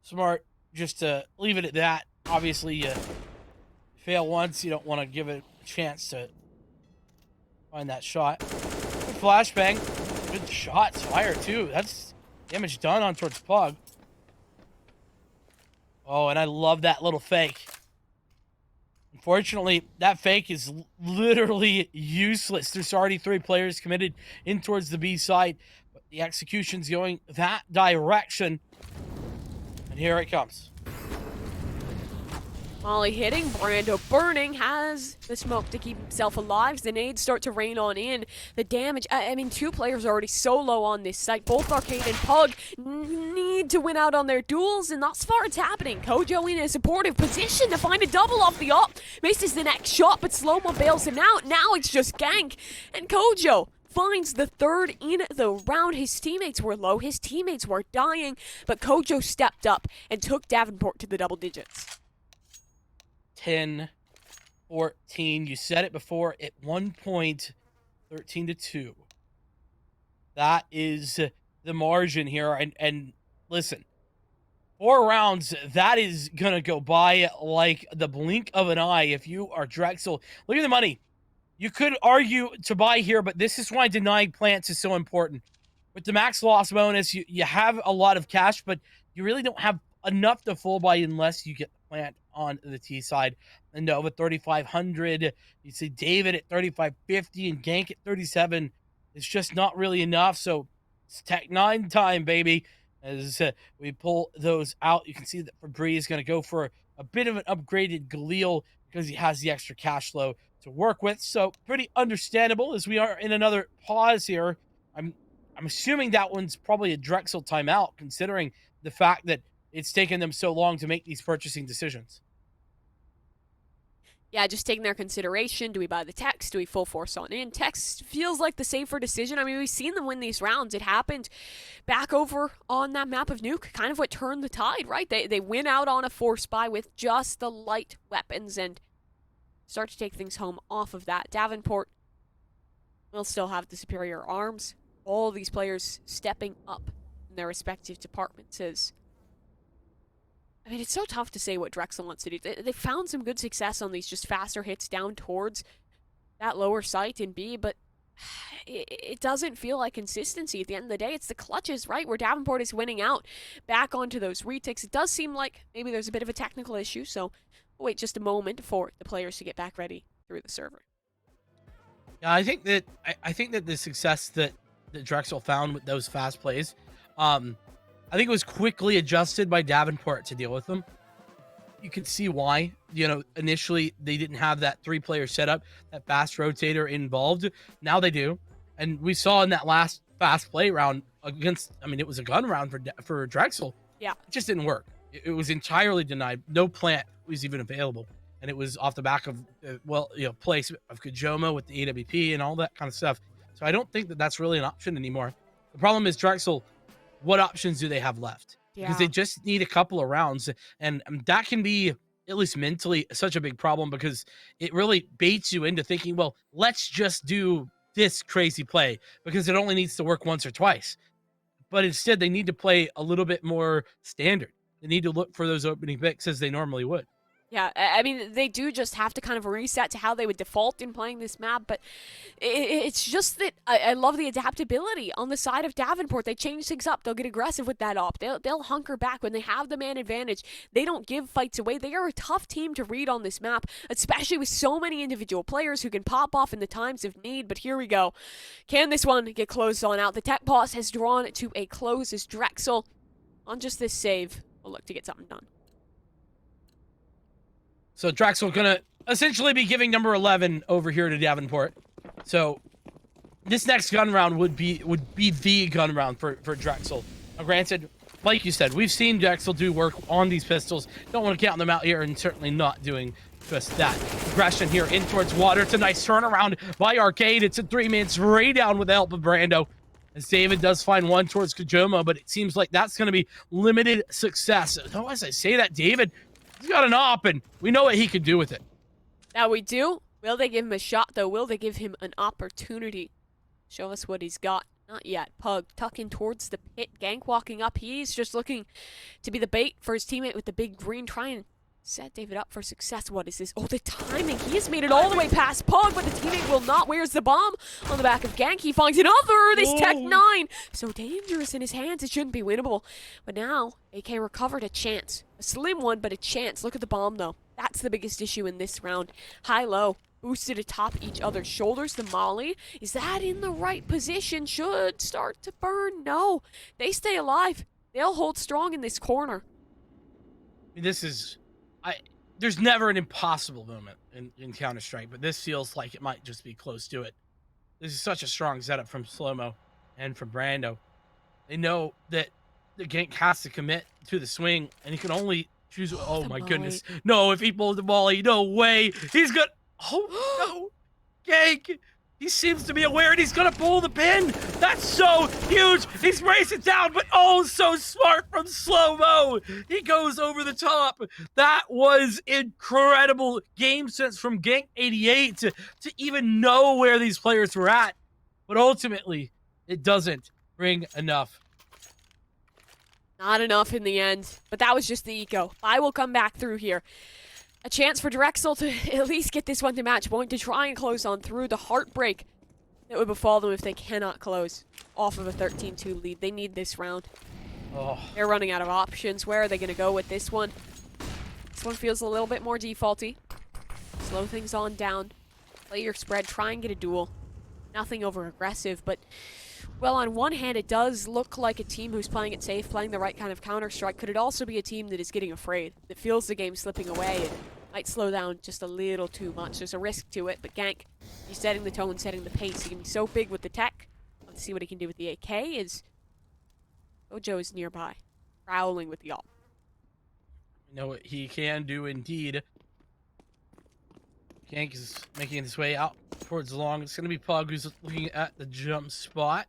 Smart. Just to leave it at that. Obviously, you fail once. You don't want to give it a chance to find that shot. Good flashbang. Good shots fired, too. That's damage done on towards Pug. Oh, and I love that little fake. Unfortunately, that fake is literally useless. There's already 3 players committed in towards the B side. But the execution's going that direction. And here it comes. Molly hitting, Brando burning, has the smoke to keep himself alive. The nades start to rain on in. The damage, I mean, 2 players are already so low on this site. Both Arcade and Pug need to win out on their duels, and thus far it's happening. Kojo in a supportive position to find a double off the op. Misses the next shot, but Slow-Mo bails him out. Now it's just gank, and Kojo finds the 3rd in the round. His teammates were low, his teammates were dying, but Kojo stepped up and took Davenport to the double digits. 10-14. You said it before. At 1 point, 13-2. That is the margin here. And listen, 4 rounds, that is going to go by like the blink of an eye if you are Drexel. Look at the money. You could argue to buy here, but this is why denying plants is so important. With the max loss bonus, you have a lot of cash, but you really don't have enough to full buy unless you get the plant on the T side. And Nova 3,500. You see David at 3,550 and Gank at 37. It's just not really enough. So it's Tech 9 time, baby. As we pull those out, you can see that Fabri is going to go for a bit of an upgraded Galil because he has the extra cash flow to work with. So pretty understandable as we are in another pause here. I'm assuming that one's probably a Drexel timeout, considering the fact that it's taken them so long to make these purchasing decisions. Yeah, just taking their consideration. Do we buy the Tex? Do we full force on in? Tex feels like the safer decision. I mean, we've seen them win these rounds. It happened back over on that map of Nuke. Kind of what turned the tide, right? They win out on a force buy with just the light weapons and start to take things home off of that. Davenport will still have the superior arms. All these players stepping up in their respective departments is... I mean, it's so tough to say what Drexel wants to do. They found some good success on these just faster hits down towards that lower site in B, but it doesn't feel like consistency. At the end of the day, it's the clutches, right, where Davenport is winning out back onto those retakes. It does seem like maybe there's a bit of a technical issue, so we'll wait just a moment for the players to get back ready through the server. Yeah, I think that the success that Drexel found with those fast plays, I think it was quickly adjusted by Davenport to deal with them. You can see why. You know, initially they didn't have that 3-player setup, that fast rotator involved. Now they do. And we saw in that last fast play round against, I mean, it was a gun round for Drexel. Yeah. It just didn't work. It was entirely denied. No plant was even available. And it was off the back of, placement of Kajoma with the AWP and all that kind of stuff. So I don't think that that's really an option anymore. The problem is Drexel, what options do they have left? Yeah. Because they just need a couple of rounds. And that can be, at least mentally, such a big problem because it really baits you into thinking, well, let's just do this crazy play because it only needs to work once or twice. But instead, they need to play a little bit more standard. They need to look for those opening picks as they normally would. Yeah, I mean, they do just have to kind of reset to how they would default in playing this map, but it's just that I love the adaptability on the side of Davenport. They change things up. They'll get aggressive with that op. They'll hunker back. When they have the man advantage, they don't give fights away. They are a tough team to read on this map, especially with so many individual players who can pop off in the times of need, but here we go. Can this one get closed on out? The tech pause has drawn to a close as Drexel, on just this save, will look to get something done. So Drexel going to essentially be giving number 11 over here to Davenport. So this next gun round would be the gun round for Drexel. Now, granted, like you said, we've seen Drexel do work on these pistols. Don't want to count them out here, and certainly not doing just that. Progression here in towards water. It's a nice turnaround by Arcade. It's a 3-man spray down with the help of Brando. As David does find one towards Kajoma, but it seems like that's going to be limited success. Though, as I say that, David, he's got an op, and we know what he could do with it. Now we do. Will they give him a shot, though? Will they give him an opportunity? Show us what he's got. Not yet. Pug tucking towards the pit. Gank walking up. He's just looking to be the bait for his teammate with the big green. Try and set David up for success. What is this? Oh, the timing. He has made it all the way past Pug, but the teammate will not. Where's the bomb? On the back of Gank. He finds another. This Tech 9. So dangerous in his hands. It shouldn't be winnable. But now, AK recovered a chance. A slim one, but a chance. Look at the bomb, though. That's the biggest issue in this round. High-low. Boosted atop each other's shoulders. The molly. Is that in the right position? Should start to burn. No. They stay alive. They'll hold strong in this corner. I mean, this is... there's never an impossible moment in Counter-Strike, but this feels like it might just be close to it. This is such a strong setup from Slow-Mo and from Brando. They know that the gank has to commit to the swing, and he can only choose. Oh my goodness. No, if he pulls the volley, no way. He's got. Oh, no. Gank. He seems to be aware, and he's going to pull the pin. That's so huge. He's racing down, but oh, so smart from Slow-Mo. He goes over the top. That was incredible game sense from Gank 88 to even know where these players were at. But ultimately, it doesn't bring enough. Not enough in the end, but that was just the eco. I will come back through here. A chance for Drexel to at least get this one to match point to try and close on through the heartbreak that would befall them if they cannot close off of a 13-2 lead. They need this round. Oh. They're running out of options. Where are they going to go with this one? This one feels a little bit more defaulty. Slow things on down. Play your spread. Try and get a duel. Nothing over aggressive, but well, on one hand, it does look like a team who's playing it safe, playing the right kind of Counter-Strike. Could it also be a team that is getting afraid, that feels the game slipping away and might slow down just a little too much? There's a risk to it, but Gank, he's setting the tone, setting the pace. He can be so big with the tech. Let's see what he can do with the AK. Gojo is nearby, prowling with the AWP. You know what he can do indeed. Gank is making his way out towards long. It's going to be Pug who's looking at the jump spot.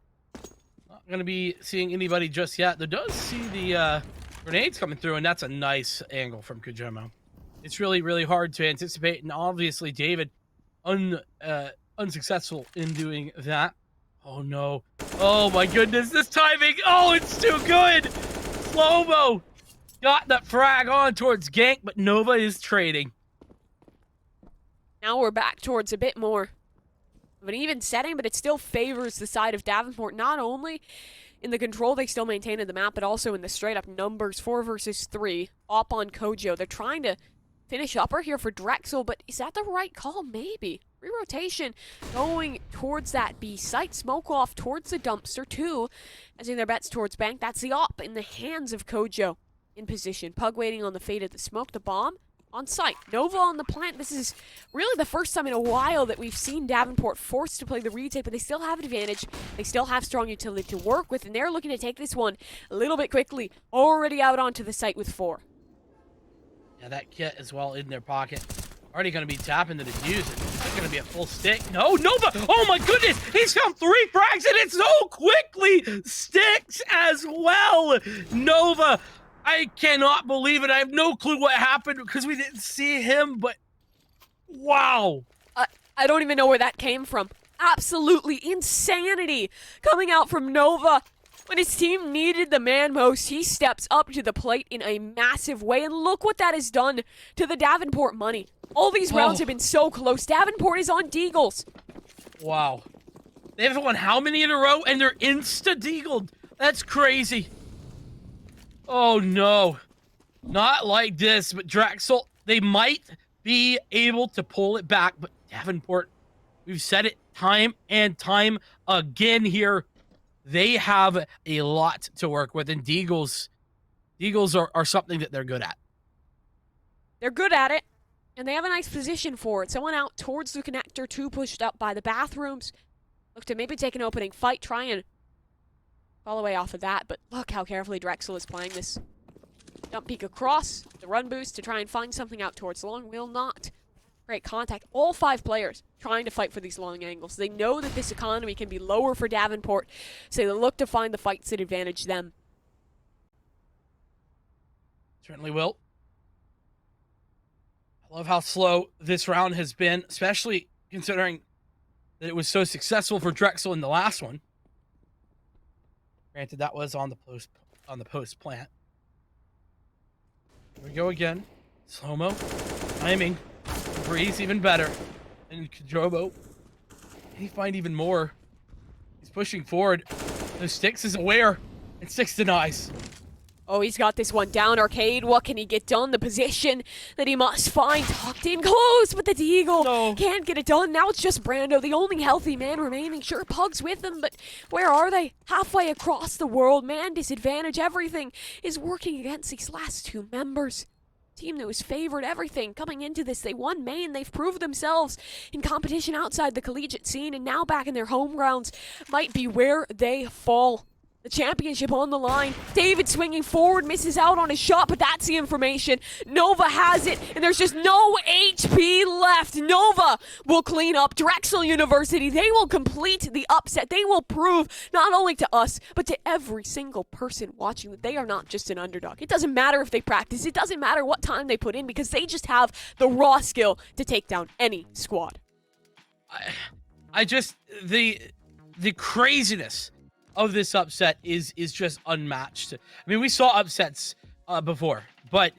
Not going to be seeing anybody just yet. There does see the grenades coming through, and that's a nice angle from Kujomo. It's really, really hard to anticipate, and obviously David unsuccessful in doing that. Oh, no. Oh, my goodness. This timing. Oh, it's too good. Slow-Mo got that frag on towards Gank, but Nova is trading. Now we're back towards a bit more of an even setting, but it still favors the side of Davenport, not only in the control they still maintain in the map, but also in the straight-up numbers. 4 versus 3, up on Kojo. They're trying to finish upper here for Drexel, but is that the right call? Maybe. Re-rotation going towards that B site. Smoke off towards the dumpster, too, as in their bets towards bank. That's the op in the hands of Kojo in position. Pug waiting on the fate of the smoke. The bomb on site. Nova on the plant. This is really the first time in a while that we've seen Davenport forced to play the retake, but they still have an advantage. They still have strong utility to work with, and they're looking to take this one a little bit quickly. Already out onto the site with 4. Yeah, that kit is well in their pocket. Already going to be tapping to defuse it. It's going to be a full stick. No, Nova! Oh my goodness! He's found 3 frags, and it so quickly sticks as well! Nova! I cannot believe it. I have no clue what happened because we didn't see him, but wow. I don't even know where that came from. Absolutely insanity coming out from Nova. When his team needed the man most, he steps up to the plate in a massive way, and look what that has done to the Davenport money. All these rounds have been so close. Davenport is on Deagles. Wow. They haven't won how many in a row, and they're insta-deagled. That's crazy. Oh, no. Not like this, but Drexel, they might be able to pull it back, but Davenport, we've said it time and time again here. They have a lot to work with, and Deagles are something that they're good at. They're good at it, and they have a nice position for it. Someone out towards the connector, 2 pushed up by the bathrooms. Look to maybe take an opening fight, try and fall away off of that, but look how carefully Drexel is playing this. Jump peek across, the run boost to try and find something out towards long will not create contact. All 5 players trying to fight for these long angles. They know that this economy can be lower for Davenport, so they look to find the fights that advantage them. Certainly will. I love how slow this round has been, especially considering that it was so successful for Drexel in the last one. Granted, that was on the post plant. Here we go again. Slow-mo. Timing. Breeze even better. And Kujomo. Can he find even more? He's pushing forward. The Sticks is aware. And Sticks denies. Oh, he's got this one down. Arcade, what can he get done? The position that he must find. Tucked in close, but the Deagle can't get it done. Now it's just Brando, the only healthy man remaining. Sure, Pug's with him, but where are they? Halfway across the world. Man disadvantage. Everything is working against these last 2 members. team that was favored everything coming into this. They won main. They've proved themselves in competition outside the collegiate scene, and now back in their home grounds might be where they fall. The championship on the line. David swinging forward, misses out on his shot, but that's the information. Nova has it, and there's just no HP left. Nova will clean up. Drexel University, they will complete the upset. They will prove not only to us, but to every single person watching that they are not just an underdog. It doesn't matter if they practice. It doesn't matter what time they put in, because they just have the raw skill to take down any squad. I just, the craziness of this upset is just unmatched. I mean, we saw upsets before, but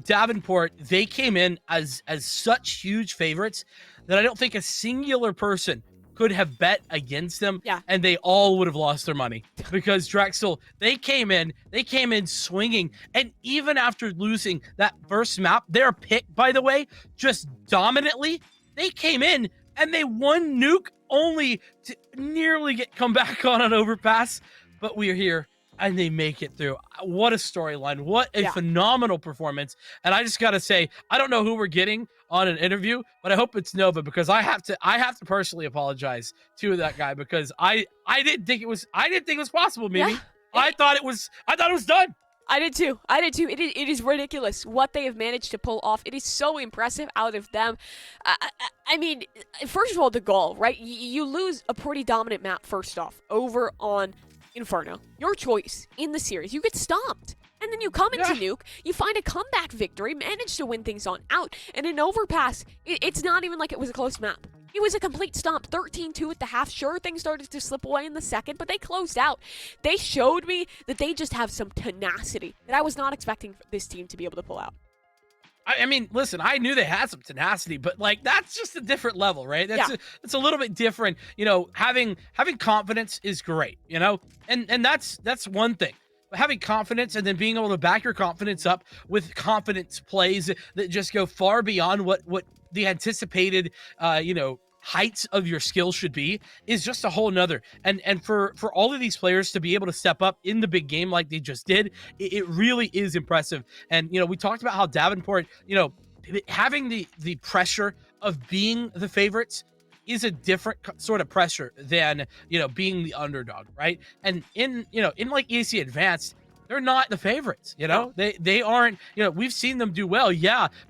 Davenport, they came in as such huge favorites that I don't think a singular person could have bet against them, and they all would have lost their money, because Drexel, they came in swinging, and even after losing that first map, their pick, by the way, just dominantly, they came in and they won nuke only to nearly come back on an overpass, but we are here and they make it through. What a storyline. What a phenomenal performance. And I just got to say, I don't know who we're getting on an interview, but I hope it's Nova, because I have to personally apologize to that guy, because I didn't think it was possible, maybe. Yeah. I thought it was done. I did too. It is ridiculous what they have managed to pull off. It is so impressive out of them. I mean, first of all, the goal, right? You lose a pretty dominant map, first off, over on Inferno. Your choice in the series. You get stomped. And then you come into Nuke, you find a comeback victory, manage to win things on out, and an overpass. It's not even like it was a close map. It was a complete stomp, 13-2 at the half. Sure, things started to slip away in the second, but they closed out. They showed me that they just have some tenacity that I was not expecting this team to be able to pull out. I mean, listen, I knew they had some tenacity, but like, that's just a different level, right? It's a little bit different. You know, having confidence is great, you know, and that's one thing. But having confidence and then being able to back your confidence up with confidence plays that just go far beyond what the anticipated, heights of your skill should be is just a whole nother. And for all of these players to be able to step up in the big game like they just did, it really is impressive. And, you know, we talked about how Davenport, you know, having the pressure of being the favorites is a different sort of pressure than, you know, being the underdog, right? And in like EAC Advanced, they're not the favorites, you know? They aren't, you know, we've seen them do well,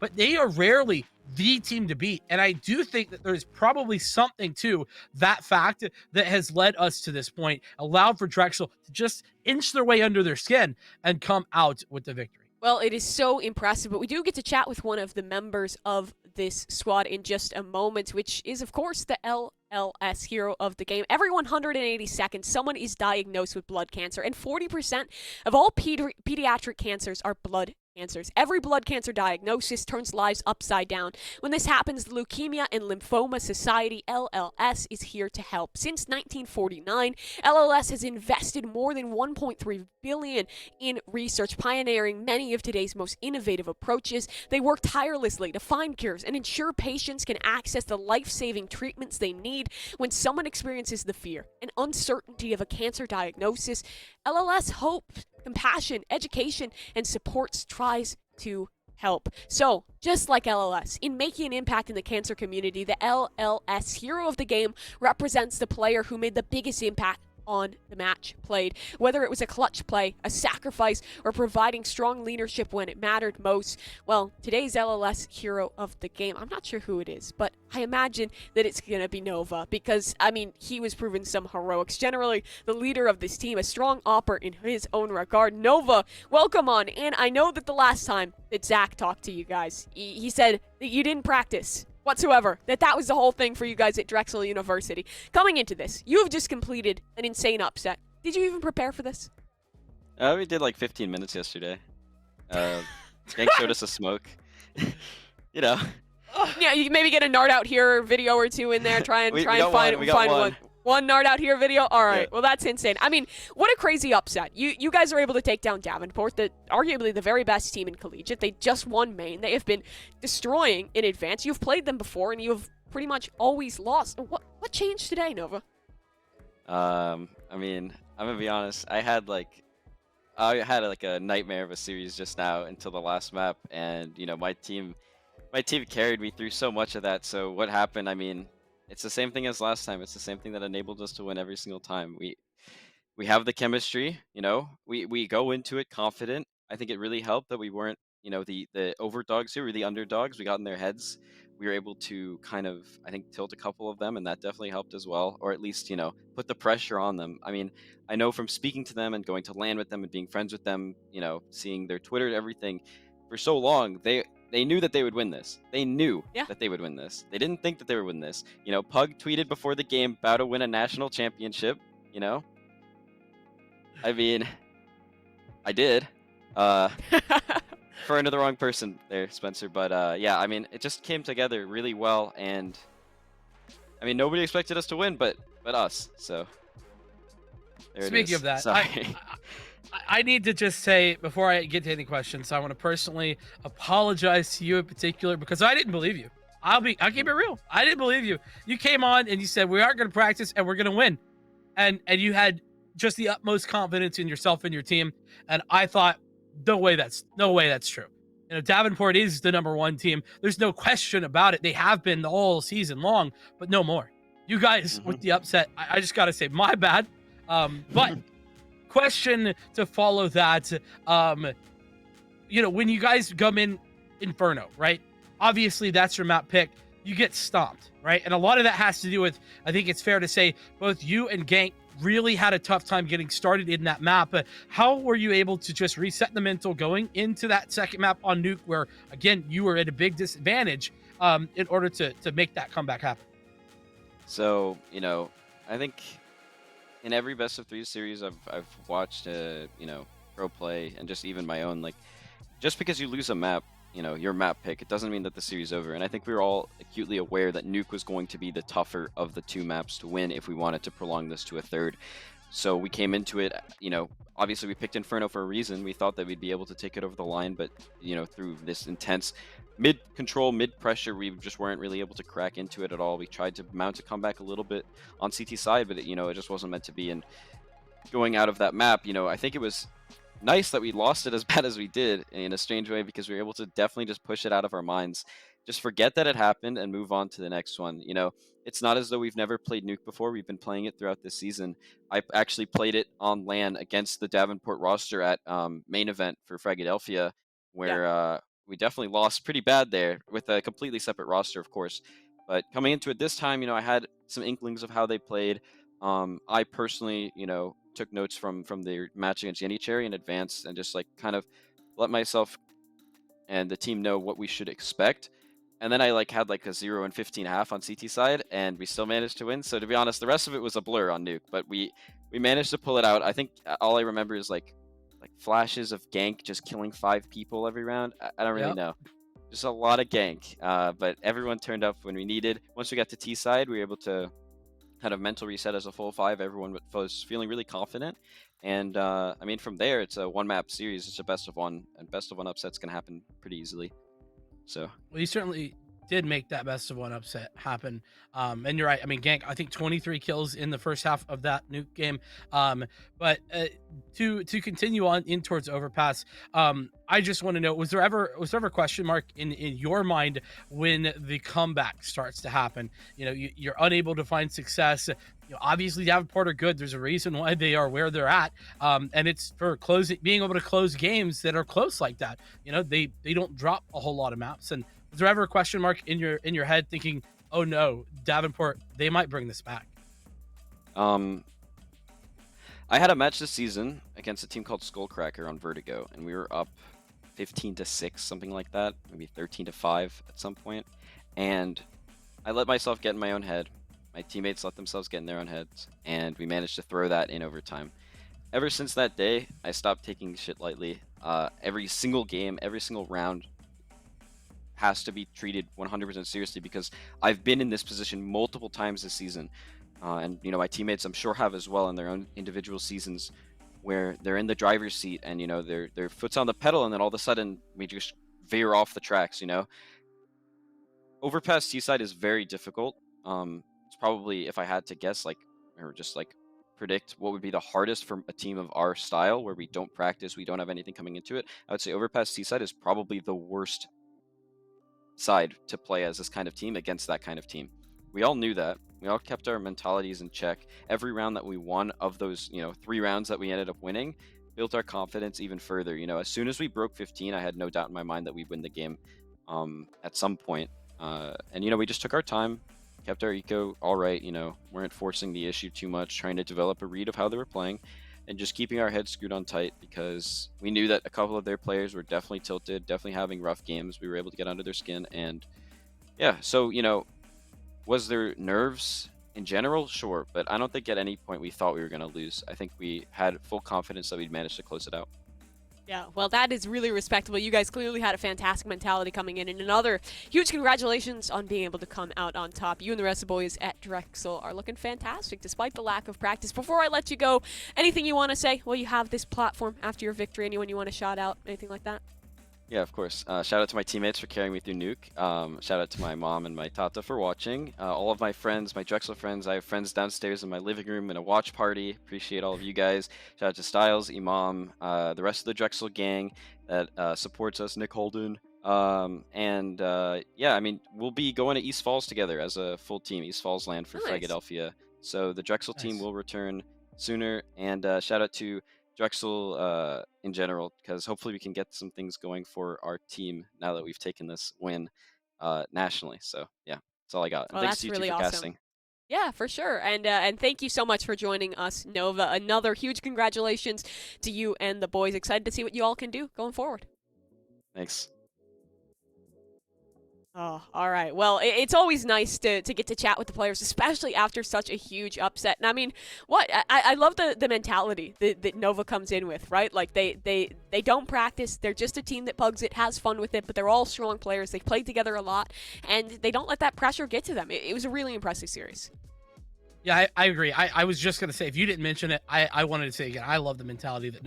but they are rarely the team to beat. And I do think that there's probably something to that fact that has led us to this point, allowed for Drexel to just inch their way under their skin and come out with the victory. Well, it is so impressive, but we do get to chat with one of the members of this squad in just a moment, which is, of course, the LLS hero of the game. Every 180 seconds, someone is diagnosed with blood cancer, and 40% of all pediatric cancers are blood cancers. Every blood cancer diagnosis turns lives upside down. When this happens, the Leukemia and Lymphoma Society, LLS, is here to help. Since 1949, LLS has invested more than $1.3 billion in research, pioneering many of today's most innovative approaches. They work tirelessly to find cures and ensure patients can access the life-saving treatments they need. When someone experiences the fear and uncertainty of a cancer diagnosis, LLS hopes, compassion, education, and supports tries to help. So, just like LLS, in making an impact in the cancer community, the LLS hero of the game represents the player who made the biggest impact on the match played. Whether it was a clutch play, a sacrifice, or providing strong leadership when it mattered most, well, today's LLS hero of the game, I'm not sure who it is, but I imagine that it's going to be Nova, because, I mean, he was proving some heroics. Generally, the leader of this team, a strong opper in his own regard. Nova, welcome on. And I know that the last time that Zach talked to you guys, he said that you didn't practice whatsoever, that was the whole thing for you guys at Drexel University. Coming into this, you have just completed an insane upset. Did you even prepare for this? We did like 15 minutes yesterday. Gang showed us a smoke. You know. Yeah, you maybe get a Nard out here video or two in there. Try and find one. One Nard out here video? All right. Yeah. Well, that's insane. I mean, what a crazy upset. You guys are able to take down Davenport, arguably the very best team in Collegiate. They just won main. They have been destroying in advance. You've played them before, and you've pretty much always lost. What changed today, Nova? I mean, I'm going to be honest. I had like I had like a nightmare of a series just now until the last map, and my team carried me through so much of that. So what happened? I mean, it's the same thing as last time. It's the same thing that enabled us to win every single time. We have the chemistry, we go into it confident. I think it really helped that we weren't, the overdogs here, we were the underdogs. We got in their heads. We were able to kind of, I think, tilt a couple of them, and that definitely helped as well, or at least, put the pressure on them. I mean, I know from speaking to them and going to LAN with them and being friends with them, seeing their Twitter and everything for so long, they knew that they would win this. They knew Yeah. that they would win this. They didn't think that they would win this. Pug tweeted before the game, about to win a national championship, I mean, I did. For the wrong person there, Spencer. But yeah, I mean, it just came together really well, and I mean, nobody expected us to win, but us. So there it Speaking is. of that, Sorry. I need to just say, before I get to any questions, I want to personally apologize to you in particular, because I didn't believe you. I'll keep it real. I didn't believe you. You came on and you said we aren't going to practice and we're going to win, and you had just the utmost confidence in yourself and your team, and I thought, no way that's true. Davenport is the #1 team. There's no question about it. They have been the whole season long, but no more. You guys with the upset, I just got to say, my bad. But question to follow that, when you guys come in Inferno, right? Obviously, that's your map pick. You get stomped, right? And a lot of that has to do with, I think it's fair to say, both you and Gank really had a tough time getting started in that map. How were you able to just reset the mental going into that second map on Nuke, where, again, you were at a big disadvantage in order to make that comeback happen? So, I think in every best of 3 series I've watched, pro play, and just even my own, like, just because you lose a map, your map pick, it doesn't mean that the series is over. And I think we were all acutely aware that Nuke was going to be the tougher of the 2 maps to win if we wanted to prolong this to a third. So we came into it, obviously we picked Inferno for a reason. We thought that we'd be able to take it over the line, but, through this intense mid-control, mid-pressure, we just weren't really able to crack into it at all. We tried to mount a comeback a little bit on CT side, but, it just wasn't meant to be. And going out of that map, I think it was nice that we lost it as bad as we did in a strange way, because we were able to definitely just push it out of our minds, just forget that it happened and move on to the next one. It's not as though we've never played Nuke before. We've been playing it throughout this season. I actually played it on LAN against the Davenport roster at main event for Fragadelphia, where we definitely lost pretty bad there with a completely separate roster, of course. But coming into it this time, I had some inklings of how they played. I personally, took notes from the match against Yenny Cherry in advance, and just like kind of let myself and the team know what we should expect. And then I had a 0 and 15 half on CT side, and we still managed to win. So to be honest, the rest of it was a blur on Nuke, but we managed to pull it out. I think all I remember is like flashes of Gank just killing 5 people every round. I don't really know. Just a lot of Gank, but everyone turned up when we needed. Once we got to T side, we were able to kind of mental reset as a full 5. Everyone was feeling really confident, and I mean, from there, it's a 1-map series. It's a best of 1, and best of 1 upsets can happen pretty easily. So, well, you certainly did make that best of 1 upset happen. And you're right. I mean, Gank, I think 23 kills in the first half of that Nuke game. But to continue on in towards Overpass, I just want to know, was there ever a question mark in your mind when the comeback starts to happen? You're unable to find success. Obviously Davenport are good. There's a reason why they are where they're at. And it's for being able to close games that are close like that. They don't drop a whole lot of maps. And was there ever a question mark in your head thinking, oh no, Davenport, they might bring this back? I had a match this season against a team called Skullcracker on Vertigo, and we were up 15-6, something like that, maybe 13-5 at some point. And I let myself get in my own head. My teammates let themselves get in their own heads, and we managed to throw that in overtime. Ever since that day, I stopped taking shit lightly. Every single game, every single round has to be treated 100% seriously, because I've been in this position multiple times this season. And my teammates, I'm sure, have as well in their own individual seasons, where they're in the driver's seat and their foot's on the pedal, and then all of a sudden we just veer off the tracks. Overpass T-side is very difficult. It's probably, if I had to guess, or just predict what would be the hardest for a team of our style, where we don't practice, we don't have anything coming into it. I would say Overpass Seaside is probably the worst side to play as this kind of team against that kind of team. We all knew that. We all kept our mentalities in check. Every round that we won of those, 3 rounds that we ended up winning, built our confidence even further. As soon as we broke 15, I had no doubt in my mind that we'd win the game at some point. And we just took our time, kept our eco all right, weren't forcing the issue too much, trying to develop a read of how they were playing, and just keeping our heads screwed on tight, because we knew that a couple of their players were definitely tilted, definitely having rough games. We were able to get under their skin, and yeah, so, was there nerves in general? Sure, but I don't think at any point we thought we were going to lose. I think we had full confidence that we'd manage to close it out. Yeah, well, that is really respectable. You guys clearly had a fantastic mentality coming in, and another huge congratulations on being able to come out on top. You and the rest of the boys at Drexel are looking fantastic despite the lack of practice. Before I let you go, anything you want to say? Well, you have this platform after your victory. Anyone you want to shout out? Anything like that? Yeah, of course. Shout out to my teammates for carrying me through Nuke. Shout out to my mom and my tata for watching. All of my friends, my Drexel friends. I have friends downstairs in my living room in a watch party. Appreciate all of you guys. Shout out to Styles, Imam, the rest of the Drexel gang that supports us, Nick Holden. Yeah, I mean, we'll be going to East Falls together as a full team, East Falls land for Philadelphia. So the Drexel team will return sooner. And shout out to Drexel in general, because hopefully we can get some things going for our team now that we've taken this win nationally. So yeah, that's all I got. Well, thanks that's to you really two for awesome. casting. Yeah, for sure. And thank you so much for joining us, Nova. Another huge congratulations to you and the boys. Excited to see what you all can do going forward. Thanks. Oh, all right. Well, it's always nice to get to chat with the players, especially after such a huge upset. And I mean, I love the mentality that Nova comes in with, right? Like they don't practice. They're just a team that pugs it, has fun with it, but they're all strong players. They play together a lot, and they don't let that pressure get to them. It was a really impressive series. Yeah, I agree. I was just going to say, if you didn't mention it, I wanted to say again, I love the mentality that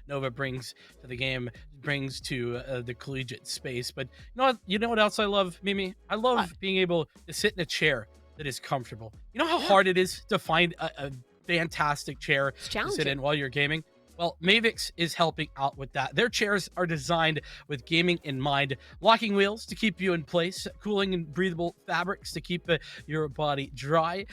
Nova brings to the game, brings to the collegiate space. But you know what else I love, Mimi? I love being able to sit in a chair that is comfortable. You know how hard it is to find a fantastic chair to sit in while you're gaming? Well, Mavix is helping out with that. Their chairs are designed with gaming in mind. Locking wheels to keep you in place, cooling and breathable fabrics to keep your body dry,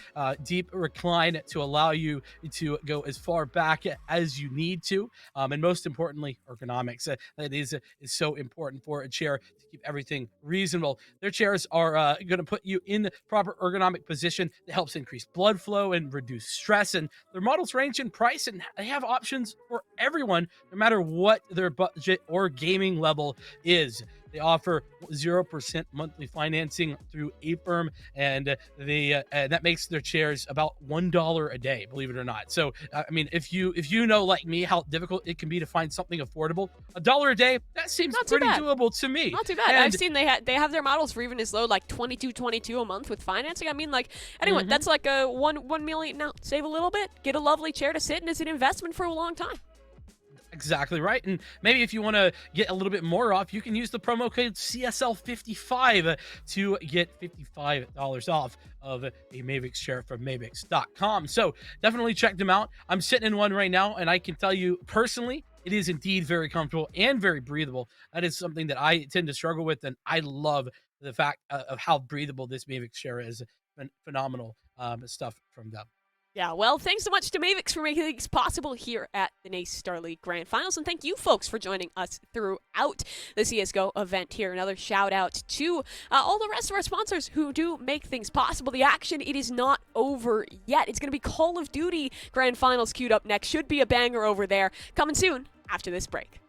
deep recline to allow you to go as far back as you need to, and most importantly, ergonomics. That is so important for a chair to keep everything reasonable. Their chairs are going to put you in the proper ergonomic position that helps increase blood flow and reduce stress, and their models range in price, and they have options for everyone, no matter what their budget or gaming level is. They offer 0% monthly financing through AFIRM, and that makes their chairs about $1 a day, believe it or not. So, I mean, if you know, like me, how difficult it can be to find something affordable, $1 a day, that seems pretty doable to me. Not too bad. I've seen they have their models for even as low like $22 a month with financing. I mean, like, anyway, that's like a $1 million now. Save a little bit, get a lovely chair to sit in as an investment for a long time. Exactly right. And maybe if you want to get a little bit more off, you can use the promo code CSL55 to get $55 off of a Mavix chair from Mavix.com. So definitely check them out. I'm sitting in one right now, and I can tell you personally, it is indeed very comfortable and very breathable. That is something that I tend to struggle with, and I love the fact of how breathable this Mavix chair is. Phenomenal stuff from them. Yeah, well, thanks so much to Mavix for making things possible here at the NACE Starleague Grand Finals, and thank you folks for joining us throughout the CSGO event here. Another shout out to all the rest of our sponsors who do make things possible. The action, it is not over yet. It's going to be Call of Duty Grand Finals queued up next. Should be a banger over there. Coming soon after this break.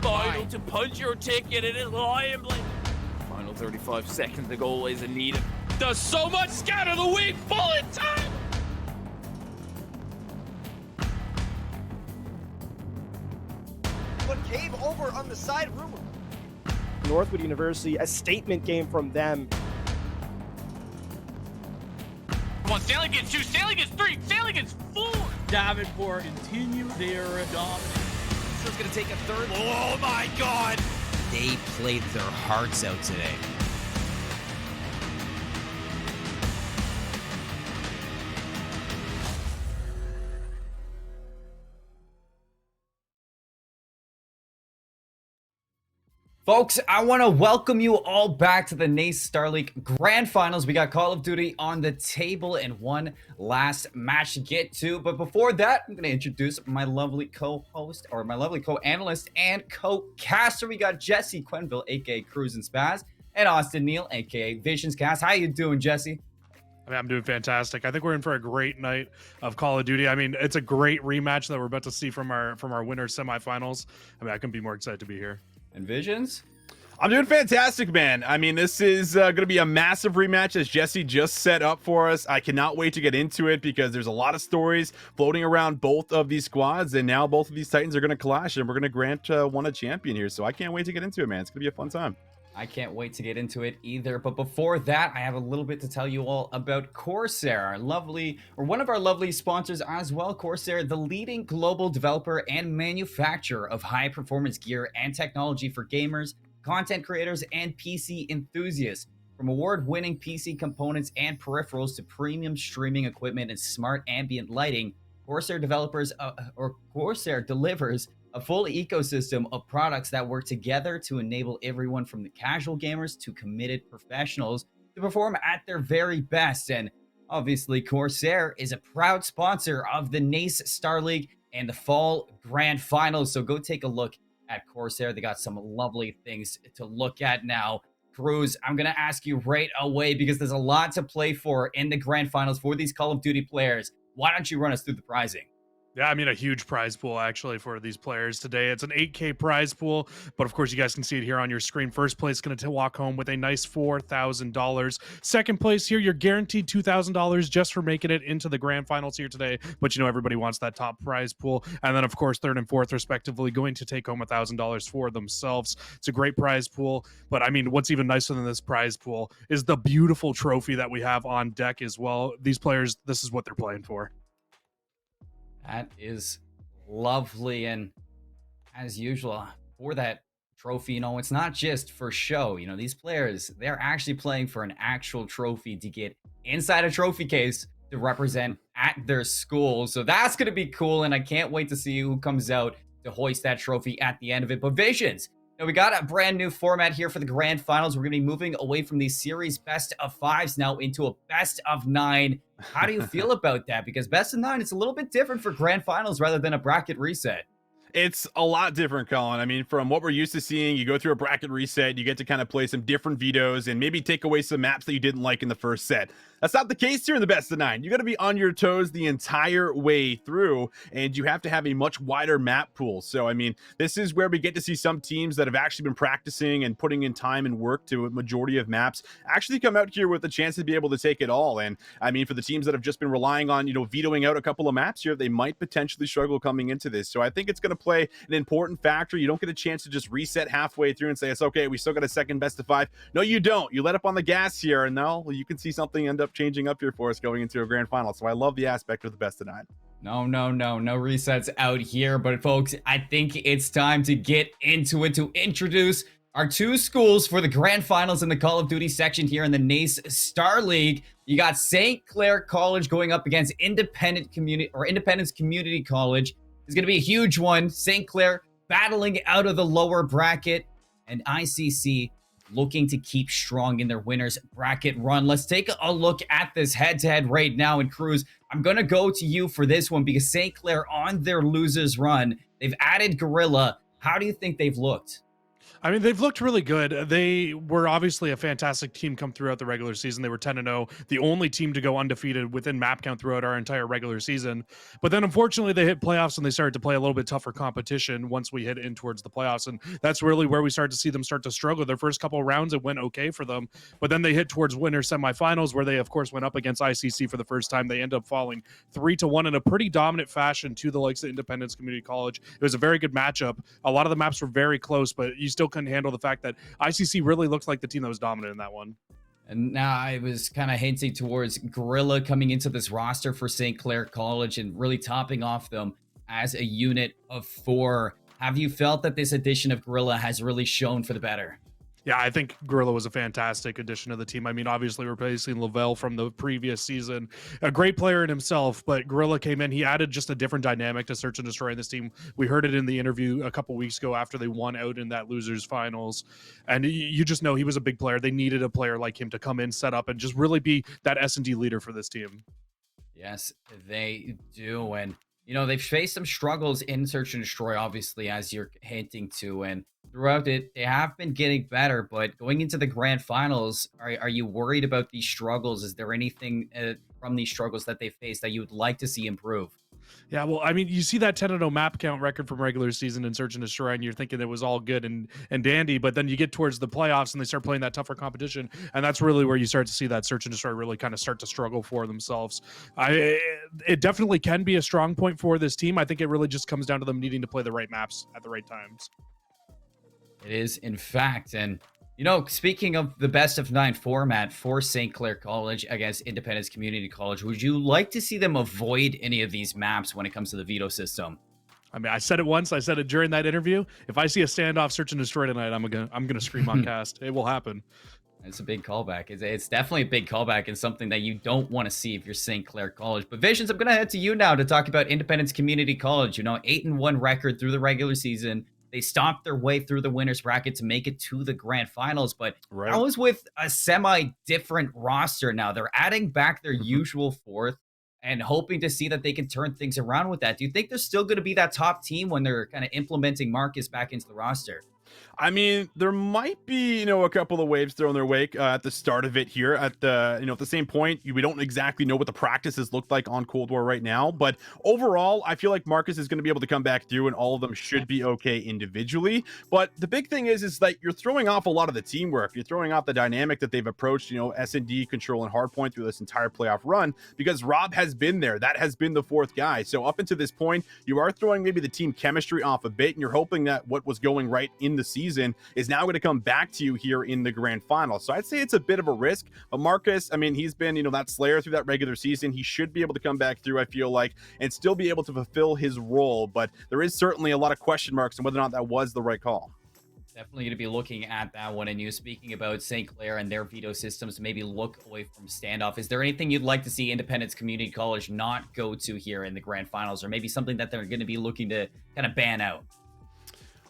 Final to punch your ticket in it, Lion Blade. Final 35 seconds, the goal is in need of. Does so much scatter the weak bullet time! But Cave over on the side room. Northwood University, a statement game from them. Come on, Starleague gets 2, Starleague gets 3, Starleague gets 4! Davenport continue their dominance. So it's going to take a third. Oh my god! They played their hearts out today. Folks, I want to welcome you all back to the NACE Starleague Grand Finals. We got Call of Duty on the table and one last match to get to. But before that, I'm going to introduce my lovely co-host, or my lovely co-analyst and co-caster. We got Jesse Quenville, aka Cruz and Spaz, and Austin Neal, aka Visions Cast. How you doing, Jesse? I mean, I'm doing fantastic. I think we're in for a great night of Call of Duty. I mean, it's a great rematch that we're about to see from our winner semifinals. I mean, I couldn't be more excited to be here. And Visions? I'm doing fantastic, man. I mean, this is going to be a massive rematch as Jesse just set up for us. I cannot wait to get into it because there's a lot of stories floating around both of these squads, and now both of these Titans are going to clash, and we're going to grant one a champion here. So I can't wait to get into it, man. It's going to be a fun time. I can't wait to get into it either. But before that, I have a little bit to tell you all about Corsair, our lovely, or one of our lovely sponsors as well. Corsair, the leading global developer and manufacturer of high-performance gear and technology for gamers, content creators, and PC enthusiasts. From award-winning PC components and peripherals to premium streaming equipment and smart ambient lighting, Corsair delivers a full ecosystem of products that work together to enable everyone from the casual gamers to committed professionals to perform at their very best. And obviously, Corsair is a proud sponsor of the NACE Starleague and the Fall Grand Finals. So go take a look at Corsair. They got some lovely things to look at now. Cruz, I'm going to ask you right away because there's a lot to play for in the Grand Finals for these Call of Duty players. Why don't you run us through the prizing? Yeah, I mean, a huge prize pool, actually, for these players today. It's an 8K prize pool, but of course, you guys can see it here on your screen. First place going to walk home with a nice $4,000. Second place here, you're guaranteed $2,000 just for making it into the grand finals here today, but you know everybody wants that top prize pool. And then, of course, third and fourth, respectively, going to take home $1,000 for themselves. It's a great prize pool, but I mean, what's even nicer than this prize pool is the beautiful trophy that we have on deck as well. These players, this is what they're playing for. That is lovely. And as usual, for that trophy, you know, it's not just for show. You know, these players, they're actually playing for an actual trophy to get inside a trophy case to represent at their school. So that's going to be cool. And I can't wait to see who comes out to hoist that trophy at the end of it. But Visions, now we got a brand new format here for the grand finals. We're going to be moving away from these series best of fives now into a best of 9. How do you feel about that? Because best of 9, it's a little bit different for grand finals rather than a bracket reset. It's a lot different, Colin. I mean, from what we're used to seeing, you go through a bracket reset, you get to kind of play some different vetoes and maybe take away some maps that you didn't like in the first set. That's not the case here in the best of 9. You got to be on your toes the entire way through, and you have to have a much wider map pool. So, I mean, this is where we get to see some teams that have actually been practicing and putting in time and work to a majority of maps actually come out here with a chance to be able to take it all. And, I mean, for the teams that have just been relying on, you know, vetoing out a couple of maps here, they might potentially struggle coming into this. So I think it's going to play an important factor. You don't get a chance to just reset halfway through and say, it's okay, we still got a second best of 5. No, you don't. You let up on the gas here, and now you can see something end up changing up here for us going into a grand final. So I love the aspect of the best of 9. No resets out here. But folks, I think it's time to get into it, to introduce our 2 schools for the grand finals in the Call of Duty section here in the NACE Starleague. You got St. Clair College going up against Independence Community College. It's going to be a huge one. St. Clair battling out of the lower bracket, and ICC looking to keep strong in their winners bracket run. Let's take a look at this head-to-head right now. And Cruz, I'm going to go to you for this one because St. Clair on their losers run, they've added Gorilla. How do you think they've looked? I mean, they've looked really good. They were obviously a fantastic team come throughout the regular season. They were 10-0, the only team to go undefeated within map count throughout our entire regular season. But then unfortunately they hit playoffs and they started to play a little bit tougher competition once we hit in towards the playoffs. And that's really where we started to see them start to struggle. Their first couple of rounds, it went okay for them. But then they hit towards winter semifinals where they, of course, went up against ICC for the first time. They ended up falling 3-1 in a pretty dominant fashion to the likes of Independence Community College. It was a very good matchup. A lot of the maps were very close, but you still couldn't handle the fact that ICC really looked like the team that was dominant in that one. And now I was kind of hinting towards Gorilla coming into this roster for St. Clair College and really topping off them as a unit of 4. Have you felt that this addition of Gorilla has really shown for the better? Yeah, I think Gorilla was a fantastic addition to the team. I mean, obviously replacing Lavelle from the previous season, a great player in himself, but Gorilla came in. He added just a different dynamic to Search and Destroy in this team. We heard it in the interview a couple weeks ago after they won out in that losers finals. And you just know he was a big player. They needed a player like him to come in, set up, and just really be that S&D leader for this team. Yes, they do. And, you know, they've faced some struggles in Search and Destroy, obviously, as you're hinting to. And throughout it, they have been getting better. But going into the grand finals, are you worried about these struggles? Is there anything from these struggles that they face that you would like to see improve? Yeah, well, I mean, you see that 10-0 map count record from regular season in Search and Destroy, and you're thinking it was all good and dandy, but then you get towards the playoffs and they start playing that tougher competition, and that's really where you start to see that Search and Destroy really kind of start to struggle for themselves. It definitely can be a strong point for this team. I think it really just comes down to them needing to play the right maps at the right times. It is, in fact, and you know, speaking of the best of 9 format for St. Clair College against Independence Community College, would you like to see them avoid any of these maps when it comes to the veto system? I mean, I said it once. I said it during that interview. If I see a standoff Search and Destroy tonight, I'm gonna scream on cast. It will happen. It's a big callback. It's definitely a big callback and something that you don't want to see if you're St. Clair College. But Visions, I'm going to head to you now to talk about Independence Community College. You know, 8-1 record through the regular season. They stomped their way through the winners bracket to make it to the grand finals, but that was with a semi-different roster now. They're adding back their usual 4th and hoping to see that they can turn things around with that. Do you think they're still going to be that top team when they're kind of implementing Marcus back into the roster? I mean, there might be, you know, a couple of waves thrown their wake at the start of it here. At the, you know, at the same point, we don't exactly know what the practices look like on Cold War right now. But overall, I feel like Marcus is going to be able to come back through, and all of them should be okay individually. But the big thing is that you're throwing off a lot of the teamwork. You're throwing off the dynamic that they've approached, you know, S&D, Control, and Hardpoint through this entire playoff run, because Rob has been there. That has been the 4th guy. So up until this point, you are throwing maybe the team chemistry off a bit, and you're hoping that what was going right in the season is now going to come back to you here in the grand final. So I'd say it's a bit of a risk, but Marcus, I mean, he's been, you know, that slayer through that regular season. He should be able to come back through, I feel like, and still be able to fulfill his role, but there is certainly a lot of question marks on whether or not that was the right call. Definitely going to be looking at that one. And you speaking about St. Clair and their veto systems, maybe look away from standoff. Is there anything you'd like to see Independence Community College not go to here in the grand finals, or maybe something that they're going to be looking to kind of ban out?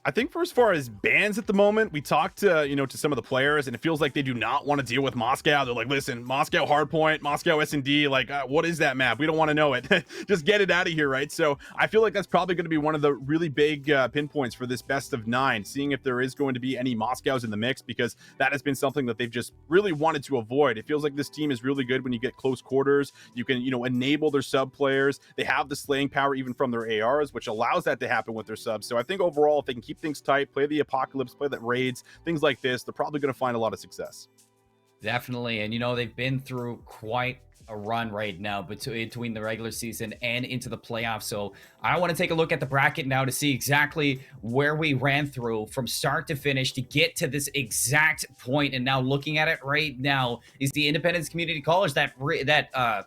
I think for as far as bans at the moment, we talked to, you know, to some of the players, and it feels like they do not want to deal with Moscow. They're like, listen, Moscow Hardpoint, Moscow S&D, like, what is that map? We don't want to know it. Just get it out of here, right? So I feel like that's probably going to be one of the really big pinpoints for this best of 9, seeing if there is going to be any Moscows in the mix, because that has been something that they've just really wanted to avoid. It feels like this team is really good when you get close quarters. You can, you know, enable their sub players. They have the slaying power even from their ARs, which allows that to happen with their subs. So I think overall, if they can keep things tight, play the apocalypse, play that raids, things like this, they're probably going to find a lot of success. Definitely. And you know, they've been through quite a run right now between the regular season and into the playoffs. So I want to take a look at the bracket now to see exactly where we ran through from start to finish to get to this exact point. And now looking at it right now is the Independence Community College, that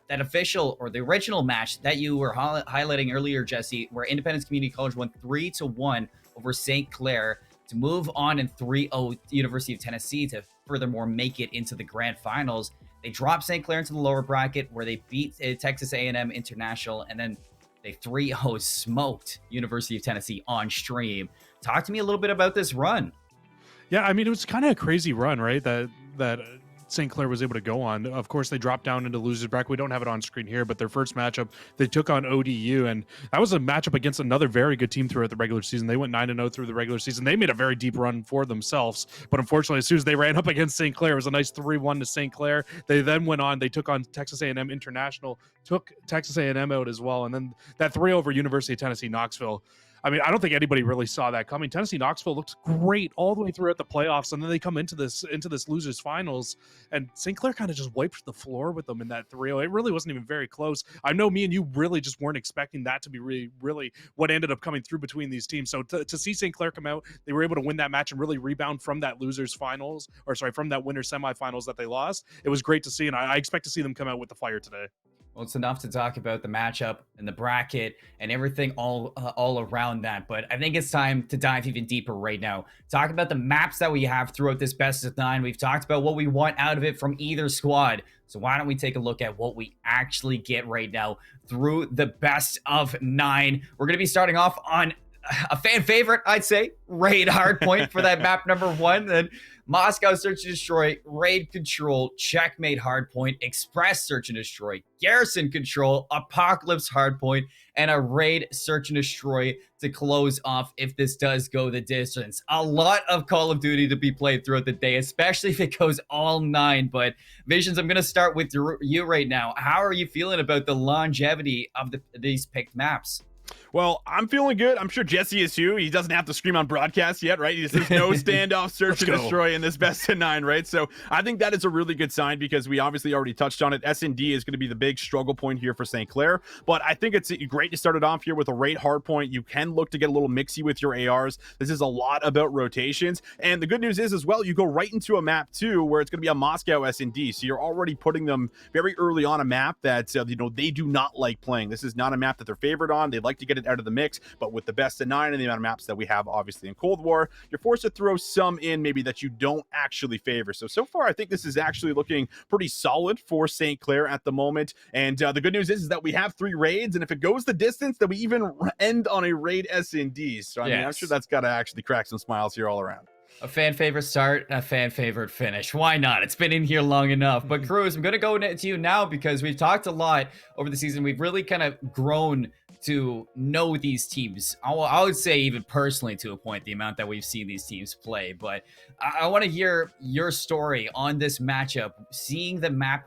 official or the original match that you were highlighting earlier, Jesse, where Independence Community College won 3-1 over St. Clair to move on in 3-0 University of Tennessee to furthermore make it into the grand finals. They dropped St. Clair into the lower bracket where they beat Texas A&M International, and then they 3-0 smoked University of Tennessee on stream. Talk to me a little bit about this run. Yeah, I mean, it was kind of a crazy run, right? That St. Clair was able to go on. Of course, they dropped down into losers bracket. We don't have it on screen here, but their first matchup, they took on ODU, and that was a matchup against another very good team throughout the regular season. They went 9-0 through the regular season. They made a very deep run for themselves, but unfortunately, as soon as they ran up against St. Clair, it was a nice 3-1 to St. Clair. They then went on. They took on Texas A&M International, took Texas A&M out as well, and then that 3 over University of Tennessee Knoxville. I mean, I don't think anybody really saw that coming. Tennessee Knoxville looked great all the way throughout the playoffs, and then they come into this losers finals, and St. Clair kind of just wiped the floor with them in that 3-0. It really wasn't even very close. I know me and you really just weren't expecting that to be really what ended up coming through between these teams. So to see St. Clair come out, they were able to win that match and really rebound from that losers finals, from that winners semifinals that they lost. It was great to see, and I expect to see them come out with the fire today. Well, it's enough to talk about the matchup and the bracket and everything all around that. But I think it's time to dive even deeper right now. Talk about the maps that we have throughout this best of 9. We've talked about what we want out of it from either squad. So why don't we take a look at what we actually get right now through the best of 9. We're going to be starting off on a fan favorite, I'd say, Raid Hardpoint for that map number 1. Then Moscow Search and Destroy, Raid Control, Checkmate Hardpoint, Express Search and Destroy, Garrison Control, Apocalypse Hardpoint, and a Raid Search and Destroy to close off if this does go the distance. A lot of Call of Duty to be played throughout the day, especially if it goes all 9. But Visions, I'm going to start with you right now. How are you feeling about the longevity of these picked maps? Well, I'm feeling good. I'm sure Jesse is too. He doesn't have to scream on broadcast yet, right? He says no standoff search and destroy in this best of 9, right? So I think that is a really good sign because we obviously already touched on it. S&D is going to be the big struggle point here for St. Clair, but I think it's great to start it off here with a Raid Hardpoint. You can look to get a little mixy with your ARs. This is a lot about rotations, and the good news is as well, you go right into a map too where it's going to be a Moscow S&D, so you're already putting them very early on a map that they do not like playing. This is not a map that they're favored on. They'd like to get it out of the mix, but with the best of 9 and the amount of maps that we have obviously in Cold War, you're forced to throw some in maybe that you don't actually favor. So far I think this is actually looking pretty solid for St. Clair at the moment, and the good news is that we have 3 raids, and if it goes the distance that we even end on a raid S&D. So I mean, I'm sure that's got to actually crack some smiles here all around. A fan favorite start, a fan favorite finish. Why not? It's been in here long enough. But Cruz, I'm going to go to you now because we've talked a lot over the season. We've really kind of grown to know these teams. I would say even personally to a point, the amount that we've seen these teams play. But I want to hear your story on this matchup. Seeing the map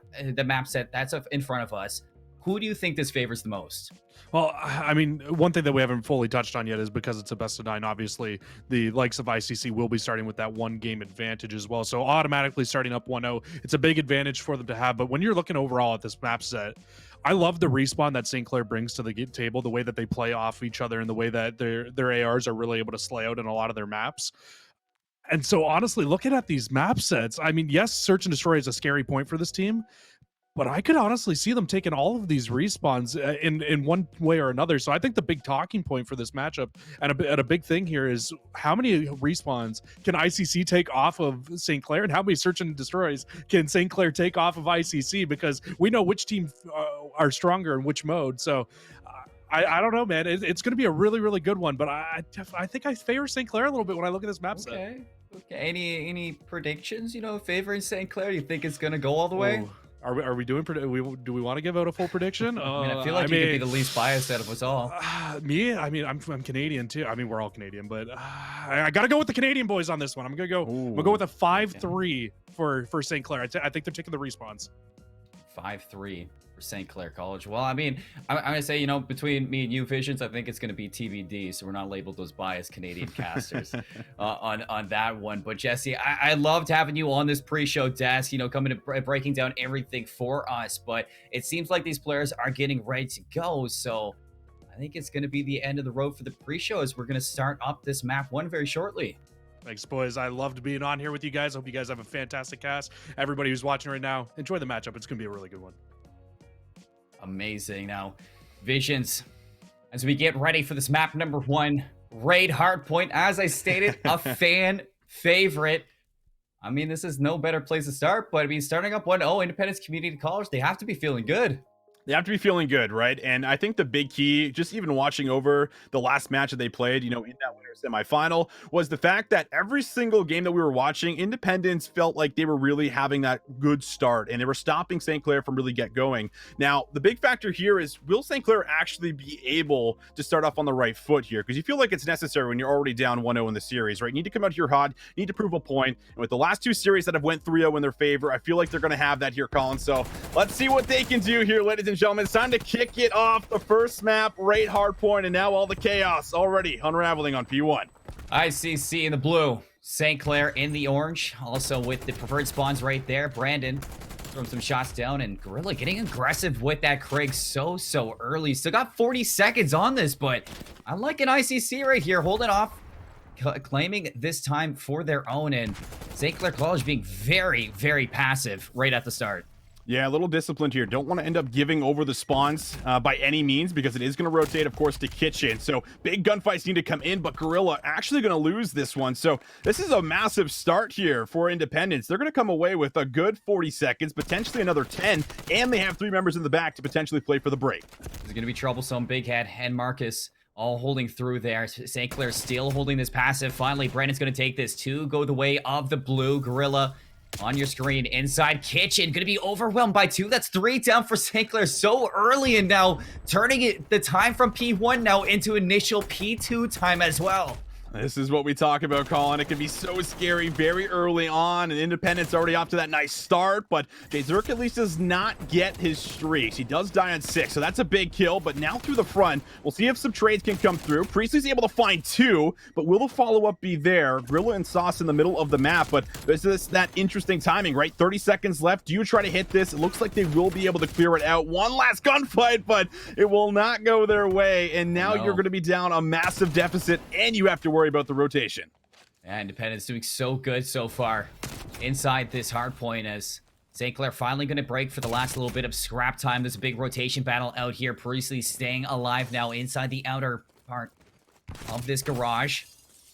set that's in front of us, who do you think this favors the most? Well, I mean, one thing that we haven't fully touched on yet is because it's a best of 9, obviously, the likes of ICC will be starting with that 1 game advantage as well. So automatically starting up 1-0, it's a big advantage for them to have. But when you're looking overall at this map set, I love the respawn that St. Clair brings to the table, the way that they play off each other and the way that their ARs are really able to slay out in a lot of their maps. And so honestly, looking at these map sets, I mean, yes, Search and Destroy is a scary point for this team, but I could honestly see them taking all of these respawns in one way or another. So I think the big talking point for this matchup and a big thing here is how many respawns can ICC take off of St. Clair, and how many Search and Destroys can St. Clair take off of ICC, because we know which team are stronger in which mode. So I don't know, man. It's going to be a really, really good one, but I think I favor St. Clair a little bit when I look at this map set. Okay. Any predictions, favoring St. Clair? Do you think it's going to go all the way? Ooh. Are we doing? Do we want to give out a full prediction? I mean, I feel like you could be the least biased out of us all. Me? I mean, I'm Canadian too. I mean, we're all Canadian, but I got to go with the Canadian boys on this one. I'm gonna go. We'll go with a 5-3 for St. Clair. I think they're taking the respawns. 5-3 for St. Clair College. Well, I mean, I'm gonna say, between me and you, Visions, I think it's gonna be TBD, so we're not labeled those biased Canadian casters on that one. But Jesse, I loved having you on this pre-show desk, coming and breaking down everything for us. But it seems like these players are getting ready to go, so I think it's gonna be the end of the road for the pre-show as we're gonna start up this map 1 very shortly. Thanks, boys. I loved being on here with you guys. Hope you guys have a fantastic cast. Everybody who's watching right now, enjoy the matchup. It's going to be a really good one. Amazing. Now, Visions, as we get ready for this map number 1, Raid Hardpoint, as I stated, a fan favorite. I mean, this is no better place to start, but I mean, starting up 1-0, Independence Community College, they have to be feeling good. They have to be feeling good, right? And I think the big key, just even watching over the last match that they played, in that winners semifinal was the fact that every single game that we were watching, Independence felt like they were really having that good start and they were stopping St. Clair from really get going. Now, the big factor here is, will St. Clair actually be able to start off on the right foot here? Because you feel like it's necessary when you're already down 1-0 in the series, right? You need to come out here hot, you need to prove a point. And with the last two series that have went 3-0 in their favor, I feel like they're going to have that here, Colin. So let's see what they can do here, ladies and gentlemen. It's time to kick it off. The first map, right hard point, and now all the chaos already unraveling on P1. ICC in the blue, St. Clair in the orange, also with the preferred spawns right there. Brandon throwing some shots down, and Gorilla getting aggressive with that Craig so early. Still got 40 seconds on this, but I like an ICC right here, holding off, claiming this time for their own, and St. Clair College being very passive right at the start. Yeah, a little disciplined here. Don't want to end up giving over the spawns by any means, because it is going to rotate, of course, to Kitchen. So big gunfights need to come in, but Gorilla actually going to lose this one. So this is a massive start here for Independence. They're going to come away with a good 40 seconds, potentially another 10, and they have 3 members in the back to potentially play for the break. It's going to be troublesome. Big Head and Marcus all holding through there. St. Clair still holding this passive. Finally, Brandon's going to take this. 2 go the way of the blue. Gorilla on your screen, inside Kitchen, gonna be overwhelmed by 2. That's 3 down for St. Clair so early, and now turning it, the time from P1 now into initial P2 time as well. This is what we talk about, Colin. It can be so scary very early on, and Independence already off to that nice start, but Jay Zerk at least does not get his streaks. He does die on 6, so that's a big kill, but now through the front, we'll see if some trades can come through. Priestley's able to find 2, but will the follow-up be there? Grilla and Sauce in the middle of the map, but there's that interesting timing, right? 30 seconds left. Do you try to hit this? It looks like they will be able to clear it out. One last gunfight, but it will not go their way, and now you're going to be down a massive deficit, and you have to worry about the rotation. Yeah, Independence doing so good so far inside this hard point, as St. Clair finally going to break for the last little bit of scrap time. There's a big rotation battle out here. Priestley staying alive now inside the outer part of this garage.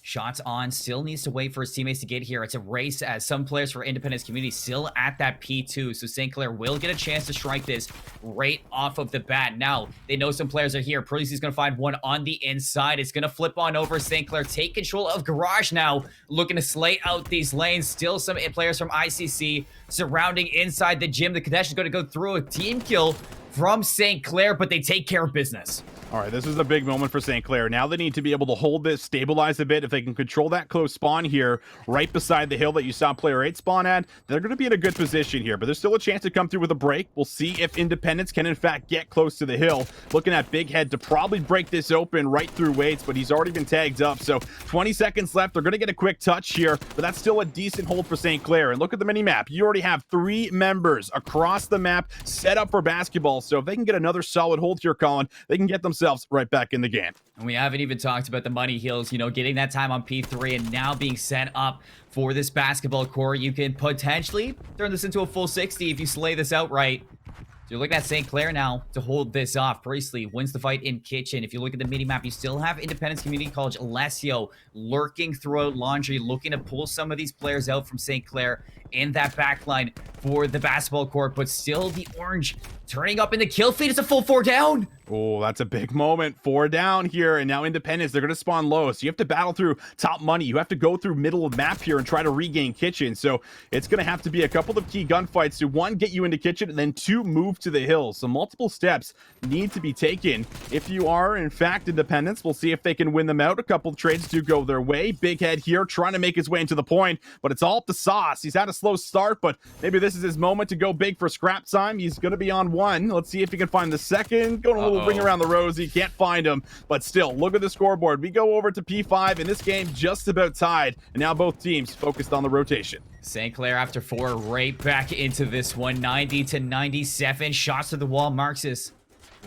Shots on, still needs to wait for his teammates to get here. It's a race, as some players for Independence community still at that P2, so St. Clair will get a chance to strike this right off of the bat. Now, they know some players are here. Priestley's going to find one on the inside. It's going to flip on over. St. Clair take control of garage now, looking to slay out these lanes. Still some players from ICC surrounding inside the gym. The Kadesh is going to go through a team kill from St. Clair, but they take care of business. All right, this is a big moment for St. Clair. Now they need to be able to hold this, stabilize a bit. If they can control that close spawn here, right beside the hill that you saw player 8 spawn at, they're going to be in a good position here. But there's still a chance to come through with a break. We'll see if Independence can, in fact, get close to the hill. Looking at Big Head to probably break this open right through Waits, but he's already been tagged up. So 20 seconds left. They're going to get a quick touch here, but that's still a decent hold for St. Clair. And look at the mini-map. You already have 3 members across the map set up for basketball. So if they can get another solid hold here, Colin, they can get themselves right back in the game. And we haven't even talked about the money heals, you know, getting that time on P3 and now being set up for this basketball core. You can potentially turn this into a full 60 if you slay this outright. So you're looking at St. Clair now to hold this off. Priestley wins the fight in Kitchen. If you look at the mini-map, you still have Independence Community College Alessio lurking throughout Laundry, looking to pull some of these players out from St. Clair in that backline for the basketball court, but still the orange turning up in the kill feed. It's a full 4 down. Oh, that's a big moment. 4 down here, and now Independence, they're going to spawn low, so you have to battle through top money. You have to go through middle of map here and try to regain Kitchen, so it's going to have to be a couple of key gunfights to, 1, get you into Kitchen, and then 2, move to the hills. So multiple steps need to be taken if you are, in fact, Independence. We'll see if they can win them out. A couple of trades do go their way. Big Head here trying to make his way into the point, but it's all up to Sauce. He's had a slow start, but maybe this is his moment to go big for scrap time. He's going to be on 1. Let's see if he can find the second. Going a little ring around the rosy. Can't find him, but still, look at the scoreboard. We go over to P5, and this game just about tied, and now both teams focused on the rotation. St. Clair after 4, right back into this one. 90-97. Shots to the wall. Marxus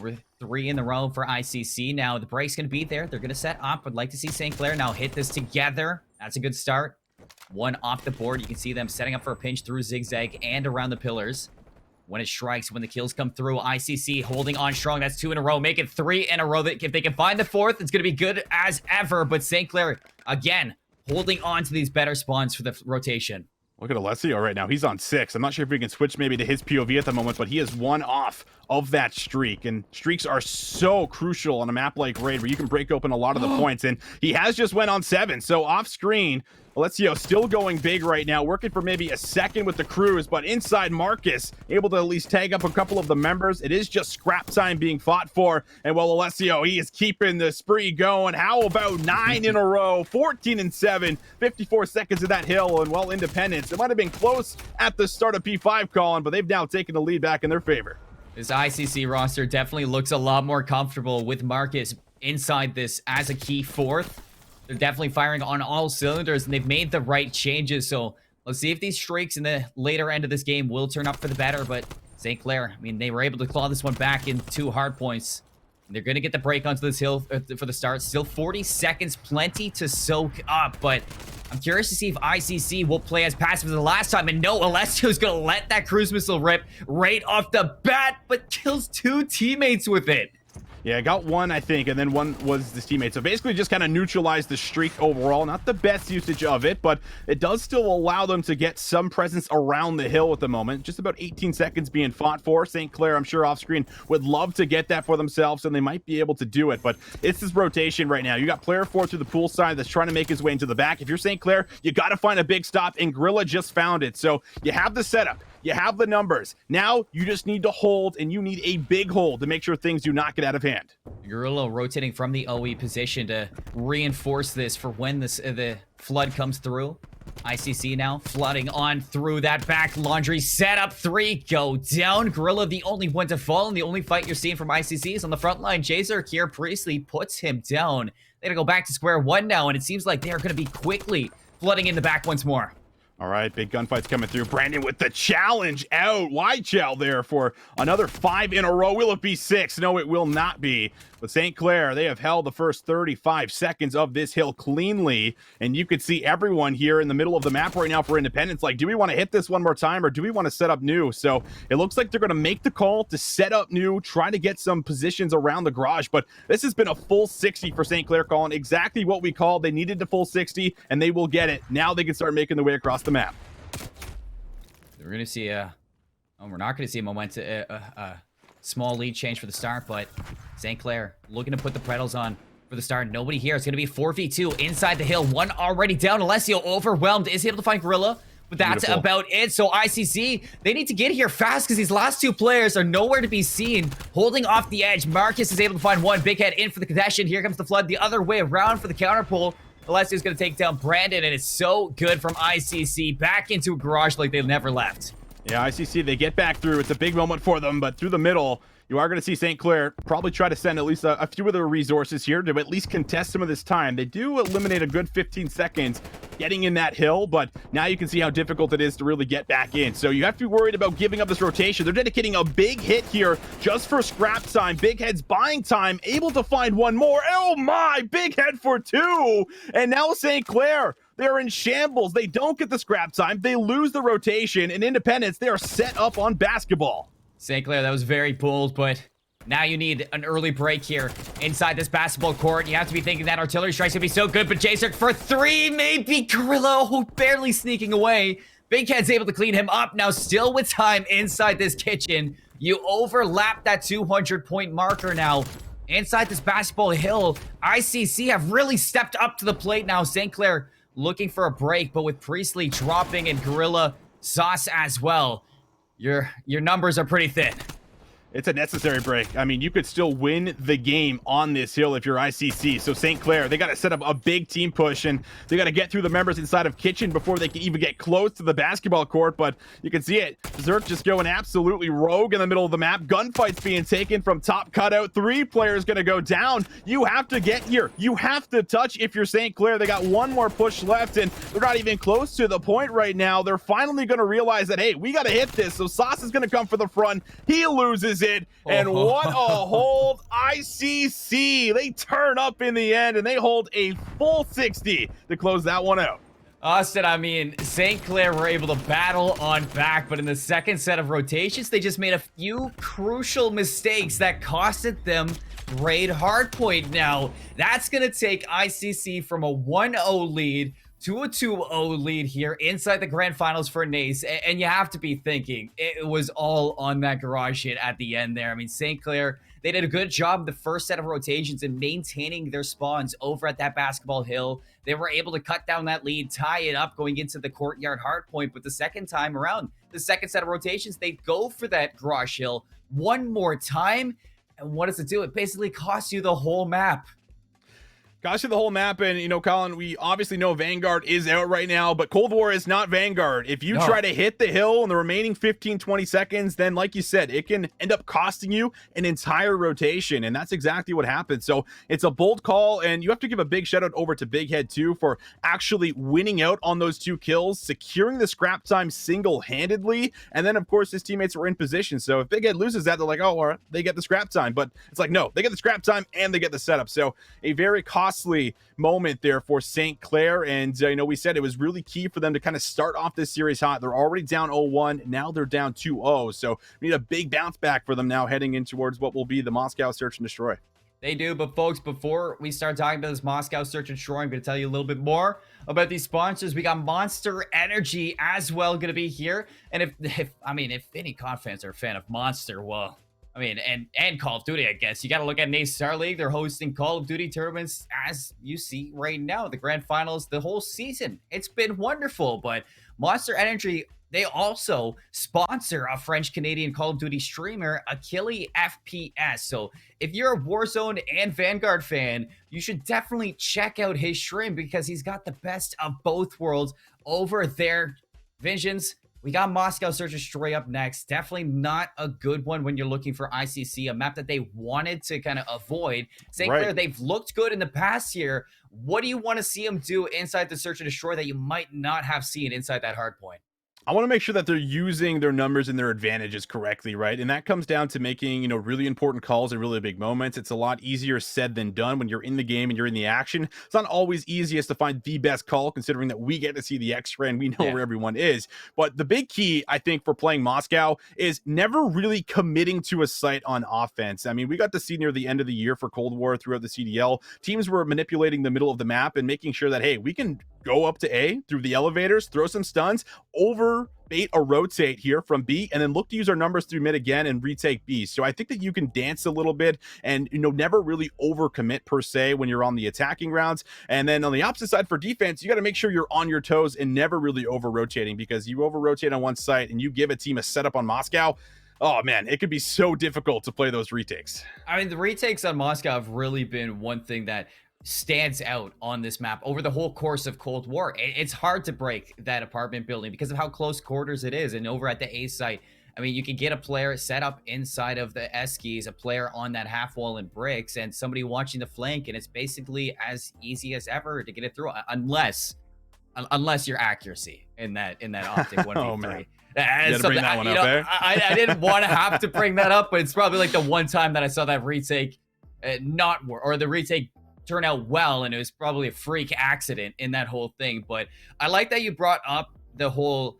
with 3 in a row for ICC. Now the break's going to be there. They're going to set up. Would like to see St. Clair now hit this together. That's a good start. 1 off the board. You can see them setting up for a pinch through zigzag and around the pillars. When it strikes, when the kills come through, ICC holding on strong. That's 2 in a row. Make it 3 in a row. If they can find the 4th, it's going to be good as ever. But St. Clair, again, holding on to these better spawns for the rotation. Look at Alessio right now. He's on 6. I'm not sure if we can switch maybe to his POV at the moment, but he is 1 off of that streak. And streaks are so crucial on a map like Raid where you can break open a lot of the points. And he has just went on 7. So off screen, Alessio still going big right now, working for maybe a second with the cruise, but inside Marcus, able to at least tag up a couple of the members. It is just scrap time being fought for. And while Alessio, he is keeping the spree going. How about 9 in a row, 14 and 7, 54 seconds of that hill, and well, Independence. It might have been close at the start of P5, Colin, but they've now taken the lead back in their favor. This ICC roster definitely looks a lot more comfortable with Marcus inside this as a key 4th. They're definitely firing on all cylinders, and they've made the right changes. So let's see if these streaks in the later end of this game will turn up for the better. But St. Clair, I mean, they were able to claw this one back in 2 hard points. And they're going to get the break onto this hill for the start. Still 40 seconds, plenty to soak up. But I'm curious to see if ICC will play as passive as the last time. And no, Alessio's going to let that cruise missile rip right off the bat, but kills 2 teammates with it. Yeah, got 1, I think, and then 1 was his teammate. So basically just kind of neutralized the streak overall. Not the best usage of it, but it does still allow them to get some presence around the hill at the moment. Just about 18 seconds being fought for. St. Clair, I'm sure off screen, would love to get that for themselves, and they might be able to do it. But it's this rotation right now. You got player 4 through the pool side that's trying to make his way into the back. If you're St. Clair, you got to find a big stop, and Gorilla just found it. So you have the setup. You have the numbers. Now you just need to hold, and you need a big hold to make sure things do not get out of hand. Gorilla rotating from the OE position to reinforce this for when the flood comes through. ICC now flooding on through that back laundry setup. 3 go down. Gorilla the only one to fall, and the only fight you're seeing from ICC is on the front line. Jazer here, Priestley puts him down. They're gonna go back to square 1 now, and it seems like they're gonna be quickly flooding in the back once more. All right, big gunfights coming through. Brandon with the challenge out. Wide chow there for another 5 in a row. Will it be 6? No, it will not be. But St. Clair, they have held the first 35 seconds of this hill cleanly. And you could see everyone here in the middle of the map right now for Independence. Like, do we want to hit this one more time, or do we want to set up new? So it looks like they're going to make the call to set up new, try to get some positions around the garage. But this has been a full 60 for St. Clair, Colin. Exactly what we called. They needed the full 60, and they will get it. Now they can start making their way across the map. We're going to see we're not going to see a small lead change for the start, but St. Clair looking to put the pedals on for the start. Nobody here. It's going to be 4v2 inside the hill. 1 already down. Alessio overwhelmed. Is he able to find Gorilla? But that's Beautiful. about it. So ICC, they need to get here fast because these last 2 players are nowhere to be seen. Holding off the edge. Marcus is able to find 1. Big Head in for the contestation. Here comes the flood the other way around for the counter pull. Alessio's going to take down Brandon, and it's so good from ICC. Back into a garage like they never left. Yeah, ICC, they get back through. It's a big moment for them, but through the middle, you are going to see St. Clair probably try to send at least a few of their resources here to at least contest some of this time. They do eliminate a good 15 seconds getting in that hill, but now you can see how difficult it is to really get back in. So you have to be worried about giving up this rotation. They're dedicating a big hit here just for scrap time. Big Head's buying time, able to find 1 more. Oh my, Big Head for 2. And now St. Clair, they're in shambles. They don't get the scrap time. They lose the rotation. And Independence, they are set up on basketball. St. Clair, that was very bold, but now you need an early break here inside this basketball court. You have to be thinking that artillery strike's gonna be so good, but Jazer for 3, maybe Gorilla, oh, barely sneaking away. Big Head's able to clean him up. Now still with time inside this kitchen. You overlap that 200-point marker now. Inside this basketball hill, ICC have really stepped up to the plate now. St. Clair looking for a break, but with Priestley dropping and Gorilla sauce as well, your numbers are pretty thin. It's a necessary break. I mean, you could still win the game on this hill if you're ICC. So St. Clair, they got to set up a big team push, and they got to get through the members inside of Kitchen before they can even get close to the basketball court. But you can see it. Zerk just going absolutely rogue in the middle of the map. Gunfights being taken from top cutout. 3 players going to go down. You have to get here. You have to touch if you're St. Clair. They got 1 more push left, and they're not even close to the point right now. They're finally going to realize that, hey, we got to hit this. So Sauce is going to come for the front. He loses it, and what a hold. ICC, they turn up in the end, and they hold a full 60 to close that one out. Austin, I mean, St. Clair were able to battle on back, but in the second set of rotations, they just made a few crucial mistakes that costed them Raid hardpoint. Now, that's going to take ICC from a 1-0 lead to a 2-0 lead here inside the grand finals for NACE. And you have to be thinking it was all on that garage hit at the end there. I mean, St. Clair, they did a good job the first set of rotations in maintaining their spawns over at that basketball hill. They were able to cut down that lead, tie it up going into the courtyard hardpoint. But the second time around, the second set of rotations, they go for that garage hill one more time. And what does it do? It basically costs you the whole map. Gosh, to the whole map, and you know, Colin, we obviously know Vanguard is out right now, but Cold War is not Vanguard. If you try to hit the hill in the remaining 15-20 seconds, then like you said, it can end up costing you an entire rotation, and that's exactly what happened. So it's a bold call, and you have to give a big shout out over to Big Head too for actually winning out on those 2 kills, securing the scrap time single-handedly, and then of course his teammates were in position. So if Big Head loses that, they're like, oh, all right, they get the scrap time, but it's like, no, they get the scrap time and they get the setup. So a very costly moment there for St. Clair, and you know, we said it was really key for them to kind of start off this series hot. They're already down 0-1, now they're down 2-0, so we need a big bounce back for them now heading in towards what will be the Moscow Search and Destroy. They do, but folks, before we start talking about this Moscow Search and Destroy, I'm going to tell you a little bit more about these sponsors. We got Monster Energy as well going to be here, and if any COD fans are a fan of Monster, well, I mean, and Call of Duty, I guess. You got to look at NACE Starleague. They're hosting Call of Duty tournaments, as you see right now. The grand finals, the whole season. It's been wonderful. But Monster Energy, they also sponsor a French-Canadian Call of Duty streamer, Achille FPS. So if you're a Warzone and Vanguard fan, you should definitely check out his stream because he's got the best of both worlds over there. Visions. We got Moscow Search and Destroy up next. Definitely not a good one when you're looking for ICC, a map that they wanted to kind of avoid. St. Clair, they've looked good in the past year. What do you want to see them do inside the Search and Destroy that you might not have seen inside that hard point? I want to make sure that they're using their numbers and their advantages correctly, right? And that comes down to making, you know, really important calls in really big moments. It's a lot easier said than done when you're in the game and you're in the action. It's not always easiest to find the best call, considering that we get to see the X-ray and we know where everyone is. But the big key, I think, for playing Moscow is never really committing to a site on offense. I mean, we got to see near the end of the year for Cold War throughout the CDL, teams were manipulating the middle of the map and making sure that, hey, we can go up to A through the elevators, throw some stuns, bait a rotate here from B, and then look to use our numbers through mid again and retake B. So I think that you can dance a little bit and, you know, never really overcommit per se when you're on the attacking rounds. And then on the opposite side for defense, you got to make sure you're on your toes and never really over rotating, because you over rotate on one site and you give a team a setup on Moscow. Oh man, it could be so difficult to play those retakes. I mean, the retakes on Moscow have really been one thing that stands out on this map over the whole course of Cold War. It's hard to break that apartment building because of how close quarters it is. And over at the A site, I mean, you can get a player set up inside of the Eskies, a player on that half wall in bricks, and somebody watching the flank, and it's basically as easy as ever to get it through, unless your accuracy in that optic 1v3. Oh, man. You bring that one up, eh? I didn't want to have to bring that up, but it's probably like the one time that I saw that retake the retake turn out well, and it was probably a freak accident in that whole thing. But I like that you brought up the whole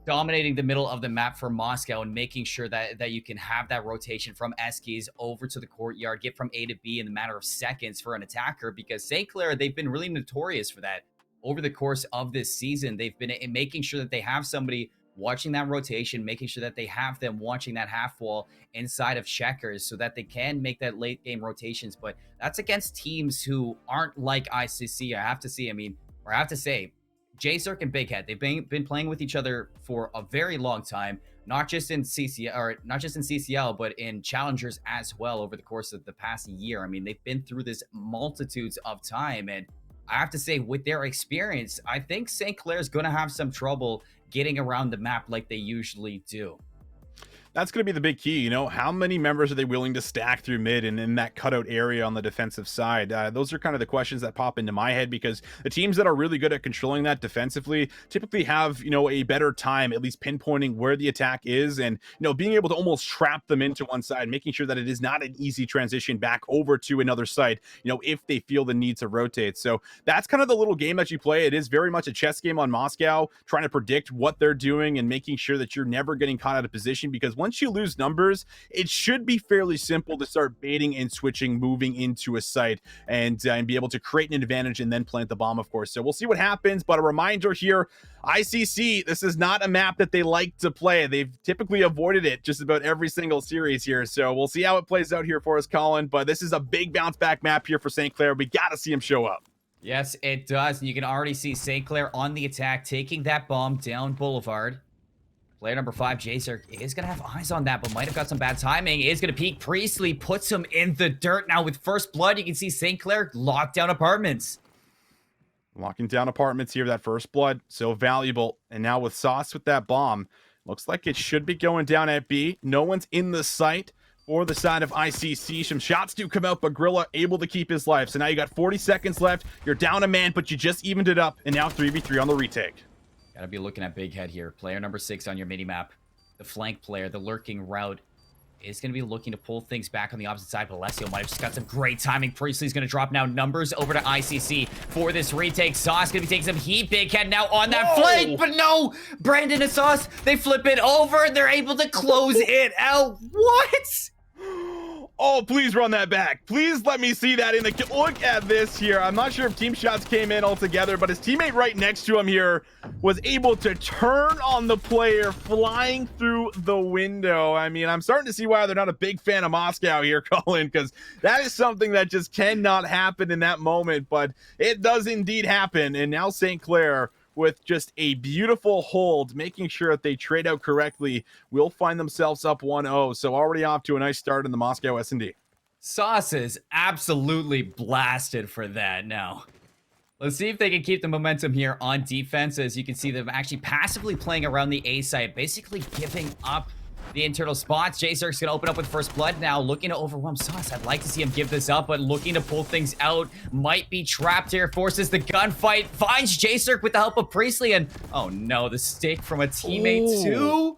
dominating the middle of the map for Moscow and making sure that you can have that rotation from Eskies over to the courtyard, get from A to B in the matter of seconds for an attacker, because St. Clair, they've been really notorious for that over the course of this season. They've been making sure that they have somebody watching that rotation, making sure that they have them watching that half wall inside of checkers so that they can make that late game rotations. But that's against teams who aren't like ICC. I have to say, J-Circ and Big Head, they've been playing with each other for a very long time, not just in CCL, but in challengers as well over the course of the past year. I mean, they've been through this multitudes of time, and I have to say, with their experience, I think St. Clair's going to have some trouble getting around the map like they usually do. That's going to be the big key. You know, how many members are they willing to stack through mid and in that cutout area on the defensive side? Those are kind of the questions that pop into my head, because the teams that are really good at controlling that defensively typically have, you know, a better time at least pinpointing where the attack is and, you know, being able to almost trap them into one side, making sure that it is not an easy transition back over to another side, you know, if they feel the need to rotate. So that's kind of the little game that you play. It is very much a chess game on Moscow, trying to predict what they're doing and making sure that you're never getting caught out of position, because once you lose numbers, it should be fairly simple to start baiting and switching, moving into a site, and be able to create an advantage and then plant the bomb, of course. So we'll see what happens, but a reminder here, ICC, this is not a map that they like to play. They've typically avoided it just about every single series here, so we'll see how it plays out here for us, Colin, but this is a big bounce back map here for St. Clair. We got to see him show up. Yes, it does. You can already see St. Clair on the attack, taking that bomb down Boulevard. Player number 5, Jacer, is going to have eyes on that, but might have got some bad timing. Is going to peek. Priestley puts him in the dirt. Now with first blood, you can see St. Clair lock down apartments. Locking down apartments here, that first blood, so valuable. And now with Sauce with that bomb, looks like it should be going down at B. No one's in the site for the side of ICC. Some shots do come out, but Grilla able to keep his life. So now you got 40 seconds left. You're down a man, but you just evened it up. And now 3v3 on the retake. Gotta be looking at Big Head here. Player number 6 on your mini-map. The flank player, the lurking route, is going to be looking to pull things back on the opposite side. But Alessio might have just got some great timing. Priestley's going to drop now numbers over to ICC for this retake. Sauce going to be taking some heat. Big Head now on that flank, but no! Brandon and Sauce, they flip it over, and they're able to close it out. What? Oh, please run that back. Please let me see that in the... Look at this here. I'm not sure if team shots came in altogether, but his teammate right next to him here was able to turn on the player flying through the window. I mean, I'm starting to see why they're not a big fan of Moscow here, Colin, because that is something that just cannot happen in that moment, but it does indeed happen. And now St. Clair, with just a beautiful hold, making sure that they trade out correctly, will find themselves up 1-0. So already off to a nice start in the Moscow S&D. Sauce is absolutely blasted for that now. Let's see if they can keep the momentum here on defense. As you can see, them actually passively playing around the A site, basically giving up the internal spots. Jacer's going to open up with first blood now, looking to overwhelm Sauce. I'd like to see him give this up, but looking to pull things out. Might be trapped here, forces the gunfight, finds Jacer with the help of Priestley, and oh no, the stick from a teammate too.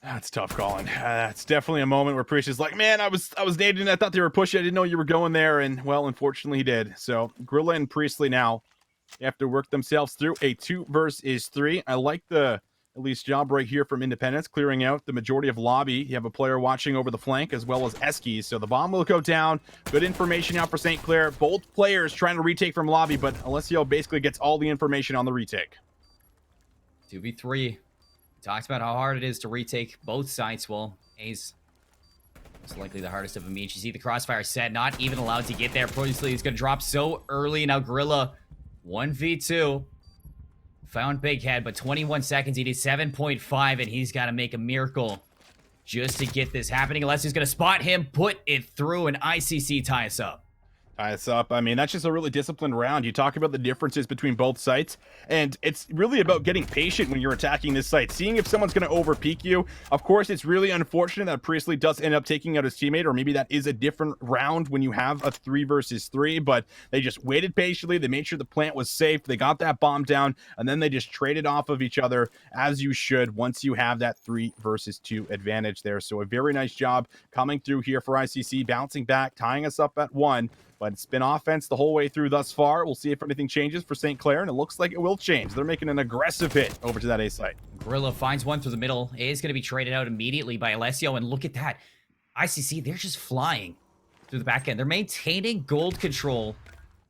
That's tough, Colin. That's definitely a moment where Priestley's like, man, I was nading. I thought they were pushing. I didn't know you were going there, and well, unfortunately he did. So Grilla and Priestley now, they have to work themselves through a 2 versus 3. I like the at least job right here from Independence, clearing out the majority of lobby. You have a player watching over the flank as well as Eskies. So the bomb will go down. Good information out for St. Clair. Both players trying to retake from lobby, but Alessio basically gets all the information on the retake. 2v3. Talks about how hard it is to retake both sites. Well, A's most likely the hardest of them each. You see the crossfire set, not even allowed to get there. Priestley is going to drop so early. Now Grilla, 1v2. Found Big Head, but 21 seconds. He did 7.5, and he's got to make a miracle just to get this happening. Unless he's going to spot him, put it through, and ICC tie us up. Tie us up. I mean, that's just a really disciplined round. You talk about the differences between both sites, and it's really about getting patient when you're attacking this site, seeing if someone's going to overpeak you. Of course, it's really unfortunate that Priestley does end up taking out his teammate, or maybe that is a different round when you have a 3 versus 3, but they just waited patiently. They made sure the plant was safe. They got that bomb down, and then they just traded off of each other, as you should once you have that 3 versus 2 advantage there. So a very nice job coming through here for ICC, bouncing back, tying us up at 1. But it's been offense the whole way through thus far. We'll see if anything changes for St. Clair, and it looks like it will change. They're making an aggressive hit over to that A site. Grilla finds one through the middle. A is going to be traded out immediately by Alessio, and look at that. ICC, they're just flying through the back end. They're maintaining gold control,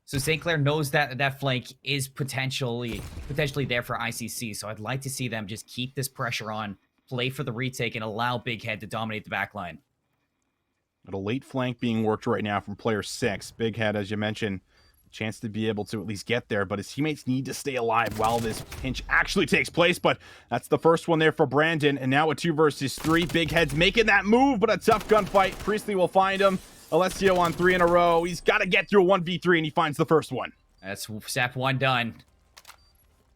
so St. Clair knows that that flank is potentially there for ICC, so I'd like to see them just keep this pressure on, play for the retake, and allow Big Head to dominate the backline. A late flank being worked right now from player 6. Big Head, as you mentioned, a chance to be able to at least get there, but his teammates need to stay alive while this pinch actually takes place. But that's the first one there for Brandon, and now a 2 versus 3. Big Head's making that move, but a tough gunfight. Priestley will find him. Alessio on 3 in a row. He's got to get through a 1v3, and he finds the first one. That's step 1 done.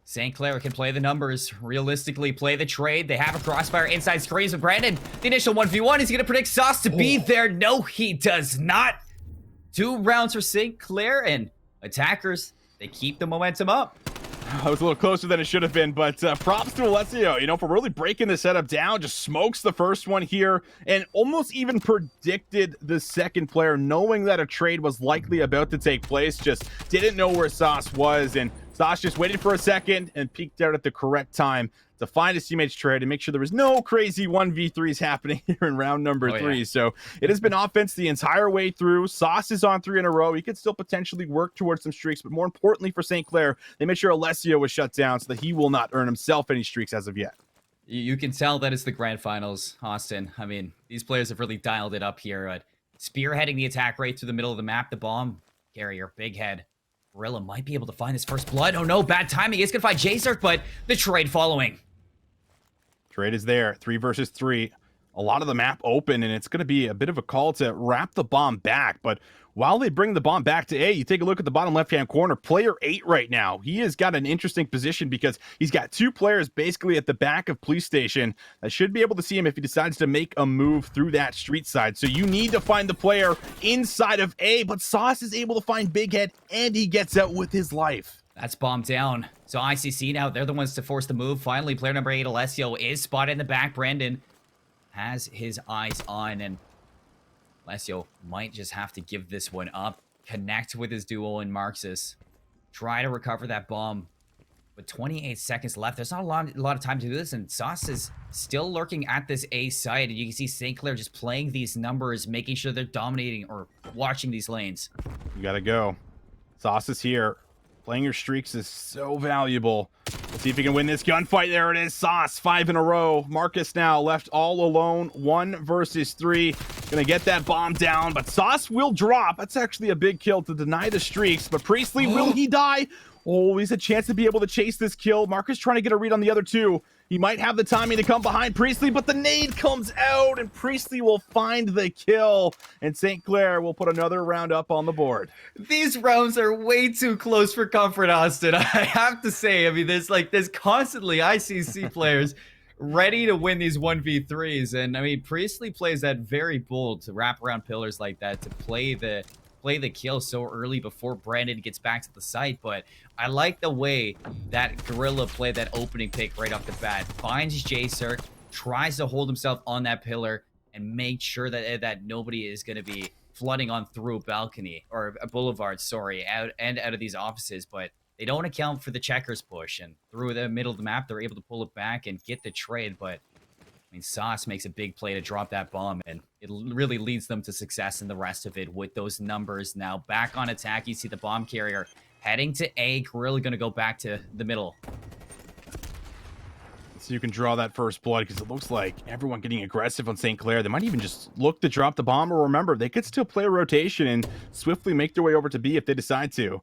St. Clair can play the numbers, realistically play the trade. They have a crossfire inside screens with Brandon. The initial 1v1, is he going to predict Sauce to be there? No, he does not. 2 rounds for St. Clair, and attackers, they keep the momentum up. I was a little closer than it should have been, but props to Alessio, you know, for really breaking the setup down. Just smokes the first one here and almost even predicted the second player, knowing that a trade was likely about to take place. Just didn't know where Sauce was, and Sauce just waited for a second and peeked out at the correct time to find his teammate's trade and make sure there was no crazy 1v3s happening here in round number 3. Yeah. So it has been offense the entire way through. Sauce is on 3 in a row. He could still potentially work towards some streaks, but more importantly for St. Clair, they made sure Alessio was shut down so that he will not earn himself any streaks as of yet. You can tell that it's the grand finals, Austin. I mean, these players have really dialed it up here. Spearheading the attack right through the middle of the map. The bomb carrier, Big Head. Gorilla might be able to find his first blood. Oh no, bad timing. He's going to find Jacer, but the trade following. Trade is there. 3 versus 3. A lot of the map open, and it's going to be a bit of a call to wrap the bomb back. But while they bring the bomb back to A, you take a look at the bottom left-hand corner. Player 8 right now. He has got an interesting position because he's got 2 players basically at the back of police station that should be able to see him if he decides to make a move through that street side. So you need to find the player inside of A, but Sauce is able to find Big Head, and he gets out with his life. That's bomb down. So ICC now, they're the ones to force the move. Finally, player number 8, Alessio, is spotted in the back. Brandon has his eyes on, and Alessio might just have to give this one up. Connect with his duo in Marxus. Try to recover that bomb. With 28 seconds left, there's not a lot of time to do this, and Sauce is still lurking at this A site, and you can see St. Clair just playing these numbers, making sure they're dominating or watching these lanes. You gotta go. Sauce is here. Playing your streaks is so valuable. Let's see if he can win this gunfight. There it is. Sauce, 5 in a row. Marcus now left all alone. 1 versus 3. Gonna get that bomb down, but Sauce will drop. That's actually a big kill to deny the streaks, but Priestley, will he die? Oh, he's a chance to be able to chase this kill. Marcus trying to get a read on the other 2. He might have the timing to come behind Priestley, but the nade comes out, and Priestley will find the kill, and St. Clair will put another round up on the board. These rounds are way too close for comfort, Austin. I have to say, I mean, there's constantly ICC players ready to win these 1v3s, and I mean, Priestley plays that very bold to wrap around pillars like that, to play the kill so early before Brandon gets back to the site. But I like the way that Gorilla played that opening pick right off the bat. Finds Jacer, tries to hold himself on that pillar, and make sure that nobody is going to be flooding on through a balcony or a boulevard, sorry, out of these offices. But they don't account for the checkers push, and through the middle of the map, they're able to pull it back and get the trade. But I mean, Sauce makes a big play to drop that bomb, and it really leads them to success in the rest of it with those numbers. Now back on attack, you see the bomb carrier heading to A. Gorilla going to go back to the middle. So you can draw that first blood, because it looks like everyone getting aggressive on St. Clair. They might even just look to drop the bomb, or remember, they could still play a rotation and swiftly make their way over to B if they decide to.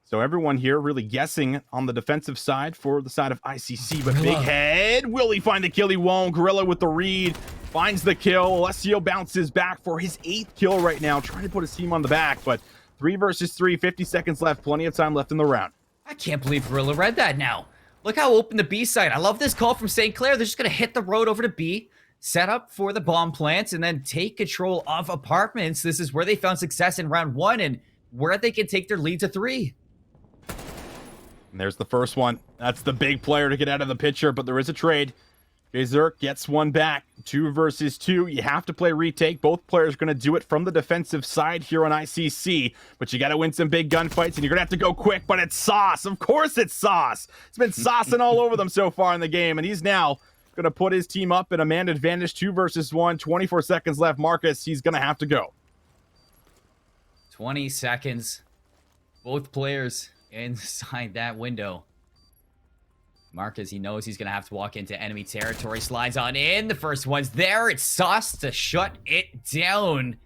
So everyone here really guessing on the defensive side for the side of ICC, but Big Head, will he find the kill? He won't. Gorilla with the read, finds the kill. Alessio bounces back for his 8th kill right now, trying to put his team on the back, but 3 versus 3, 50 seconds left, plenty of time left in the round. I can't believe Gorilla read that now. Look how open the B side. I love this call from St. Clair. They're just going to hit the road over to B, set up for the bomb plants, and then take control of apartments. This is where they found success in round 1, and where they can take their lead to 3. And there's the first one. That's the big player to get out of the picture, but there is a trade. Zerk gets one back. 2 versus 2. You have to play retake. Both players are going to do it from the defensive side here on ICC, but you got to win some big gunfights, and you're going to have to go quick, but it's Sauce. Of course it's Sauce. It's been saucing all over them so far in the game, and he's now going to put his team up in a man advantage. 2 versus 1. 24 seconds left. Marcus, he's going to have to go. 20 seconds. Both players inside that window. Marcus, he knows he's going to have to walk into enemy territory. Slides on in. The first one's there. It's Sauce to shut it down.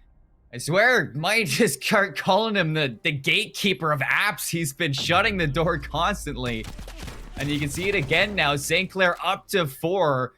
I swear, might just start calling him the gatekeeper of apps. He's been shutting the door constantly. And you can see it again now. St. Clair up to 4.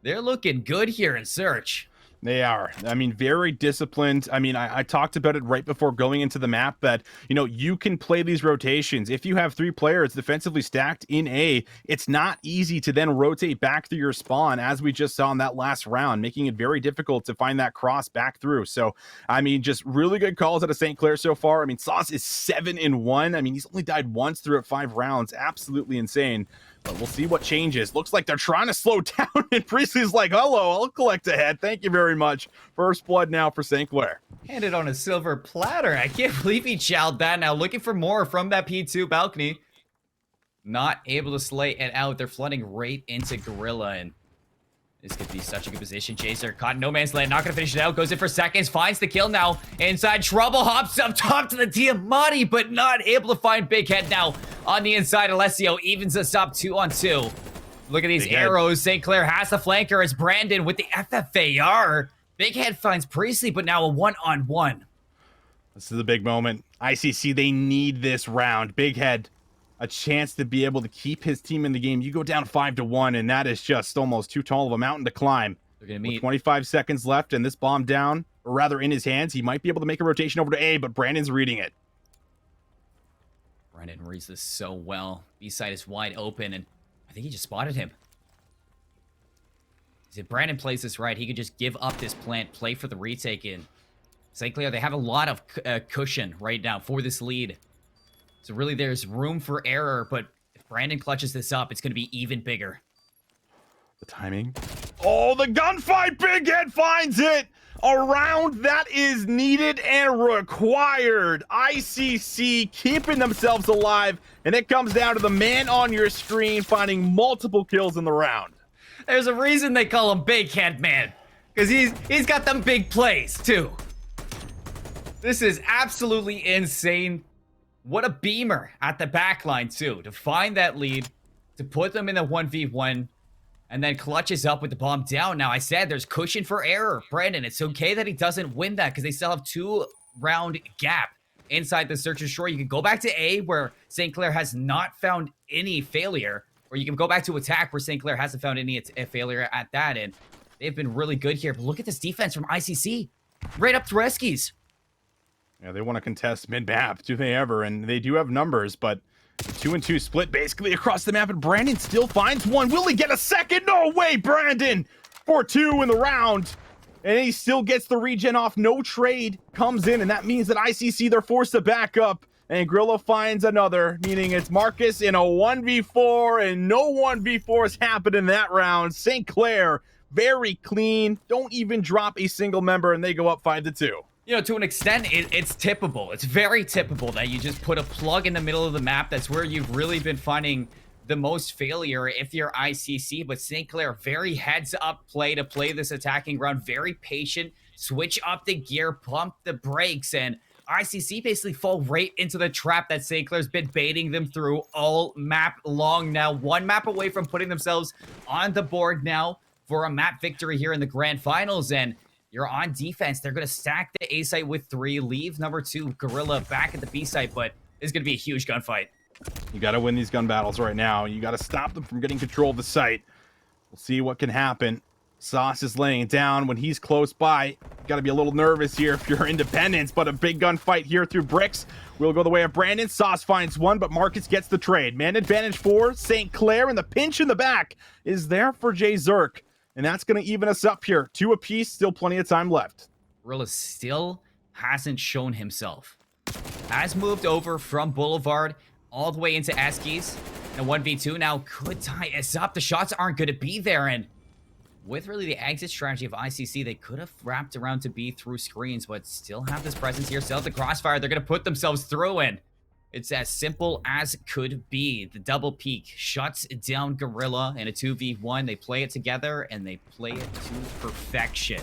They're looking good here in Search. They are. I mean, very disciplined. I mean, I talked about it right before going into the map that, you know, you can play these rotations. If you have 3 players defensively stacked in A, it's not easy to then rotate back through your spawn, as we just saw in that last round, making it very difficult to find that cross back through. So, I mean, just really good calls out of St. Clair so far. I mean, Sauce is 7-1. I mean, he's only died once throughout 5 rounds. Absolutely insane. But we'll see what changes. Looks like they're trying to slow down, and Priestley's like, hello, I'll collect ahead. Thank you very much. First blood now for St. Clair. Handed on a silver platter. I can't believe he chowed that now. Looking for more from that P2 balcony. not able to slay it out. They're flooding right into Gorilla, and this could be such a good position. Chaser caught in no man's land, not gonna finish it out. Goes in for seconds, finds the kill now. Inside trouble, hops up top to the Diamante, but not able to find Big Head now on the inside. Alessio evens us up 2-on-2. Look at these arrows. St. Clair has the flanker as Brandon with the FFAR. Big Head finds Priestley, but now a 1-on-1. This is a big moment. ICC, they need this round. Big Head, a chance to be able to keep his team in the game. You go down 5-1, and that is just almost too tall of a mountain to climb. They're gonna meet. With 25 seconds left and this bomb down, or rather in his hands, he might be able to make a rotation over to A, but Brandon's reading it. Brandon reads this so well. B-side is wide open, and I think he just spotted him. If Brandon plays this right, he could just give up this plant, play for the retake in. St. Clair, they have a lot of cushion right now for this lead. So really there's room for error, but if Brandon clutches this up, it's going to be even bigger. The timing. Oh, the gunfight! Big Head finds it! A round that is needed and required. ICC keeping themselves alive, and it comes down to the man on your screen finding multiple kills in the round. There's a reason they call him Big Head Man, because he's got them big plays too. This is absolutely insane. What a beamer at the back line too, to find that lead, to put them in the 1v1, and then clutches up with the bomb down. Now, I said there's cushion for error. Brandon, it's okay that he doesn't win that because they still have 2-round gap inside the search and destroy. You can go back to A, where St. Clair has not found any failure, or you can go back to attack, where St. Clair hasn't found any failure at that, and they've been really good here. But look at this defense from ICC. Right up to Reskies. Yeah, they want to contest mid-map, do they ever? And they do have numbers, but 2-2 split basically across the map, and Brandon still finds one. Will he get a second? No way, Brandon! 4-2 in the round, and he still gets the regen off. No trade comes in, and that means that ICC, they're forced to back up, and Grillo finds another, meaning it's Marcus in a 1v4, and no 1v4s happen in that round. St. Clair, very clean, don't even drop a single member, and they go up 5-2. You know, to an extent, it's tippable. It's very tippable that you just put a plug in the middle of the map. That's where you've really been finding the most failure if you're ICC. But St. Clair, very heads-up play to play this attacking round. Very patient. Switch up the gear, pump the brakes, and ICC basically fall right into the trap that St. Clair's been baiting them through all map long now. One map away from putting themselves on the board now for a map victory here in the grand finals, and you're on defense. They're going to stack the A site with 3, leave number 2, Gorilla, back at the B site, but it's going to be a huge gunfight. You got to win these gun battles right now. You got to stop them from getting control of the site. We'll see what can happen. Sauce is laying it down when he's close by. You got to be a little nervous here if you're Independence, but a big gunfight here through bricks will go the way of Brandon. Sauce finds one, but Marcus gets the trade. Man advantage for St. Clair, and the pinch in the back is there for Jay Zerk. And that's going to even us up here. 2 apiece, still plenty of time left. Gorilla still hasn't shown himself. Has moved over from Boulevard all the way into Eskies. And a 1v2 now could tie us up. The shots aren't going to be there. And with really the exit strategy of ICC, they could have wrapped around to B through screens, but still have this presence here. Still have the crossfire. They're going to put themselves through, and it's as simple as could be. The double peek shuts down Gorilla in a 2v1. They play it together, and they play it to perfection.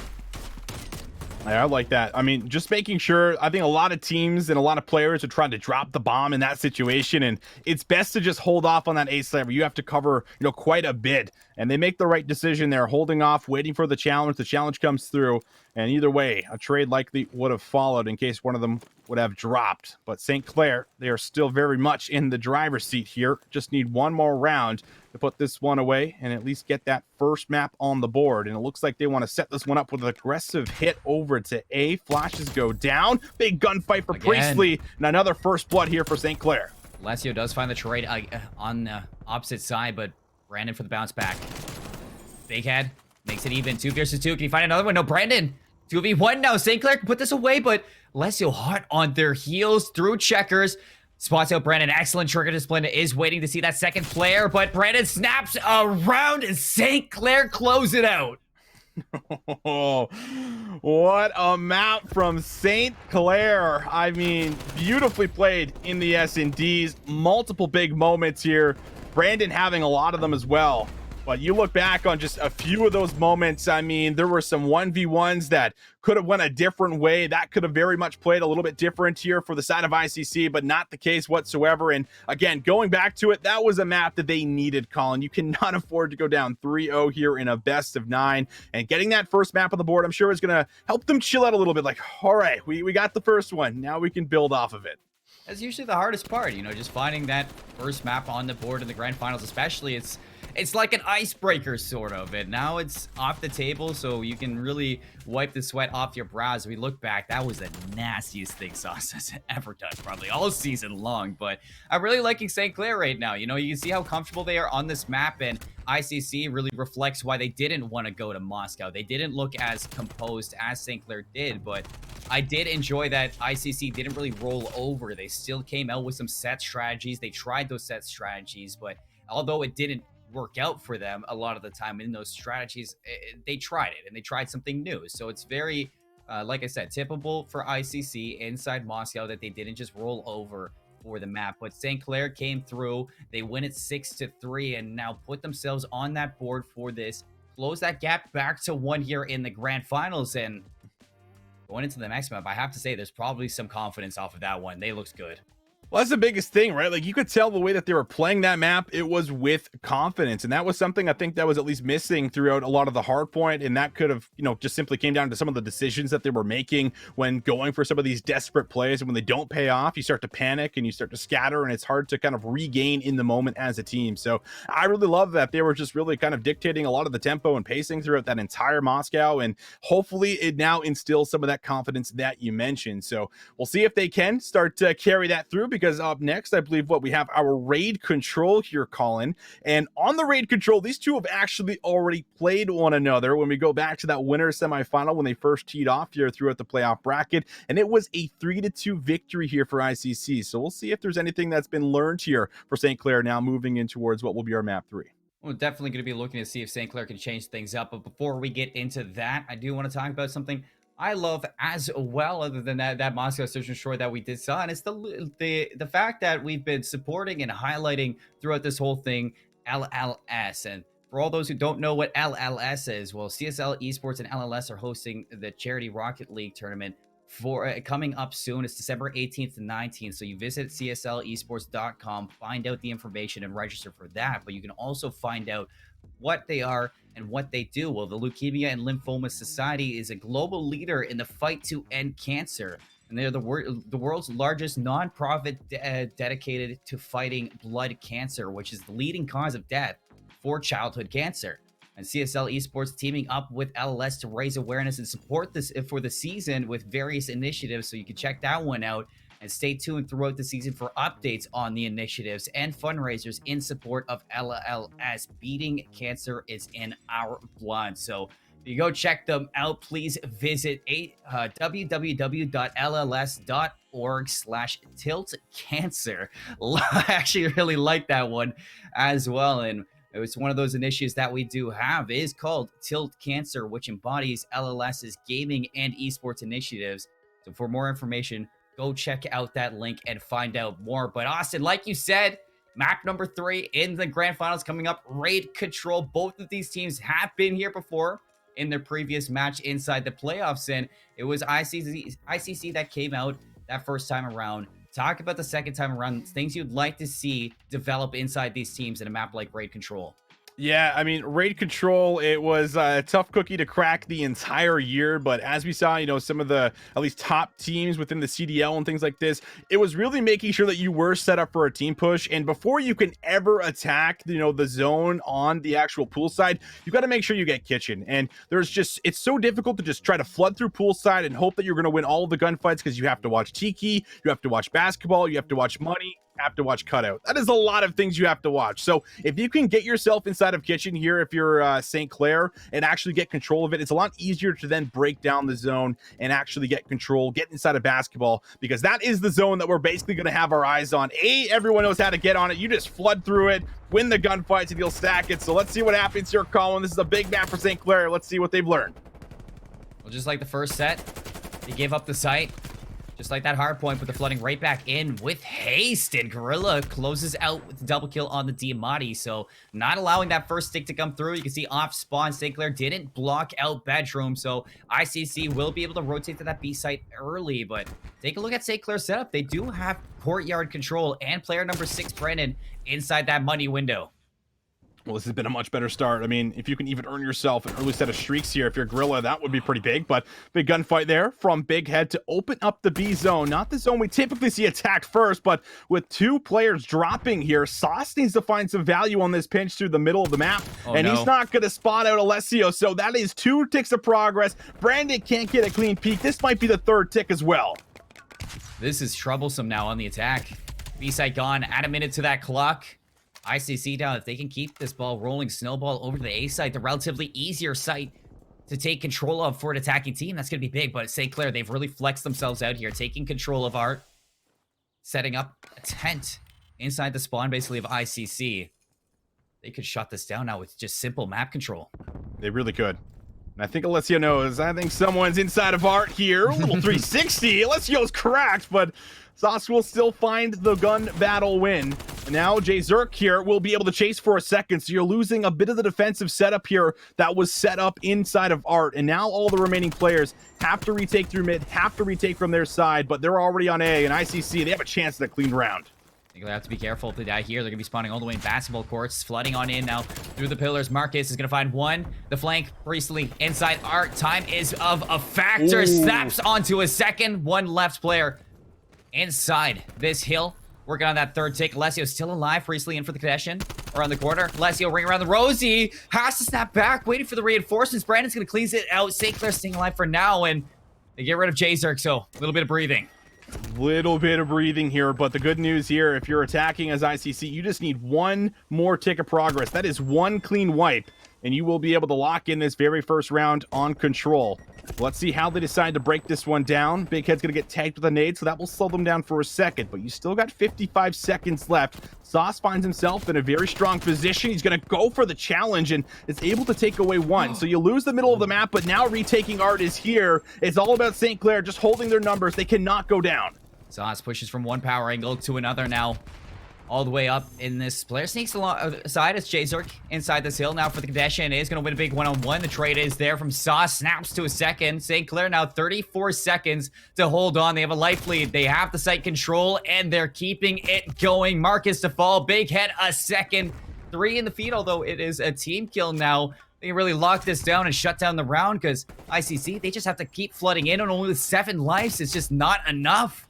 I like that. I mean, just making sure, I think a lot of teams and a lot of players are trying to drop the bomb in that situation, and it's best to just hold off on that A site where you have to cover, quite a bit. And they make the right decision there, holding off, waiting for the challenge. The challenge comes through, and either way, a trade likely would have followed in case one of them would have dropped. But St. Clair, they are still very much in the driver's seat here. Just need one more round to put this one away and at least get that first map on the board. And it looks like they want to set this one up with an aggressive hit over to A. Flashes go down. Big gunfight for Priestley, and another first blood here for St. Clair. Alessio does find the trade on the opposite side, but Brandon for the bounce back. Big head makes it even. 2 versus 2. Can you find another one? No, Brandon. 2v1 now. St. Clair can put this away, but Alessio hot on their heels through checkers. Spots out Brandon. Excellent trigger discipline. Is waiting to see that second flare, but Brandon snaps around and St. Clair close it out. Oh, what a map from St. Clair. I mean, beautifully played in the S&Ds. Multiple big moments here. Brandon having a lot of them as well. But you look back on just a few of those moments. I mean, there were some 1v1s that could have went a different way. That could have very much played a little bit different here for the side of ICC, but not the case whatsoever. And again, going back to it, that was a map that they needed, Colin. You cannot afford to go down 3-0 here in a best of 9. And getting that first map on the board, I'm sure is going to help them chill out a little bit. Like, all right, we got the first one. Now we can build off of it. That's usually the hardest part, you know, just finding that first map on the board in the grand finals, especially. It's like an icebreaker, sort of, and now it's off the table, so you can really wipe the sweat off your brows. We look back, that was the nastiest thing Sauce has ever done, probably all season long, but I'm really liking St. Clair right now. You know, you can see how comfortable they are on this map, and ICC really reflects why they didn't want to go to Moscow. They didn't look as composed as St. Clair did, but I did enjoy that ICC didn't really roll over. They still came out with some set strategies. They tried those set strategies, but although it didn't work out for them a lot of the time in those strategies, they tried it and they tried something new. So it's very, like I said, typical for ICC inside Moscow that they didn't just roll over for the map. But St. Clair came through. They win it 6-3 and now put themselves on that board for this. Close that gap back to 1 here in the grand finals. And going into the next map, I have to say there's probably some confidence off of that one. They looked good. Well, that's the biggest thing, right? Like, you could tell the way that they were playing that map, it was with confidence. And that was something I think that was at least missing throughout a lot of the hard point. And that could have, you know, just simply came down to some of the decisions that they were making when going for some of these desperate plays. And when they don't pay off, you start to panic and you start to scatter, and it's hard to kind of regain in the moment as a team. So I really love that they were just really kind of dictating a lot of the tempo and pacing throughout that entire Moscow. And hopefully it now instills some of that confidence that you mentioned. So we'll see if they can start to carry that through, because up next, I believe we have our raid control here, Colin. And on the raid control, these two have actually already played one another when we go back to that winner semifinal when they first teed off here throughout the playoff bracket. And it was a 3-2 victory here for ICC. So we'll see if there's anything that's been learned here for St. Clair now moving in towards what will be our map 3. We're definitely going to be looking to see if St. Clair can change things up. But before we get into that, I do want to talk about something I love as well, other than that Moscow Search and Destroy that we did saw, and it's the fact that we've been supporting and highlighting throughout this whole thing LLS. And for all those who don't know what LLS is, well, CSL Esports and LLS are hosting the Charity Rocket League tournament for coming up soon. It's December 18th to 19th. So you visit cslesports.com, find out the information and register for that. But you can also find out what they are and what they do. Well, the Leukemia and Lymphoma Society is a global leader in the fight to end cancer. And they're the world's largest nonprofit dedicated to fighting blood cancer, which is the leading cause of death for childhood cancer. And CSL Esports teaming up with LLS to raise awareness and support this for the season with various initiatives. So you can check that one out. And stay tuned throughout the season for updates on the initiatives and fundraisers in support of LLS. Beating cancer is in our blood. So if you go check them out, please visit www.lls.org/tiltcancer. I actually really like that one as well. And it's one of those initiatives that we do have is called Tilt Cancer, which embodies LLS's gaming and esports initiatives. So for more information, go check out that link and find out more. But Austin, like you said, map number 3 in the grand finals coming up, raid control. Both of these teams have been here before in their previous match inside the playoffs, and it was ICC that came out that first time around. Talk about the second time around, things you'd like to see develop inside these teams in a map like raid control. Yeah, I mean, raid control, it was a tough cookie to crack the entire year, but as we saw, you know, some of the at least top teams within the CDL and things like this, it was really making sure that you were set up for a team push. And before you can ever attack, you know, the zone on the actual pool side, you got to make sure you get kitchen. And there's just, it's so difficult to just try to flood through pool side and hope that you're going to win all of the gunfights, because you have to watch Tiki, you have to watch basketball, you have to watch money. have to watch cutout. That is a lot of things you have to watch. So if you can get yourself inside of kitchen here, if you're St. Clair, and actually get control of it, it's a lot easier to then break down the zone and actually get control, get inside of basketball, because that is the zone that we're basically going to have our eyes on. Everyone knows how to get on it. You just flood through it, win the gunfights, and you'll stack it. So let's see what happens here, Colin. This is a big map for St. Clair. Let's see what they've learned. Well, just like the first set, they gave up the site. Just like that hard point, put the flooding right back in with haste, and Gorilla closes out with the double kill on the Diamati. So not allowing that first stick to come through. You can see off spawn, St. Clair didn't block out Bedroom, so ICC will be able to rotate to that B site early. But take a look at St. Clair's setup. They do have courtyard control and player number 6, Brennan, inside that money window. Well, this has been a much better start. I mean, if you can even earn yourself an early set of streaks here, if you're Gorilla, that would be pretty big. But big gunfight there from Big Head to open up the B zone. Not the zone we typically see attacked first, but with 2 players dropping here, Sauce needs to find some value on this pinch through the middle of the map. He's not going to spot out Alessio. So that is 2 ticks of progress. Brandon can't get a clean peek. This might be the 3rd tick as well. This is troublesome now on the attack. B site gone. Add a minute to that clock. ICC down. If they can keep this ball rolling, snowball over to the A site, the relatively easier site to take control of for an attacking team, that's going to be big. But St. Clair, they've really flexed themselves out here, taking control of Art, setting up a tent inside the spawn, basically, of ICC. They could shut this down now with just simple map control. They really could. And I think Alessio knows. I think someone's inside of Art here. A little 360. Alessio's cracked, but Sauce will still find the gun battle win. And now Jay Zerk here will be able to chase for a second, so you're losing a bit of the defensive setup here that was set up inside of Art. And now all the remaining players have to retake through mid, have to retake from their side, but they're already on A, and ICC, they have a chance at a clean round. They're going to have to be careful if they die here. They're going to be spawning all the way in basketball courts, flooding on in now through the pillars. Marcus is going to find one. The flank, Priestley, inside Art. Time is of a factor. Snaps onto a second. One left player inside this hill. Working on that 3rd tick. Alessio still alive. Priestley in for the connection. Around the corner. Alessio ring around the Rosie. Has to snap back. Waiting for the reinforcements. Brandon's going to clean it out. St. Clair staying alive for now. And they get rid of J-Zerk. So a little bit of breathing. Little bit of breathing here, but the good news here, if you're attacking as ICC, you just need 1 more tick of progress. That is 1 clean wipe, and you will be able to lock in this very first round on control. Let's see how they decide to break this one down. Big Head's going to get tagged with a nade, so that will slow them down for a second, but you still got 55 seconds left. Sauce finds himself in a very strong position. He's going to go for the challenge and is able to take away 1. So you lose the middle of the map, but now retaking Art is here. It's all about St. Clair just holding their numbers. They cannot go down. Sauce pushes from one power angle to another now. All the way up in this. Player sneaks aside as J-Zerk inside this hill now for the condition. Is going to win a big one-on-one. The trade is there from Sauce. Snaps to a second. St. Clair now 34 seconds to hold on. They have a life lead. They have the site control, and they're keeping it going. Marcus to fall. Big Head a second. 3 in the feed, although it is a team kill now. They can really lock this down and shut down the round because ICC, they just have to keep flooding in, and only with 7 lives, it's just not enough.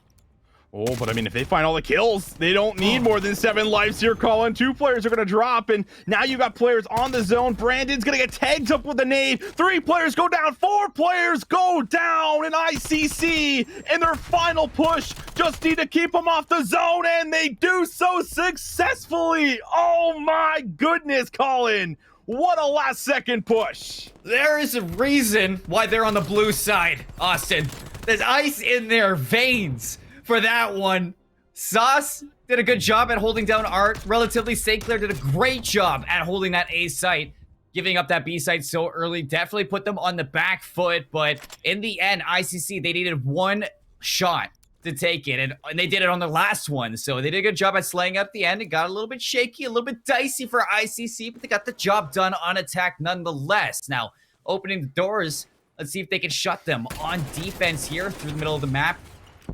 Oh, but I mean, if they find all the kills, they don't need more than 7 lives here, Colin. 2 players are going to drop, and now you got players on the zone. Brandon's going to get tagged up with a nade. 3 players go down. 4 players go down, and ICC in their final push just need to keep them off the zone, and they do so successfully. Oh my goodness, Colin. What a last-second push. There is a reason why they're on the blue side, Austin. There's ice in their veins. For that one, Sauce did a good job at holding down Art. Relatively, St. Clair did a great job at holding that A site. Giving up that B site so early definitely put them on the back foot. But in the end, ICC, they needed 1 shot to take it. And they did it on their last one. So they did a good job at slaying at the end. It got a little bit shaky, a little bit dicey for ICC. But they got the job done on attack nonetheless. Now, opening the doors. Let's see if they can shut them on defense here through the middle of the map.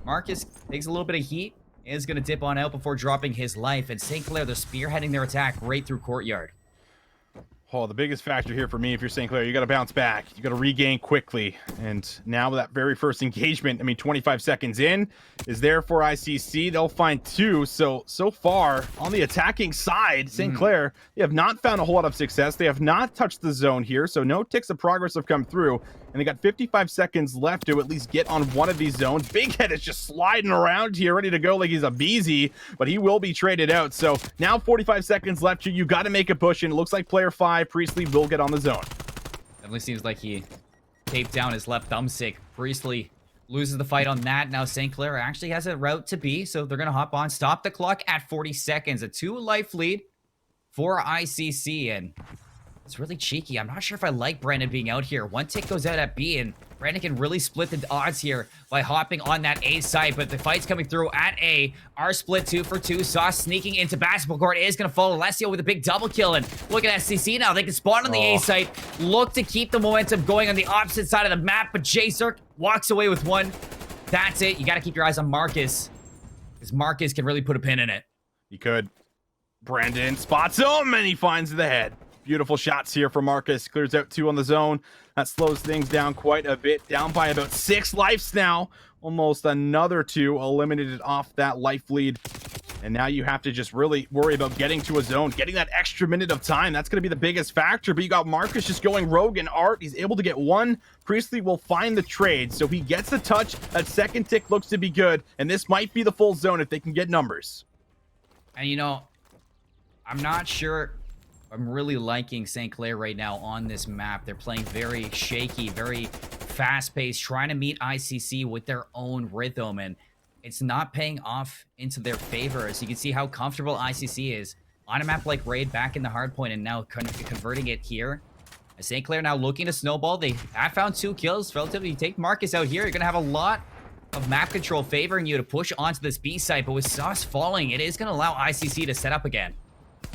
Marcus takes a little bit of heat, is going to dip on out before dropping his life, and St. Clair, they're spearheading their attack right through courtyard. Oh, the biggest factor here for me, if you're St. Clair, you got to bounce back. You got to regain quickly. And now that very first engagement, I mean, 25 seconds in, is there for ICC. They'll find 2. So far, on the attacking side, St. Clair, they have not found a whole lot of success. They have not touched the zone here, so no ticks of progress have come through. and they got 55 seconds left to at least get on one of these zones. Big Head is just sliding around here, ready to go like he's a beezy, but he will be traded out. So now 45 seconds left here. You got to make a push, and it looks like player 5, Priestley, will get on the zone. Definitely seems like he taped down his left thumbstick. Priestley loses the fight on that. Now St. Clair actually has a route to B, so they're going to hop on. Stop the clock at 40 seconds. A 2-life lead for ICC, and it's really cheeky. I'm not sure if I like Brandon being out here. One tick goes out at B, and Brandon can really split the odds here by hopping on that A side, but the fight's coming through at A. Our split 2 for 2. Sauce sneaking into basketball court is going to follow Alessio with a big double kill, and look at SCC now. They can spawn on the A side, look to keep the momentum going on the opposite side of the map, but J-Circ walks away with one. That's it. You got to keep your eyes on Marcus, because Marcus can really put a pin in it. He could. Brandon spots him, and he finds the head. Beautiful shots here for Marcus. Clears out 2 on the zone. That slows things down quite a bit. Down by about 6 lives now. Almost another 2 eliminated off that life lead. And now you have to just really worry about getting to a zone, getting that extra minute of time. That's going to be the biggest factor. But you got Marcus just going rogue and Art. He's able to get 1. Priestley will find the trade. So he gets the touch. That second tick looks to be good. And this might be the full zone if they can get numbers. And you know, I'm not sure I'm really liking St. Clair right now on this map. They're playing very shaky, very fast-paced, trying to meet ICC with their own rhythm, and it's not paying off into their favor. As you can see how comfortable ICC is on a map like Raid, back in the hardpoint, and now converting it here. St. Clair now looking to snowball. They have found 2 kills. Relatively, you take Marcus out here, you're going to have a lot of map control favoring you to push onto this B site, but with Sauce falling, it is going to allow ICC to set up again.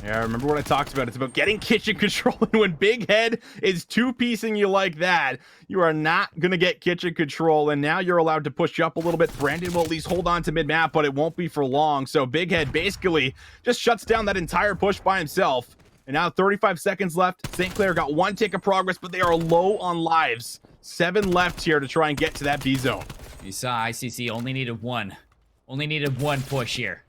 Yeah, remember what I talked about. It's about getting kitchen control. And when Big Head is 2-piecing you like that, you are not going to get kitchen control. And now you're allowed to push up a little bit. Brandon will at least hold on to mid-map, but it won't be for long. So Big Head basically just shuts down that entire push by himself. And now 35 seconds left. St. Clair got 1 tick of progress, but they are low on lives. 7 left here to try and get to that B zone. You saw ICC only needed 1. Only needed 1 push here,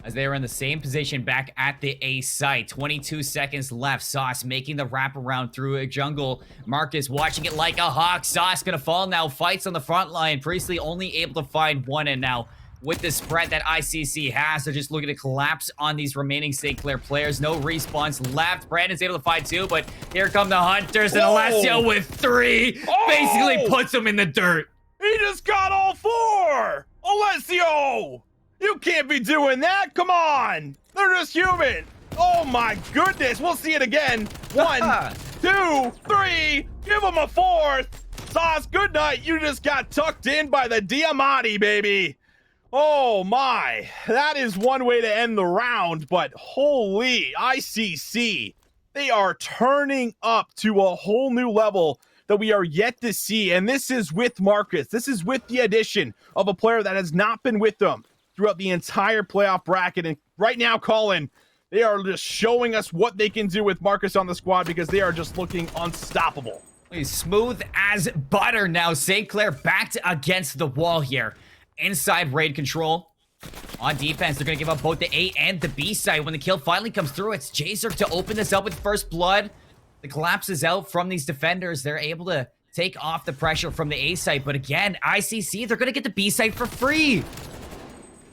as they are in the same position back at the A site. 22 seconds left. Sauce making the wraparound through a jungle. Marcus watching it like a hawk. Sauce gonna fall now. Fights on the front line. Priestley only able to find 1, and now with the spread that ICC has, they're just looking to collapse on these remaining St. Clair players. No respawns left. Brandon's able to find 2, but here come the Hunters, and Alessio with 3 basically puts him in the dirt. He just got all 4! Alessio! You can't be doing that! Come on! They're just human! Oh my goodness! We'll see it again! 1, 2, 3! Give him a 4th! Sauce, good night! You just got tucked in by the Diamante, baby! Oh my! That is one way to end the round, but holy ICC! They are turning up to a whole new level that we are yet to see, and this is with Marcus. This is with the addition of a player that has not been with them throughout the entire playoff bracket. And right now, Colin, they are just showing us what they can do with Marcus on the squad, because they are just looking unstoppable. He's smooth as butter now. St. Clair backed against the wall here. Inside raid control. On defense, they're going to give up both the A and the B side. When the kill finally comes through, it's J-Circ to open this up with first blood. The collapse is out from these defenders. They're able to take off the pressure from the A side. But again, ICC, they're going to get the B side for free.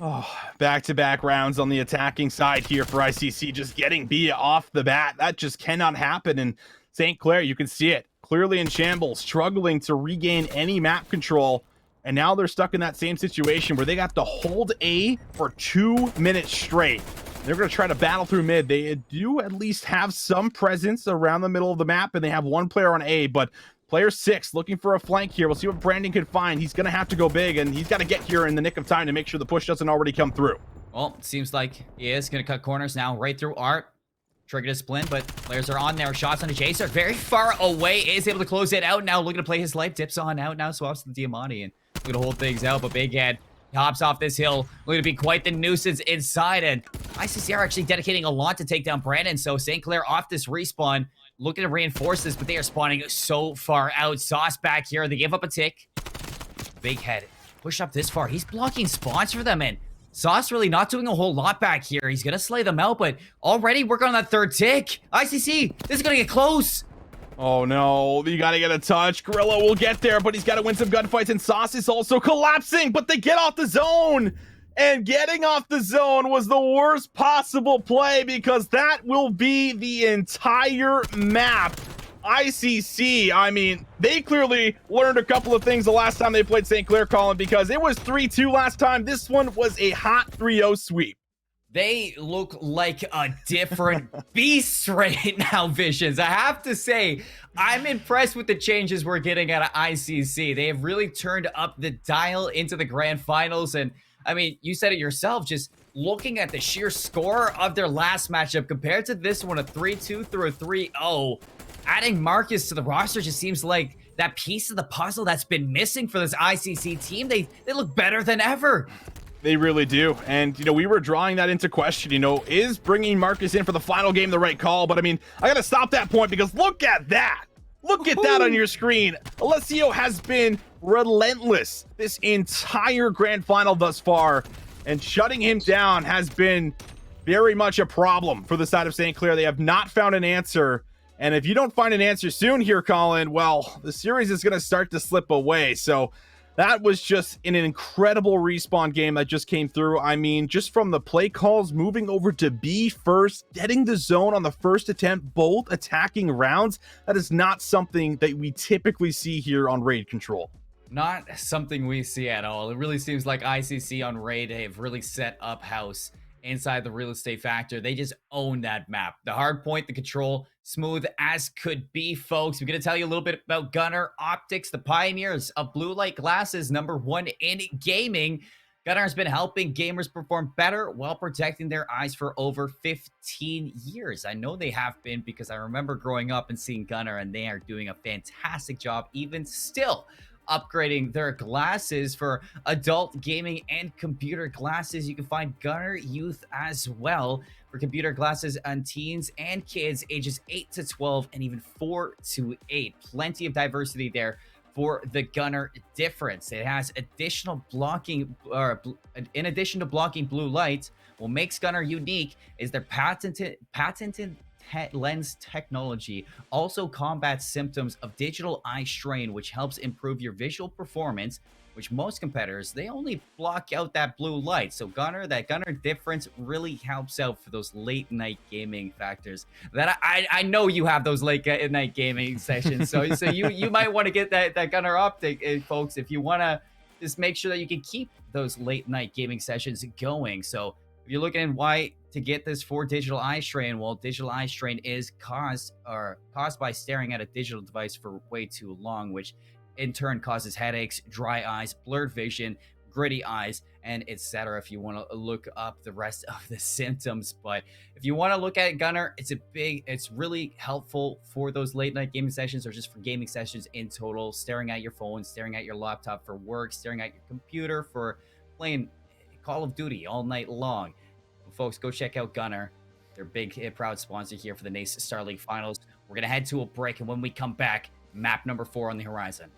Oh, back-to-back rounds on the attacking side here for ICC, just getting B off the bat. That just cannot happen. And St. Clair, you can see it, clearly in shambles, struggling to regain any map control. And now they're stuck in that same situation where they got to hold A for 2 minutes straight. They're going to try to battle through mid. They do at least have some presence around the middle of the map, and they have 1 player on A, but player 6 looking for a flank here. We'll see what Brandon can find. He's going to have to go big, and he's got to get here in the nick of time to make sure the push doesn't already come through. Well, it seems like he is going to cut corners now right through Art. Trigger to splint, but players are on there. Shots on the J-Circ very far away. Is able to close it out now. Looking to play his life. Dips on out now. Swaps the Diamante and looking to hold things out. But Big Head hops off this hill. Looking to be quite the nuisance inside. And ICC are actually dedicating a lot to take down Brandon. So St. Clair off this respawn. Looking to reinforce this, but they are spawning so far out. Sauce back here. They give up a tick. Big Head push up this far. He's blocking spawns for them. And Sauce really not doing a whole lot back here. He's going to slay them out, but already working on that 3rd tick. ICC, this is going to get close. Oh no, you gotta get a touch. Gorilla will get there, but he's gotta win some gunfights, and Sauce is also collapsing, but they get off the zone. And getting off the zone was the worst possible play because that will be the entire map. ICC, I mean, they clearly learned a couple of things the last time they played St. Clair, Colin, because it was 3-2 last time. This one was a hot 3-0 sweep. They look like a different beast right now, Visions. I have to say, I'm impressed with the changes we're getting out of ICC. They have really turned up the dial into the grand finals. And I mean, you said it yourself, just looking at the sheer score of their last matchup compared to this one, a 3-2 through a 3-0, adding Marcus to the roster just seems like that piece of the puzzle that's been missing for this ICC team. They look better than ever. They really do. And, you know, we were drawing that into question, you know, is bringing Marcus in for the final game the right call? But I mean, I got to stop that point because look at that. Look at that on your screen. Alessio has been relentless this entire grand final thus far, and shutting him down has been very much a problem for the side of St. Clair. They have not found an answer, and if you don't find an answer soon here, Colin, well, the series is going to start to slip away. So that was just an incredible respawn game that just came through. I mean, just from the play calls, moving over to B first, getting the zone on the first attempt, both attacking rounds, that is not something that we typically see here on Raid Control. Not something we see at all. It really seems like ICC on Raid have really set up house inside the real estate factor. They just own that map. The hard point, the control, smooth as could be, folks. We're going to tell you a little bit about Gunnar Optics, the pioneers of blue light glasses, #1 in gaming. Gunnar has been helping gamers perform better while protecting their eyes for over 15 years. I know they have been because I remember growing up and seeing Gunnar, and they are doing a fantastic job even still upgrading their glasses for adult gaming and computer glasses. You can find Gunnar Youth as well for computer glasses on teens and kids ages 8 to 12 and even 4 to 8. Plenty of diversity there for the Gunnar difference. It has additional blocking, in addition to blocking blue light, what makes Gunnar unique is their patented lens technology also combats symptoms of digital eye strain, which helps improve your visual performance, which most competitors, they only block out that blue light. So that Gunnar difference really helps out for those late night gaming factors that I know you have those late night gaming sessions. So you might want to get that Gunnar optic, folks, if you want to just make sure that you can keep those late night gaming sessions going. So if you're looking at why to get this for digital eye strain, well, digital eye strain is caused by staring at a digital device for way too long, which in turn causes headaches, dry eyes, blurred vision, gritty eyes, and etc. If you want to look up the rest of the symptoms, but if you want to look at Gunnar, it's really helpful for those late night gaming sessions or just for gaming sessions in total. Staring at your phone, staring at your laptop for work, staring at your computer for playing Call of Duty all night long. Folks, go check out Gunnar. They're big, proud sponsor here for the NACE Starleague Finals. We're going to head to a break, and when we come back, map #4 on the horizon.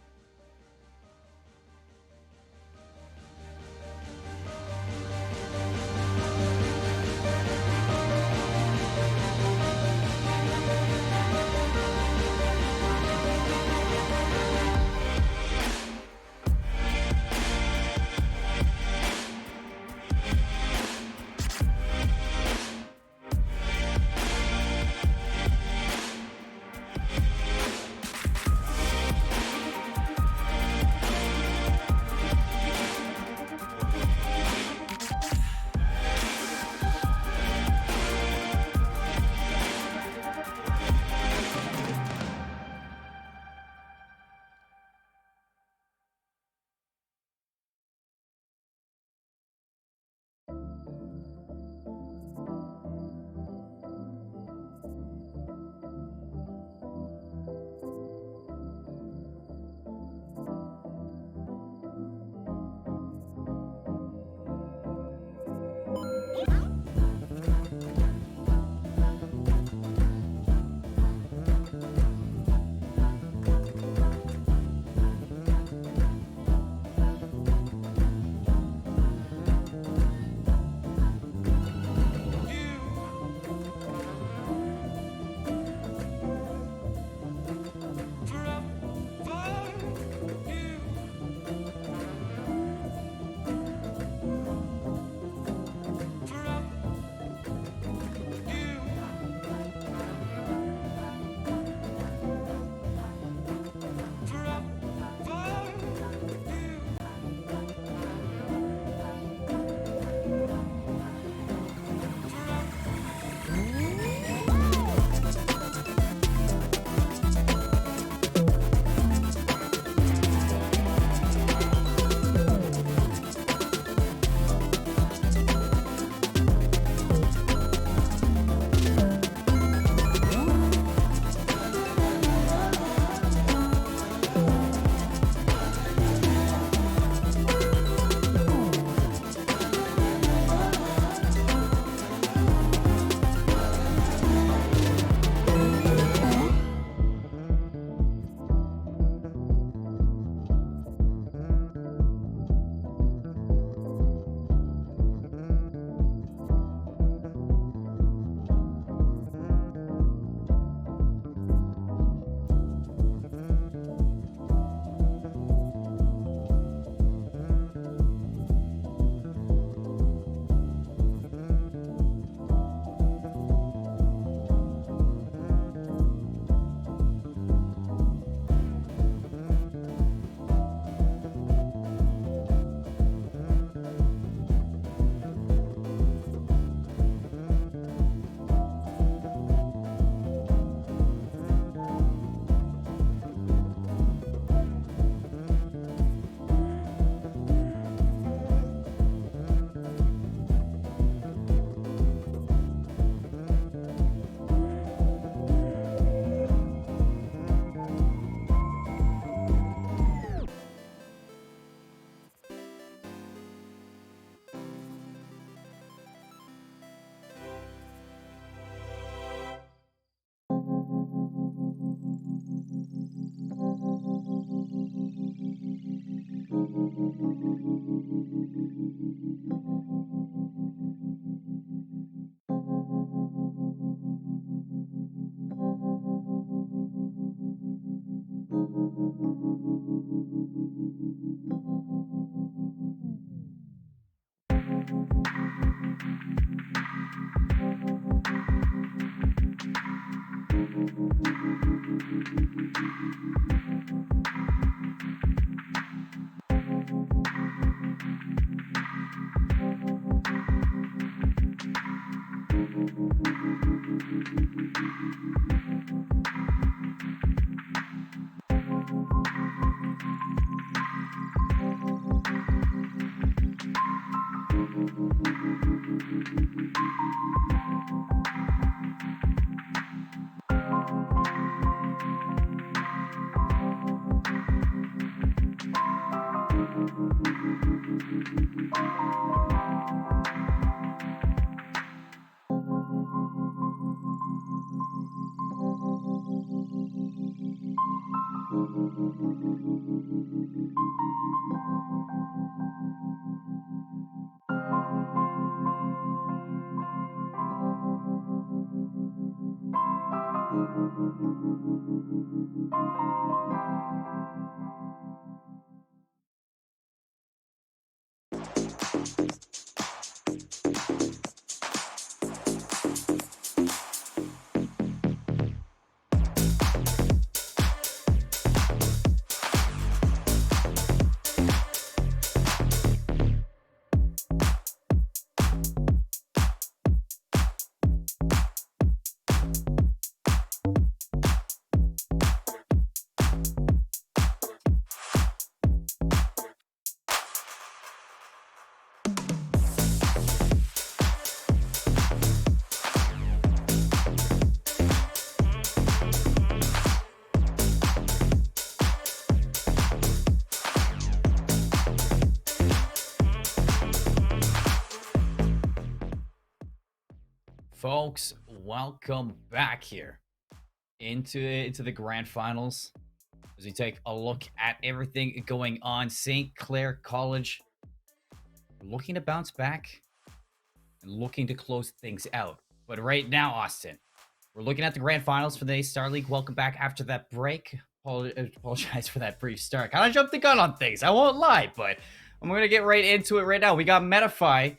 Folks, welcome back here into the grand finals as we take a look at everything going on. St. Clair College looking to bounce back and looking to close things out. But right now, Austin, we're looking at the grand finals for the NACE Starleague. Welcome back after that break. Apologize for that brief start. Kind of jumped the gun on things, I won't lie, but I'm going to get right into it right now. We got Metafy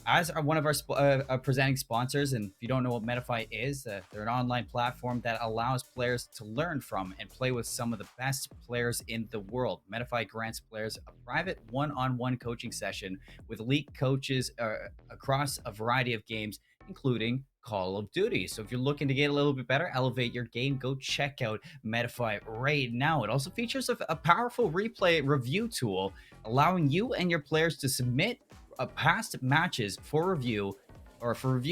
as one of our presenting sponsors. And if you don't know what Metafy is, they're an online platform that allows players to learn from and play with some of the best players in the world. Metafy grants players a private one-on-one coaching session with elite coaches across a variety of games, including Call of Duty. So if you're looking to get a little bit better, elevate your game, go check out Metafy right now. It also features a powerful replay review tool, allowing you and your players to submit past matches for review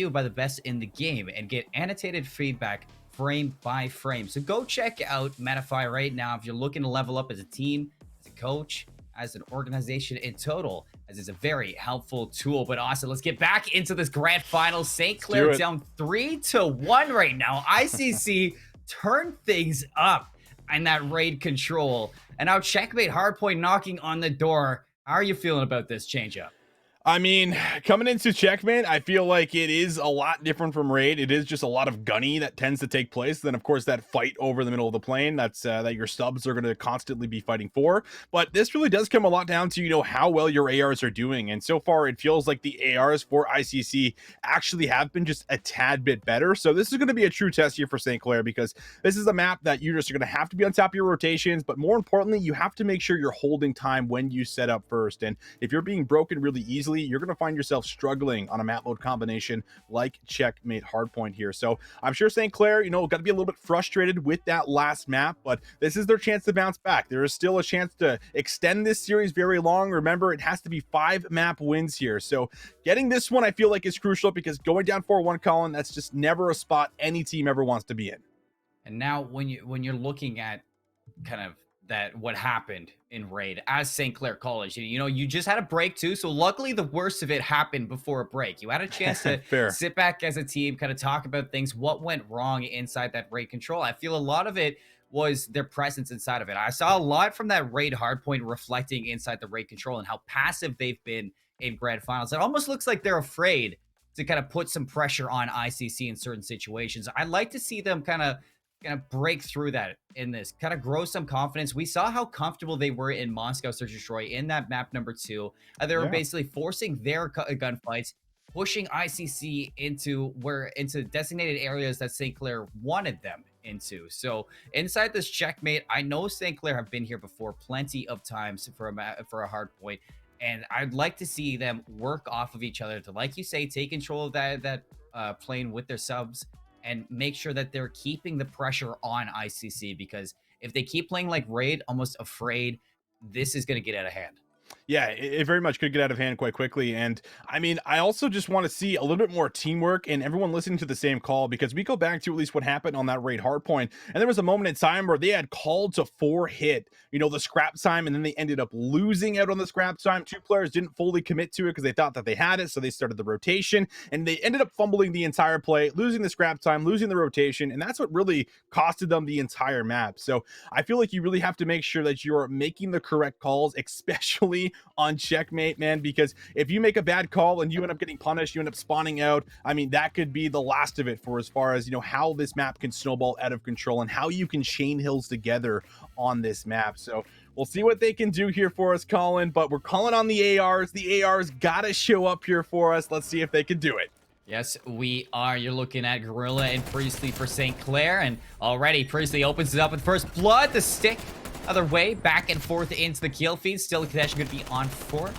by the best in the game and get annotated feedback frame by frame. So go check out Metafy right now if you're looking to level up as a team, as a coach, as an organization in total, as it's a very helpful tool. But Austin, let's get back into this grand final. St. Clair down 3-1 right now. ICC turned things up in that raid control, and now Checkmate Hardpoint knocking on the door. How are you feeling about this changeup? I mean, coming into Checkmate, I feel like it is a lot different from Raid. It is just a lot of gunny that tends to take place. Then, of course, that fight over the middle of the plane, that's that your subs are going to constantly be fighting for. But this really does come a lot down to, how well your ARs are doing. And so far, it feels like the ARs for ICC actually have been just a tad bit better. So this is going to be a true test here for St. Clair, because this is a map that you just are going to have to be on top of your rotations. But more importantly, you have to make sure you're holding time when you set up first. And if you're being broken really easily, you're going to find yourself struggling on a map load combination like Checkmate Hardpoint here. So I'm sure St. Clair, got to be a little bit frustrated with that last map, but this is their chance to bounce back. There is still a chance to extend this series very long. Remember, it has to be 5 map wins here. So getting this one, I feel like, is crucial, because going down 4-1, Colin, that's just never a spot any team ever wants to be in. And now when you're looking at kind of that what happened in Raid as St. Clair College, you just had a break too, so luckily the worst of it happened before a break. You had a chance to sit back as a team, kind of talk about things, what went wrong inside that Raid control. I feel a lot of it was their presence inside of it. I saw a lot from that Raid hardpoint reflecting inside the Raid control and how passive they've been in grand finals. It almost looks like they're afraid to kind of put some pressure on ICC in certain situations. I'd like to see them kind of break through that in this, kind of grow some confidence. We saw how comfortable they were in Moscow Search and Destroy in that map number 2. They were basically forcing their gunfights, pushing ICC into designated areas that St. Clair wanted them into. So inside this Checkmate, I know St. Clair have been here before plenty of times for a hard point, and I'd like to see them work off of each other to, like you say, take control of that plane with their subs and make sure that they're keeping the pressure on ICC, because if they keep playing like Raid, almost afraid, this is going to get out of hand. Yeah, it very much could get out of hand quite quickly. And I mean, I also just want to see a little bit more teamwork and everyone listening to the same call, because we go back to at least what happened on that Raid hardpoint. And there was a moment in time where they had called to 4-hit, the scrap time, and then they ended up losing out on the scrap time. 2 players didn't fully commit to it because they thought that they had it. So they started the rotation and they ended up fumbling the entire play, losing the scrap time, losing the rotation. And that's what really costed them the entire map. So I feel like you really have to make sure that you're making the correct calls, especially on Checkmate, man, because if you make a bad call and you end up getting punished, you end up spawning out, I mean, that could be the last of it for as far as, how this map can snowball out of control and how you can chain hills together on this map. So we'll see what they can do here for us, Colin, but we're calling on the ARs. The ARs gotta show up here for us. Let's see if they can do it. Yes, we are. You're looking at Gorilla and Priestley for St. Clair, and already Priestley opens it up with first blood. The stick other way, back and forth into the kill feed. Still, the connection going to be on 4.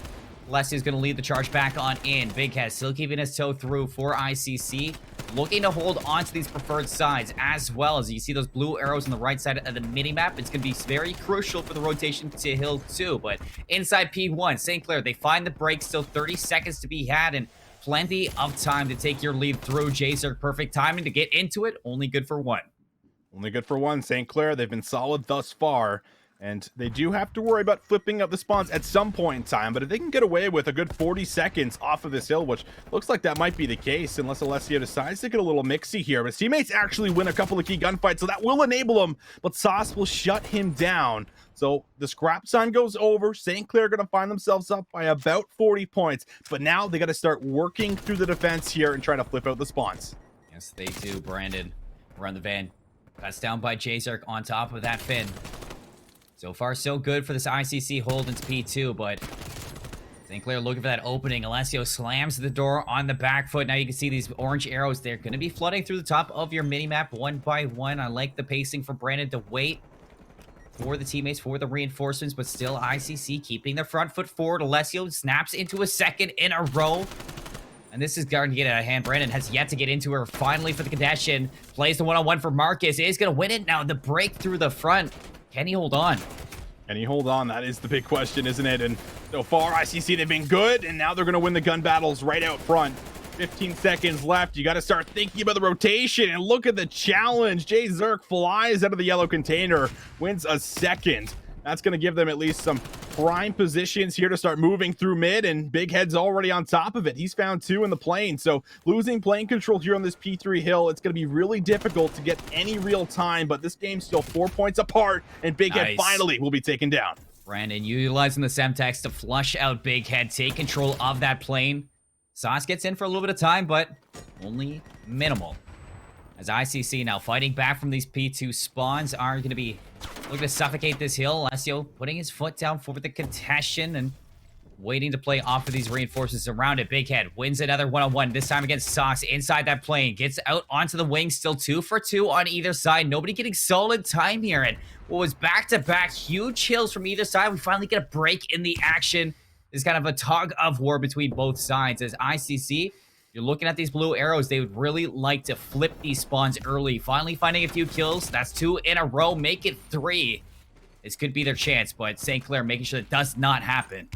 Leslie's going to lead the charge back on in. Big Head still keeping his toe through for ICC. Looking to hold on to these preferred sides, as well as you see those blue arrows on the right side of the minimap. It's going to be very crucial for the rotation to Hill 2. But inside P1, St. Clair, they find the break. Still 30 seconds to be had, and plenty of time to take your lead through. Jazer, perfect timing to get into it. Only good for 1. Only good for 1. St. Clair, they've been solid thus far. And they do have to worry about flipping up the spawns at some point in time. But if they can get away with a good 40 seconds off of this hill, which looks like that might be the case, unless Alessio decides to get a little mixy here. But his teammates actually win a couple of key gunfights, so that will enable him. But Sauce will shut him down. So the scrap sign goes over. St. Clair going to find themselves up by about 40 points. But now they got to start working through the defense here and try to flip out the spawns. Yes, they do, Brandon. Run the van. Cuts down by Jazark on top of that Finn. So far, so good for this ICC hold into P2, but St. Clair looking for that opening. Alessio slams the door on the back foot. Now you can see these orange arrows. They're going to be flooding through the top of your minimap one by one. I like the pacing for Brandon to wait for the teammates, for the reinforcements, but still ICC keeping their front foot forward. Alessio snaps into a second in a row. And this is going to get out of hand. Brandon has yet to get into her. Finally for the connection. Plays the one-on-one for Marcus. Is going to win it. Now the break through the front. Can he hold on? Can he hold on? That is the big question, isn't it? And so far, ICC, they've been good, and now they're going to win the gun battles right out front. 15 seconds left. You got to start thinking about the rotation, and look at the challenge. Jay Zerk flies out of the yellow container, wins a second. That's going to give them at least some prime positions here to start moving through mid, and Big Head's already on top of it. He's found 2 in the plane, so losing plane control here on this P3 hill, it's going to be really difficult to get any real time, but this game's still 4 points apart, and Big Head finally will be taken down. Brandon utilizing the Semtex to flush out Big Head, take control of that plane. Sauce gets in for a little bit of time, but only minimal. As ICC now fighting back from these P2 spawns are going to be looking to suffocate this hill. Alessio putting his foot down for the contention and waiting to play off of these reinforcements around it. Big Head wins another one-on-one, this time against Sauce inside that plane. Gets out onto the wing, still 2 for 2 on either side. Nobody getting solid time here. And what was back-to-back huge hills from either side, we finally get a break in the action. There's kind of a tug of war between both sides as ICC, you're looking at these blue arrows. They would really like to flip these spawns early. Finally finding a few kills. That's 2 in a row. Make it 3. This could be their chance, but St. Clair making sure it does not happen.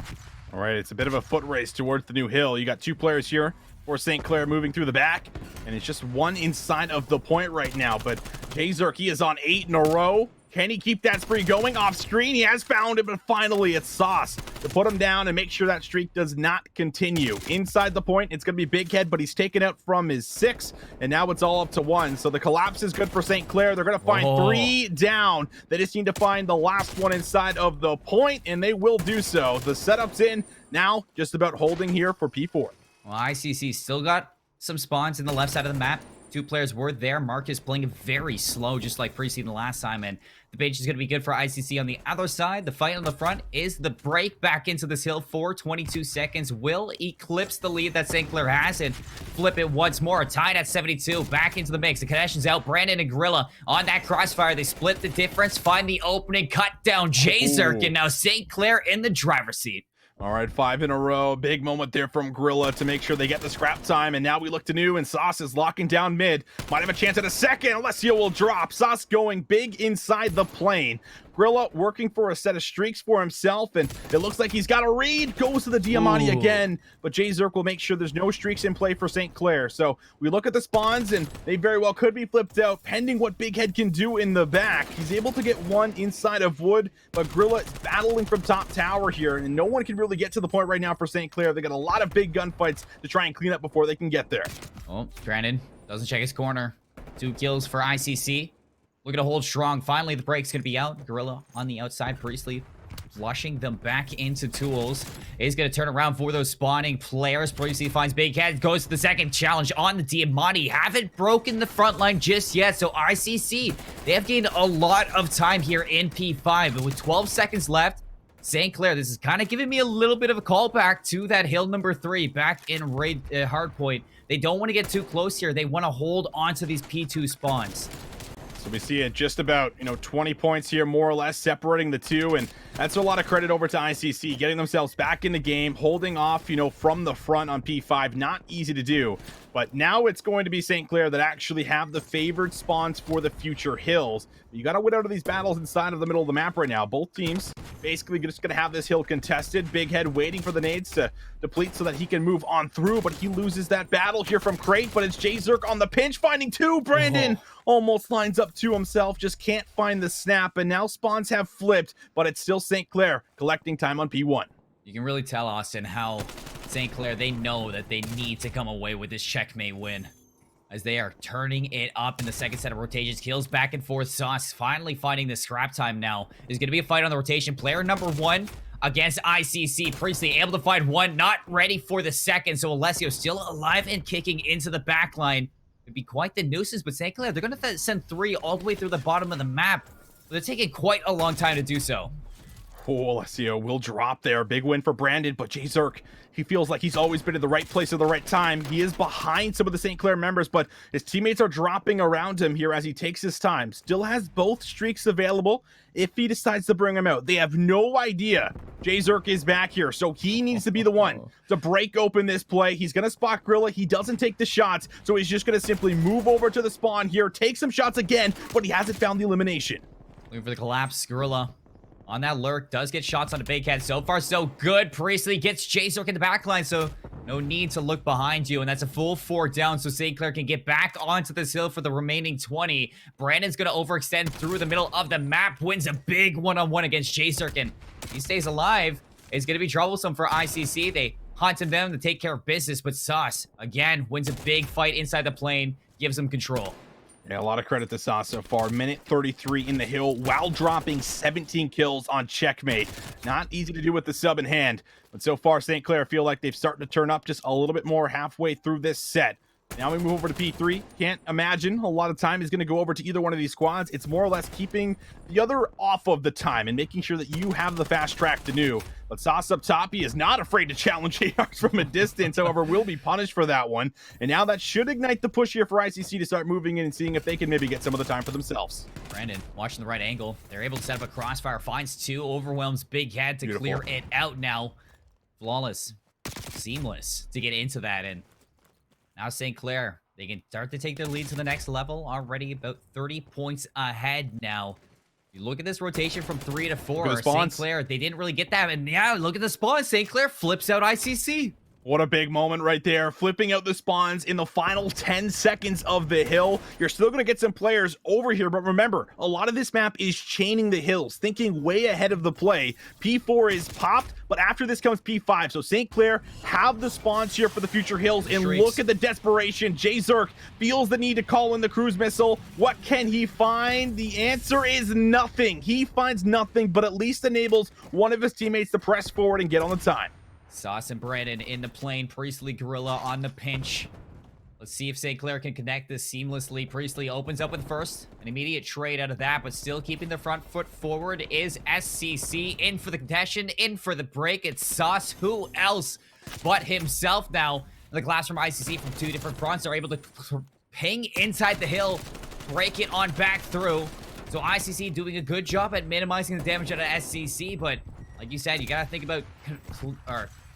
All right, it's a bit of a foot race towards the new hill. You got 2 players here for St. Clair moving through the back, and it's just 1 inside of the point right now. But Jazark, he is on 8 in a row. Can he keep that spree going off screen? He has found it, but finally it's Sauce to put him down and make sure that streak does not continue. Inside the point, it's going to be Big Head, but he's taken out from his 6, and now it's all up to 1. So the collapse is good for St. Clair. They're going to find 3 down. They just need to find the last one inside of the point, and they will do so. The setup's in. Now, just about holding here for P4. Well, ICC still got some spawns in the left side of the map. 2 players were there. Marcus playing very slow, just like preceding the last time, and the bench is going to be good for ICC on the other side. The fight on the front is the break back into this hill for 22 seconds. Will eclipse the lead that St. Clair has and flip it once more. Tied at 72. Back into the mix. The connection's out. Brandon and Gorilla on that crossfire. They split the difference. Find the opening. Cut down Jazark. And now St. Clair in the driver's seat. All right, 5 in a row. Big moment there from Gorilla to make sure they get the scrap time. And now we look to new, and Sauce is locking down mid. Might have a chance at a second. Alessio will drop. Sauce going big inside the plane. Gorilla working for a set of streaks for himself, and it looks like he's got a read. Goes to the Diamante again, but Jazark will make sure there's no streaks in play for St. Clair. So we look at the spawns, and they very well could be flipped out, pending what Big Head can do in the back. He's able to get 1 inside of wood, but Gorilla is battling from top tower here, and no one can really get to the point right now for St. Clair. They got a lot of big gunfights to try and clean up before they can get there. Oh, Brandon doesn't check his corner. 2 kills for ICC. Looking to hold strong. Finally, the break's going to be out. Gorilla on the outside. Priestley flushing them back into tools. Is going to turn around for those spawning players. Previously finds Big Head, goes to the second challenge on the Diamante. Haven't broken the front line just yet, so ICC, they have gained a lot of time here in P5, but with 12 seconds left, St. Clair, this is kind of giving me a little bit of a callback to that hill number 3 back in Hardpoint. They don't want to get too close here. They want to hold on to these P2 spawns. So we see it just about, 20 points here, more or less, separating the two. And that's a lot of credit over to ICC, getting themselves back in the game, holding off, from the front on P5. Not easy to do. But now it's going to be St. Clair that actually have the favored spawns for the future hills. You got to win out of these battles inside of the middle of the map right now. Both teams basically just going to have this hill contested. Big Head waiting for the nades to deplete so that he can move on through, but he loses that battle here from Crate. But it's Jzerk on the pinch, finding 2. Brandon almost lines up to himself, just can't find the snap, and now spawns have flipped, but it's still St. Clair collecting time on P1. You can really tell, Austin, how St. Clair, they know that they need to come away with this checkmate win, as they are turning it up in the second set of rotations. Kills back and forth. Sauce finally finding the scrap time now. There's going to be a fight on the rotation. Player number 1 against ICC. Priestley able to find 1, not ready for the second. So Alessio still alive and kicking into the back line. It'd be quite the nuisance, but St. Clair, they're going to send 3 all the way through the bottom of the map. They're taking quite a long time to do so. Oh, Alessio will drop there. Big win for Brandon, but Jzerk, he feels like he's always been in the right place at the right time. He is behind some of the St. Clair members, but his teammates are dropping around him here as he takes his time. Still has both streaks available if he decides to bring them out. They have no idea Jzerk is back here, so he needs to be the one to break open this play. He's going to spot Gorilla. He doesn't take the shots, so he's just going to simply move over to the spawn here, take some shots again, but he hasn't found the elimination. Looking for the collapse. Gorilla on that lurk, does get shots on the Big Head. So far, so good. Priestley gets Jzerk in the backline, so no need to look behind you. And that's a full 4 down, so St. Clair can get back onto this hill for the remaining 20. Brandon's going to overextend through the middle of the map, wins a big one-on-one against Jzerk, and he stays alive. It's going to be troublesome for ICC. They hunt him down to take care of business, but Sauce, again, wins a big fight inside the plane, gives him control. Yeah, a lot of credit to Sauce so far. Minute 33 in the hill while dropping 17 kills on checkmate. Not easy to do with the sub in hand, but so far St. Clair feel like they've started to turn up just a little bit more halfway through this set. Now we move over to P3. Can't imagine a lot of time is going to go over to either one of these squads. It's more or less keeping the other off of the time and making sure that you have the fast track to new. But Sauce up top, he is not afraid to challenge ARs from a distance, however, will be punished for that one. And now that should ignite the push here for ICC to start moving in and seeing if they can maybe get some of the time for themselves. Brandon watching the right angle. They're able to set up a crossfire, finds 2, overwhelms Big Head to clear it out now. Flawless, seamless to get into that, and now St. Clair, they can start to take their lead to the next level, already about 30 points ahead now. You look at this rotation from 3 to 4. St. Clair, they didn't really get that. And yeah, look at the spawn. St. Clair flips out ICC. What a big moment right there. Flipping out the spawns in the final 10 seconds of the hill. You're still going to get some players over here, but remember, a lot of this map is chaining the hills, thinking way ahead of the play. P4 is popped, but after this comes P5. So St. Clair have the spawns here for the future hills, and look at the desperation. Jzerk feels the need to call in the cruise missile. What can he find? The answer is nothing. He finds nothing, but at least enables one of his teammates to press forward and get on the time. Sauce and Brandon in the plane. Priestley, Gorilla on the pinch. Let's see if St. Clair can connect this seamlessly. Priestley opens up with first. An immediate trade out of that, but still keeping the front foot forward is SCC. In for the contention, in for the break. It's Sauce. Who else but himself now? The glass from ICC from 2 different fronts are able to ping inside the hill, break it on back through. So ICC doing a good job at minimizing the damage out of SCC, but like you said, you gotta think about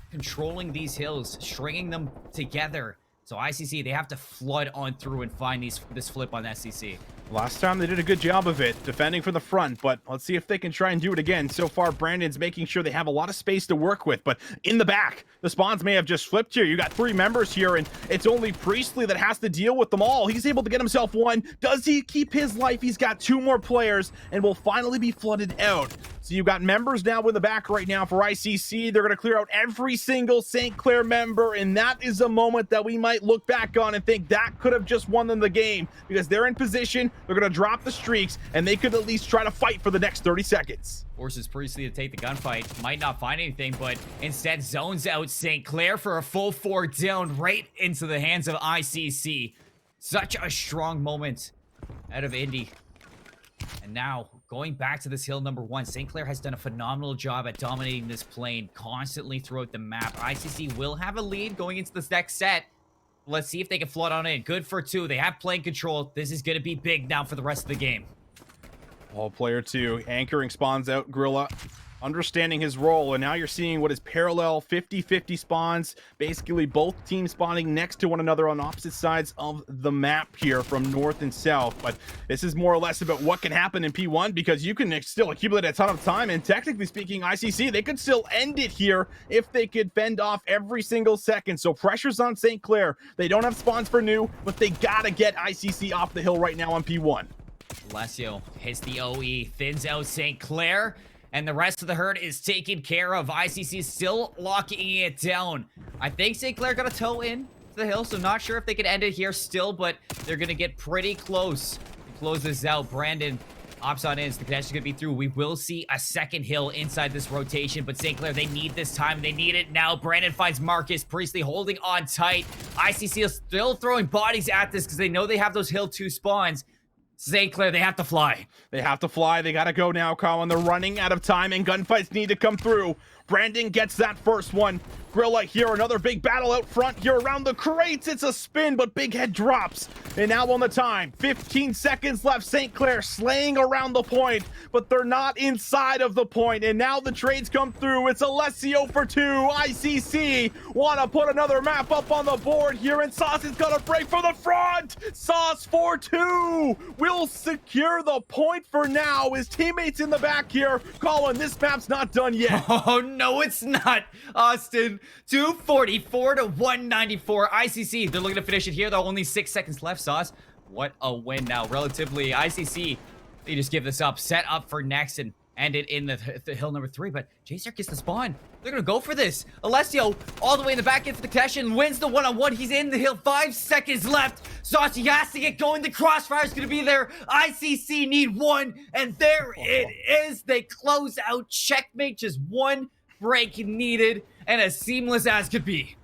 controlling these hills, stringing them together. So ICC, they have to flood on through and find this flip on SCC. Last time they did a good job of it, defending from the front, but let's see if they can try and do it again. So far, Brandon's making sure they have a lot of space to work with, but in the back, the spawns may have just flipped here. You got 3 members here, and it's only Priestley that has to deal with them all. He's able to get himself 1. Does he keep his life? He's got 2 more players, and will finally be flooded out. So you've got members now in the back right now for ICC. They're going to clear out every single St. Clair member, and that is a moment that we might look back on and think that could have just won them the game, because they're in position, They're going to drop the streaks, and they could at least try to fight for the next 30 seconds. Forces Priestley to take the gunfight. Might not find anything, but instead zones out St. Clair for a full 4 down right into the hands of ICC. Such a strong moment out of Indy. And now, going back to this hill number 1, St. Clair has done a phenomenal job at dominating this plane constantly throughout the map. ICC will have a lead going into this next set. Let's see if they can flood on in. Good for 2. They have plane control. This is going to be big now for the rest of the game. All player 2, anchoring spawns out Gorilla, understanding his role, and now you're seeing what is parallel 50-50 spawns, basically both teams spawning next to one another on opposite sides of the map here from north and south. But this is more or less about what can happen in P1, because you can still accumulate a ton of time, and technically speaking, ICC, they could still end it here if they could fend off every single second. So pressure's on St. Clair. They don't have spawns for new, but they gotta get ICC off the hill right now on P1. Alessio hits the OE, thins out St. Clair, and the rest of the herd is taken care of. ICC is still locking it down. I think St. Clair got a toe in to the hill, so not sure if they could end it here still, but they're going to get pretty close to close this out. Brandon opts on in, so the connection's going to be through. We will see a second hill inside this rotation, but St. Clair, they need this time. They need it now. Brandon finds Marcus. Priestley holding on tight. ICC is still throwing bodies at this because they know they have those hill 2 spawns. St. Clair, they have to fly. They have to fly. They got to go now, Colin. They're running out of time, and gunfights need to come through. Brandon gets that first one. Grilla here, another big battle out front here around the crates. It's a spin, but Big Head drops. And now on the time, 15 seconds left. St. Clair slaying around the point, but they're not inside of the point. And now the trades come through. It's Alessio for 2. ICC want to put another map up on the board here, and Sauce is going to break for the front. Sauce for 2 will secure the point for now. His teammates in the back here. Colin, this map's not done yet. Oh, no, it's not, Austin. 244 to 194. ICC, they're looking to finish it here, though. Only 6 seconds left, Sauce. What a win now, relatively. ICC, they just give this up. Set up for next and end it in the hill number 3. But Jacer gets the spawn. They're going to go for this. Alessio, all the way in the back end for the connection, wins the one-on-one. He's in the hill. 5 seconds left. Sauce, he has to get going. The crossfire's going to be there. ICC need 1, and there it is. They close out. Checkmate, just 1 break needed, and as seamless as could be.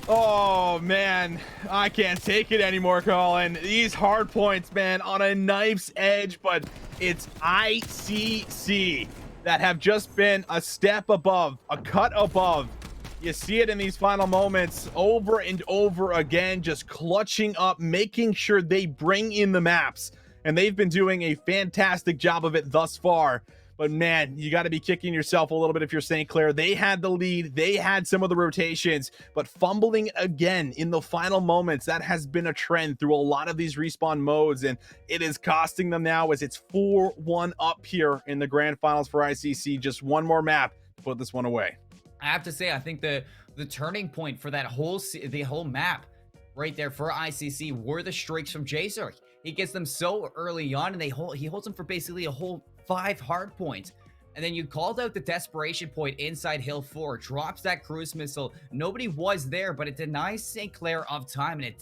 Oh, man. I can't take it anymore, Colin. These hard points, man, on a knife's edge, but it's ICC that have just been a step above, a cut above. You see it in these final moments over and over again, just clutching up, making sure they bring in the maps. And they've been doing a fantastic job of it thus far. But man, you got to be kicking yourself a little bit if you're St. Clair. They had the lead. They had some of the rotations, but fumbling again in the final moments, that has been a trend through a lot of these respawn modes, and it is costing them now as it's 4-1 up here in the grand finals for ICC. Just one more map to put this one away. I have to say, I think the turning point for that whole map right there for ICC were the streaks from Jacer. He gets them so early on, and he holds them for basically a whole 5 hard points. And then you called out the desperation point inside hill 4, drops that cruise missile. Nobody was there, but it denies St. Clair of time, and it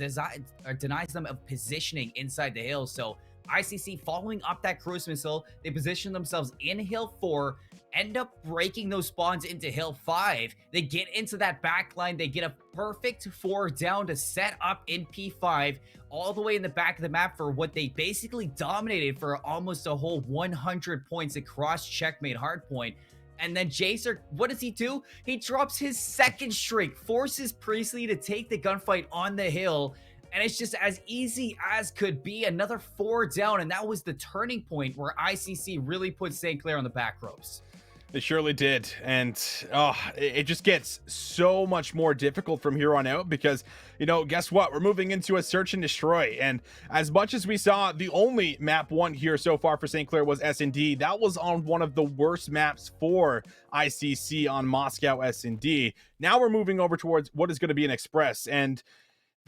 denies them of positioning inside the hill. So ICC following up that cruise missile, they position themselves in hill 4, end up breaking those spawns into hill 5. They get into that back line. They get a perfect 4 down to set up in P5 all the way in the back of the map for what they basically dominated for almost a whole 100 points across checkmate hardpoint. And then Jacer, what does he do? He drops his 2nd streak, forces Priestley to take the gunfight on the hill, and it's just as easy as could be. Another 4 down, and that was the turning point where ICC really put St. Clair on the back ropes. It surely did, and it just gets so much more difficult from here on out because, you know, guess what? We're moving into a search and destroy, and as much as we saw the only map 1 here so far for St. Clair was S&D, that was on one of the worst maps for ICC on Moscow S&D. Now we're moving over towards what is going to be an Express, and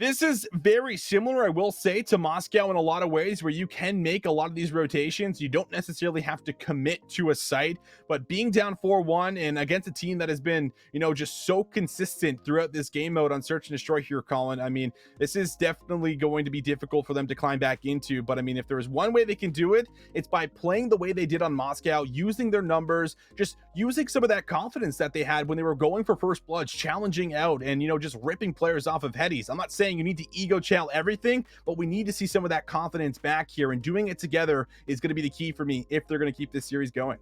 This is very similar, I will say, to Moscow in a lot of ways, where you can make a lot of these rotations. You don't necessarily have to commit to a site, but being down 4-1 and against a team that has been, just so consistent throughout this game mode on Search and Destroy here, Colin, I mean, this is definitely going to be difficult for them to climb back into. But I mean, if there is one way they can do it, it's by playing the way they did on Moscow, using their numbers, just using some of that confidence that they had when they were going for first bloods, challenging out, and, just ripping players off of headies. I'm not saying you need to ego chow everything, but we need to see some of that confidence back here, and doing it together is going to be the key for me if they're going to keep this series going.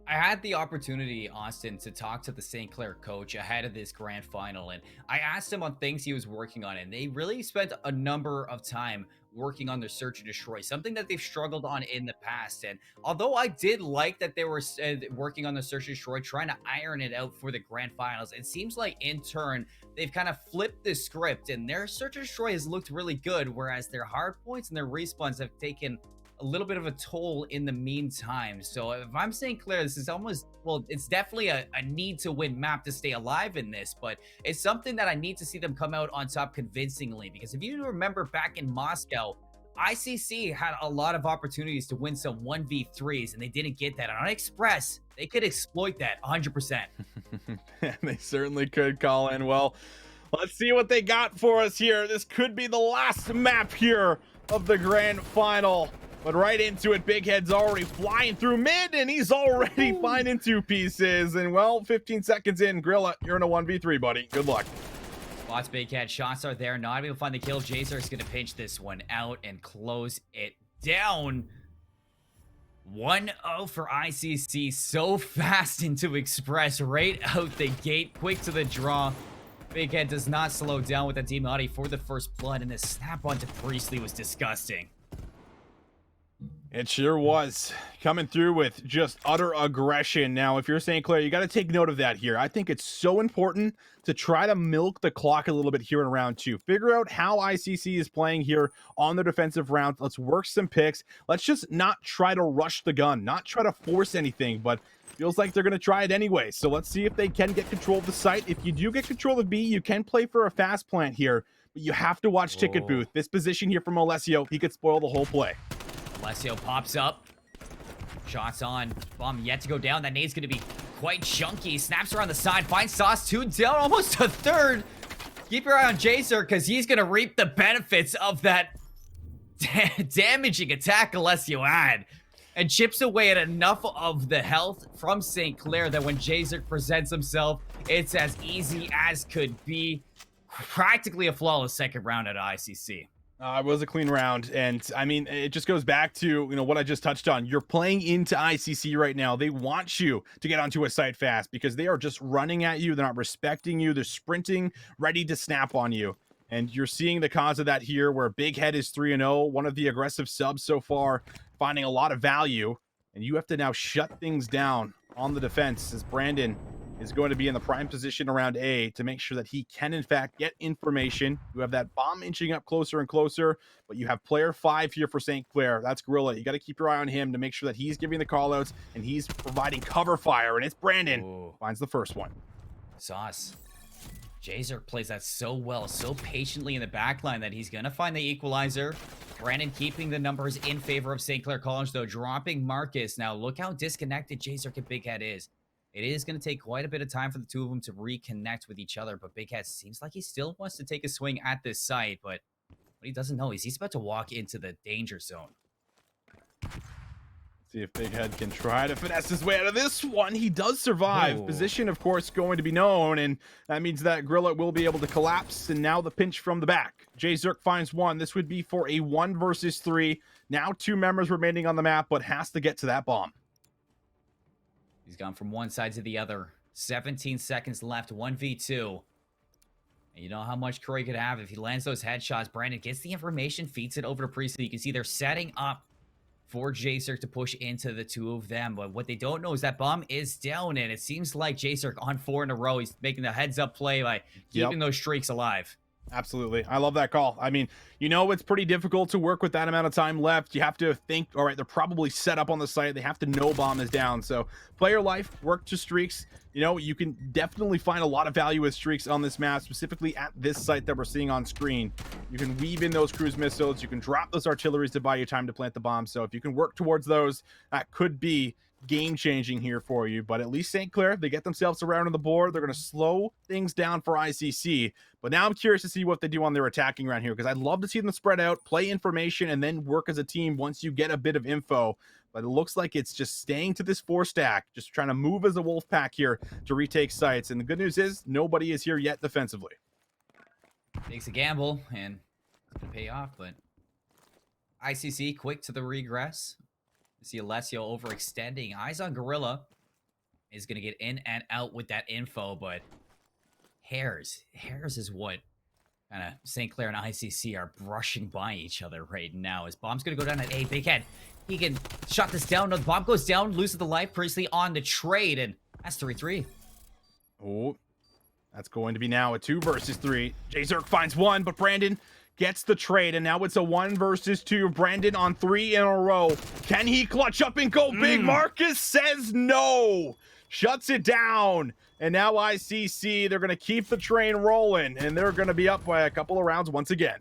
I had the opportunity, Austin, to talk to the St. Clair coach ahead of this grand final, and I asked him on things he was working on, and they really spent a number of time working on their Search and Destroy, something that they've struggled on in the past. And although I did like that they were working on the Search and Destroy, trying to iron it out for the grand finals, it seems like in turn they've kind of flipped the script, and their Search and Destroy has looked really good, whereas their hard points and their respawns have taken a little bit of a toll in the meantime. So if I'm saying Clair, this is almost, well, it's definitely a need to win map to stay alive in this, but it's something that I need to see them come out on top convincingly, because if you remember back in Moscow, ICC had a lot of opportunities to win some 1v3s and they didn't get that. And on Express, they could exploit that 100%. They certainly could, Colin. Well, let's see what they got for us here. This could be the last map here of the grand final. But right into it, Big Head's already flying through mid, and he's already finding two pieces. And, well, 15 seconds in, Grilla, you're in a 1v3, buddy. Good luck. Spots Big Head. Shots are there. Not able to find the kill. Jazer's going to pinch this one out and close it down. 1-0 for ICC. So fast into Express. Right out the gate. Quick to the draw. Big Head does not slow down with the Demati for the first blood. And the snap onto Priestley was disgusting. It sure was. Coming through with just utter aggression. Now, if you're St. Clair, you got to take note of that here. I think it's so important to try to milk the clock a little bit here in round 2. Figure out how ICC is playing here on the defensive round. Let's work some picks. Let's just not try to rush the gun, not try to force anything, but feels like they're going to try it anyway. So let's see if they can get control of the site. If you do get control of B, you can play for a fast plant here, but you have to watch Ticket Booth. This position here from Alessio, he could spoil the whole play. Alessio pops up. Shots on. Bomb yet to go down. That nade's going to be quite chunky. Snaps around the side. Finds Sauce. 2 down. Almost a third. Keep your eye on Jacer because he's going to reap the benefits of that damaging attack Alessio had. And chips away at enough of the health from St. Clair that when Jacer presents himself, it's as easy as could be. Practically a flawless second round at ICC. It was a clean round, and I mean, it just goes back to, what I just touched on. You're playing into ICC right now. They want you to get onto a site fast because they are just running at you. They're not respecting you. They're sprinting, ready to snap on you. And you're seeing the cause of that here, where Big Head is 3-0, one of the aggressive subs so far, finding a lot of value. And you have to now shut things down on the defense as Brandon is going to be in the prime position around A to make sure that he can, in fact, get information. You have that bomb inching up closer and closer, but you have player 5 here for St. Clair. That's Gorilla. You got to keep your eye on him to make sure that he's giving the callouts and he's providing cover fire, and it's Brandon. Finds the first one. Sauce. Jazer plays that so well, so patiently in the backline that he's going to find the equalizer. Brandon keeping the numbers in favor of St. Clair College, though, dropping Marcus. Now, look how disconnected Jazer and Big Head is. It is going to take quite a bit of time for the two of them to reconnect with each other, but Big Head seems like he still wants to take a swing at this site, but what he doesn't know is he's about to walk into the danger zone. See if Big Head can try to finesse his way out of this one. He does survive. Ooh. Position, of course, going to be known, and that means that Grilla will be able to collapse, and now the pinch from the back. Jay Zerk finds one. This would be for a 1 versus 3. Now 2 members remaining on the map, but has to get to that bomb. He's gone from one side to the other. 17 seconds left, 1v2. And you know how much Curry could have if he lands those headshots. Brandon gets the information, feeds it over to Priestley. You can see they're setting up for Jacer to push into the two of them. But what they don't know is that bomb is down, and it seems like Jacer on 4 in a row. He's making the heads-up play by keeping those streaks alive. Absolutely. I love that call. I mean, you know, it's pretty difficult to work with that amount of time left. You have to think, all right, they're probably set up on the site. They have to know bomb is down. So player life, work to streaks. You know, you can definitely find a lot of value with streaks on this map, specifically at this site that we're seeing on screen. You can weave in those cruise missiles. You can drop those artilleries to buy you time to plant the bomb. So if you can work towards those, that could be game changing here for you. But at least St. Clair, they get themselves around on the board. They're going to slow things down for ICC. But now I'm curious to see what they do on their attacking round here, because I'd love to see them spread out, play information, and then work as a team once you get a bit of info. But it looks like it's just staying to this 4-stack, just trying to move as a wolf pack here to retake sites. And the good news is nobody is here yet defensively. Takes a gamble, and it's going to pay off, but ICC quick to the regress. See Alessio overextending. Eyes on Gorilla is going to get in and out with that info, but hairs is what kind of St. Clair and ICC are brushing by each other right now. His bomb's going to go down at A. Big Head, he can shut this down. No, the bomb goes down, loses the life. Priestley on the trade, and that's 3-3. Oh, that's going to be now a 2 versus 3. J-Zerk finds one, but Brandon gets the trade, and now it's a 1 versus 2. Brandon on 3 in a row. Can he clutch up and go big? Marcus says no. Shuts it down. And now ICC, they're going to keep the train rolling, and they're going to be up by a couple of rounds once again.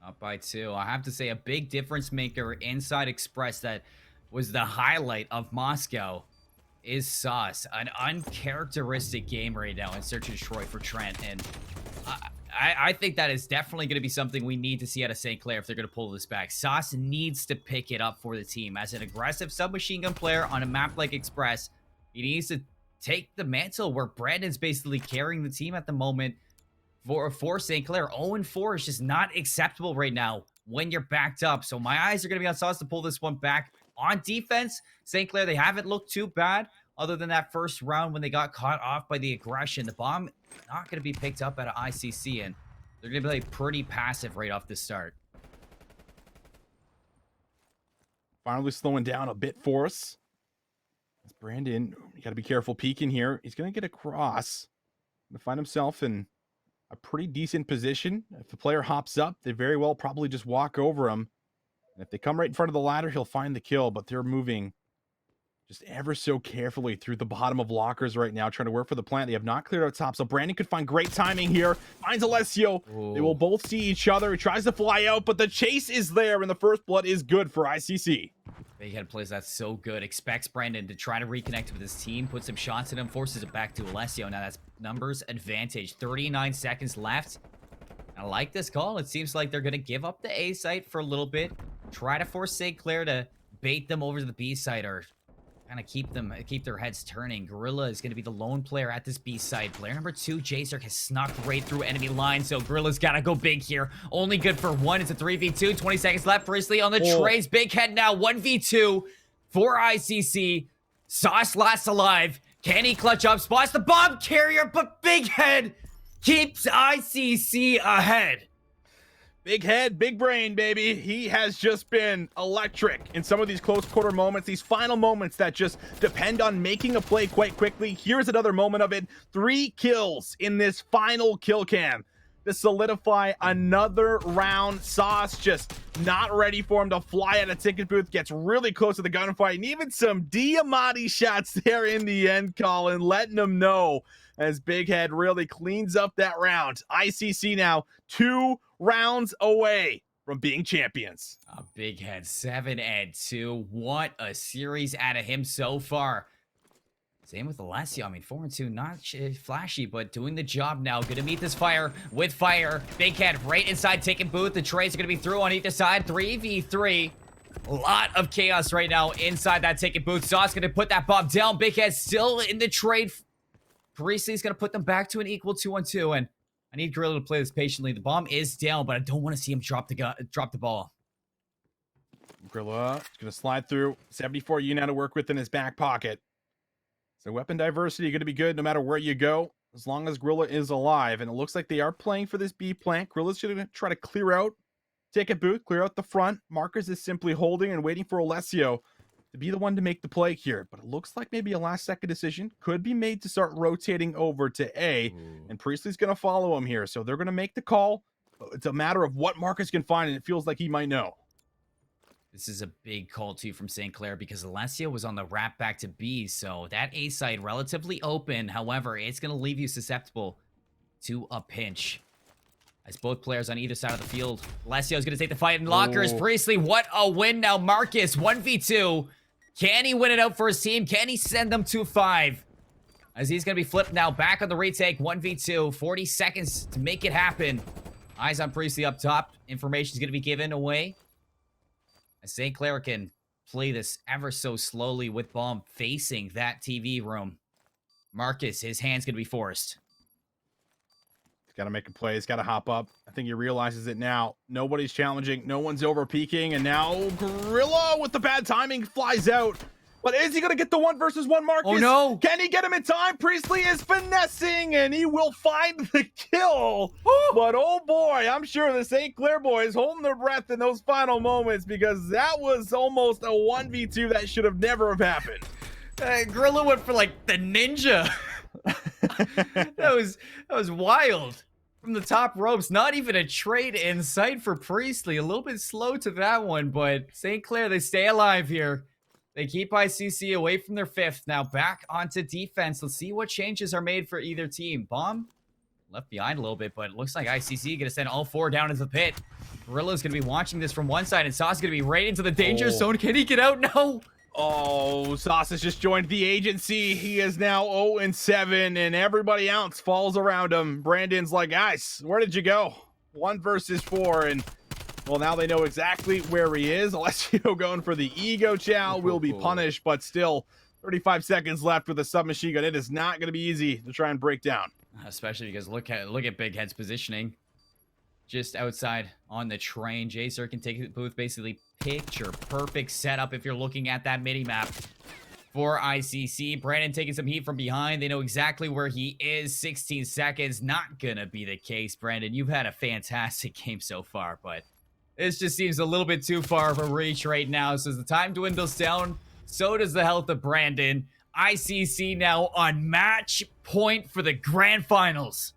Up by 2. I have to say, a big difference maker inside Express that was the highlight of Moscow is Sauce. An uncharacteristic game right now in Search and Destroy for Trent, and I think that is definitely going to be something we need to see out of St. Clair if they're going to pull this back. Sauce needs to pick it up for the team. As an aggressive submachine gun player on a map like Express, he needs to take the mantle where Brandon's basically carrying the team at the moment for St. Clair. 0-4 is just not acceptable right now when you're backed up. So my eyes are going to be on Sauce to pull this one back. On defense, St. Clair, they haven't looked too bad other than that first round when they got caught off by the aggression. The bomb not going to be picked up at an ICC, and they're going to be like pretty passive right off the start. Finally slowing down a bit for us. As Brandon, you got to be careful peeking here. He's going to get across. Going to find himself in a pretty decent position. If the player hops up, they very well probably just walk over him. And if they come right in front of the ladder, he'll find the kill, but they're moving just ever so carefully through the bottom of lockers right now, trying to work for the plant. They have not cleared out top, so Brandon could find great timing here. Finds Alessio. Ooh. They will both see each other. He tries to fly out, but the chase is there, and the first blood is good for ICC. Big Head plays that so good. Expects Brandon to try to reconnect with his team, put some shots at him, forces it back to Alessio. Now that's numbers advantage. 39 seconds left. I like this call. It seems like they're going to give up the A site for a little bit, try to force St. Clair to bait them over to the B site, or kind of keep their heads turning. Gorilla is going to be the lone player at this B site. Player number 2, J-Zerk, has snuck right through enemy lines, so Gorilla's got to go big here. Only good for 1. It's a 3v2. 20 seconds left. Priestley on the trays. Big Head now. 1v2 for ICC. Sauce last alive. Can he clutch up? Spots the bomb carrier, but Big Head keeps ICC ahead. Big head, big brain, baby. He has just been electric in some of these close quarter moments, these final moments that just depend on making a play quite quickly. Here's another moment of it. 3 kills in this final kill cam to solidify another round. Sauce just not ready for him to fly at a ticket booth. Gets really close to the gunfight, and even some Diamante shots there in the end, Colin, letting him know as Big Head really cleans up that round. ICC now 2 rounds away from being champions. Big Head 7-2. What a series out of him so far. Same with Alessio. I mean, 4-2, not flashy, but doing the job now. Gonna meet this fire with fire. Big Head right inside ticket booth. The trays are gonna be through on either side. 3v3. A lot of chaos right now inside that ticket booth. Sauce gonna put that bomb down. Big Head still in the trade. Priestley's gonna put them back to an equal 2-on-2, and I need Gorilla to play this patiently. The bomb is down, but I don't want to see him drop the ball. Gorilla is going to slide through. 74 unit to work with in his back pocket. So weapon diversity going to be good no matter where you go, as long as Gorilla is alive. And it looks like they are playing for this B plant. Gorilla's going to try to clear out ticket booth, clear out the front. Marcus is simply holding and waiting for Alessio to be the one to make the play here, but it looks like maybe a last-second decision could be made to start rotating over to A, and Priestley's going to follow him here, so they're going to make the call. It's a matter of what Marcus can find, and it feels like he might know. This is a big call, too, from St. Clair because Alessio was on the wrap back to B, so that A side relatively open. However, it's going to leave you susceptible to a pinch. As both players on either side of the field, Alessio's going to take the fight in lockers. Priestley, what a win now. Marcus, 1v2. Can he win it out for his team? Can he send them to 5? As he's going to be flipped now, back on the retake, 1v2. 40 seconds to make it happen. Eyes on Priestley up top. Information's going to be given away. As St. Clair can play this ever so slowly with Bomb facing that TV room. Marcus, his hand's going to be forced. He's got to make a play. He's got to hop up. I think he realizes it now. Nobody's challenging. No one's over peeking. And now Gorilla with the bad timing flies out. But is he going to get the 1v1 Marcus? Oh, no. Can he get him in time? Priestley is finessing, and he will find the kill. But, oh, boy, I'm sure the St. Clair boys holding their breath in those final moments because that was almost a 1v2 that should have never have happened. Gorilla went for, like, the ninja. that was wild. From the top ropes, not even a trade in sight for Priestley. A little bit slow to that one, but St. Clair, they stay alive here. They keep ICC away from their 5th. Now back onto defense. Let's see what changes are made for either team. Bomb left behind a little bit, but it looks like ICC going to send all 4 down into the pit. Gorilla's going to be watching this from one side, and Sauce is going to be right into the danger zone. Can he get out? No. Oh, Sauce has just joined the agency. He is now 0-7, and everybody else falls around him. Brandon's like, guys, where did you go? 1 versus 4, and well, now they know exactly where he is. Alessio going for the ego chow will be punished, but still 35 seconds left with a submachine gun. It is not going to be easy to try and break down. Especially because look at Big Head's positioning. Just outside on the train. Jacer can take the booth, basically picture perfect setup if you're looking at that mini-map for ICC. Brandon taking some heat from behind. They know exactly where he is. 16 seconds. Not gonna be the case, Brandon. You've had a fantastic game so far, but this just seems a little bit too far of a reach right now. So as the time dwindles down, so does the health of Brandon. ICC now on match point for the grand finals.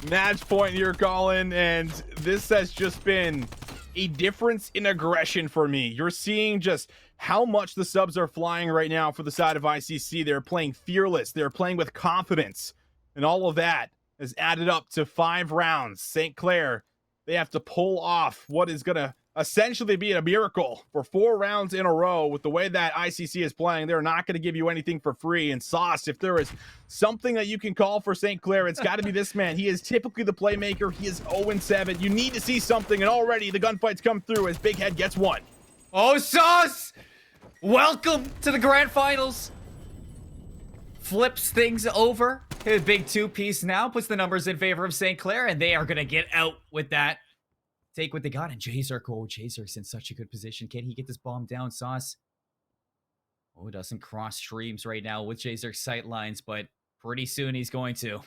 Match point here, Colin, and this has just been a difference in aggression for me. You're seeing just how much the subs are flying right now for the side of ICC. They're playing fearless. They're playing with confidence, and all of that has added up to 5 rounds. St. Clair, they have to pull off what is going to essentially be a miracle for 4 rounds in a row. With the way that ICC is playing, they're not going to give you anything for free. And Sauce, if there is something that you can call for St. Clair, it's got to be this man. He is typically the playmaker. He is 0-7. You need to see something, and already the gunfights come through as Big Head gets 1. Oh, Sauce! Welcome to the grand finals. Flips things over. A big 2-piece now. Puts the numbers in favor of St. Clair, and they are going to get out with that. Take what they got. And Jazerk, oh, Jazerk's in such a good position. Can he get this bomb down, Sauce? Oh, doesn't cross streams right now with Jazerk's sight lines, but pretty soon he's going to.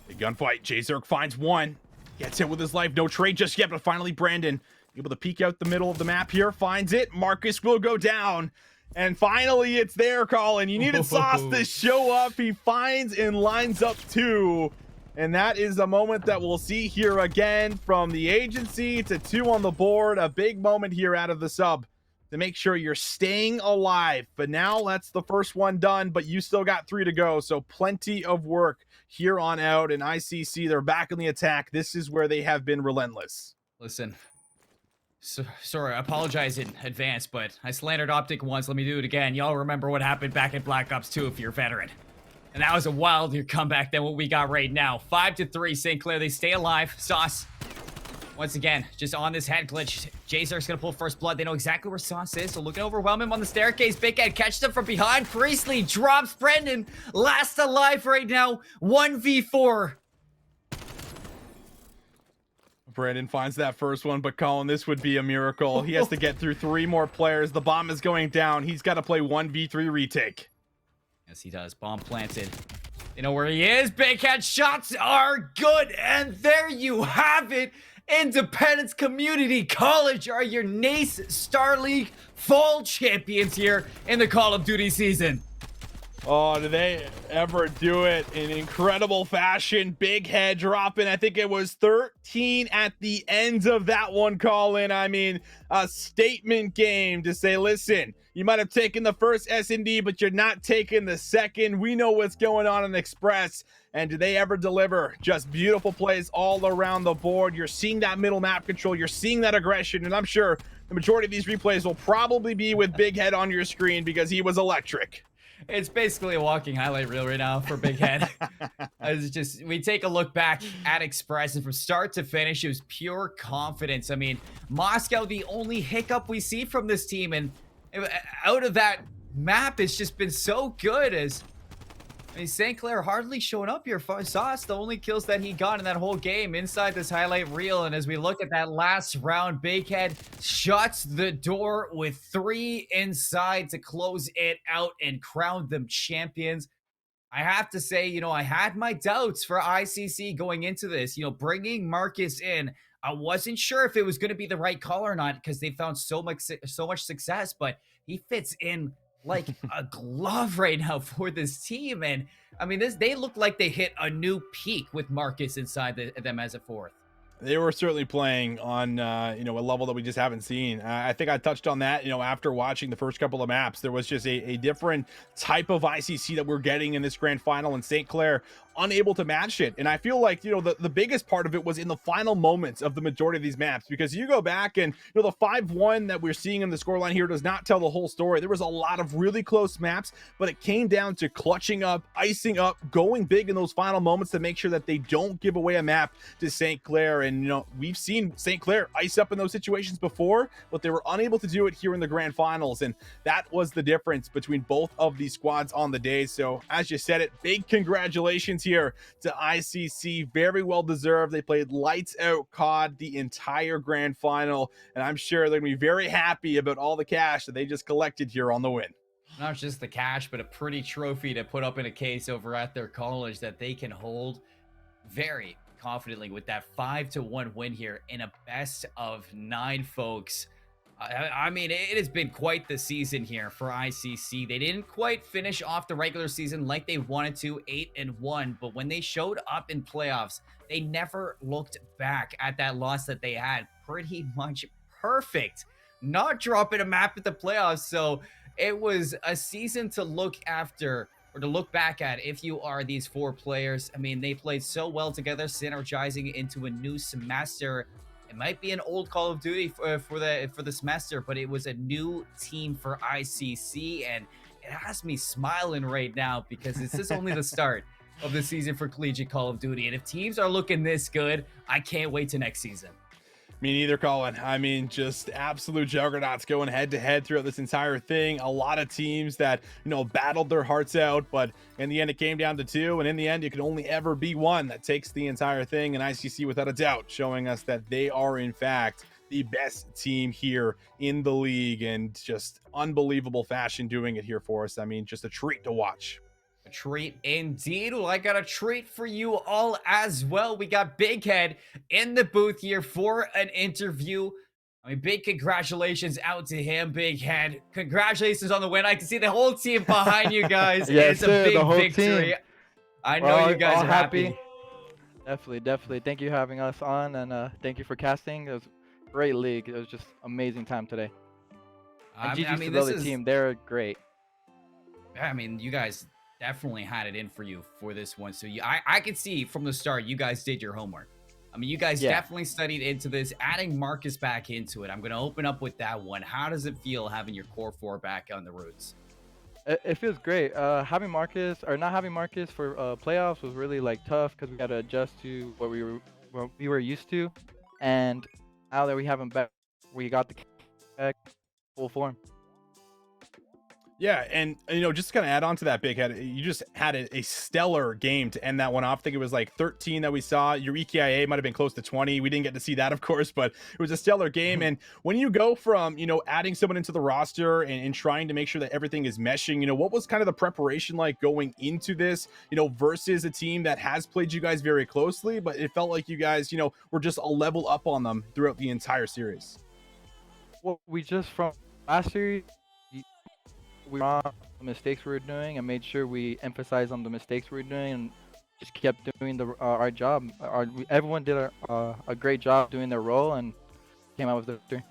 The gunfight. Jazerk finds 1. Gets hit with his life. No trade just yet, but finally Brandon able to peek out the middle of the map here. Finds it. Marcus will go down. And finally, it's there, Colin. You needed Sauce to show up. He finds and lines up 2. And that is a moment that we'll see here again from the agency to 2 on the board. A big moment here out of the sub to make sure you're staying alive. But now that's the first one done, but you still got 3 to go. So plenty of work here on out. And ICC, they're back in the attack. This is where they have been relentless. Listen. Sorry, I apologize in advance, but I slandered Optic once. Let me do it again. Y'all remember what happened back in Black Ops 2 if you're a veteran. And that was a wilder comeback than what we got right now. 5-3, St. Clair, they stay alive. Sauce, once again, just on this head glitch. Jazerk's gonna pull first blood. They know exactly where Sauce is, so look to overwhelm him on the staircase. Big Head catches him from behind. Priestley drops Brendan. Last alive right now. 1v4. Brandon finds that first one, but Colin, this would be a miracle. He has to get through 3 more players. The bomb is going down. He's got to play 1v3 retake. Yes, he does. Bomb planted. You know where he is. Big Head shots are good. And there you have it. Independence Community College are your NACE Starleague fall champions here in the Call of Duty season. Oh, do they ever do it in incredible fashion? Big head dropping. I think it was 13 at the end of that one, Colin. I mean, a statement game to say, listen, you might have taken the first S&D, but you're not taking the second. We know what's going on in Express. And do they ever deliver? Just beautiful plays all around the board. You're seeing that middle map control. You're seeing that aggression. And I'm sure the majority of these replays will probably be with Big Head on your screen because he was electric. It's basically a walking highlight reel right now for Big Head. It's just, we take a look back at Express, and from start to finish, it was pure confidence. I mean, Moscow, the only hiccup we see from this team, and out of that map, it's just been so good. As I mean, St. Clair hardly showing up here. Sauce, the only kills that he got in that whole game inside this highlight reel. And as we look at that last round, Big Head shuts the door with 3 inside to close it out and crown them champions. I have to say, you know, I had my doubts for ICC going into this. You know, bringing Marcus in, I wasn't sure if it was going to be the right call or not because they found so much success, but he fits in like a glove right now for this team. And I mean, they look like they hit a new peak with Marcus inside them as a fourth. They were certainly playing on, you know, a level that we just haven't seen. I think I touched on that, you know, after watching the first couple of maps. There was just a different type of ICC that we're getting in this grand final, and St. Clair unable to match it. And I feel like, you know, the biggest part of it was in the final moments of the majority of these maps, because you go back and, you know, the 5-1 that we're seeing in the scoreline here does not tell the whole story. There was a lot of really close maps, but it came down to clutching up, icing up, going big in those final moments to make sure that they don't give away a map to St. Clair. And, you know, we've seen St. Clair ice up in those situations before, but they were unable to do it here in the grand finals. And that was the difference between both of these squads on the day. So as you said it, big congratulations here to ICC. Very well deserved. They played lights out COD the entire grand final, and I'm sure they're gonna be very happy about all the cash that they just collected here on the win. Not just the cash, but a pretty trophy to put up in a case over at their college that they can hold very confidently with that 5-1 win here in a best of 9, folks. I mean, it has been quite the season here for ICC. They didn't quite finish off the regular season like they wanted to, 8-1, but when they showed up in playoffs, they never looked back at that loss that they had. Pretty much perfect, not dropping a map at the playoffs. So it was a season to look after, or to look back at, if you are these 4 players. I mean, they played so well together, synergizing into a new semester. It might be an old Call of Duty for the semester, but it was a new team for ICC, and it has me smiling right now because this is only the start of the season for collegiate Call of Duty. And if teams are looking this good, I can't wait to next season. Me neither, Colin. I mean, just absolute juggernauts going head to head throughout this entire thing. A lot of teams that, you know, battled their hearts out, but in the end, it came down to 2. And in the end, it can only ever be one that takes the entire thing. And ICC, without a doubt, showing us that they are, in fact, the best team here in the league, and just unbelievable fashion doing it here for us. I mean, just a treat to watch. A treat indeed. Well, I got a treat for you all as well. We got Big Head in the booth here for an interview. I mean, big congratulations out to him, Big Head. Congratulations on the win. I can see the whole team behind you guys. Yes, it's a big the whole victory. Team. I know you guys all are happy. Definitely. Thank you for having us on, and thank you for casting. It was a great league. It was just amazing time today. And GG's to the other team. They're great. I mean, you guys definitely had it in for you for this one. So I could see from the start you guys did your homework. I mean, you guys definitely studied into this, adding Marcus back into it. I'm going to open up with that one. How does it feel having your core 4 back on the roots? It feels great. Having Marcus, or not having Marcus for playoffs was really like tough because we got to adjust to what we were used to. And now that we have him back, we got the back full form. Yeah, and you know, just to kind of add on to that, Big Head, you just had a stellar game to end that one off. I think it was like 13 that we saw. Your EKIA might have been close to 20. We didn't get to see that, of course, but it was a stellar game. And when you go from, you know, adding someone into the roster and trying to make sure that everything is meshing, you know, what was kind of the preparation like going into this, you know, versus a team that has played you guys very closely, but it felt like you guys, you know, were just a level up on them throughout the entire series? Well, we just, from last series, we saw the mistakes we were doing and made sure we emphasized on the mistakes we were doing and just kept doing our job. Everyone did a great job doing their role and came out with the victory.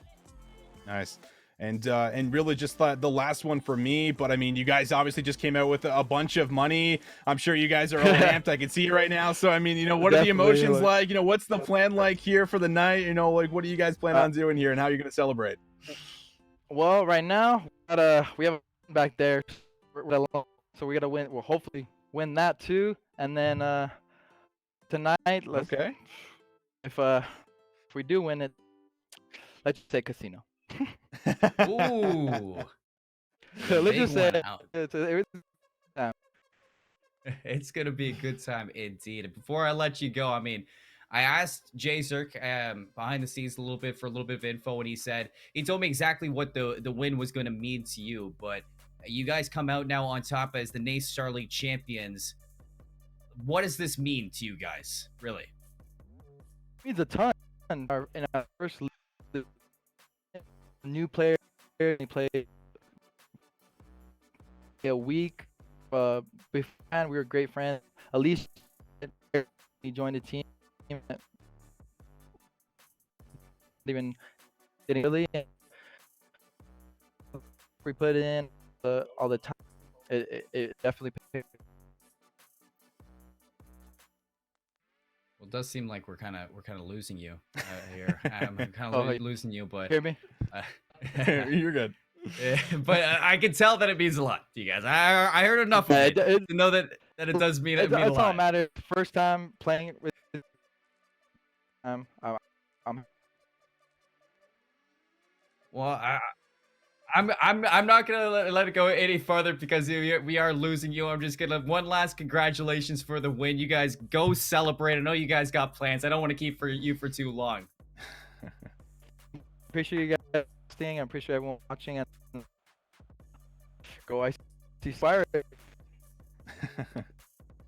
Nice. And really just the last one for me, but I mean, you guys obviously just came out with a bunch of money. I'm sure you guys are all amped. I can see it right now. So I mean, what are the emotions like? What's the plan like here for the night? Like what do you guys plan on doing here, and how are you going to celebrate? Well, right now we have back there, so we gotta win. We'll hopefully win that too, and then tonight, if we do win it, let's say casino. Ooh. Let's just say it's gonna be a good time indeed. Before I let you go, I mean, I asked Jay Zerk behind the scenes a little bit of info, and he told me exactly what the win was going to mean to you. But you guys come out now on top as the NACE Starleague champions. What does this mean to you guys, really? It means a ton. In our first league, new player, he played a week. Beforehand, we were great friends. At least he joined the team. Even didn't really. We put in all the time. It definitely paid. Well, it does seem like we're kind of losing you here. I'm kind of losing you, but hear me? You're good. But I can tell that it means a lot to you guys. I heard enough of it to know that it does mean a lot. It's all matter. First time playing it with. Well, I'm not gonna let it go any farther because we are losing you. I'm just gonna one last congratulations for the win. You guys go celebrate. I know you guys got plans. I don't want to keep you for too long. Appreciate you guys staying. I appreciate everyone watching and go ICC Fire. It's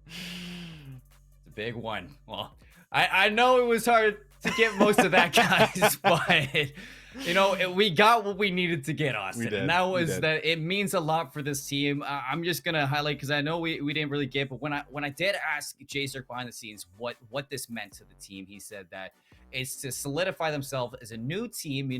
a big one. Well, I know it was hard to get most of that, guys, but we got what we needed to get, Austin. And that was that it means a lot for this team. I'm just gonna highlight because I know we didn't really get, but when I did ask Jay Zerk behind the scenes what this meant to the team, he said that it's to solidify themselves as a new team,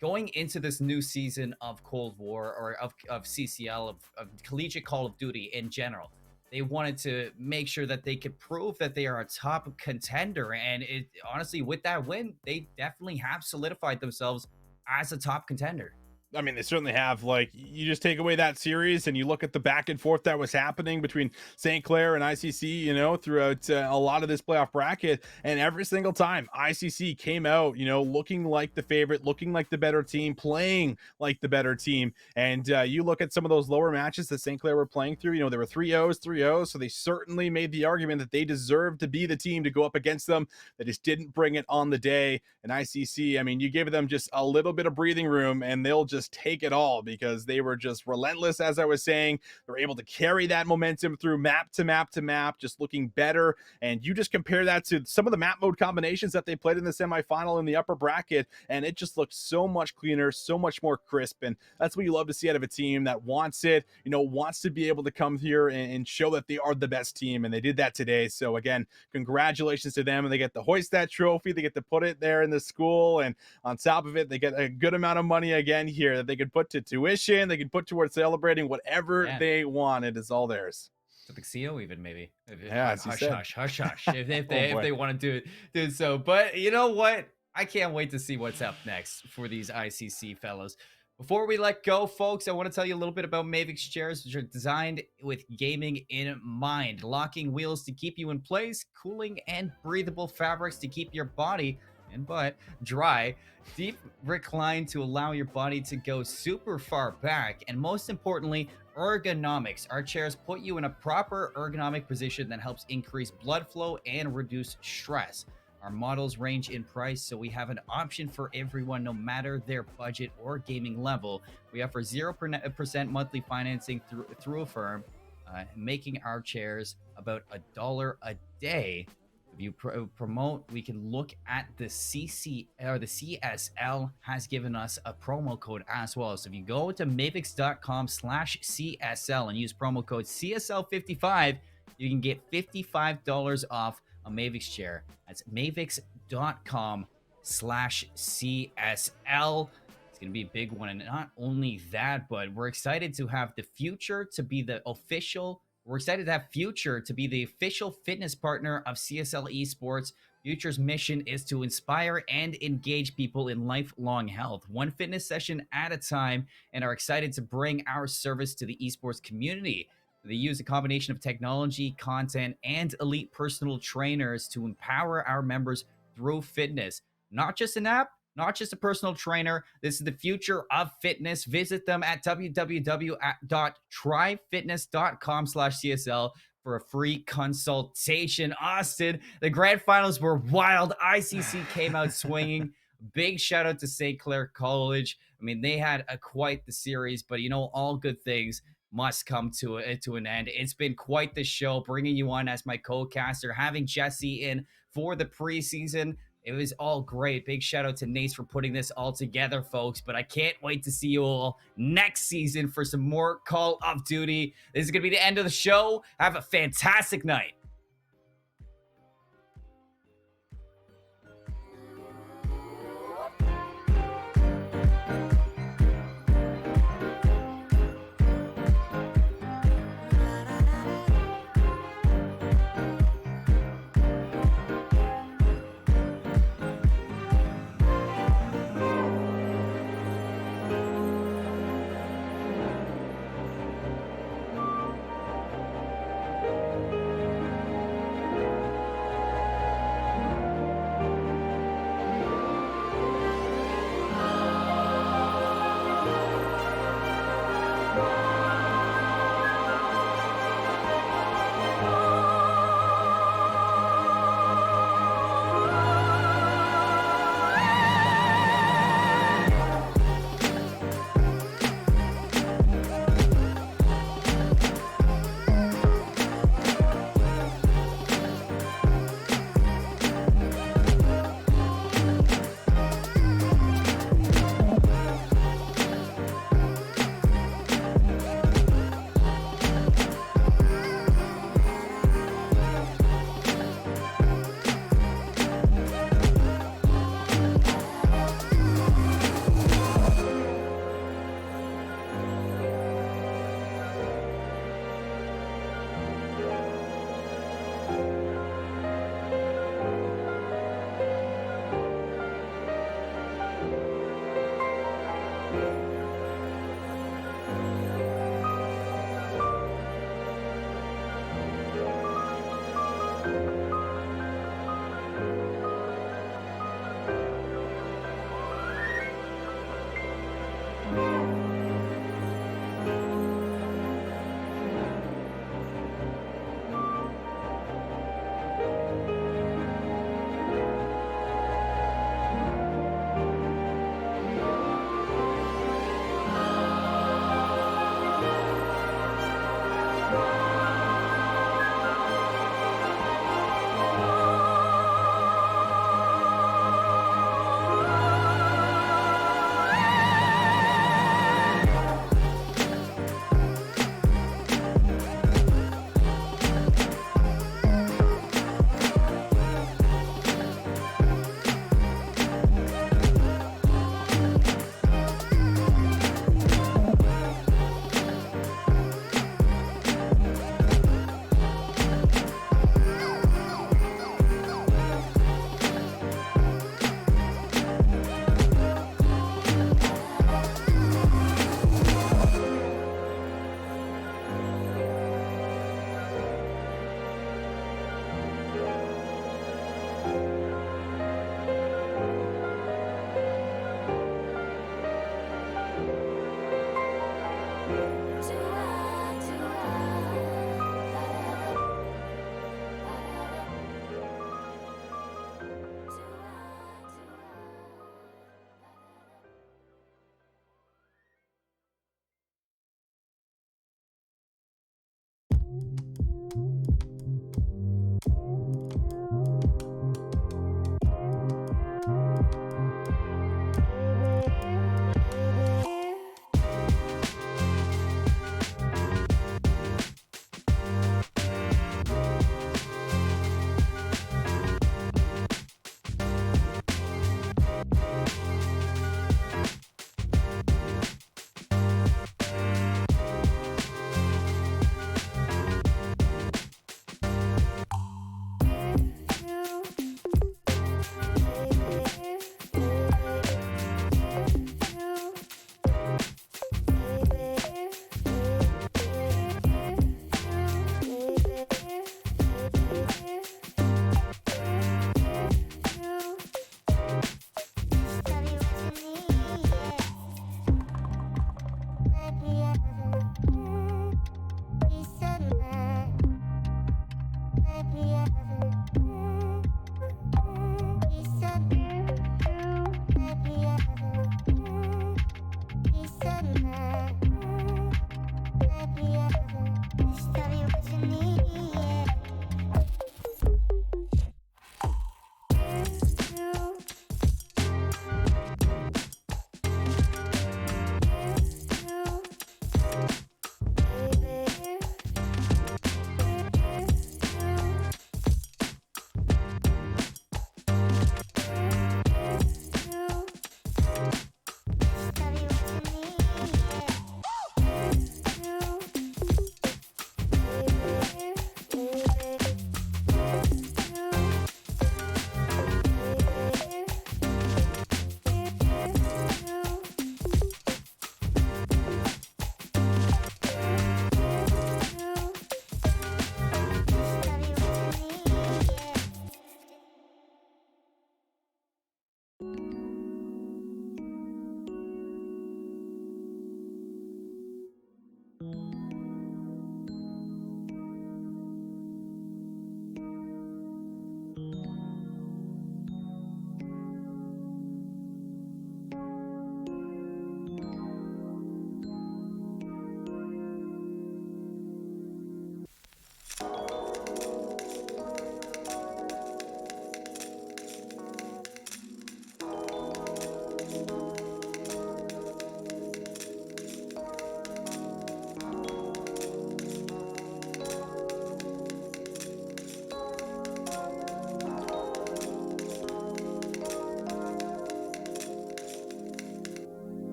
going into this new season of Cold War or of CCL, of collegiate Call of Duty in general. They wanted to make sure that they could prove that they are a top contender. And honestly, with that win, they definitely have solidified themselves as a top contender. I mean, they certainly have. Like, you just take away that series and you look at the back and forth that was happening between St. Clair and ICC, throughout a lot of this playoff bracket. And every single time ICC came out, looking like the favorite, looking like the better team, playing like the better team. And you look at some of those lower matches that St. Clair were playing through, there were 3-0s. So they certainly made the argument that they deserved to be the team to go up against them. They just didn't bring it on the day. And ICC, I mean, you give them just a little bit of breathing room and they'll just take it all because they were just relentless. As I was saying, they were able to carry that momentum through map to map to map, just looking better. And you just compare that to some of the map mode combinations that they played in the semifinal in the upper bracket, and it just looked so much cleaner, so much more crisp. And that's what you love to see out of a team that wants it, wants to be able to come here and show that they are the best team. And they did that today. So again, congratulations to them. And they get to hoist that trophy. They get to put it there in the school. And on top of it, they get a good amount of money again here that they can put to tuition, they can put towards celebrating whatever they want. It is all theirs. To the CO even maybe. Yeah, hush. If they want to do it so. But you know what? I can't wait to see what's up next for these ICC fellows. Before we let go, folks, I want to tell you a little bit about Mavix chairs, which are designed with gaming in mind. Locking wheels to keep you in place, cooling and breathable fabrics to keep your body and butt dry, deep recline to allow your body to go super far back, and most importantly, ergonomics. Our chairs put you in a proper ergonomic position that helps increase blood flow and reduce stress. Our models range in price, so we have an option for everyone, no matter their budget or gaming level. We offer 0% monthly financing through a firm, making our chairs about $1 a day. The If you promote, we can look at the CC or the CSL has given us a promo code as well. So if you go to mavix.com/CSL and use promo code CSL55, you can get $55 off a Mavix chair. That's mavix.com/CSL. It's going to be a big one. And not only that, but we're excited to have the Future to be the official. We're excited to have Future to be the official fitness partner of CSL Esports. Future's mission is to inspire and engage people in lifelong health, one fitness session at a time, and are excited to bring our service to the esports community. They use a combination of technology, content, and elite personal trainers to empower our members through fitness. Not just an app, not just a personal trainer. This is the future of fitness. Visit them at www.tryfitness.com/CSL for a free consultation. Austin, the grand finals were wild. ICC came out swinging. Big shout out to St. Clair College. I mean, they had quite the series, but you know, all good things must come to an end. It's been quite the show, bringing you on as my co-caster, having Jesse in for the preseason. It was all great. Big shout out to NACE for putting this all together, folks. But I can't wait to see you all next season for some more Call of Duty. This is going to be the end of the show. Have a fantastic night.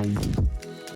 Bye.